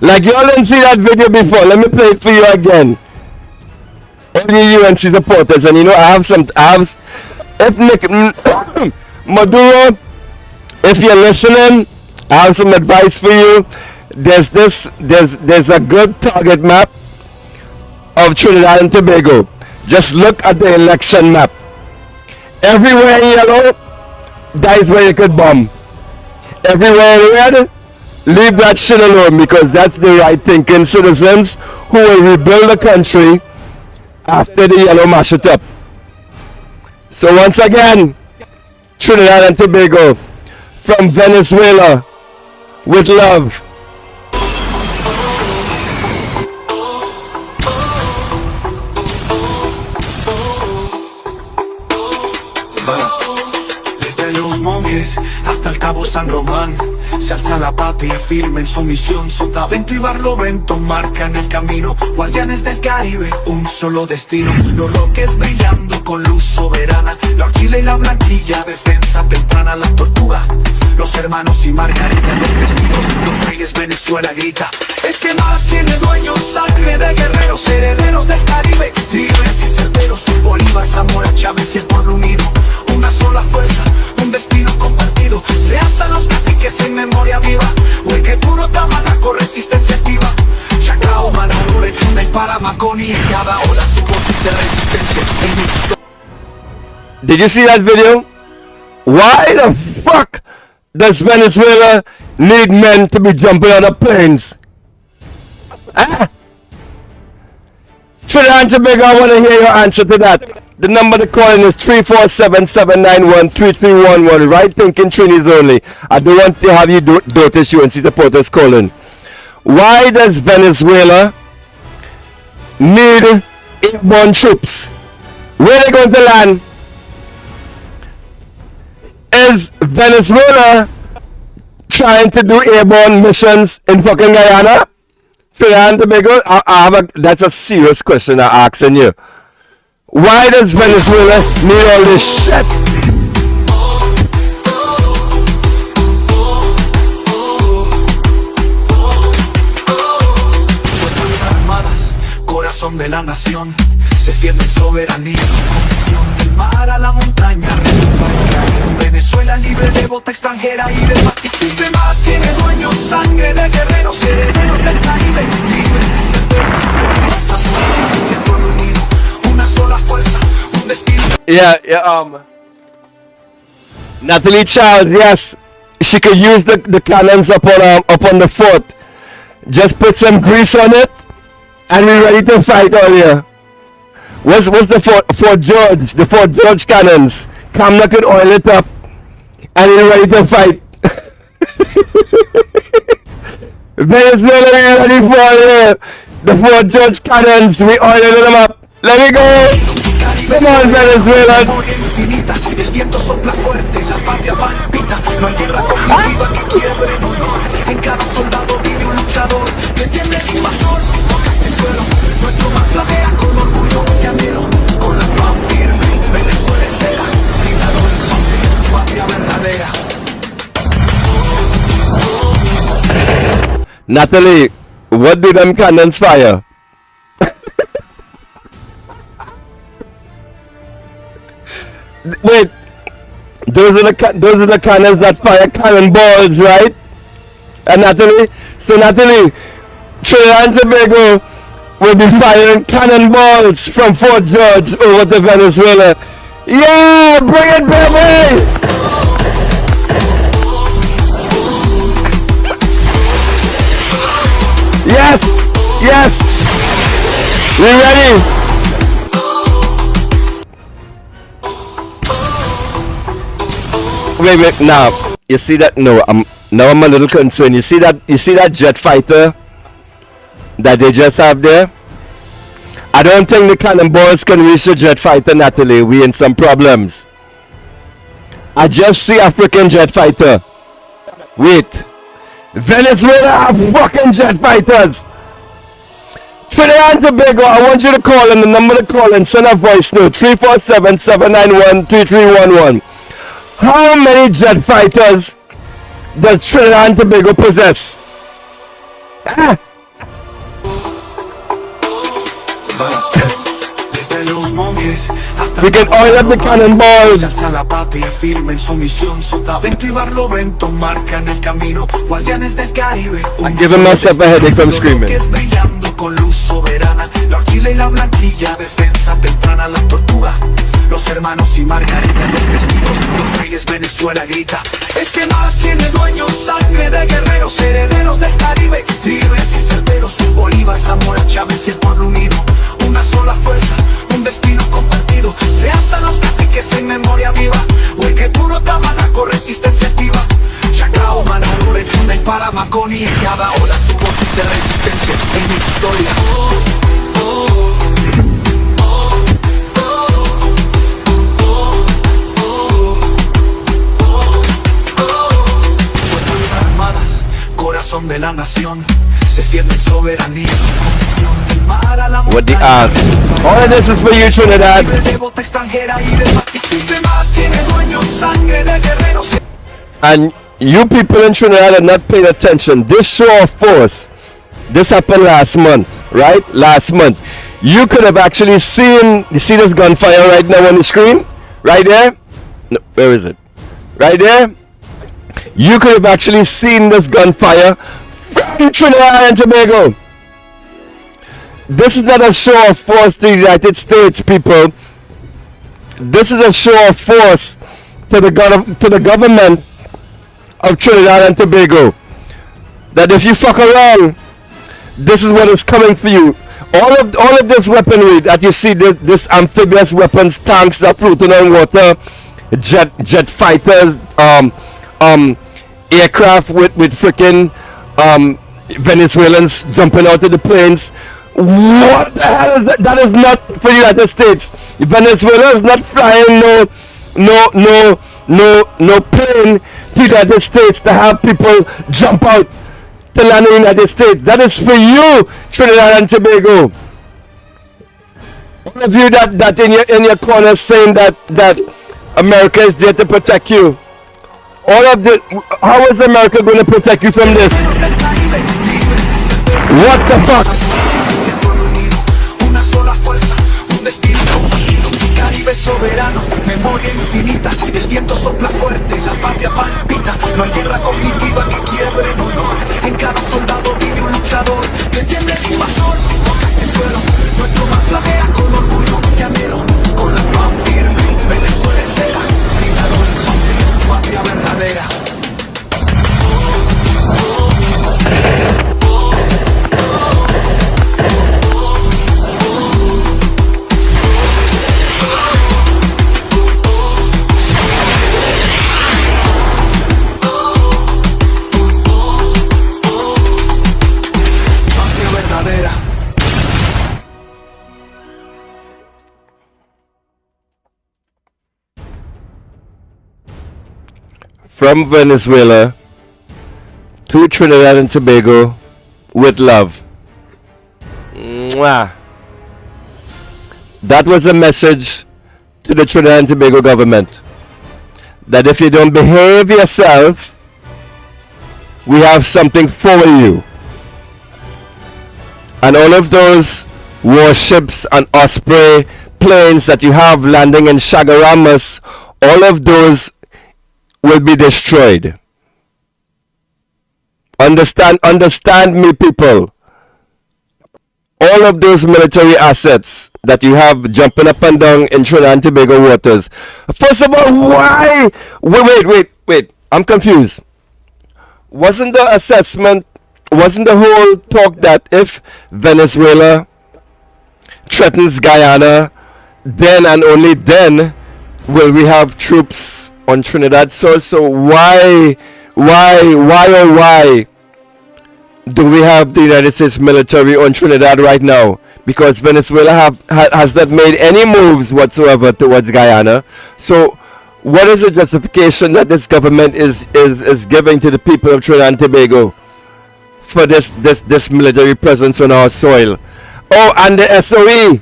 Like y'all didn't see that video before. Let me play it for you again. All you UNC supporters, and you know if Maduro, if you're listening, I have some advice for you. There's a good target map of Trinidad and Tobago. Just look at the election map. Everywhere in yellow, that is where you could bomb. Everywhere in red, leave that shit alone, because that's the right thinking citizens who will rebuild the country after the yellow mash it up. So once again, Trinidad and Tobago, from Venezuela, with love. Desde los monjes hasta el Cabo San Román, se alza la patria firme en su misión. Sotavento y Barlovento marcan el camino. Guardianes del Caribe, un solo destino. Los roques brillando con luz soberana. La horquilla y la blanquilla, defensa temprana. La tortuga, los hermanos y Margarita. Los testigos, los reyes, Venezuela grita. Este mar tiene dueños, sangre de guerreros, herederos del Caribe, libres y certeros. Bolívar, Zamora, Chávez y el pueblo unido. Una sola fuerza, un destino compartido. Se alzan los caciques en memoria viva. Hueque puro Tamanaco, resistencia activa. Chacao, Manarure, Tunda y Paramaconi. En cada ola su voz de resistencia. Did you see that video? Why the fuck does Venezuela need men to be jumping out of planes? Ah? Trinidad and Tobago, I want to hear your answer to that. The number to call in is 347-791-3311. Right thinking Trini's only. I don't want to have you notice UNC supporters calling. Why does Venezuela need airborne troops? Where are they going to land? Is Venezuela trying to do airborne missions in fucking Guyana? Trinidad and Tobago? That's a serious question I'm asking you. Why does Venezuela need all this shit? Corazón de la nación, defienden soberanía, convicción del mar a la montaña, en Venezuela libre de bota extranjera y de matiz. Este mar tiene dueños, sangre de guerreros, herederos del Caribe, libres y el pueblo unido, una sola fuerza, un destino. Natalie Charles, yes, she could use the cannons up on the fort. Just put some grease on it, and we're ready to fight all here. What's the Fort George? The Fort George cannons. Camna could oil it up, and we're ready to fight. Venezuela, we're ready for all here. The Fort George cannons, we oiling them up. Let me go. Come on, Venezuela. El viento sopla fuerte, la patria palpita. No hay guerra cognitiva que quiebre el honor. En cada soldado vive un luchador. Detiene el invasor, toca este suelo. Nuestro mar flamea con orgullo llanero. Con la paz firme, Venezuela entera. Grita al horizonte, patria verdadera. Natalie, what do them cannons fire? Wait, those are the cannons that fire cannonballs, right? And Natalie, Trinidad and Tobago will be firing cannonballs from Fort George over to Venezuela. Yeah, bring it, baby! Yes, we ready? Wait, now you see that? No, I'm a little concerned. You see that jet fighter that they just have there? I don't think the cannonballs can reach the jet fighter, Natalie. We in some problems. I just see African jet fighter. Wait, Venezuela have fucking jet fighters. Trinidad and Tobago, I want you to call in the number to call and send a voice note 347-791-3311. How many jet fighters does Trinidad and Tobago possess? We can oil up the cannonballs. La patria firme en su misión, Sotavento y Barlovento marcan el camino, guardianes del Caribe. I'm giving myself a headache from screaming. Brillando con luz soberana, la horquilla y la blanquilla, defensa temprana, la tortuga. Los hermanos y Margarita, los testigos, los reyes, Venezuela grita. Este mar tiene dueños, sangre de guerreros, herederos del Caribe, libres y certeros. Bolívar, Zamora, Chávez y el pueblo unido. Una sola fuerza, un destino compartido. Se alzan los caciques en memoria viva. Hueque puro, Tamanaco, resistencia activa. Chacao, Manarure, Tuna y Paramaconi. En cada ola su voz de resistencia en victoria. Corazón de la nación, defienden soberanía, convicción del mar a la montaña. What the ass? All of this is for you, Trinidad. And you people in Trinidad are not paying attention. This show of force, this happened last month, right? Last month. You could have actually seen, you see this gunfire right now on the screen? Right there? No, where is it? Right there? You could have actually seen this gunfire from Trinidad and Tobago. This is not a show of force to the United States, people. This is a show of force to the government of Trinidad and Tobago. That if you fuck around, this is what is coming for you. All of this weaponry that you see, this amphibious weapons, tanks that floating on water, jet fighters, aircraft with freaking Venezuelans jumping out of the planes. What the hell is that? That is not for the United States. Venezuela is not flying no plane to the United States to have people jump out to land in the United States. That is for you, Trinidad and Tobago. All of you that in your corner saying that America is there to protect you. How is America going to protect you from this? What the fuck? Una sola fuerza, un destino compartido. Caribe soberano, memoria infinita. El viento sopla fuerte, la patria palpita. No hay guerra cognitiva que quiebre el honor. En cada soldado vive un luchador. Que tiemble el invasor, sin tocar el suelo. Nuestro mar flamea con orgullo llanero. Con la pan firme, Venezuela entera. Gritadores, patria verdadera. From Venezuela to Trinidad and Tobago with love. Mwah. That was a message to the Trinidad and Tobago government that if you don't behave yourself, we have something for you. And all of those warships and Osprey planes that you have landing in Chagaramas, all of those will be destroyed. Understand me, people. All of those military assets that you have jumping up and down in Trinidad and Tobago waters. First of all, why? Wait. I'm confused. Wasn't the whole talk that if Venezuela threatens Guyana, then and only then will we have troops on Trinidad soil? So why do we have the United States military on Trinidad right now? Because Venezuela has not made any moves whatsoever towards Guyana. So what is the justification that this government is giving to the people of Trinidad and Tobago for this military presence on our soil? Oh, and the SOE.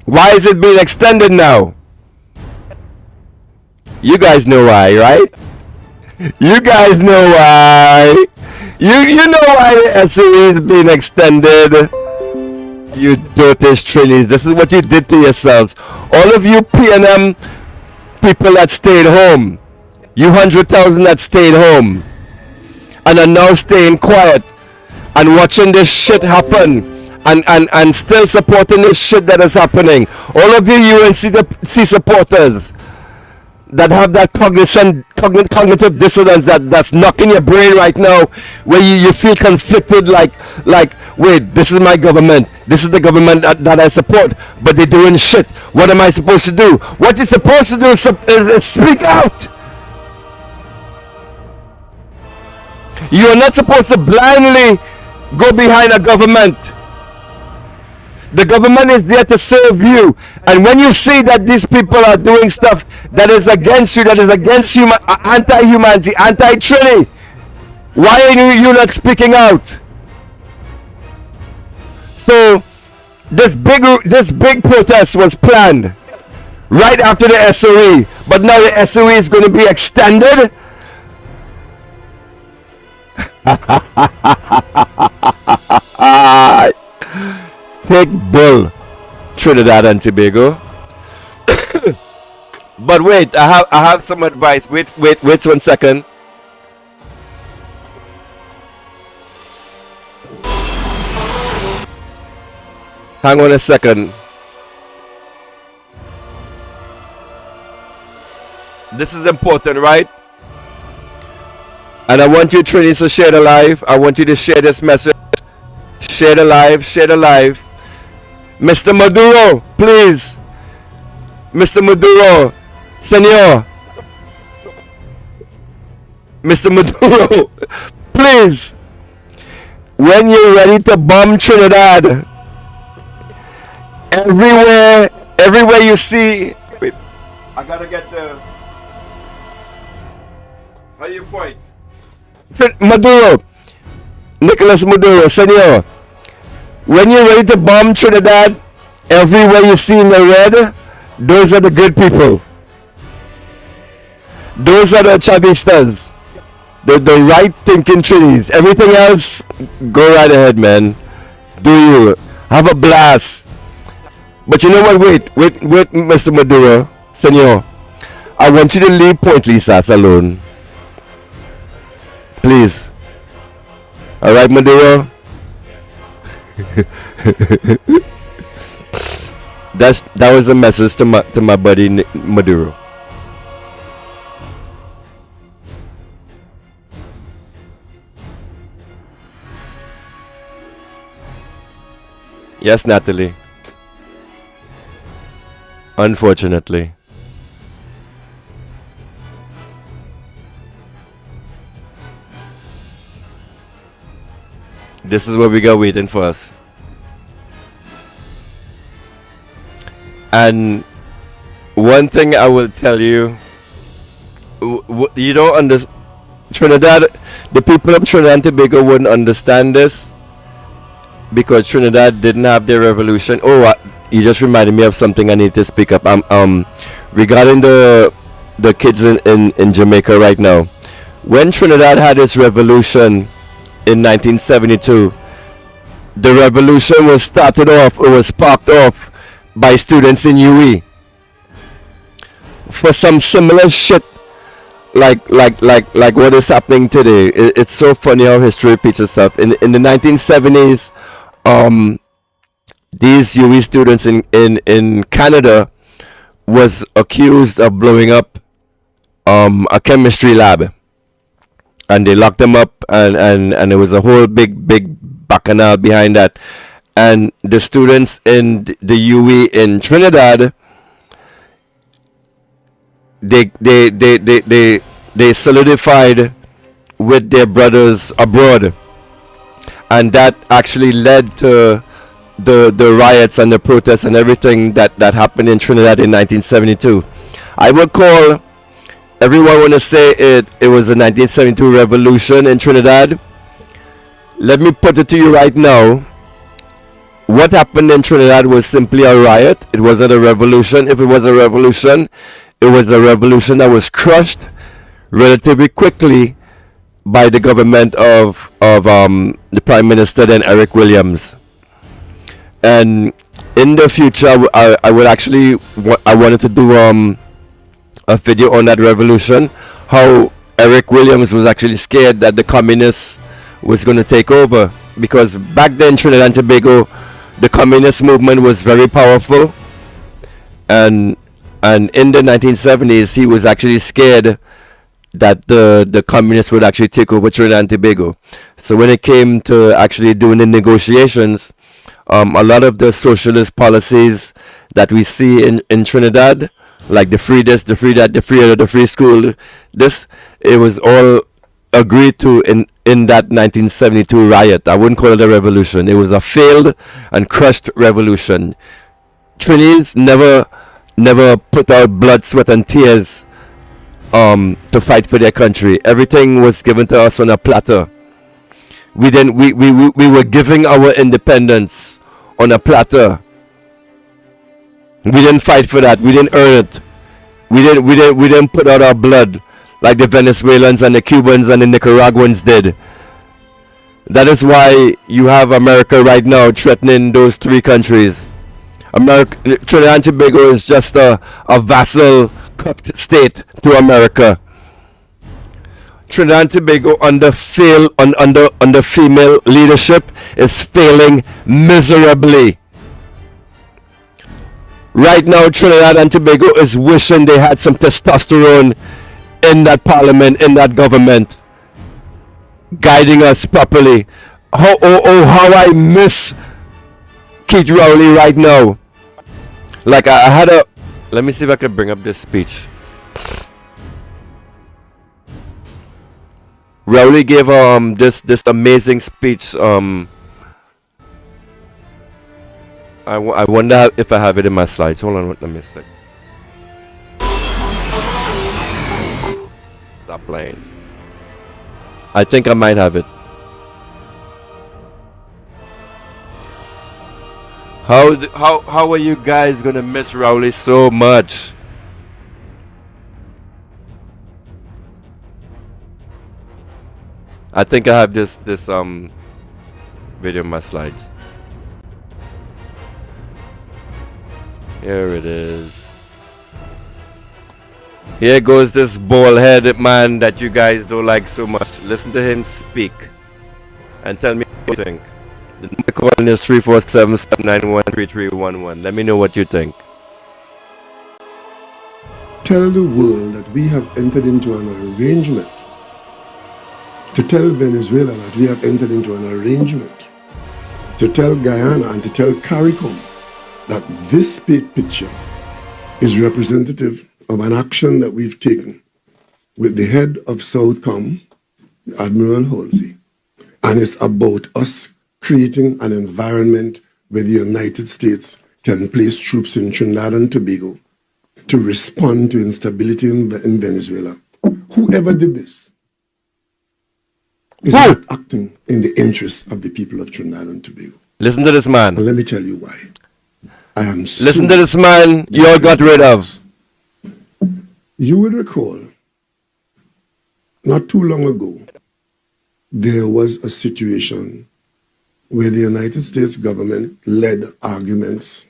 Why is it being extended now? You guys know why, right? You guys know why. You know why the SOE is being extended. You dirty Trinis. This is what you did to yourselves. All of you PNM people that stayed home. You 100,000 that stayed home. And are now staying quiet. And watching this shit happen. And still supporting this shit that is happening. All of you UNC supporters that have that cognitive dissonance that's knocking your brain right now, where you feel conflicted, like wait, this is my government, this is the government that I support, but they're doing shit. What am I supposed to do? What you're supposed to do is speak out. You're not supposed to blindly go behind a government. The government is there to serve you. And when you see that these people are doing stuff that is against you, that is against anti-humanity, anti-Trini, why are you not speaking out? So this big protest was planned right after the SOE, but now the SOE is going to be extended. Take bull, Trinidad and Tobago. But wait, I have some advice. Wait 1 second. Hang on a second. This is important, right? And I want you, Trini, to share the live. I want you to share this message. Share the live. Share the live. Mr. Maduro, please. Mr. Maduro, Senor. Mr. Maduro, please. When you're ready to bomb Trinidad, everywhere you see. Wait. I gotta get the. How you point? Maduro, Nicolas Maduro, senor. When you're ready to bomb Trinidad, everywhere you see in the red, those are the good people. Those are the Chavistas. The right thinking Trinis. Everything else, go right ahead, man. Do you. Have a blast. But you know what? Wait, Mr. Maduro, senor. I want you to leave Point Lisas alone. Please. Alright, Maduro? That was a message to my buddy Maduro. Yes, Natalie. Unfortunately. This is what we got waiting for us. And one thing I will tell you, you don't understand. Trinidad, the people of Trinidad and Tobago wouldn't understand this because Trinidad didn't have their revolution. Oh, you just reminded me of something I need to speak up. Regarding the kids in Jamaica right now. When Trinidad had its revolution in 1972, the revolution was sparked off by students in UE for some similar shit like what is happening today. It's so funny how history repeats itself. In the 1970s, these UE students in Canada was accused of blowing up a chemistry lab, and they locked them up, and there was a whole big bacchanal behind that. And the students in the UE in Trinidad, they solidified with their brothers abroad, and that actually led to the riots and the protests and everything that happened in Trinidad in 1972. I would call everyone want to say it was the 1972 revolution in Trinidad. Let me put it to you right now. What happened in Trinidad was simply a riot. It wasn't a revolution. If it was a revolution, it was a revolution that was crushed relatively quickly by the government of the Prime Minister then, Eric Williams. And in the future, I would actually I wanted to do a video on that revolution, how Eric Williams was actually scared that the communists was going to take over, because back then Trinidad and Tobago, the communist movement was very powerful, and in the 1970s he was actually scared that the communists would actually take over Trinidad and Tobago. So when it came to actually doing the negotiations, a lot of the socialist policies that we see in Trinidad, like the free this, the free that, the free other, the free school, it was all agreed to in that 1972 riot. I wouldn't call it a revolution. It was a failed and crushed revolution. Trinis never put out blood, sweat, and tears to fight for their country. Everything was given to us on a platter. We were giving our independence on a platter. We didn't fight for that. We didn't earn it. We didn't put out our blood like the Venezuelans and the Cubans and the Nicaraguans did. That is why you have America right now threatening those three countries. Trinidad and Tobago is just a vassal cooked state to America. Trinidad and Tobago under female leadership is failing miserably. Right now, Trinidad and Tobago is wishing they had some testosterone in that parliament, in that government, guiding us properly. How I miss Keith Rowley right now. Like I had a, let me see if I can bring up this speech. Rowley gave this amazing speech. I wonder if I have it in my slides. Hold on, let me see. Stop playing. I think I might have it. How are you guys gonna miss Rowley so much? I think I have this video in my slides. Here it is. Here goes this bald-headed man that you guys don't like so much. Listen to him speak and tell me what you think. The number calling is 347-791-3311. Let me know what you think. Tell the world that we have entered into an arrangement. To tell Venezuela that we have entered into an arrangement. To tell Guyana and to tell CARICOM that this state picture is representative of an action that we've taken with the head of Southcom, Admiral Halsey, and it's about us creating an environment where the United States can place troops in Trinidad and Tobago to respond to instability in Venezuela. Whoever did this is not acting in the interests of the people of Trinidad and Tobago. Listen to this man. And let me tell you why. I am Listen to this man you all got rid of. You would recall, not too long ago, there was a situation where the United States government led arguments,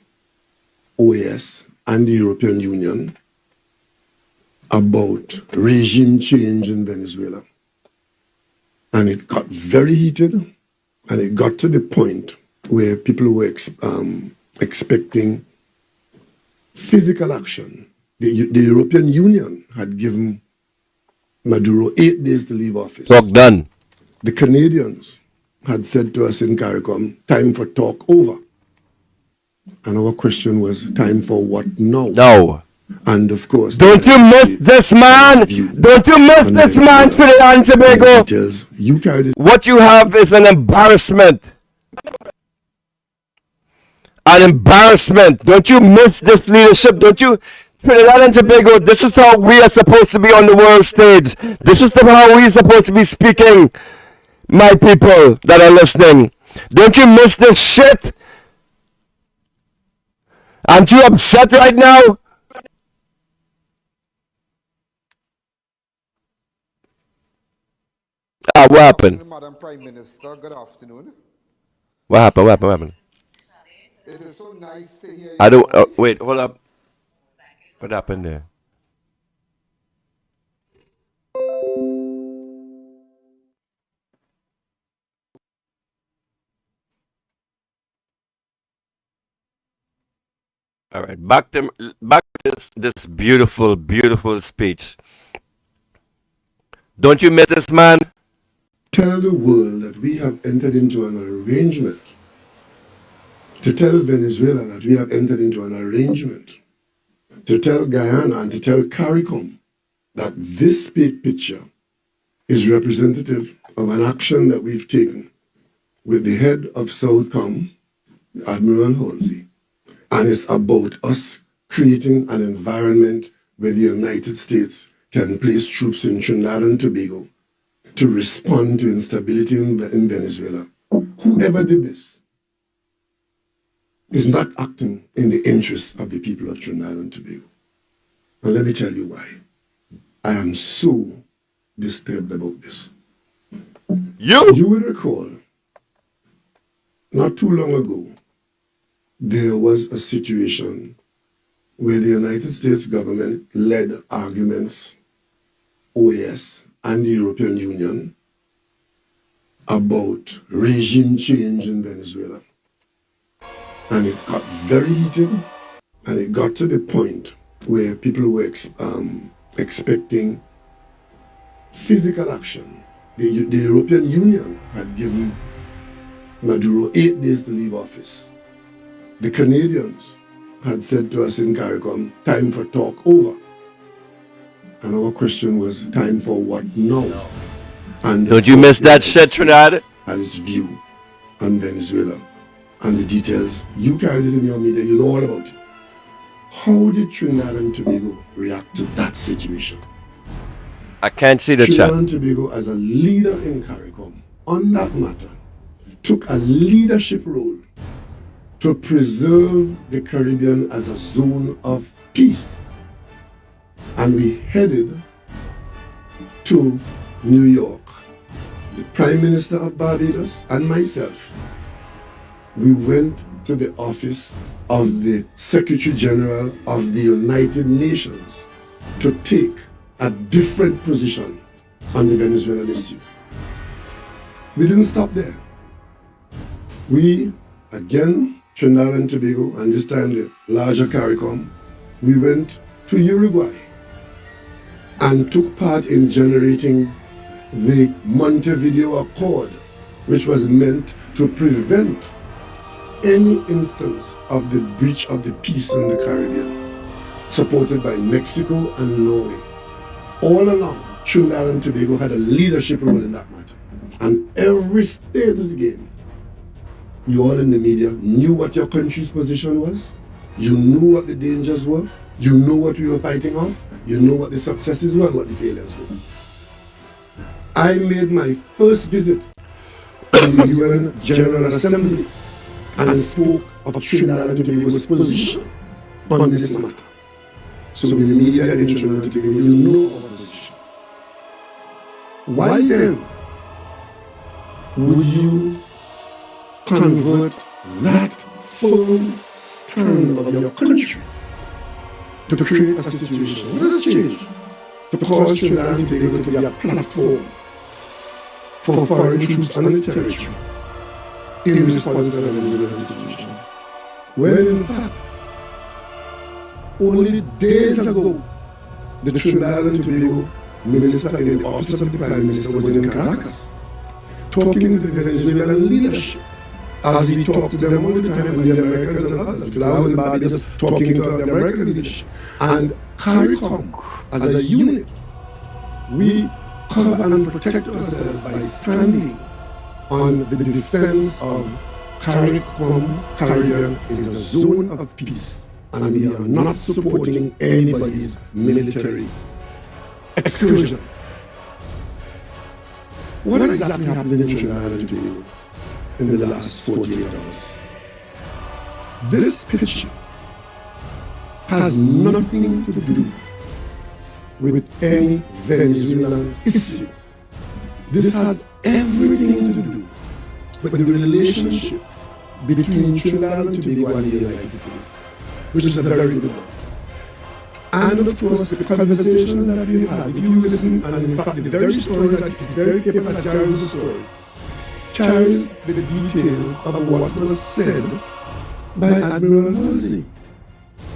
OAS and the European Union, about regime change in Venezuela. And it got very heated, and it got to the point where people were expecting physical action. The European Union had given Maduro 8 days to leave office. Talk done. The Canadians had said to us in CARICOM, time for talk over. And our question was, time for what now? No. And of course... Don't you miss this man! Don't you miss this man, Trinidad and Tobago! You carried it. What you have is an embarrassment. An embarrassment. Don't you miss this leadership? Don't you... Trinidad and Tobago, this is how we are supposed to be on the world stage. This is how we are supposed to be speaking, my people that are listening. Don't you miss this shit? Aren't you upset right now? What happened? Madam Prime Minister, good afternoon. What happened? What happened? It is so nice to hear you. I don't... wait, hold up. What happened there? All right, back to this beautiful, beautiful speech. Don't you miss this man? Tell the world that we have entered into an arrangement. To tell Venezuela that we have entered into an arrangement. To tell Guyana and to tell CARICOM that this state picture is representative of an action that we've taken with the head of Southcom, Admiral Halsey, and it's about us creating an environment where the United States can place troops in Trinidad and Tobago to respond to instability in Venezuela. Whoever did this is not acting in the interests of the people of Trinidad and Tobago. And let me tell you why. I am so disturbed about this. You will recall, not too long ago, there was a situation where the United States government led arguments, OAS and the European Union, about regime change in Venezuela. And it got very heated, and it got to the point where people were expecting physical action. The European Union had given Maduro 8 days to leave office. The Canadians had said to us in CARICOM, time for talk over. And our question was, time for what now? And don't you miss that shit, Trinidad? And his view on Venezuela and the details. You carried it in your media, you know all about it. How did Trinidad and Tobago react to that situation? I can't see the Trinidad chat. and Tobago, as a leader in CARICOM, on that matter, took a leadership role to preserve the Caribbean as a zone of peace. And we headed to New York. The Prime Minister of Barbados and myself, we went to the office of the Secretary General of the United Nations to take a different position on the Venezuelan issue. We didn't stop there. We, again, Trinidad and Tobago, and this time the larger CARICOM, we went to Uruguay and took part in generating the Montevideo Accord, which was meant to prevent any instance of the breach of the peace in the Caribbean, supported by Mexico and Norway. All along, Trinidad and Tobago had a leadership role in that matter. And every stage of the game, you all in the media knew what your country's position was, you knew what the dangers were, you knew what we were fighting off, you know what the successes were and what the failures were. I made my first visit to the UN General Assembly and spoke of Trinidad and Tobago's position on this matter. So in the media in Trinidad and Tobago, you know our position. Why then would you convert that firm stand of your country to create a situation? What has changed? To cause Trinidad and Tobago to be a platform for foreign troops on its territory in response to an Venezuelan situation. When in fact, only days ago, the Trinidad and Tobago minister in the office of the Prime Minister was in Caracas, talking to the Venezuelan leadership, as we talk to them all the time, and the Americans and others. Because I was in Barbados talking to the American leadership. And CARICOM, as a unit, we cover and protect ourselves by standing on the defense of CARICOM. Caribbean is a zone of peace, and we are not supporting anybody's military excursion. What exactly happened in Trinidad and Tobago in the last 48 hours? This picture has nothing to do with any Venezuelan issue. This has everything to do with the relationship between Trinidad and Tobago and the United States, which is a very good one. And of course, the conversation that we had, if you listen, and in fact, the very story that is very careful that carries the story, carries the details of what was said by Admiral Halsey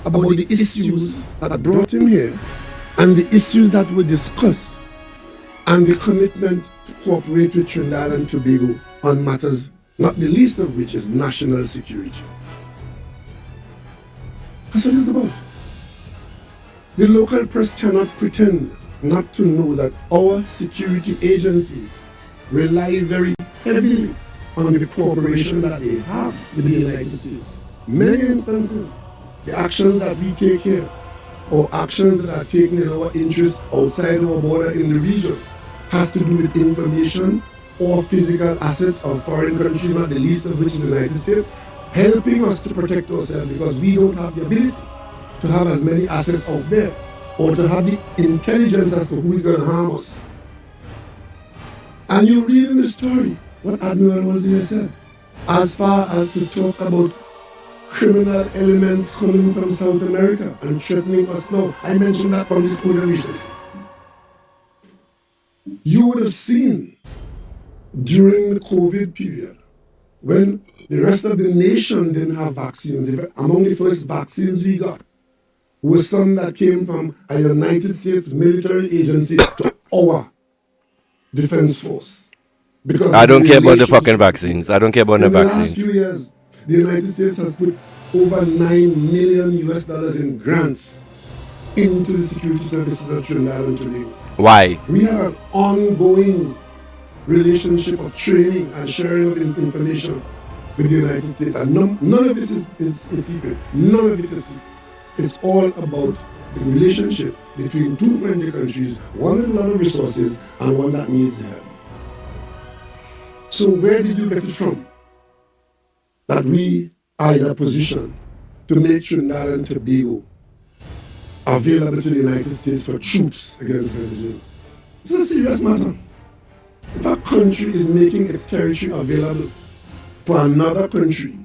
about the issues that brought him here and the issues that were discussed and the commitment to cooperate with Trinidad and Tobago on matters, not the least of which is national security. That's what it's about. The local press cannot pretend not to know that our security agencies rely very heavily on the cooperation that they have with the United States. Many instances, the actions that we take here, or actions that are taken in our interest outside our border in the region, has to do with information or physical assets of foreign countries, not the least of which is the United States, helping us to protect ourselves because we don't have the ability to have as many assets out there or to have the intelligence as to who is going to harm us. And you read in the story what Admiral Halsey said, as far as to talk about criminal elements coming from South America and threatening us now. I mentioned that from this podium recently. You would have seen during the COVID period, when the rest of the nation didn't have vaccines, among the first vaccines we got were some that came from a United States military agency to our defense force. Because I don't care about the fucking vaccines. I don't care about the in the last vaccines. few years, the United States has put over $9 million in grants into the security services of Trinidad and Tobago. Why? We have an ongoing relationship of training and sharing of information with the United States. And none of this is secret. None of it is secret. It's all about the relationship between two friendly countries, one with a lot of resources and one that needs help. So where did you get it from? That we are in a position to make Trinidad and Tobago available to the United States for troops against Venezuela. This is a serious matter. If a country is making its territory available for another country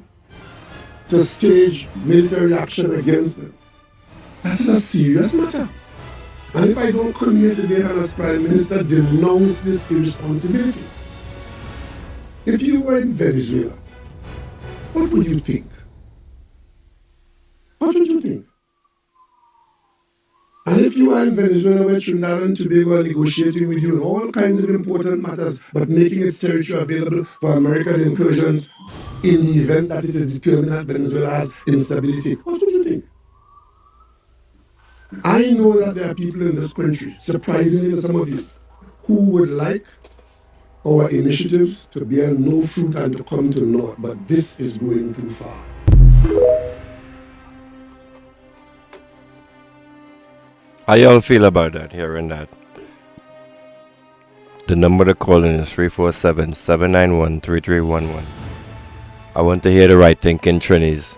to stage military action against them, that is a serious matter. And if I don't come here today and as Prime Minister denounce this irresponsibility, if you were in Venezuela, what would you think? What would you think? And if you are in Venezuela where Trinidad and Tobago are negotiating with you on all kinds of important matters, but making its territory available for American incursions in the event that it is determined that Venezuela has instability, what would you think? I know that there are people in this country, surprisingly to some of you, who would like our initiatives to bear no fruit and to come to naught, but this is going too far. How y'all feel about that, hearing that? The number to call in is 347-791-3311. I want to hear the right thinking Trinis,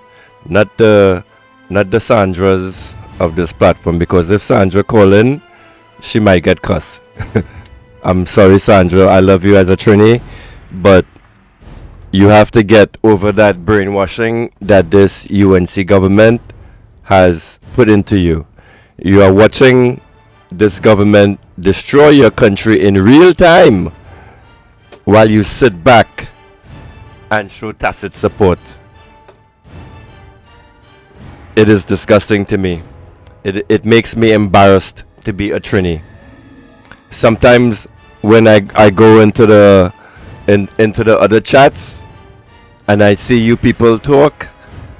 not the Sandras of this platform, because if Sandra call in, she might get cussed. I'm sorry, Sandra, I love you as a Trini, but you have to get over that brainwashing that this UNC government has put into you. You are watching this government destroy your country in real time while you sit back and show tacit support. It is disgusting to me. It makes me embarrassed to be a Trini. Sometimes when I go into the other chats and I see you people talk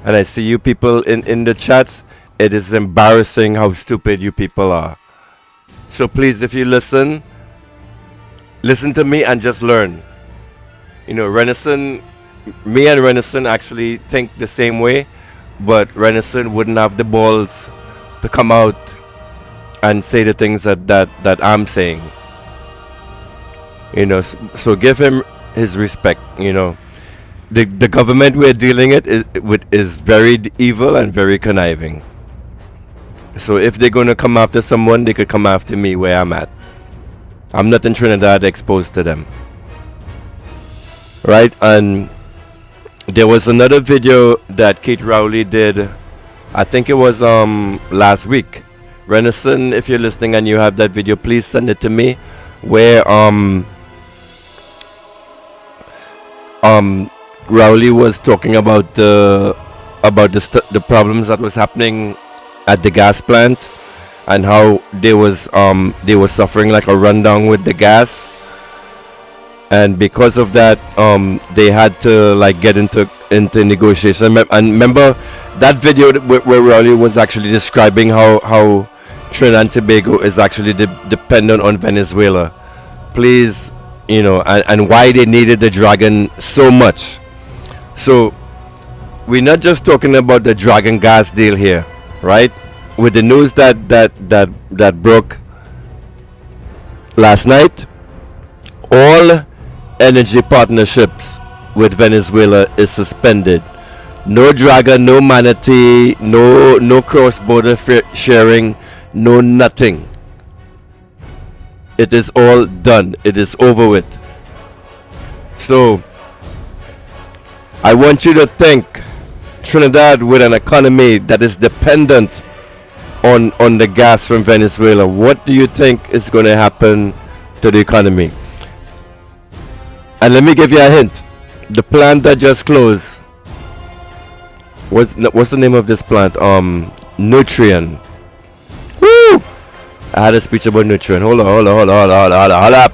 and I see you people in the chats, it is embarrassing how stupid you people are. So please, if you listen to me and just learn. You know, me and Renison actually think the same way, but Renison wouldn't have the balls to come out and say the things that I'm saying. You know, so give him his respect. You know, the government we're dealing with is very evil and very conniving. So if they're going to come after someone, they could come after me where I'm at. I'm not in Trinidad exposed to them. Right? And there was another video that Kate Rowley did. I think it was last week. Renison, if you're listening and you have that video, please send it to me. Where Rowley was talking about the problems that was happening at the gas plant and how they were suffering like a rundown with the gas, and because of that they had to like get into negotiation. And remember that video where Rowley was actually describing how Trinidad and Tobago is actually dependent on Venezuela, please, you know, and why they needed the Dragon so much. So we're not just talking about the Dragon gas deal here, right? With the news that broke last night, all energy partnerships with Venezuela is suspended. No Dragon, no Manatee, no cross-border sharing, no nothing. It is all done. It is over with. So I want you to think Trinidad with an economy that is dependent on the gas from Venezuela. What do you think is going to happen to the economy? And let me give you a hint. The plant that just closed, what's the name of this plant? Nutrien. Woo! I had a speech about Nutrien. Hold up.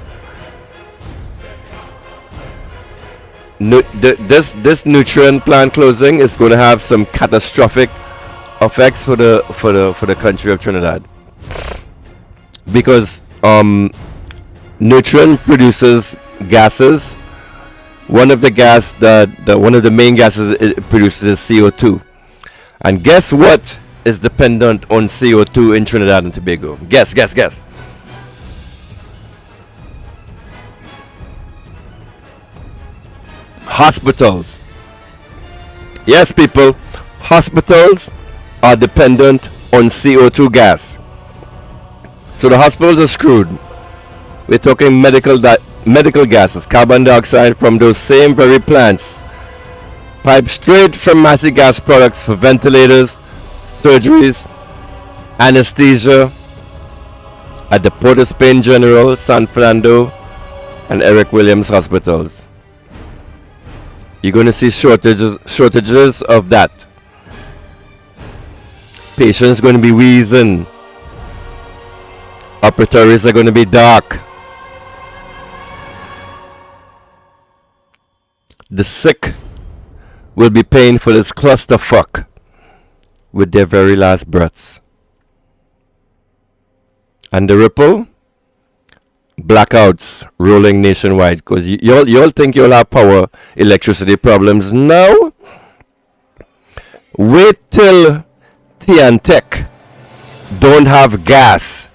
This Nutrien plant closing is going to have some catastrophic effects for the country of Trinidad, because Nutrien produces gases. One of the main gases it produces is CO2, and guess what is dependent on CO2 in Trinidad and Tobago? Guess. Hospitals. Yes, people. Hospitals are dependent on CO2 gas. So the hospitals are screwed. We're talking medical gases, carbon dioxide from those same very plants, piped straight from massive gas products for ventilators, surgeries, anesthesia at the Port of Spain General, San Fernando, and Eric Williams hospitals. You're going to see shortages of that. Patients going to be wheezing. Operatories are going to be dark. The sick will be paying for this clusterfuck with their very last breaths. And the ripple? Blackouts rolling nationwide. Because y'all think you'll have power, electricity problems. No. Wait till Tech don't have gas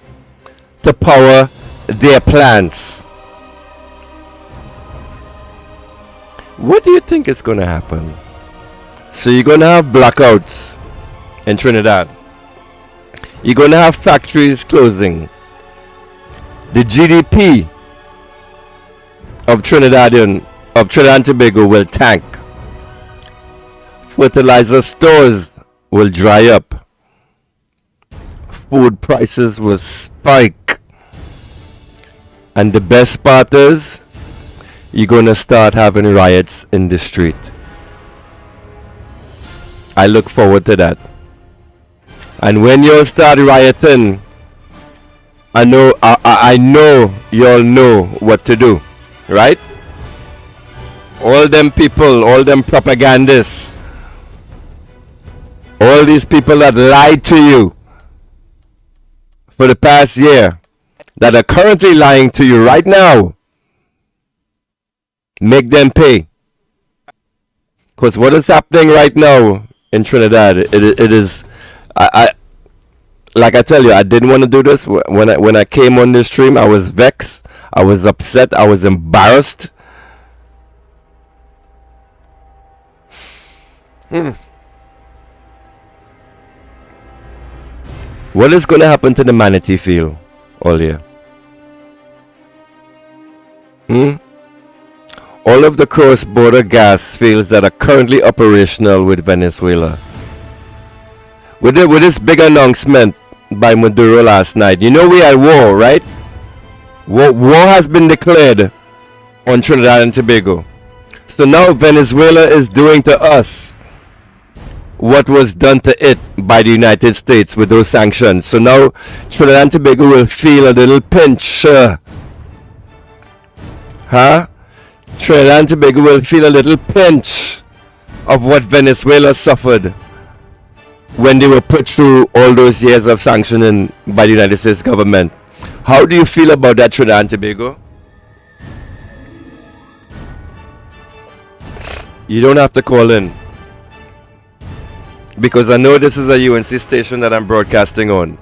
to power their plants. What do you think is going to happen? So you're going to have blackouts in Trinidad. You're going to have factories closing. The GDP of Trinidad and Tobago will tank. Fertilizer stores will dry up. Food prices will spike. And the best part is, you're going to start having riots in the street. I look forward to that. And when you start rioting, I know y'all know what to do, right? All them people, all them propagandists, all these people that lied to you for the past year, that are currently lying to you right now, make them pay. Because what is happening right now in Trinidad, it is, like I tell you, I didn't want to do this. When I came on this stream, I was vexed, I was upset, I was embarrassed. What is going to happen to the Manatee Field all year? All of the cross-border gas fields that are currently operational with Venezuela. With this big announcement by Maduro last night, you know we are at war, right? War has been declared on Trinidad and Tobago. So now Venezuela is doing to us what was done to it by the United States with those sanctions. So now Trinidad and Tobago will feel a little pinch. Trinidad and Tobago will feel a little pinch of what Venezuela suffered when they were put through all those years of sanctioning by the United States government. How do you feel about that, Trinidad and Tobago? You don't have to call in, because I know this is a UNC station that I'm broadcasting on.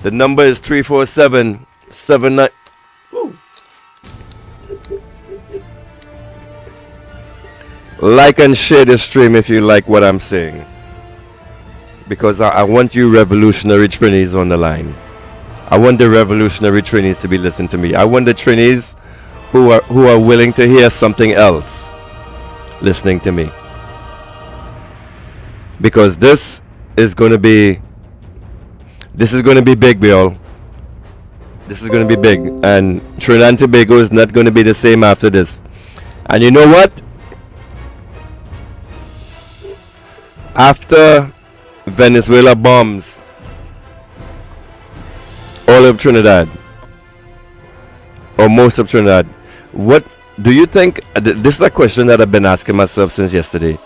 The number is 347-79. Like and share the stream if you like what I'm saying, because I want you revolutionary Trinis on the line. I want the revolutionary Trinis to be listening to me. I want the Trinis who are willing to hear something else listening to me, because this is going to be big, y'all. This is going to be big, and Trinidad and Tobago is not going to be the same after this. And you know what? After Venezuela bombs all of Trinidad, or most of Trinidad, what do you think? This is a question that I've been asking myself since yesterday.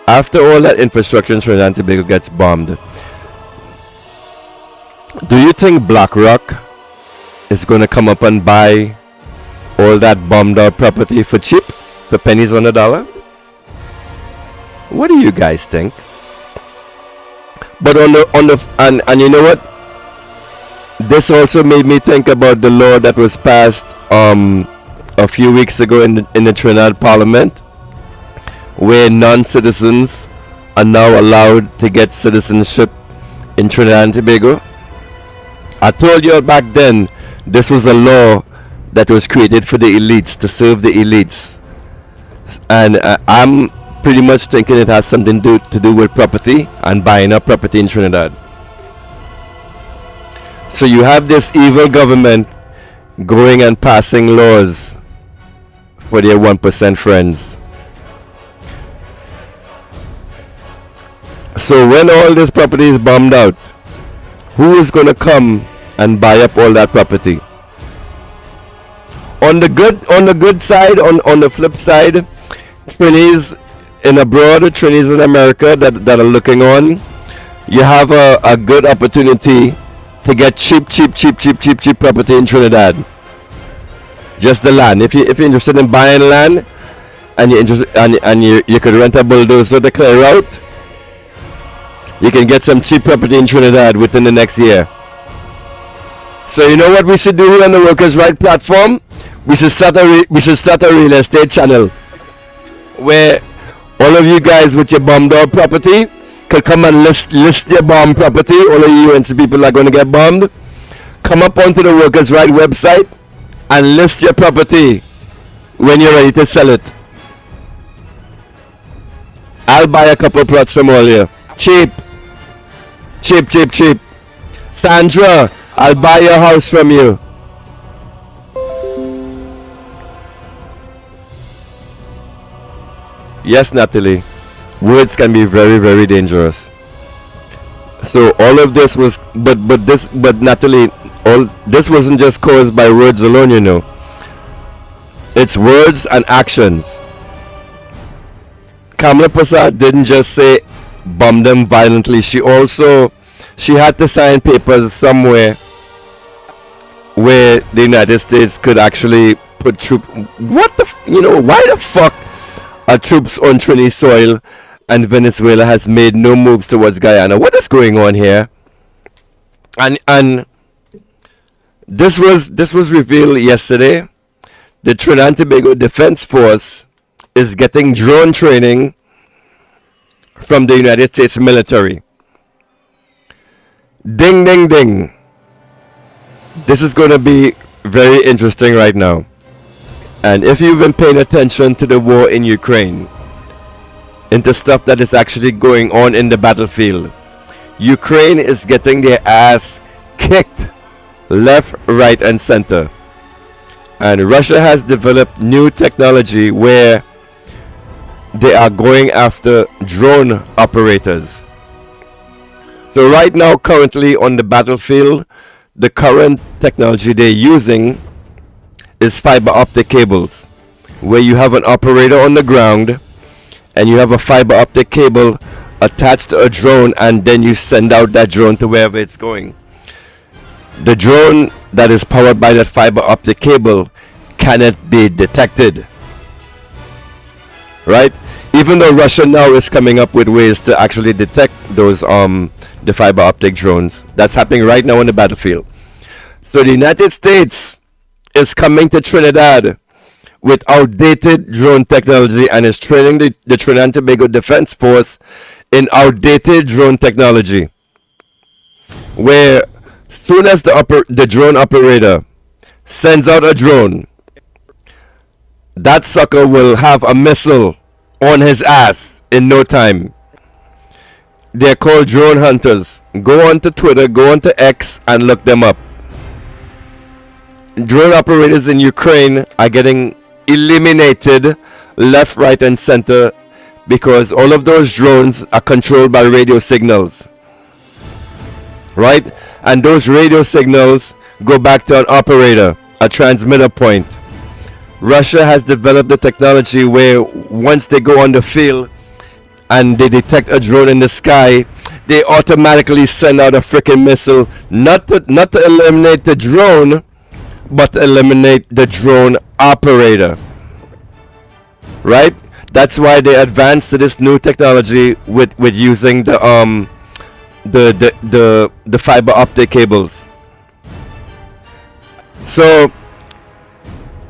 After all that infrastructure in Trinidad and Tobago gets bombed, do you think BlackRock is going to come up and buy all that bombed out property for cheap, for pennies on the dollar? What do you guys think? But and you know what? This also made me think about the law that was passed a few weeks ago in the Trinidad Parliament, where non-citizens are now allowed to get citizenship in Trinidad and Tobago. I told you back then this was a law that was created for the elites, to serve the elites, and I'm pretty much thinking it has something to do with property and buying up property in Trinidad. So you have this evil government going and passing laws for their 1% friends. So when all this property is bombed out, who is going to come and buy up all that property? On the good side, on the flip side, Trinis in abroad, Trinis in America that are looking on, you have a good opportunity to get cheap property in Trinidad. Just the land. If you're interested in buying land and you're interested and you could rent a bulldozer to clear out, you can get some cheap property in Trinidad within the next year. So you know what we should do here on the Workers' Right platform? We should start a real estate channel where all of you guys with your bombed out property could come and list your bomb property. All of you UNC people are going to get bombed. Come up onto the Workers' Right website and list your property when you're ready to sell it. I'll buy a couple plots from all you. Cheap. Sandra, I'll buy your house from you. Yes, Natalie. Words can be very, very dangerous. So all of this was, but Natalie, all this wasn't just caused by words alone, you know. It's words and actions. Kamala Prasad didn't just say bomb them violently. She had to sign papers somewhere where the United States could actually put troops. Why the fuck are troops on Trini soil and Venezuela has made no moves towards Guyana? What is going on here? And this was revealed yesterday. The Trinidad and Tobago Defense Force is getting drone training from the United States military. Ding, ding, ding. This is going to be very interesting right now. And if you've been paying attention to the war in Ukraine, into stuff that is actually going on in the battlefield, Ukraine is getting their ass kicked left, right, and center. And Russia has developed new technology where they are going after drone operators. So right now, currently on the battlefield, the current technology they're using is fiber optic cables, where you have an operator on the ground and you have a fiber optic cable attached to a drone, and then you send out that drone to wherever it's going. The drone that is powered by that fiber optic cable cannot be detected, right? Even though Russia now is coming up with ways to actually detect those the fiber optic drones. That's happening right now on the battlefield. So the United States is coming to Trinidad with outdated drone technology and is training the Trinidad and Tobago Defense Force in outdated drone technology, where soon as the drone operator sends out a drone, that sucker will have a missile on his ass in no time. They're called drone hunters. Go onto Twitter, go onto X, and look them up. Drone operators in Ukraine are getting eliminated left, right, and center because all of those drones are controlled by radio signals, right? And those radio signals go back to an operator, a transmitter point. Russia has developed the technology where once they go on the field and they detect a drone in the sky, they automatically send out a freaking missile, not to eliminate the drone, but to eliminate the drone operator, right? That's why they advanced to this new technology with using the the fiber optic cables. So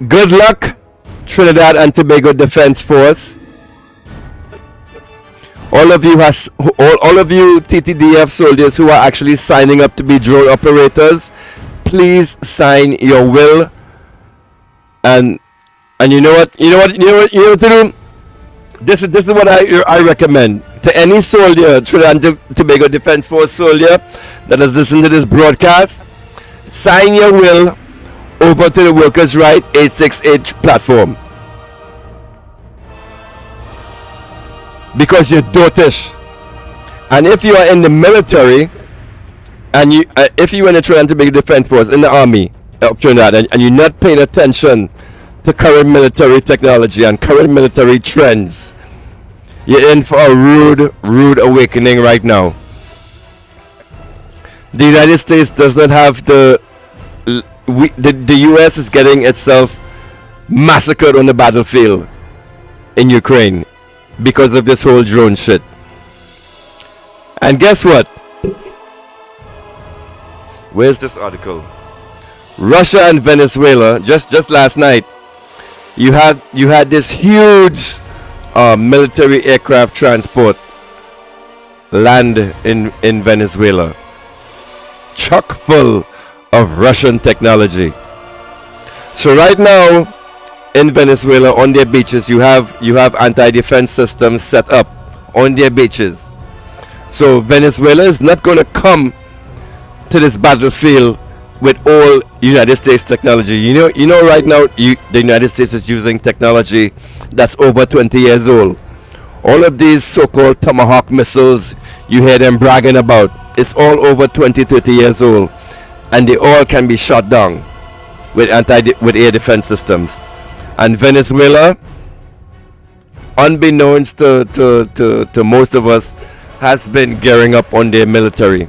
good luck, Trinidad and Tobago Defense Force. All of you TTDF soldiers who are actually signing up to be drone operators, please sign your will. And you know what to do. This is what I recommend to any soldier, Trinidad and Tobago Defense Force soldier that has listened to this broadcast. Sign your will over to the Workers' Right 868 platform, because you're dotish. And if you are in the military, and if you're in the Trinidad and Tobago Defense Force in the Army of Trinidad, and you're not paying attention to current military technology and current military trends, you're in for a rude awakening right now. The United States does not have the US is getting itself massacred on the battlefield in Ukraine because of this whole drone shit. And guess what? Where's this article? Russia and Venezuela, just last night, you had this huge military aircraft transport land in Venezuela, chock full of Russian technology. So right now in Venezuela, on their beaches, you have anti-defense systems set up on their beaches. So Venezuela is not going to come to this battlefield with all United States technology. You know right now the United States is using technology that's over 20 years old. All of these so-called Tomahawk missiles you hear them bragging about, it's all over 20-30 years old, and they all can be shot down with air defense systems. And Venezuela, unbeknownst to most of us, has been gearing up on their military.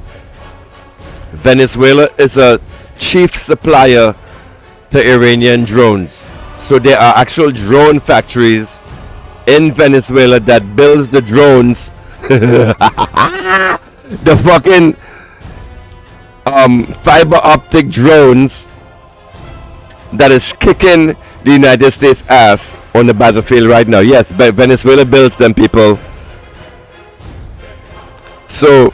Venezuela is a chief supplier to Iranian drones. So there are actual drone factories in Venezuela that builds the drones, the fucking fiber optic drones that is kicking the United States ass on the battlefield right now. Yes, Venezuela builds them, people. So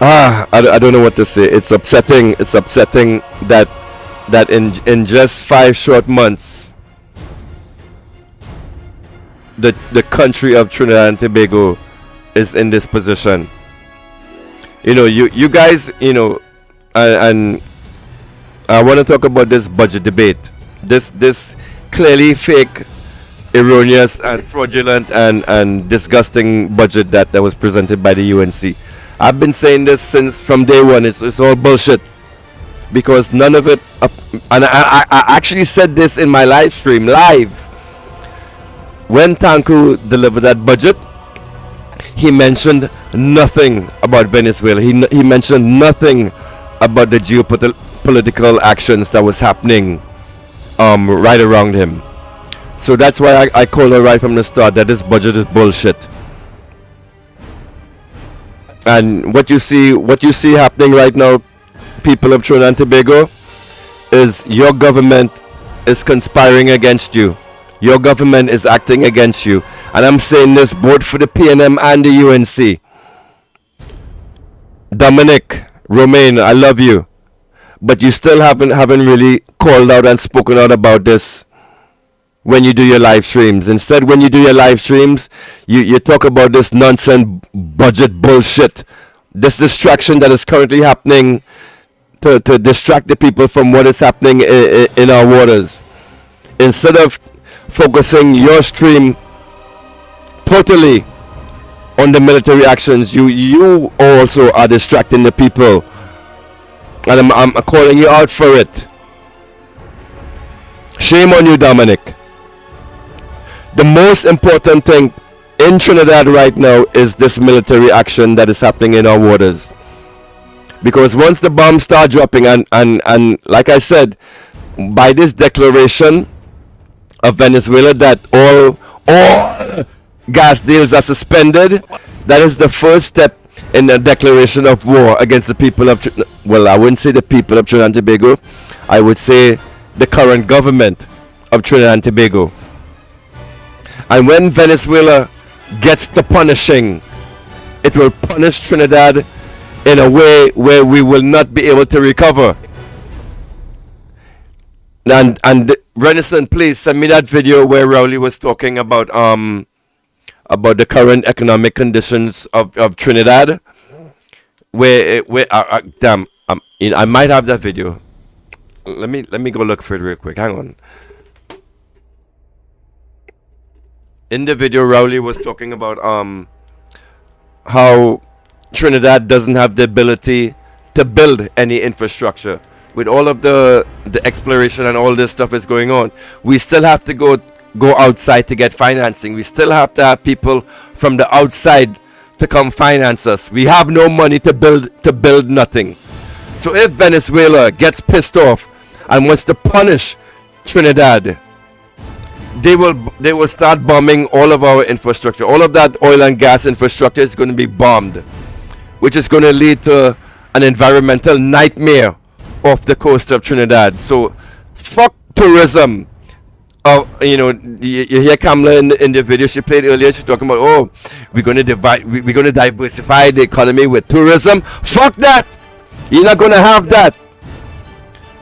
I don't know what to say. It's upsetting that in just 5 short months the country of Trinidad and Tobago is in this position. You guys, and I want to talk about this budget debate. This clearly fake, erroneous and fraudulent and disgusting budget that was presented by the UNC. I've been saying this from day one. It's all bullshit, because none of it, and I actually said this in my live stream live when Tanku delivered that budget. He mentioned nothing about Venezuela. He mentioned nothing about the geopolitical actions that was happening right around him. So that's why I called her right from the start that this budget is bullshit. And what you see happening right now, people of Trinidad and Tobago, is your government is conspiring against you. Your government is acting against you. And I'm saying this both for the PNM and the UNC. Dominic, Romaine, I love you, but you still haven't really called out and spoken out about this when you do your live streams. Instead, when you do your live streams, you talk about this nonsense budget bullshit, this distraction that is currently happening to distract the people from what is happening in our waters. Instead of focusing your stream totally on the military actions, you also are distracting the people, and I'm calling you out for it. Shame on you, Dominic. The most important thing in Trinidad right now is this military action that is happening in our waters. Because once the bombs start dropping, and like I said, by this declaration of Venezuela that all gas deals are suspended, That is the first step in the declaration of war against the people of well, I wouldn't say the people of Trinidad and Tobago. I would say the current government of Trinidad and Tobago. And when Venezuela gets to punishing, it will punish Trinidad in a way where we will not be able to recover. And Renison, please send me that video where Rowley was talking about the current economic conditions of Trinidad. Damn, I might have that video. Let me go look for it real quick. Hang on. In the video, Rowley was talking about how Trinidad doesn't have the ability to build any infrastructure. With all of the exploration and all this stuff is going on, we still have to go outside to get financing. We still have to have people from the outside to come finance us. We have no money to build nothing. So if Venezuela gets pissed off and wants to punish Trinidad, they will start bombing all of our infrastructure. All of that oil and gas infrastructure is going to be bombed, which is going to lead to an environmental nightmare off the coast of Trinidad. So fuck tourism. You hear Kamala in the video she played earlier. She's talking about, we're going to diversify the economy with tourism. Fuck that. You're not going to have that,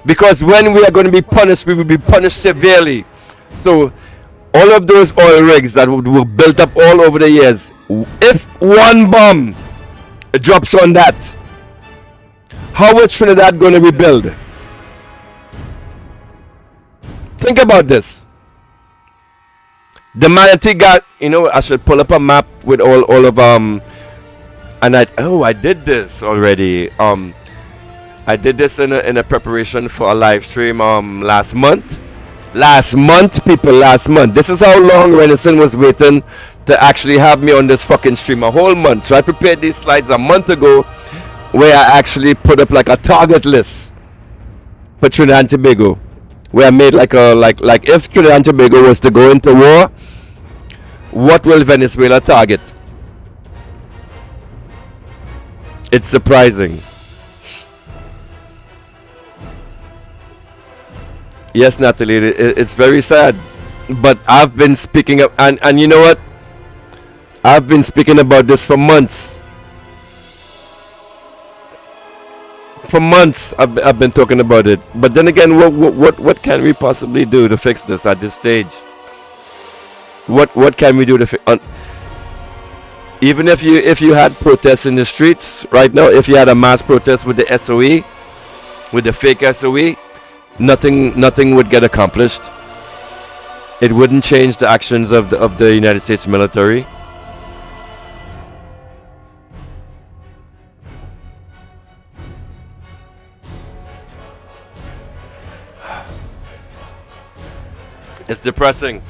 because when we are going to be punished, we will be punished severely. So all of those oil rigs that were built up all over the years, if one bomb drops on that, how is Trinidad going to rebuild? Think about this. The Manatee got, I should pull up a map with all of and I did this already. I did this in a preparation for a live stream last month. Last month. This is how long Renison was waiting to actually have me on this fucking stream, a whole month. So I prepared these slides a month ago, where I actually put up like a target list for Trinidad and Tobago, where I made like if Trinidad and Tobago was to go into war, what will Venezuela target? It's surprising. Yes, Natalie, it's very sad, but I've been speaking up, and you know what? I've been speaking about this for months. For months, I've been talking about it. But then again, what can we possibly do to fix this at this stage? What can we do to fix? Even if you had protests in the streets right now, if you had a mass protest with the SOE, with the fake SOE, nothing would get accomplished. It wouldn't change the actions of the United States military. It's depressing.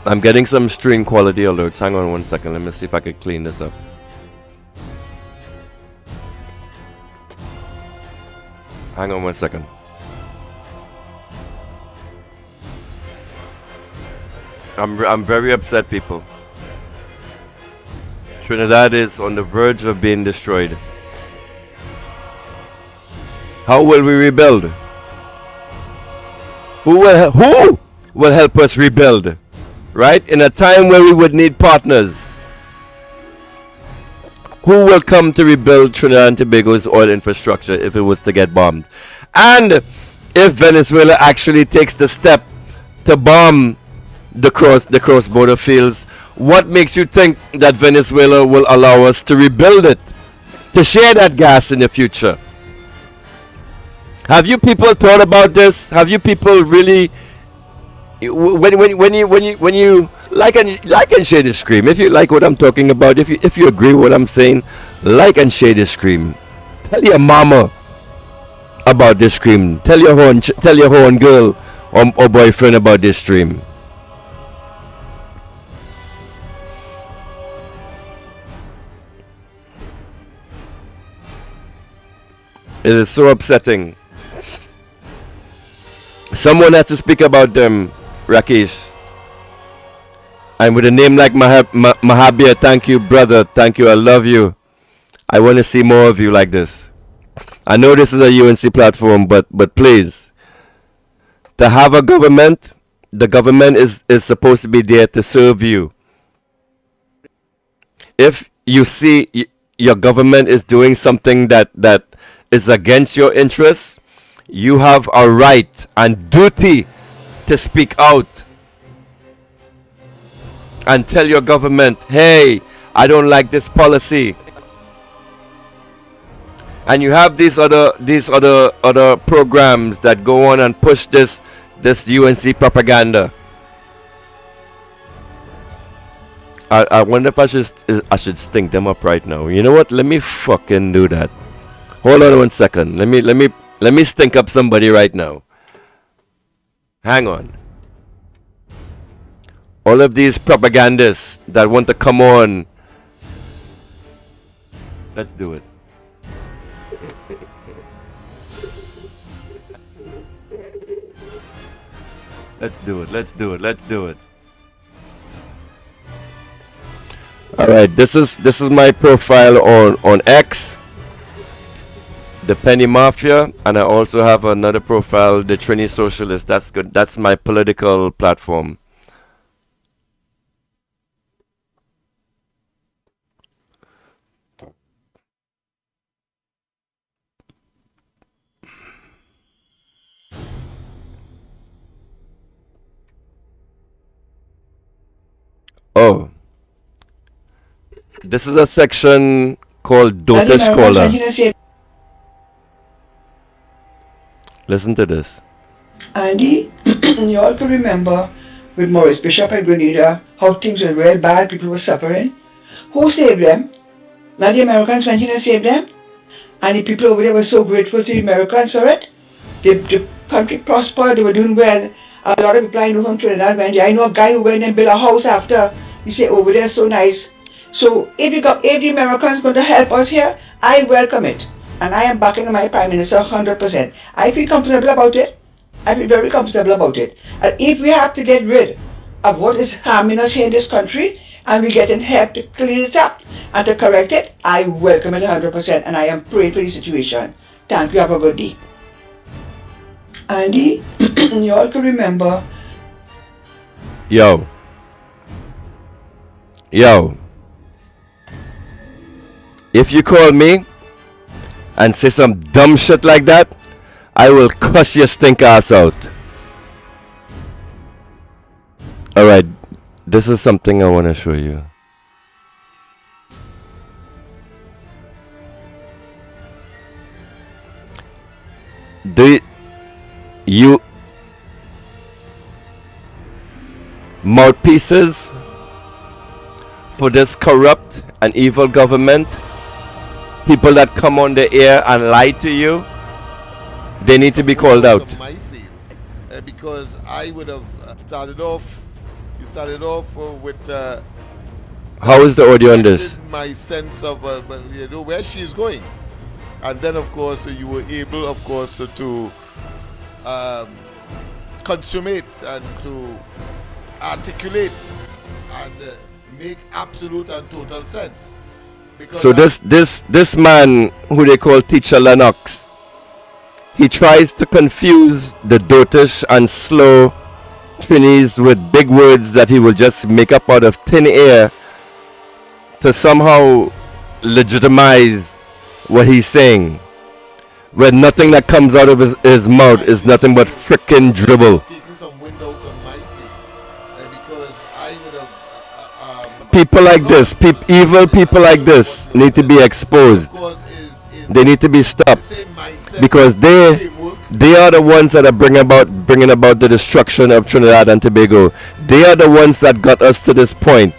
I'm getting some stream quality alerts. Hang on one second. Let me see if I can clean this up. Hang on one second. I'm very upset, people. Trinidad is on the verge of being destroyed. How will we rebuild? Who will help us rebuild? Right? In a time where we would need partners. Who will come to rebuild Trinidad and Tobago's oil infrastructure if it was to get bombed? And if Venezuela actually takes the step to bomb the cross-border fields, what makes you think that Venezuela will allow us to rebuild it, to share that gas in the future? Have you people thought about this? Have you people really, when you like and share the stream, if you like what I'm talking about, if you agree with what I'm saying, like and share the stream. Tell your mama about this stream. Tell your own girl or boyfriend about this stream. It is so upsetting. Someone has to speak about them. Rakesh. And with a name like Mahabir, thank you, brother. Thank you. I love you. I want to see more of you like this. I know this is a UNC platform, but please, to have a government, the government is supposed to be there to serve you. If you see your government is doing something that is against your interests, you have a right and duty to speak out and tell your government, hey, I don't like this policy. And you have these other programs that go on and push this UNC propaganda. I wonder if I should stink them up right now. You know what? Let me fucking do that. Hold on 1 second. Let me stink up somebody right now. Hang on. All of these propagandists that want to come on. Let's do it. Let's do it. All right, this is my profile on X, the Penny Mafia, and I also have another profile, the Trini Socialist. That's good. That's my political platform. Oh, this is a section called Dota Scholar. Listen to this. Andy, you all can remember with Maurice Bishop at Grenada how things were real bad, people were suffering. Who saved them? Now the Americans went in and saved them. And the people over there were so grateful to the Americans for it. The country prospered, they were doing well. A lot of people I know from Trinidad went there. I know a guy who went and built a house after. He said, over there so nice. So if the Americans going to help us here, I welcome it. And I am backing my Prime Minister 100%. I feel comfortable about it. I feel very comfortable about it. And if we have to get rid of what is harming us here in this country, and we getting help to clean it up and to correct it, I welcome it 100%. And I am praying for the situation. Thank you. Have a good day. Andy, you all can remember. Yo. If you call me and say some dumb shit like that, I will cuss your stink ass out. Alright, this is something I want to show you. You mouthpieces for this corrupt and evil government, people that come on the air and lie to you, they need to be called out. Because I would have started off with how is the audio on this? My sense of where she's going, and then of course you were able, of course, to consummate and to articulate and make absolute and total sense. Because so this man who they call Teacher Lennox, he tries to confuse the dotish and slow Trinis with big words that he will just make up out of thin air to somehow legitimize what he's saying, when nothing that comes out of his mouth is nothing but frickin' dribble. People like this, evil people like this need to be exposed. They need to be stopped, because they are the ones that are bringing about the destruction of Trinidad and Tobago. They are the ones that got us to this point.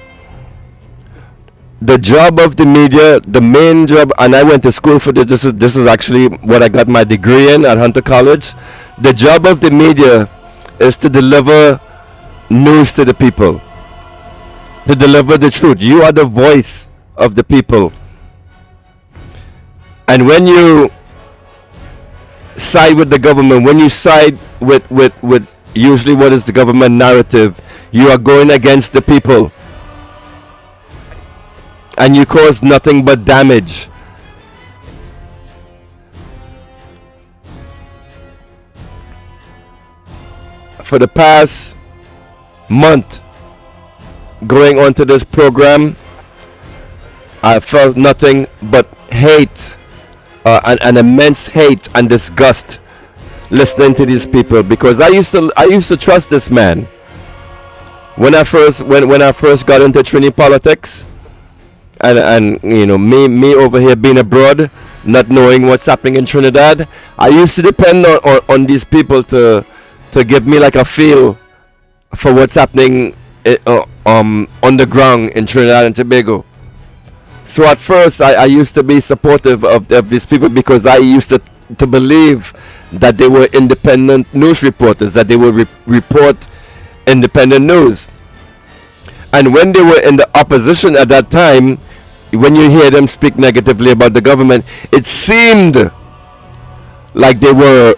The job of the media, the main job, and I went to school for this. This is actually what I got my degree in at Hunter College. The job of the media is to deliver news to the people, to deliver the truth. You are the voice of the people. And when you side with the government, when you side with usually what is the government narrative? You are going against the people, and you cause nothing but damage. For the past month going on to this program, I felt nothing but hate, an immense hate and disgust listening to these people, because I used to trust this man when I first got into Trini politics, and you know, me over here being abroad, not knowing what's happening in Trinidad. I used to depend on these people to give me like a feel for what's happening on the ground in Trinidad and Tobago. So at first I used to be supportive of these people, because I used to believe that they were independent news reporters, that they would report independent news. And when they were in the opposition at that time, when you hear them speak negatively about the government, it seemed like they were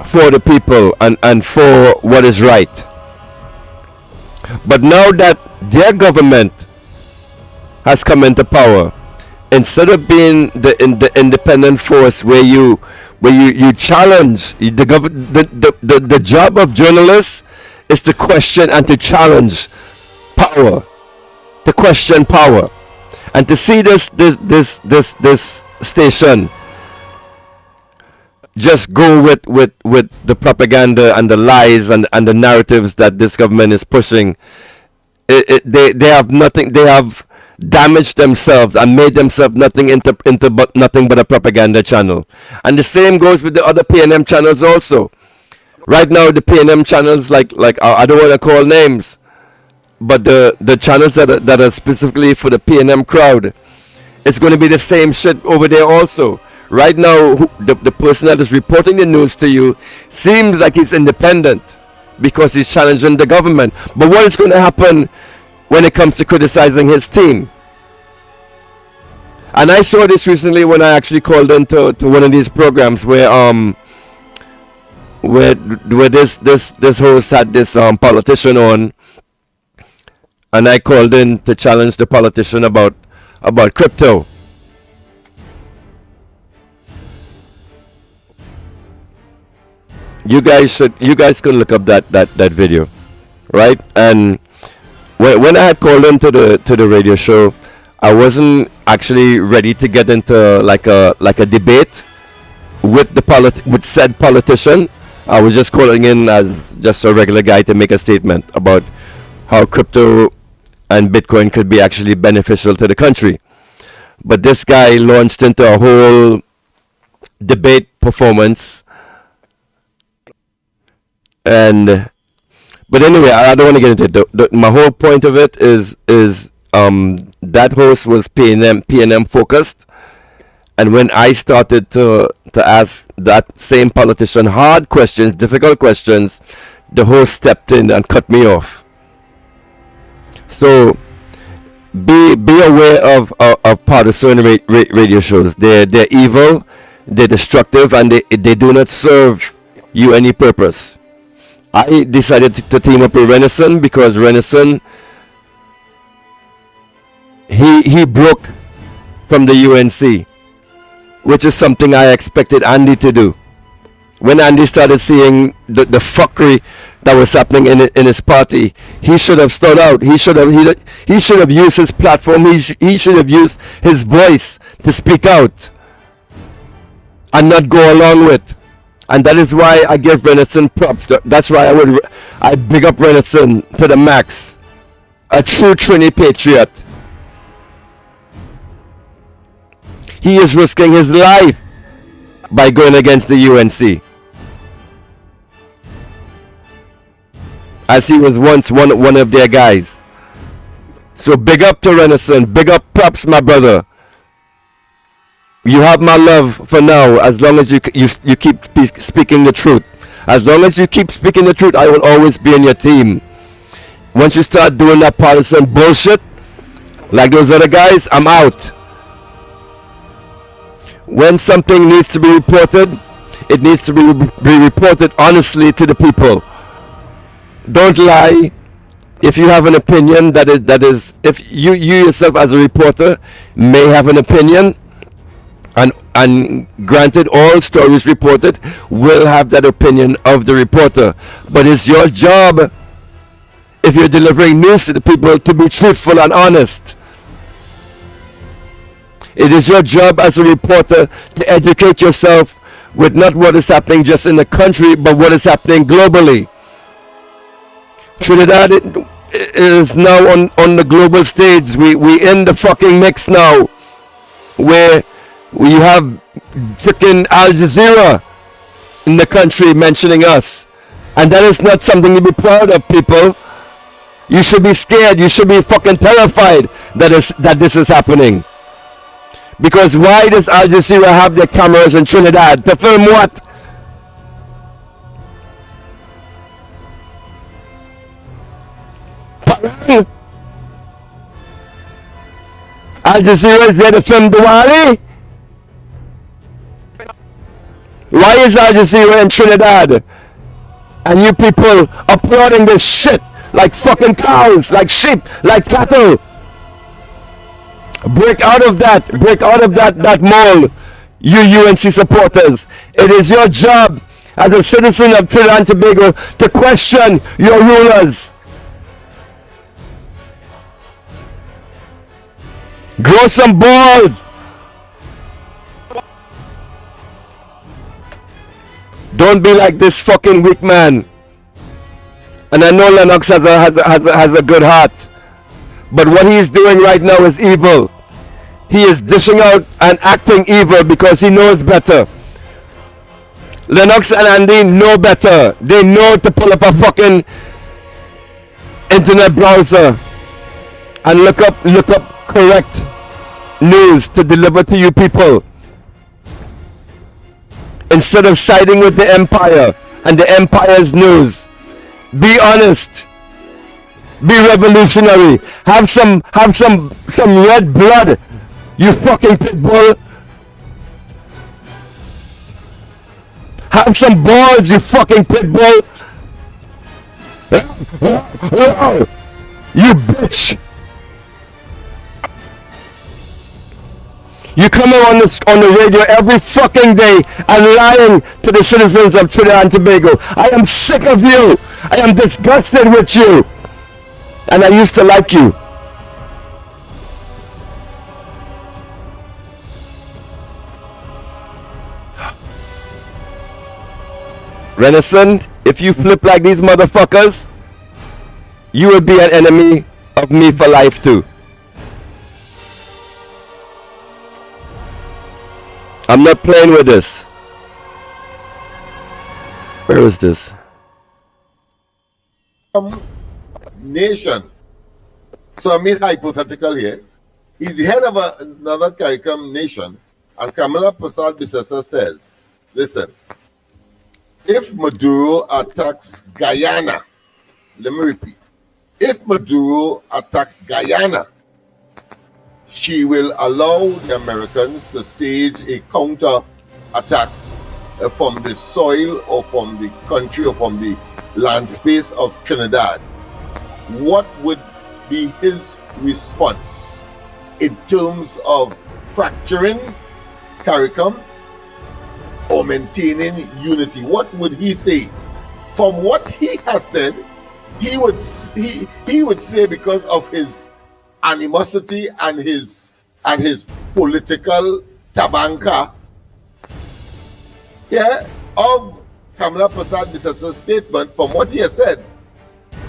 for the people and for what is right. But now that their government has come into power, instead of being the independent force where you challenge the job of journalists is to question and to challenge power, to question power, and to see this station just go with the propaganda and the lies and the narratives that this government is pushing. They have nothing. They have damaged themselves and made themselves nothing nothing but a propaganda channel. And the same goes with the other PNM channels also. Right now, the PNM channels, like I don't want to call names, but the channels that are specifically for the PNM crowd, it's going to be the same shit over there also. Right now, the person that is reporting the news to you seems like he's independent because he's challenging the government. But what is going to happen when it comes to criticizing his team? And I saw this recently when I actually called into one of these programs where this host had this politician on, and I called in to challenge the politician about crypto. You guys can look up that video, right? And when I had called into the radio show, I wasn't actually ready to get into like a debate with said politician. I was just calling in as just a regular guy to make a statement about how crypto and Bitcoin could be actually beneficial to the country. But this guy launched into a whole debate performance. But anyway, I don't want to get into it. My whole point of it is that host was PNM focused, and when I started to ask that same politician hard questions, difficult questions, the host stepped in and cut me off. So be aware of partisan radio shows. They're evil, they're destructive, and they do not serve you any purpose. I decided to team up with Renison because Renison, he broke from the UNC, which is something I expected Andy to do. When Andy started seeing the fuckery that was happening in his party, he should have stood out. He should have used his platform. He should have used his voice to speak out and not go along with. And that is why I give Renison props. That's why I big up Renison to the max. A true Trini patriot. He is risking his life by going against the UNC, as he was once one of their guys. So big up to Renison. Big up props, my brother. You have my love for now, as long as you keep speaking the truth. As long as you keep speaking the truth, I will always be in your team. Once you start doing that partisan bullshit, like those other guys, I'm out. When something needs to be reported, it needs to be reported honestly to the people. Don't lie. If you have an opinion that is if you yourself as a reporter may have an opinion, and granted all stories reported will have that opinion of the reporter, but it's your job, if you're delivering news to the people, to be truthful and honest. It is your job as a reporter to educate yourself with not what is happening just in the country, but what is happening globally. Trinidad is now on the global stage. We in the fucking mix now, where we have freaking Al Jazeera in the country mentioning us, and that is not something to be proud of, people. You should be scared. You should be fucking terrified that this is happening. Because why does Al Jazeera have their cameras in Trinidad? To film what? Al Jazeera is there to film Diwali? Why is Al Jazeera in Trinidad? And you people applauding this shit like fucking cows, like sheep, like cattle. Break out of that mold, you UNC supporters. It is your job as a citizen of Trinidad and Tobago to question your rulers. Grow some balls. Don't be like this fucking weak man. And I know Lennox has a good heart, but what he is doing right now is evil. He is dishing out and acting evil because he knows better. Lennox and Andy know better. They know to pull up a fucking internet browser and look up correct news to deliver to you people, instead of siding with the empire and the empire's news. Be honest. Be revolutionary. Have some red blood. You fucking pit bull. Have some balls, you fucking pit bull. You bitch. You come on the radio every fucking day and lying to the citizens of Trinidad and Tobago. I am sick of you. I am disgusted with you. And I used to like you. Renaissance, if you flip like these motherfuckers, you will be an enemy of me for life too. I'm not playing with this. Where is this? Nation. So I made hypothetical here. He's the head of another CARICOM nation, and Kamala Prasad Bisesa says, listen, if Maduro attacks Guyana, let me repeat, if Maduro attacks Guyana, she will allow the Americans to stage a counter attack from the soil or from the country or from the land space of Trinidad. What would be his response in terms of fracturing CARICOM or maintaining unity? What would he say? From what he has said, he would say, because of his animosity and his political tabanka, of Kamala Prasad Bisesa's statement, from what he has said,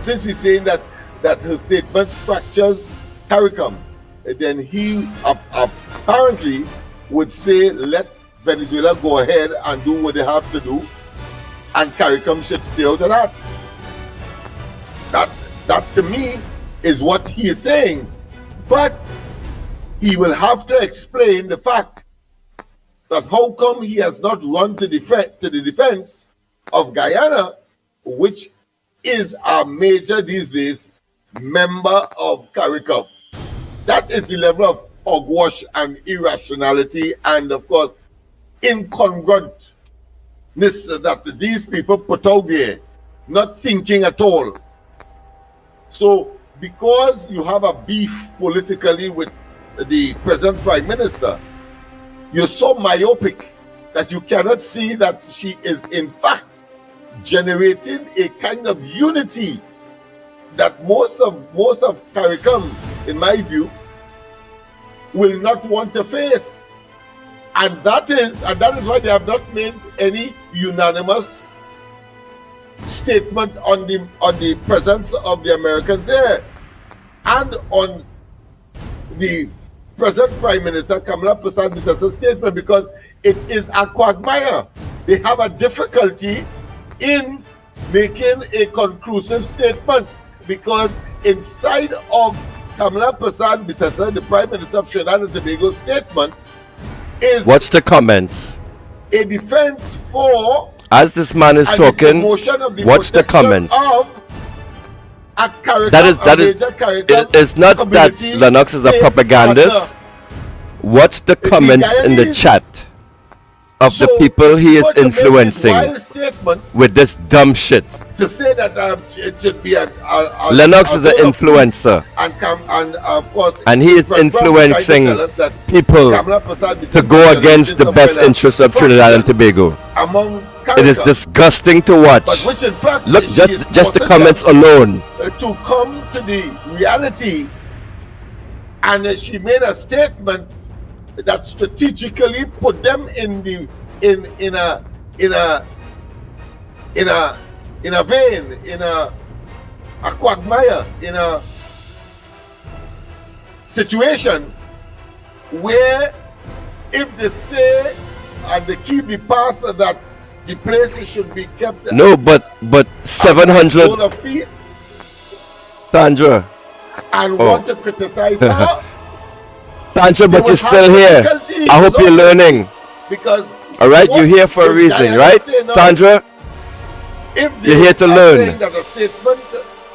since he's saying that her statement fractures CARICOM, then he apparently would say, let Venezuela go ahead and do what they have to do, and CARICOM should stay out of that. That to me is what he is saying. But he will have to explain the fact that how come he has not run to the defense of Guyana, which is a major these days member of CARICOM. That is the level of hogwash and irrationality and, of course, incongruentness that these people put out there, not thinking at all. So because you have a beef politically with the present prime minister, you're so myopic that you cannot see that she is in fact generating a kind of unity that most of CARICOM, in my view, will not want to face. And that is why they have not made any unanimous statement on the presence of the Americans here, and on the present Prime Minister Kamala Persad-Bissessa's statement, because it is a quagmire. They have a difficulty in making a conclusive statement, because inside of Kamala Persad-Bissessa, the Prime Minister of Trinidad and Tobago's statement, is What's the comments? a defense for, As this man is and talking, promotion of watch the protection comments. of a CARICOM, That is major CARICOM it's not that community Lennox is a state propagandist. partner. Watch the comments in the Guyanese. chat of the people he is But to make these influencing wild statements with this dumb shit. to say that it should be a Lennox is an zone of influencer, peace, and of course, and he is Trump tried to influencing tell us that people Kamala Persad-Bissessa to go is against the somewhere best that interests of Trinidad and Tobago. among It is CARICOM. disgusting to watch. But which in fact, Look, she is just the forcing comments them, alone. to come to the reality, and she made a statement that strategically put them in a vein, in a quagmire, in a situation where, if they say and they keep the path that the places should be kept, No, but zone 700, of peace, Sandra. and Oh. want to criticize her, Sandra, they but will you're still have here. difficulty I hope you're resolving it, learning. because All right, what you're here for a if reason, Guyana right, say now, Sandra? if You're they here to are learn. saying that a statement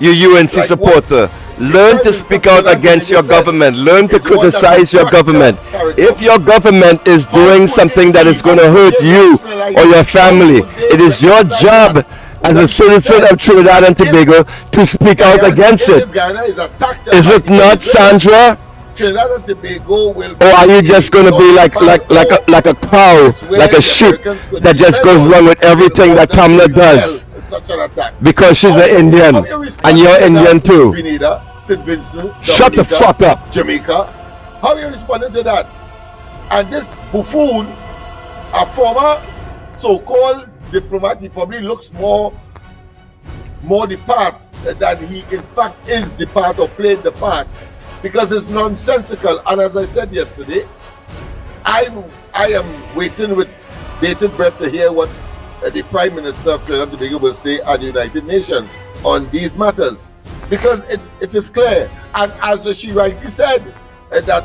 You UNC like supporter. Learn to speak out against your government. Learn to criticize your government. If your government is doing something that is going to hurt you or your family, it is your job as a citizen of Trinidad and Tobago to speak out against it. if Ghana is attacked Is by it not, Sandra? Trinidad and Tobago will Or are you just going to be like a cow, like a sheep that just goes wrong with everything that Kamala does? such an attack? Because she's an Indian and you're Indian too. Trinidad, St. Vincent, Shut the Dominica, fuck up. Jamaica. How are you responding to that? And this buffoon, a former so-called diplomat, he probably looks more the part than he in fact is the part or played the part, because it's nonsensical. And as I said yesterday, I am waiting with bated breath to hear what the Prime Minister of Trinidad and Tobago will say at the United Nations on these matters, because it is clear, and as she rightly said, that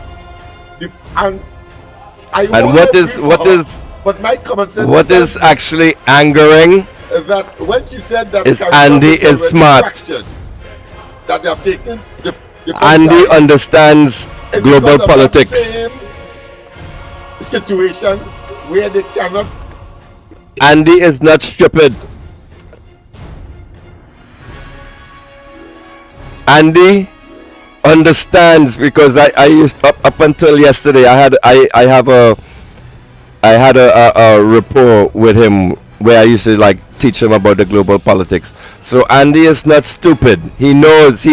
but my common sense what is actually angering that when she said that is CARICOM Andy is already smart. fractured, that they have taken different Andy sides, understands it's global because of that politics. same situation where they cannot. Andy is not stupid. Andy understands, because I used up until yesterday I had a rapport with him where I used to like teach him about the global politics. So Andy is not stupid. He knows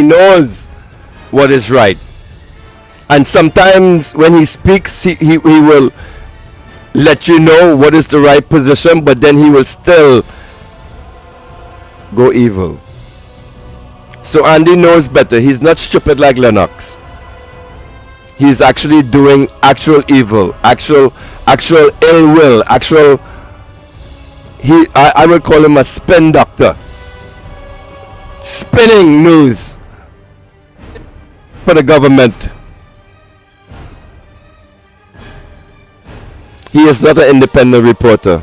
what is right. And sometimes when he speaks, he will let you know what is the right position, but then he will still go evil. So Andy knows better. He's not stupid like Lennox. He's actually doing actual evil, actual ill will, I would call him a spin doctor. Spinning news for the government. He is not an independent reporter.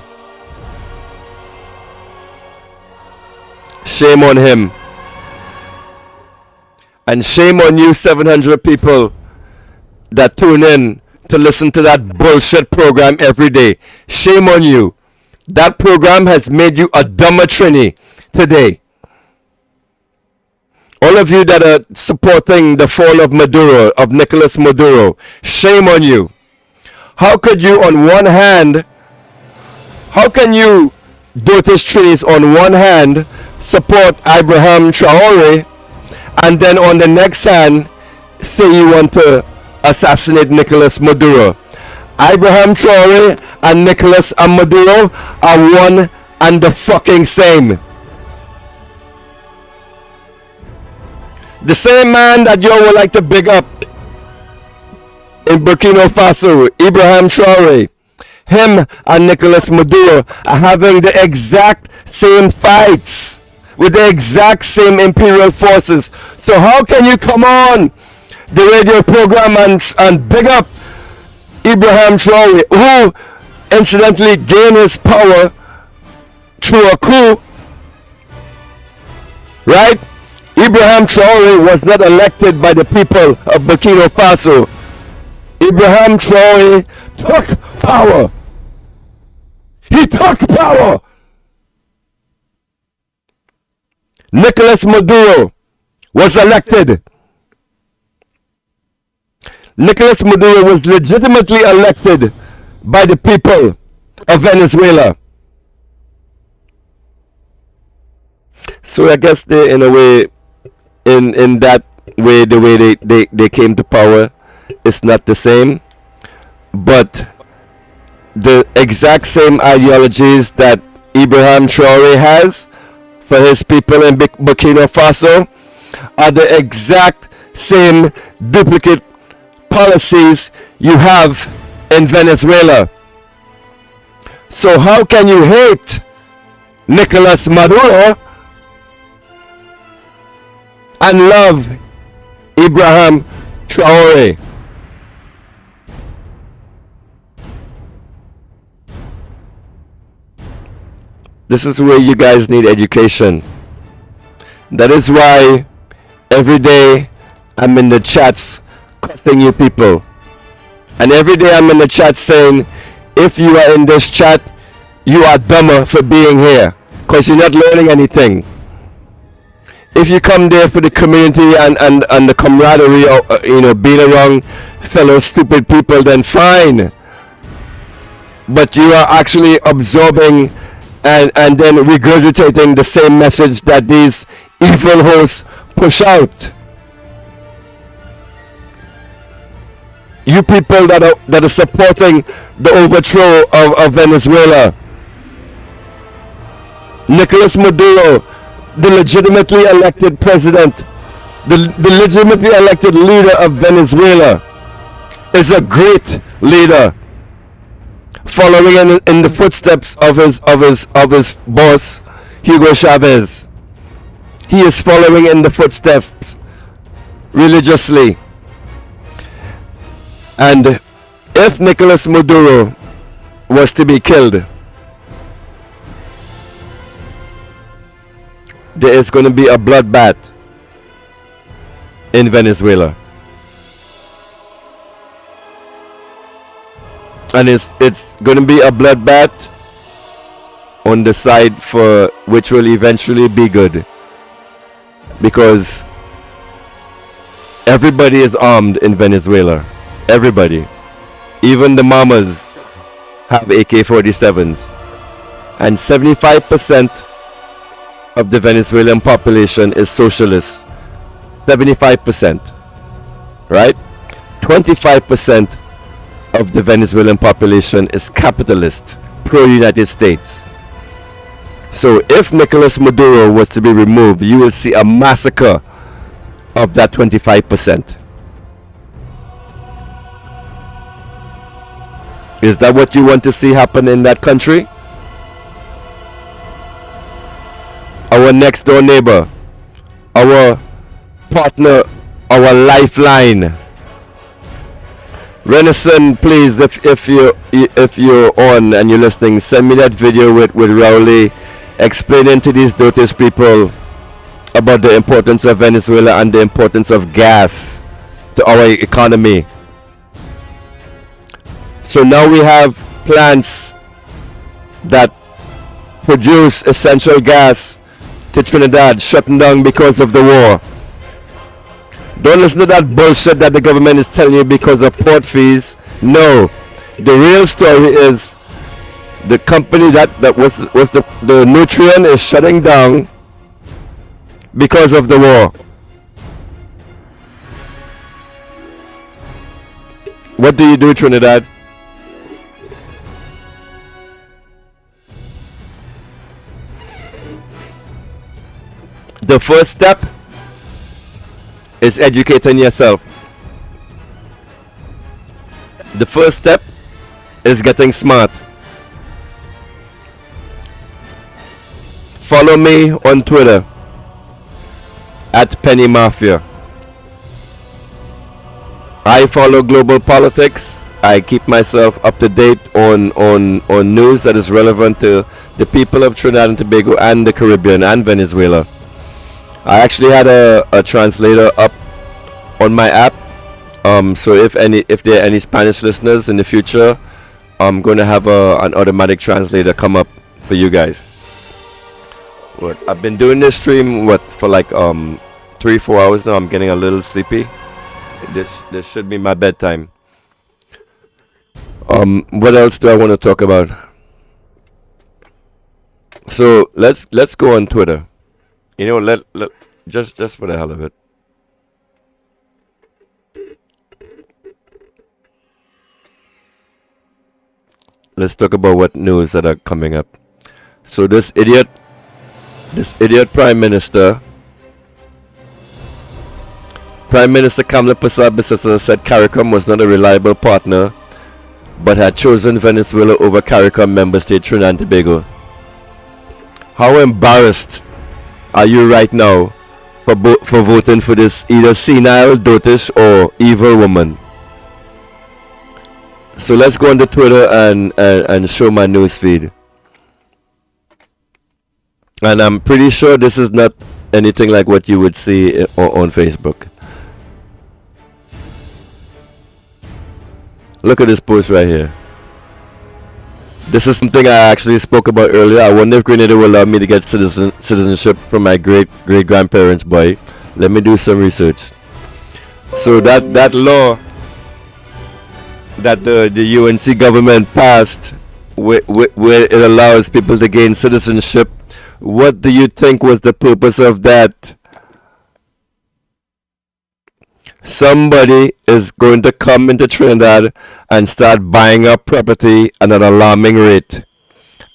Shame on him. And shame on you 700 people that tune in to listen to that bullshit program every day. Shame on you. That program has made you a dumber Trini today. All of you that are supporting the fall of Maduro, of Nicolas Maduro, shame on you. How could you on one hand, how can you, Dotis Trees, on one hand support Abraham Traore and then on the next hand say you want to assassinate Nicolas Maduro? Abraham Traore and Nicolas Maduro are one and the fucking same. The same man that you would like to big up in Burkina Faso, Ibrahim Traore, him and Nicolas Maduro are having the exact same fights with the exact same imperial forces. So how can you come on the radio program and big up Ibrahim Traore, who incidentally gained his power through a coup, right? Ibrahim Traore was not elected by the people of Burkina Faso. Ibrahim Traore took power. He took power. Nicolas Maduro was elected. Nicolas Maduro was legitimately elected by the people of Venezuela. So I guess they, in a way, in that way, the way they came to power is not the same, but the exact same ideologies that Ibrahim Traore has for his people in Burkina Faso are the exact same duplicate policies you have in Venezuela. So how can you hate Nicolas Maduro and love Ibrahim Traore? This is where you guys need education. That is why every day I'm in the chats cussing you people. And every day I'm in the chat saying, if you are in this chat, you are dumber for being here, because you're not learning anything. If you come there for the community and the camaraderie, of, being around fellow stupid people, then fine. But you are actually absorbing and then regurgitating the same message that these evil hosts push out. You people that are supporting the overthrow of Venezuela. Nicolas Maduro, the legitimately elected president, the legitimately elected leader of Venezuela, is a great leader, following in the footsteps of his boss, Hugo Chavez. He is following in the footsteps religiously. And if Nicolas Maduro was to be killed, there is going to be a bloodbath in Venezuela. And it's going to be a bloodbath on the side for which will eventually be good, because everybody is armed in Venezuela. Everybody, even the mamas, have AK-47s, and 75% of the Venezuelan population is socialist. 75%, right? 25% of the Venezuelan population is capitalist, pro-United States. So if Nicolas Maduro was to be removed, you will see a massacre of that 25%. Is that what you want to see happen in that country? Our next door neighbor, our partner, our lifeline. Renison, please, if you're on and you're listening, send me that video with Rowley explaining to these Dotis people about the importance of Venezuela and the importance of gas to our economy. So now we have plants that produce essential gas to Trinidad shutting down because of the war. Don't listen to that bullshit that the government is telling you because of port fees. No. The real story is the company that was the Nutrient is shutting down because of the war. What do you do, Trinidad? The first step is educating yourself. The first step is getting smart. Follow me on Twitter at Penny Mafia. I follow global politics. I keep myself up to date on news that is relevant to the people of Trinidad and Tobago and the Caribbean and Venezuela. I actually had a translator up on my app. So if there are any Spanish listeners in the future, I'm going to have an automatic translator come up for you guys. I've been doing this stream for like 3-4 hours now. I'm getting a little sleepy. This should be my bedtime. What else do I want to talk about? So let's go on Twitter. You know, let just for the hell of it. Let's talk about what news that are coming up. So this idiot Prime Minister Kamala Persad said CARICOM was not a reliable partner, but had chosen Venezuela over CARICOM member state Trinidad and Tobago. How embarrassed are you right now for voting for this either senile, dotish, or evil woman? So let's go on to Twitter and show my news feed. And I'm pretty sure this is not anything like what you would see on Facebook. Look at this post right here. This is something I actually spoke about earlier. I wonder if Grenada will allow me to get citizenship from my great-grandparents, boy. Let me do some research. So that law that the UNC government passed, where it allows people to gain citizenship, what do you think was the purpose of that? Somebody is going to come into Trinidad and start buying up property at an alarming rate.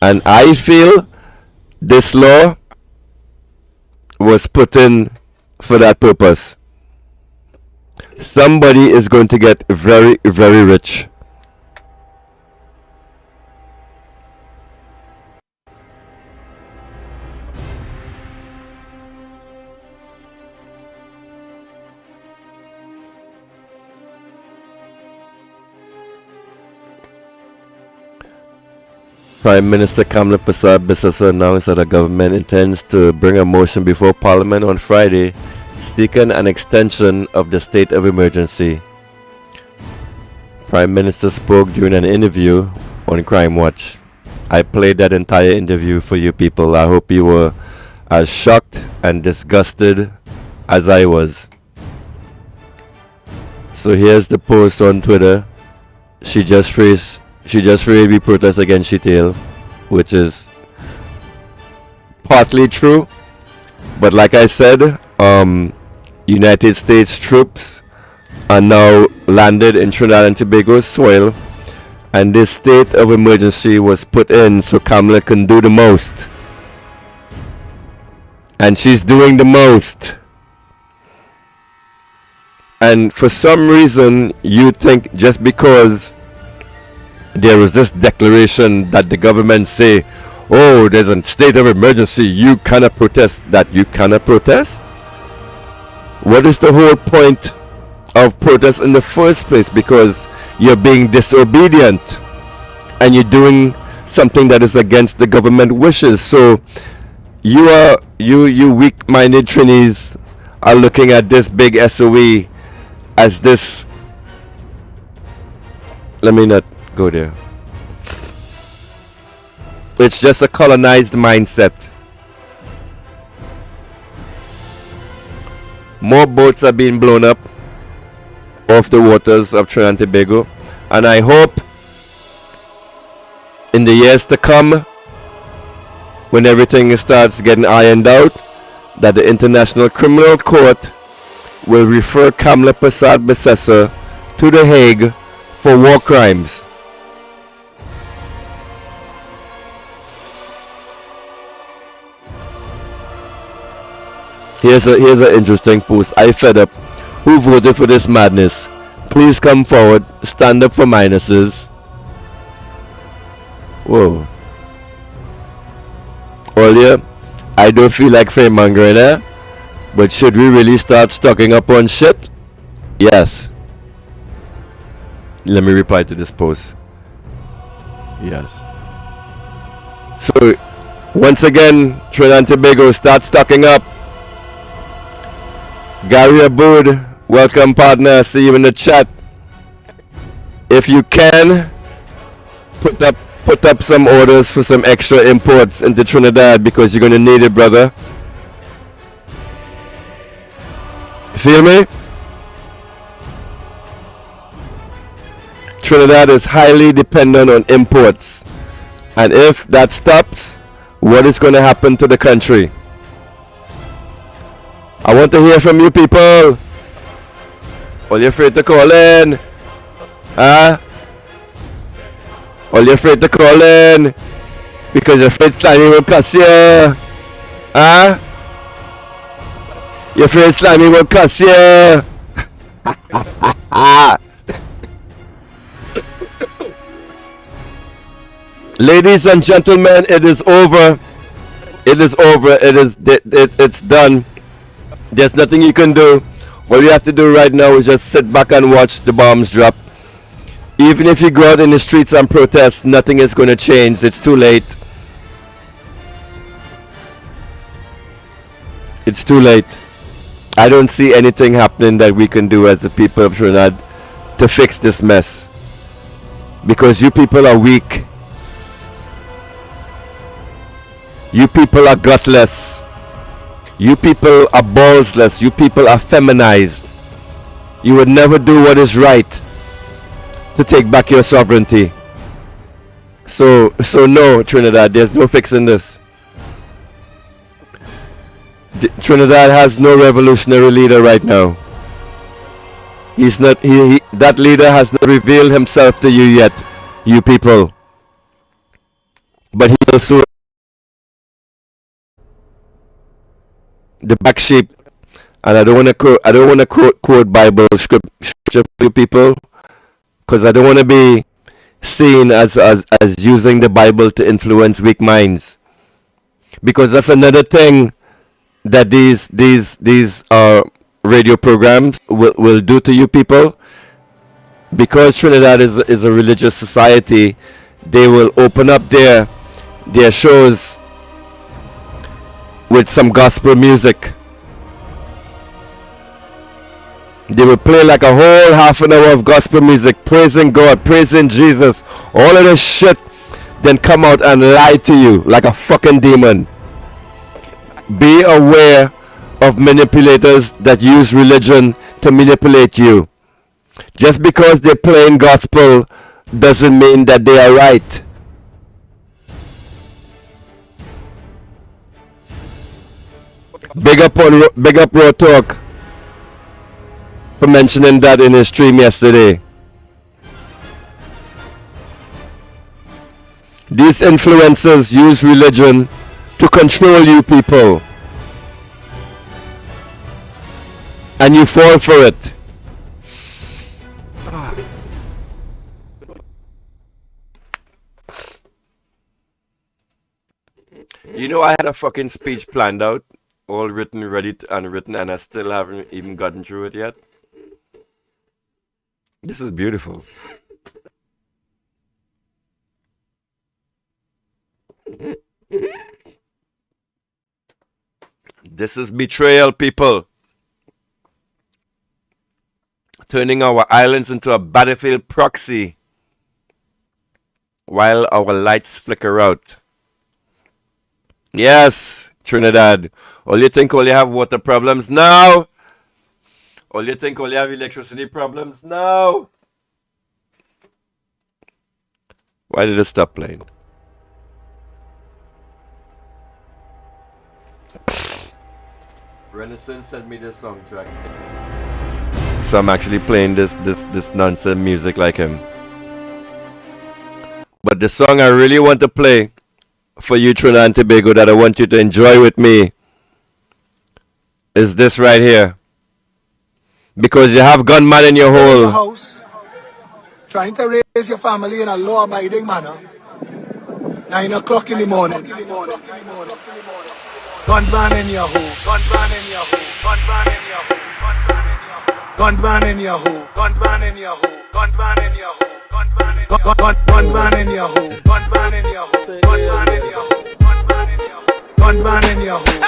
And I feel this law was put in for that purpose. Somebody is going to get very, very rich. Prime Minister Kamala Persad announced that the government intends to bring a motion before Parliament on Friday seeking an extension of the state of emergency. Prime Minister spoke during an interview on Crime Watch. I played that entire interview for you people. I hope you were as shocked and disgusted as I was. So here's the post on Twitter. She just phrased we protest against Shitail, which is partly true, but like I said, United States troops are now landed in Trinidad and Tobago soil, and this state of emergency was put in so Kamala can do the most, and she's doing the most. And for some reason you think just because there was this declaration that the government say, oh, there's a state of emergency, you cannot protest, that you cannot protest? What is the whole point of protest in the first place? Because you're being disobedient and you're doing something that is against the government wishes. So you weak-minded Trinis are looking at this big SOE as this. Let me not go there. It's just a colonized mindset. More boats are being blown up off the waters of Trinidad and Tobago. And I hope in the years to come, when everything starts getting ironed out, that the International Criminal Court will refer Kamla Prasad Bissessa to The Hague for war crimes. Here's an interesting post. I fed up. Who voted for this madness? Please come forward. Stand up for minuses. Whoa. Earlier, I don't feel like fearmongering, eh? But should we really start stocking up on shit? Yes. Let me reply to this post. Yes. So, once again, Trinidad and Tobago, start stocking up. Gary Aboud, welcome partner. See you in the chat. If you can, put up some orders for some extra imports into Trinidad because you're gonna need it, brother. Feel me? Trinidad is highly dependent on imports, and if that stops, what is going to happen to the country? I want to hear from you people. Are you afraid to call in? Huh? Are you afraid to call in? Because you're afraid Slimy will cuss you? Huh? You're afraid Slimy will cuss you? Ladies and gentlemen, it is over. It is over. It's done. There's nothing you can do. What you have to do right now is just sit back and watch the bombs drop. Even if you go out in the streets and protest, nothing is going to change. It's too late. It's too late. I don't see anything happening that we can do as the people of Trinidad to fix this mess. Because you people are weak. You people are gutless. You people are ballsless. You people are feminized. You would never do what is right to take back your sovereignty. So no, Trinidad, there's no fixing this. Trinidad has no revolutionary leader right now. He's not. That leader has not revealed himself to you yet, you people. But he will soon. The black sheep, and I don't want to quote Bible scripture for you people, because I don't want to be seen as using the Bible to influence weak minds, because that's another thing that these radio programs will do to you people. Because Trinidad is a religious society, they will open up their shows with some gospel music. They will play like a whole half an hour of gospel music, praising God, praising Jesus, all of this shit, then come out and lie to you like a fucking demon. Be aware of manipulators that use religion to manipulate you. Just because they're playing gospel doesn't mean that they are right. Big up Raw Talk for mentioning that in his stream yesterday. These influencers use religion to control you people, and you fall for it. You know, I had a fucking speech planned out, all written, ready and written, and I still haven't even gotten through it yet. This is beautiful. This is betrayal, people. Turning our islands into a battlefield proxy while our lights flicker out. Yes, Trinidad. All you think all you have water problems now? All you think all you have electricity problems? No. Why did it stop playing? Renaissance sent me this song track. So I'm actually playing this nonsense music like him. But the song I really want to play for you, Trinidad and Tobago, that I want you to enjoy with me is this right here. Because you have gunman in your hole. House, trying to raise your family in a law-abiding manner. 9 o'clock in the morning. Gunman in your hole, gunman in your hole, gunman in your hole, gunman in your hole, gunman in your hole, gunman in your hole, gunman in your hole, gunman in your hole, gunman in your hole, gunman in your hole, gunman in your hole.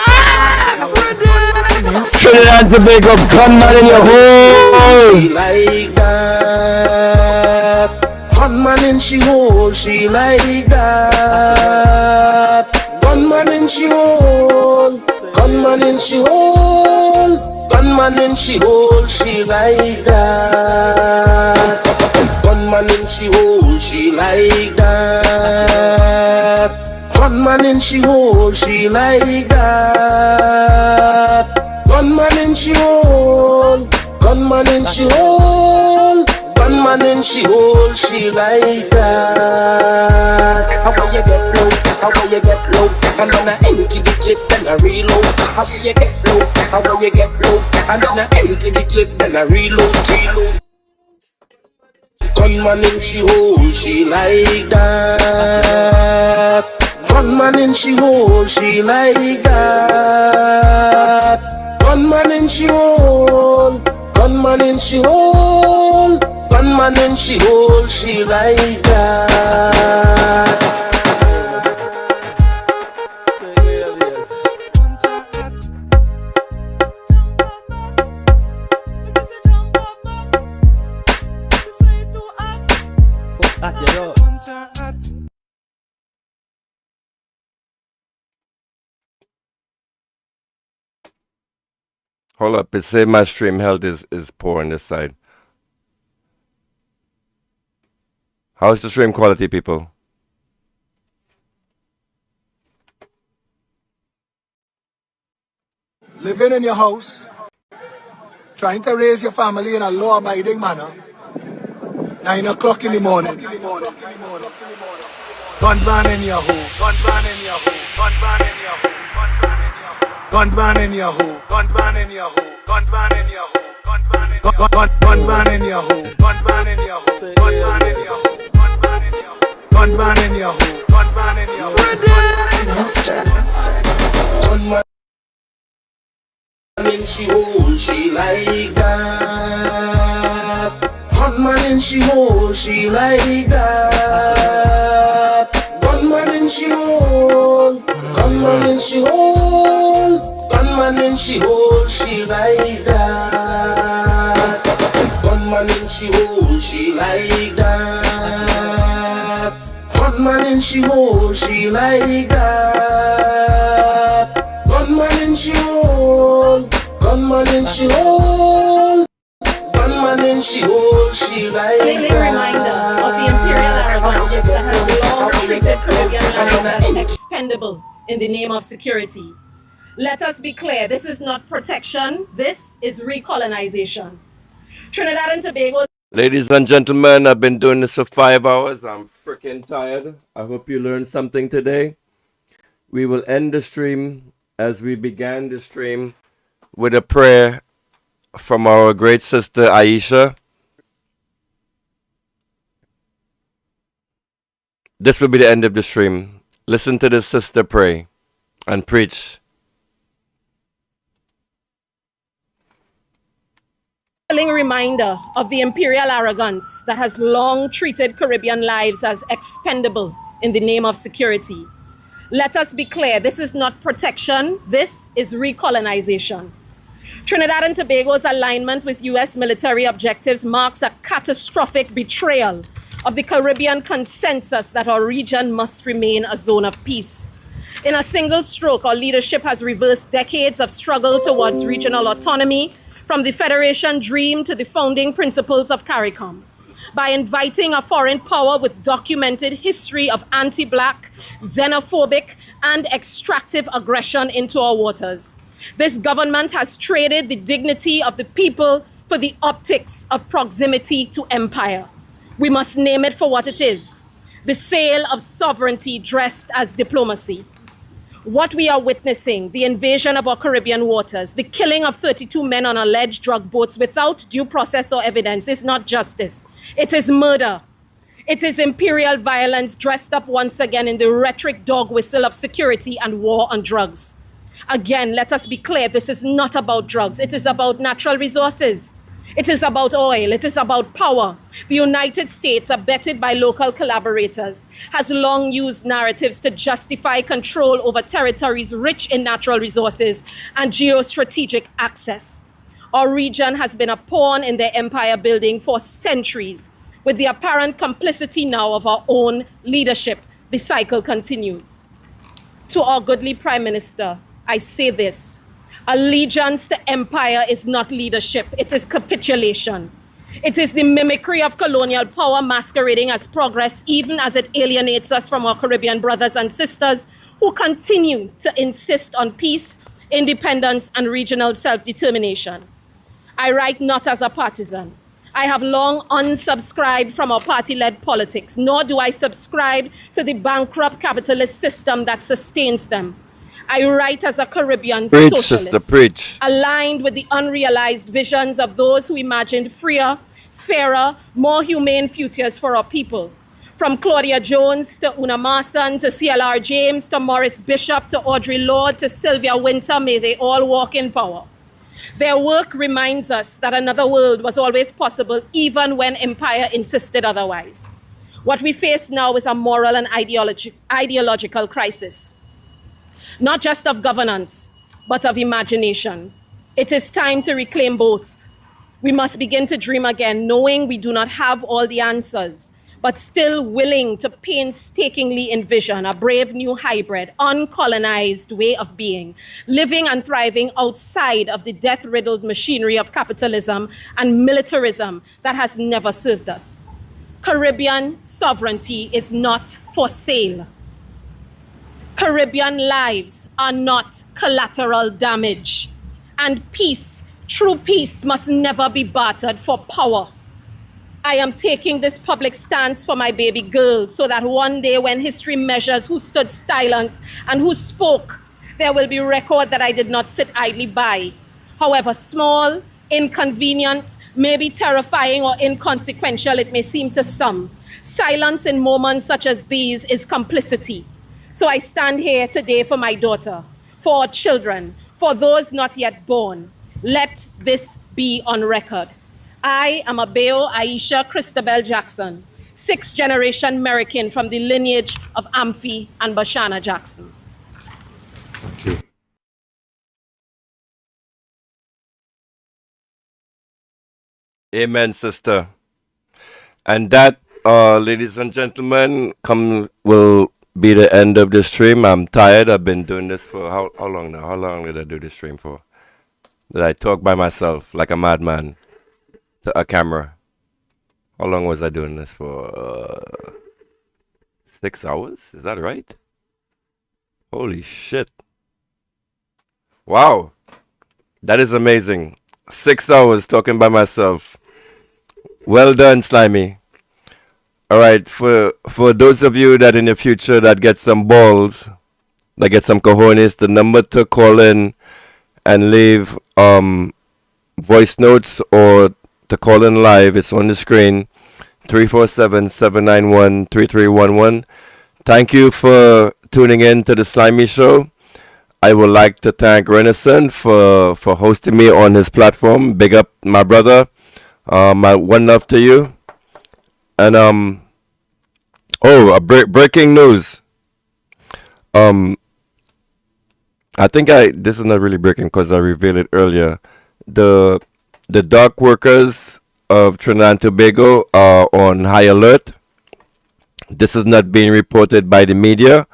Trinidad and Tobago, gunman in your hole. She like that. Gunman in she hole, she like that. Gunman in she hole, gunman in she hole, gunman in she hole, she like that. Gunman in she hole, she like that. Gunman in she hole, she like that. Gunman in she hole, gunman in she hole, gunman in she hole, she like that. How will you get low? How will you get low? And then I empty the clip, then I reload. How will you get low? How will you get low? And then I empty the clip, then I reload. Gunman in she hole, she like that. Gunman in she hole, she like that. Gunman in she hole, gunman in she hole, gunman in she hole, she like that. Hold up, it say my stream health is poor on this side. How is the stream quality, people? Living in your house, trying to raise your family in a law-abiding manner. 9 o'clock in the morning. Gunman in your hole, gunman in your hole, gunman in your hole, gunman in your hole, gunman in your hole, gunman in your hole, gunman in your hole, gunman in your hole, gunman in your hole, gunman in your hole, gunman in your hole, gunman in your hole. Gunman in she hole, she like that. Gunman in she hole, she like that. Gunman in she hole, gunman in she hole, gunman in she hole, she like that. Gunman in she hole, she like that. Gunman in she hole, she like that. Gunman in she hole, gunman in she hole, gunman in she hole, she like that. A reminder of the imperial arrogance that has long treated Caribbean lives as expendable in the name of security. Let us be clear, this is not protection, this is recolonization. Trinidad and Tobago. Ladies and gentlemen, I've been doing this for 5 hours. I'm freaking tired. I hope you learned something today. We will end the stream as we began the stream with a prayer from our great sister Aisha. This will be the end of the stream. Listen to this sister pray and preach. Reminder of the imperial arrogance that has long treated Caribbean lives as expendable in the name of security. Let us be clear, this is not protection, this is recolonization. Trinidad and Tobago's alignment with U.S. military objectives marks a catastrophic betrayal of the Caribbean consensus that our region must remain a zone of peace. In a single stroke, our leadership has reversed decades of struggle towards regional autonomy, from the Federation dream to the founding principles of CARICOM, by inviting a foreign power with documented history of anti-Black, xenophobic, and extractive aggression into our waters. This government has traded the dignity of the people for the optics of proximity to empire. We must name it for what it is: the sale of sovereignty dressed as diplomacy. What we are witnessing, the invasion of our Caribbean waters, the killing of 32 men on alleged drug boats without due process or evidence, is not justice. It is murder. It is imperial violence dressed up once again in the rhetoric dog whistle of security and war on drugs. Again, let us be clear, this is not about drugs. It is about natural resources. It is about oil. It is about power. The United States, abetted by local collaborators, has long used narratives to justify control over territories rich in natural resources and geostrategic access. Our region has been a pawn in their empire building for centuries. With the apparent complicity now of our own leadership, the cycle continues. To our goodly Prime Minister, I say this: allegiance to empire is not leadership, it is capitulation. It is the mimicry of colonial power masquerading as progress, even as it alienates us from our Caribbean brothers and sisters who continue to insist on peace, independence, and regional self-determination. I write not as a partisan. I have long unsubscribed from our party-led politics, nor do I subscribe to the bankrupt capitalist system that sustains them. I write as a Caribbean socialist, sister, preach. aligned with the unrealized visions of those who imagined freer, fairer, more humane futures for our people. From Claudia Jones to Una Marson to CLR James to Morris Bishop to Audre Lorde to Sylvia Winter, may they all walk in power. Their work reminds us that another world was always possible, even when empire insisted otherwise. What we face now is a moral and ideological crisis, not just of governance, but of imagination. It is time to reclaim both. We must begin to dream again, knowing we do not have all the answers, but still willing to painstakingly envision a brave new hybrid, uncolonized way of being, living and thriving outside of the death-riddled machinery of capitalism and militarism that has never served us. Caribbean sovereignty is not for sale. Caribbean lives are not collateral damage. And peace, true peace, must never be bartered for power. I am taking this public stance for my baby girl so that one day when history measures who stood silent and who spoke, there will be record that I did not sit idly by. However small, inconvenient, maybe terrifying or inconsequential it may seem to some, silence in moments such as these is complicity. So I stand here today for my daughter, for our children, for those not yet born. Let this be on record. I am Abeo Aisha Christabel Jackson, sixth-generation American from the lineage of Amphi and Bashana Jackson. Thank you. Amen, sister. And that, ladies and gentlemen, will be the end of the stream. I'm tired. I've been doing this for how long now? How long did I do this stream for? Did I talk by myself like a madman to a camera? How long was I doing this for? 6 hours? Is that right? Holy shit. Wow. That is amazing. 6 hours talking by myself. Well done, Slimy. All right, for those of you that in the future that get some balls, that get some cojones, the number to call in and leave voice notes or to call in live is on the screen, 347-791-3311. Thank you for tuning in to the Slimy Show. I would like to thank Renaissance for hosting me on his platform. Big up my brother. My one love to you. And breaking news. I think this is not really breaking because I revealed it earlier. The dock workers of Trinidad and Tobago are on high alert. This is not being reported by the media,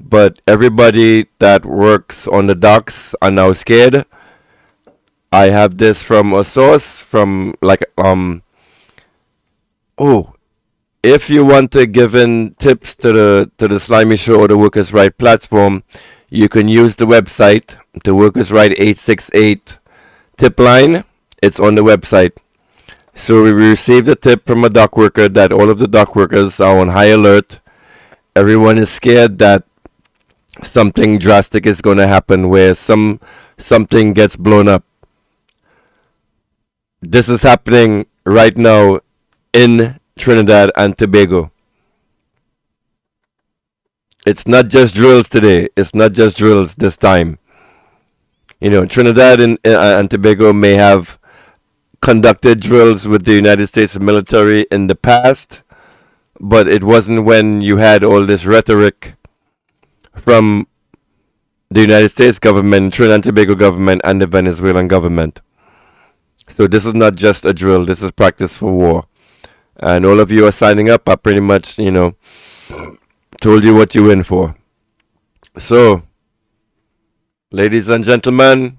but everybody that works on the docks are now scared. I have this from a source from like oh, if you want to give in tips to the Slimy Show or the Workers' Right platform, you can use the website, the Workers' Right 868 tip line. It's on the website. So we received a tip from a dock worker that all of the dock workers are on high alert. Everyone is scared that something drastic is going to happen where something gets blown up. This is happening right now in Trinidad and Tobago. It's not just drills today. It's not just drills this time. You know, Trinidad and Tobago may have conducted drills with the United States military in the past, but it wasn't when you had all this rhetoric from the United States government, Trinidad and Tobago government, and the Venezuelan government. So this is not just a drill. This is practice for war. And all of you are signing up. I pretty much, you know, told you what you're in for. So, ladies and gentlemen,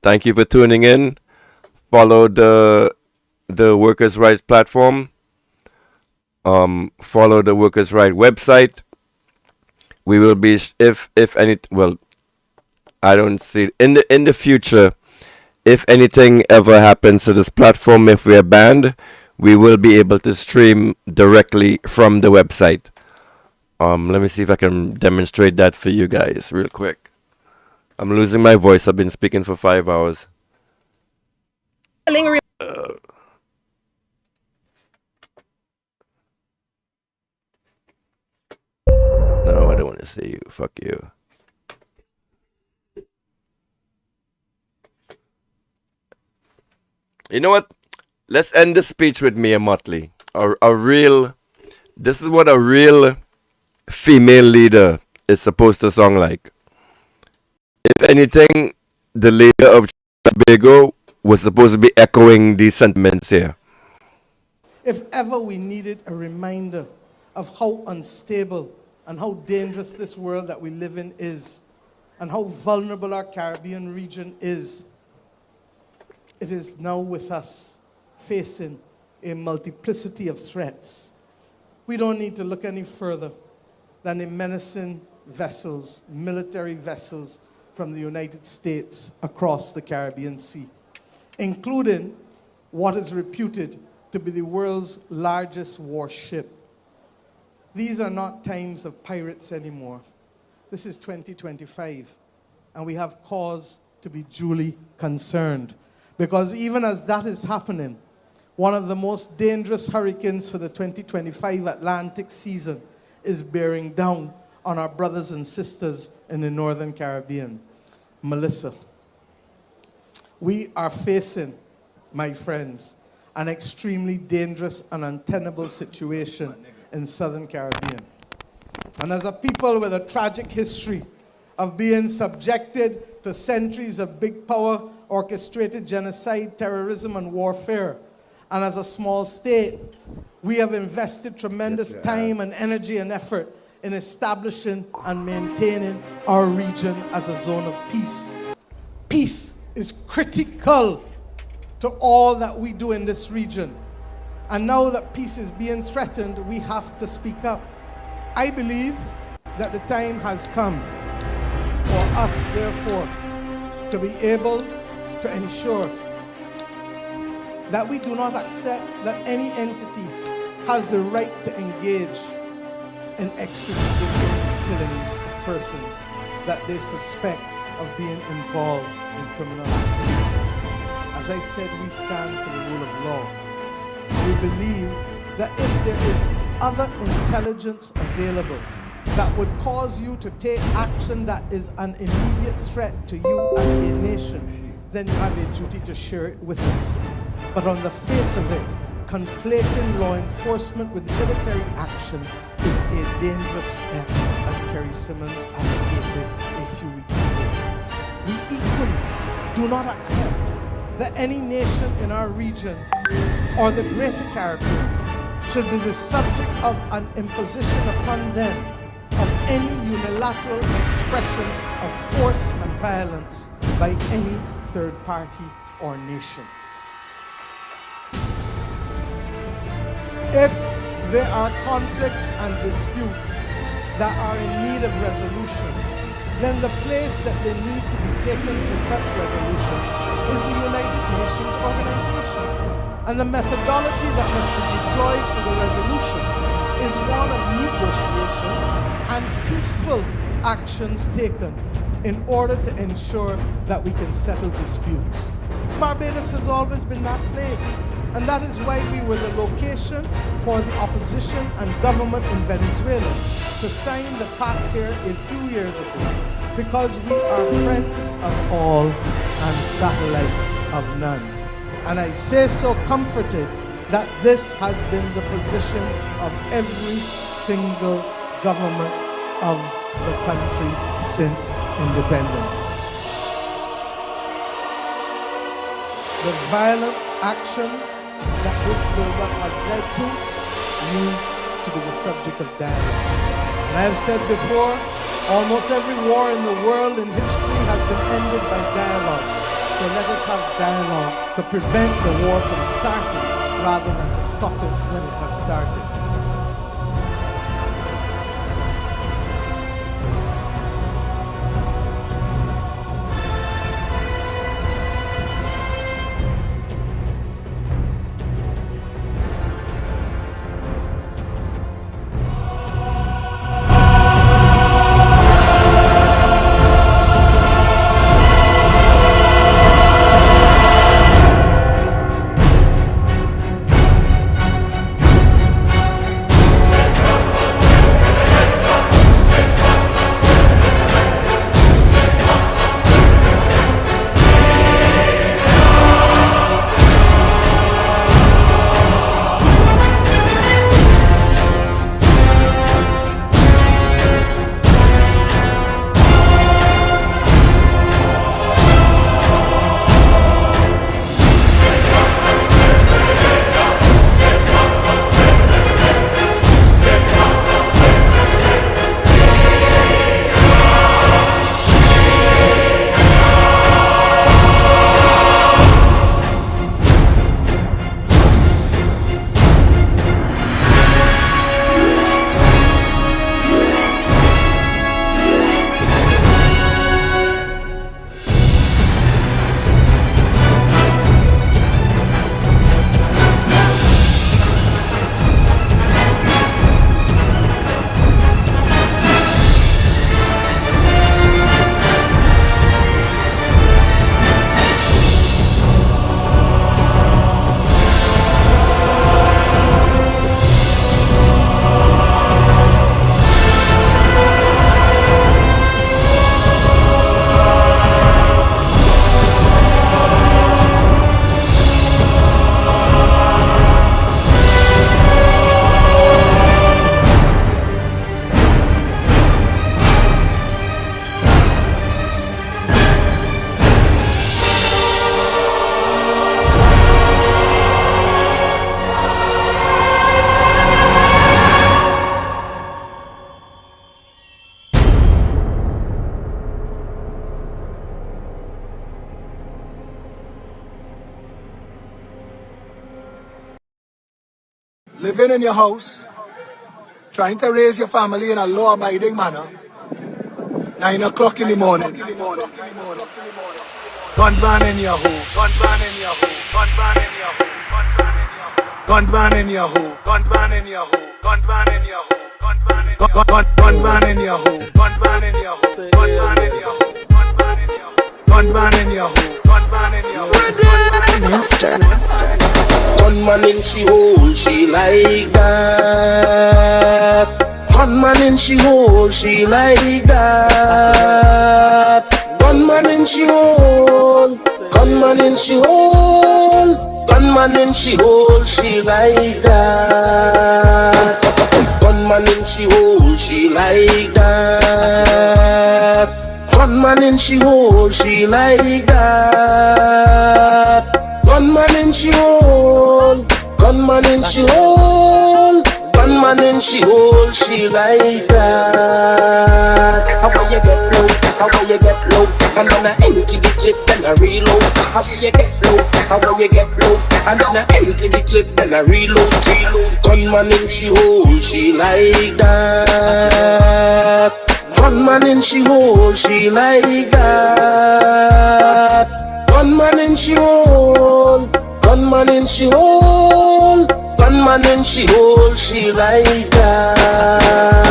thank you for tuning in. Follow the Workers' Rights platform. Follow the Workers' Right website. We will be, if any, well, I don't see in the future. If anything ever happens to this platform, if we are banned, we will be able to stream directly from the website. Let me see if I can demonstrate that for you guys real quick. I'm losing my voice. I've been speaking for 5 hours. No, I don't want to see you. Fuck you. You know what? Let's end the speech with Mia Motley. This is what a real female leader is supposed to sound like. If anything, the leader of Tobago was supposed to be echoing these sentiments here. If ever we needed a reminder of how unstable and how dangerous this world that we live in is, and how vulnerable our Caribbean region is, it is now with us, facing a multiplicity of threats. We don't need to look any further than the menacing vessels, military vessels from the United States across the Caribbean Sea, including what is reputed to be the world's largest warship. These are not times of pirates anymore. This is 2025, and we have cause to be duly concerned. Because even as that is happening, one of the most dangerous hurricanes for the 2025 Atlantic season is bearing down on our brothers and sisters in the Northern Caribbean. Melissa, we are facing, my friends, an extremely dangerous and untenable situation in Southern Caribbean. And as a people with a tragic history of being subjected to centuries of big power, orchestrated genocide, terrorism, and warfare, and as a small state, we have invested tremendous time and energy and effort in establishing and maintaining our region as a zone of peace. Peace is critical to all that we do in this region. And now that peace is being threatened, we have to speak up. I believe that the time has come for us, therefore, to be able to ensure that we do not accept that any entity has the right to engage in extrajudicial killings of persons that they suspect of being involved in criminal activities. As I said, we stand for the rule of law. We believe that if there is other intelligence available that would cause you to take action that is an immediate threat to you as a nation, then you have a duty to share it with us. But on the face of it, conflating law enforcement with military action is a dangerous step, as Kerry Simmons advocated a few weeks ago. We equally do not accept that any nation in our region or the Greater Caribbean should be the subject of an imposition upon them of any unilateral expression of force and violence by any third party or nation. If there are conflicts and disputes that are in need of resolution, then the place that they need to be taken for such resolution is the United Nations organization. And the methodology that must be deployed for the resolution is one of negotiation and peaceful actions taken in order to ensure that we can settle disputes. Barbados has always been that place, and that is why we were the location for the opposition and government in Venezuela to sign the pact here a few years ago, because we are friends of all and satellites of none. And I say so comforted that this has been the position of every single government of the country since independence. The violent actions that this buildup has led to needs to be the subject of dialogue. And I have said before, almost every war in the world in history has been ended by dialogue. So let us have dialogue to prevent the war from starting rather than to stop it when it has started. Living in your house, trying to raise your family in a law-abiding manner, 9 o'clock in the morning. Gunman in your home, gunman in your home, gunman in your home, gunman in your home, gunman in your home, gunman in your home, gunman in your home, gunman in your home, gunman in your home, gunman in your home, gunman in your home, Master. Gunman in she hole, she like that. Gunman in she hole, she like that. Gunman in she hole, gunman in she hole, gunman in she hole, she like that. Gunman in she hole, she like that. Gunman in she hole, she like that. Gunman in she hole, gunman in she hole, Gunman in she hole, she like that. How will you get low? How will you get low? And then I empty the clip, then I reload. How will you get low? How will you get low? And then I empty the clip, then I reload. Gunman in she hole, she like that. Gunman in she hole, she like that. Gunman in she hole, gunman in she hole, gunman in she hole, she like that.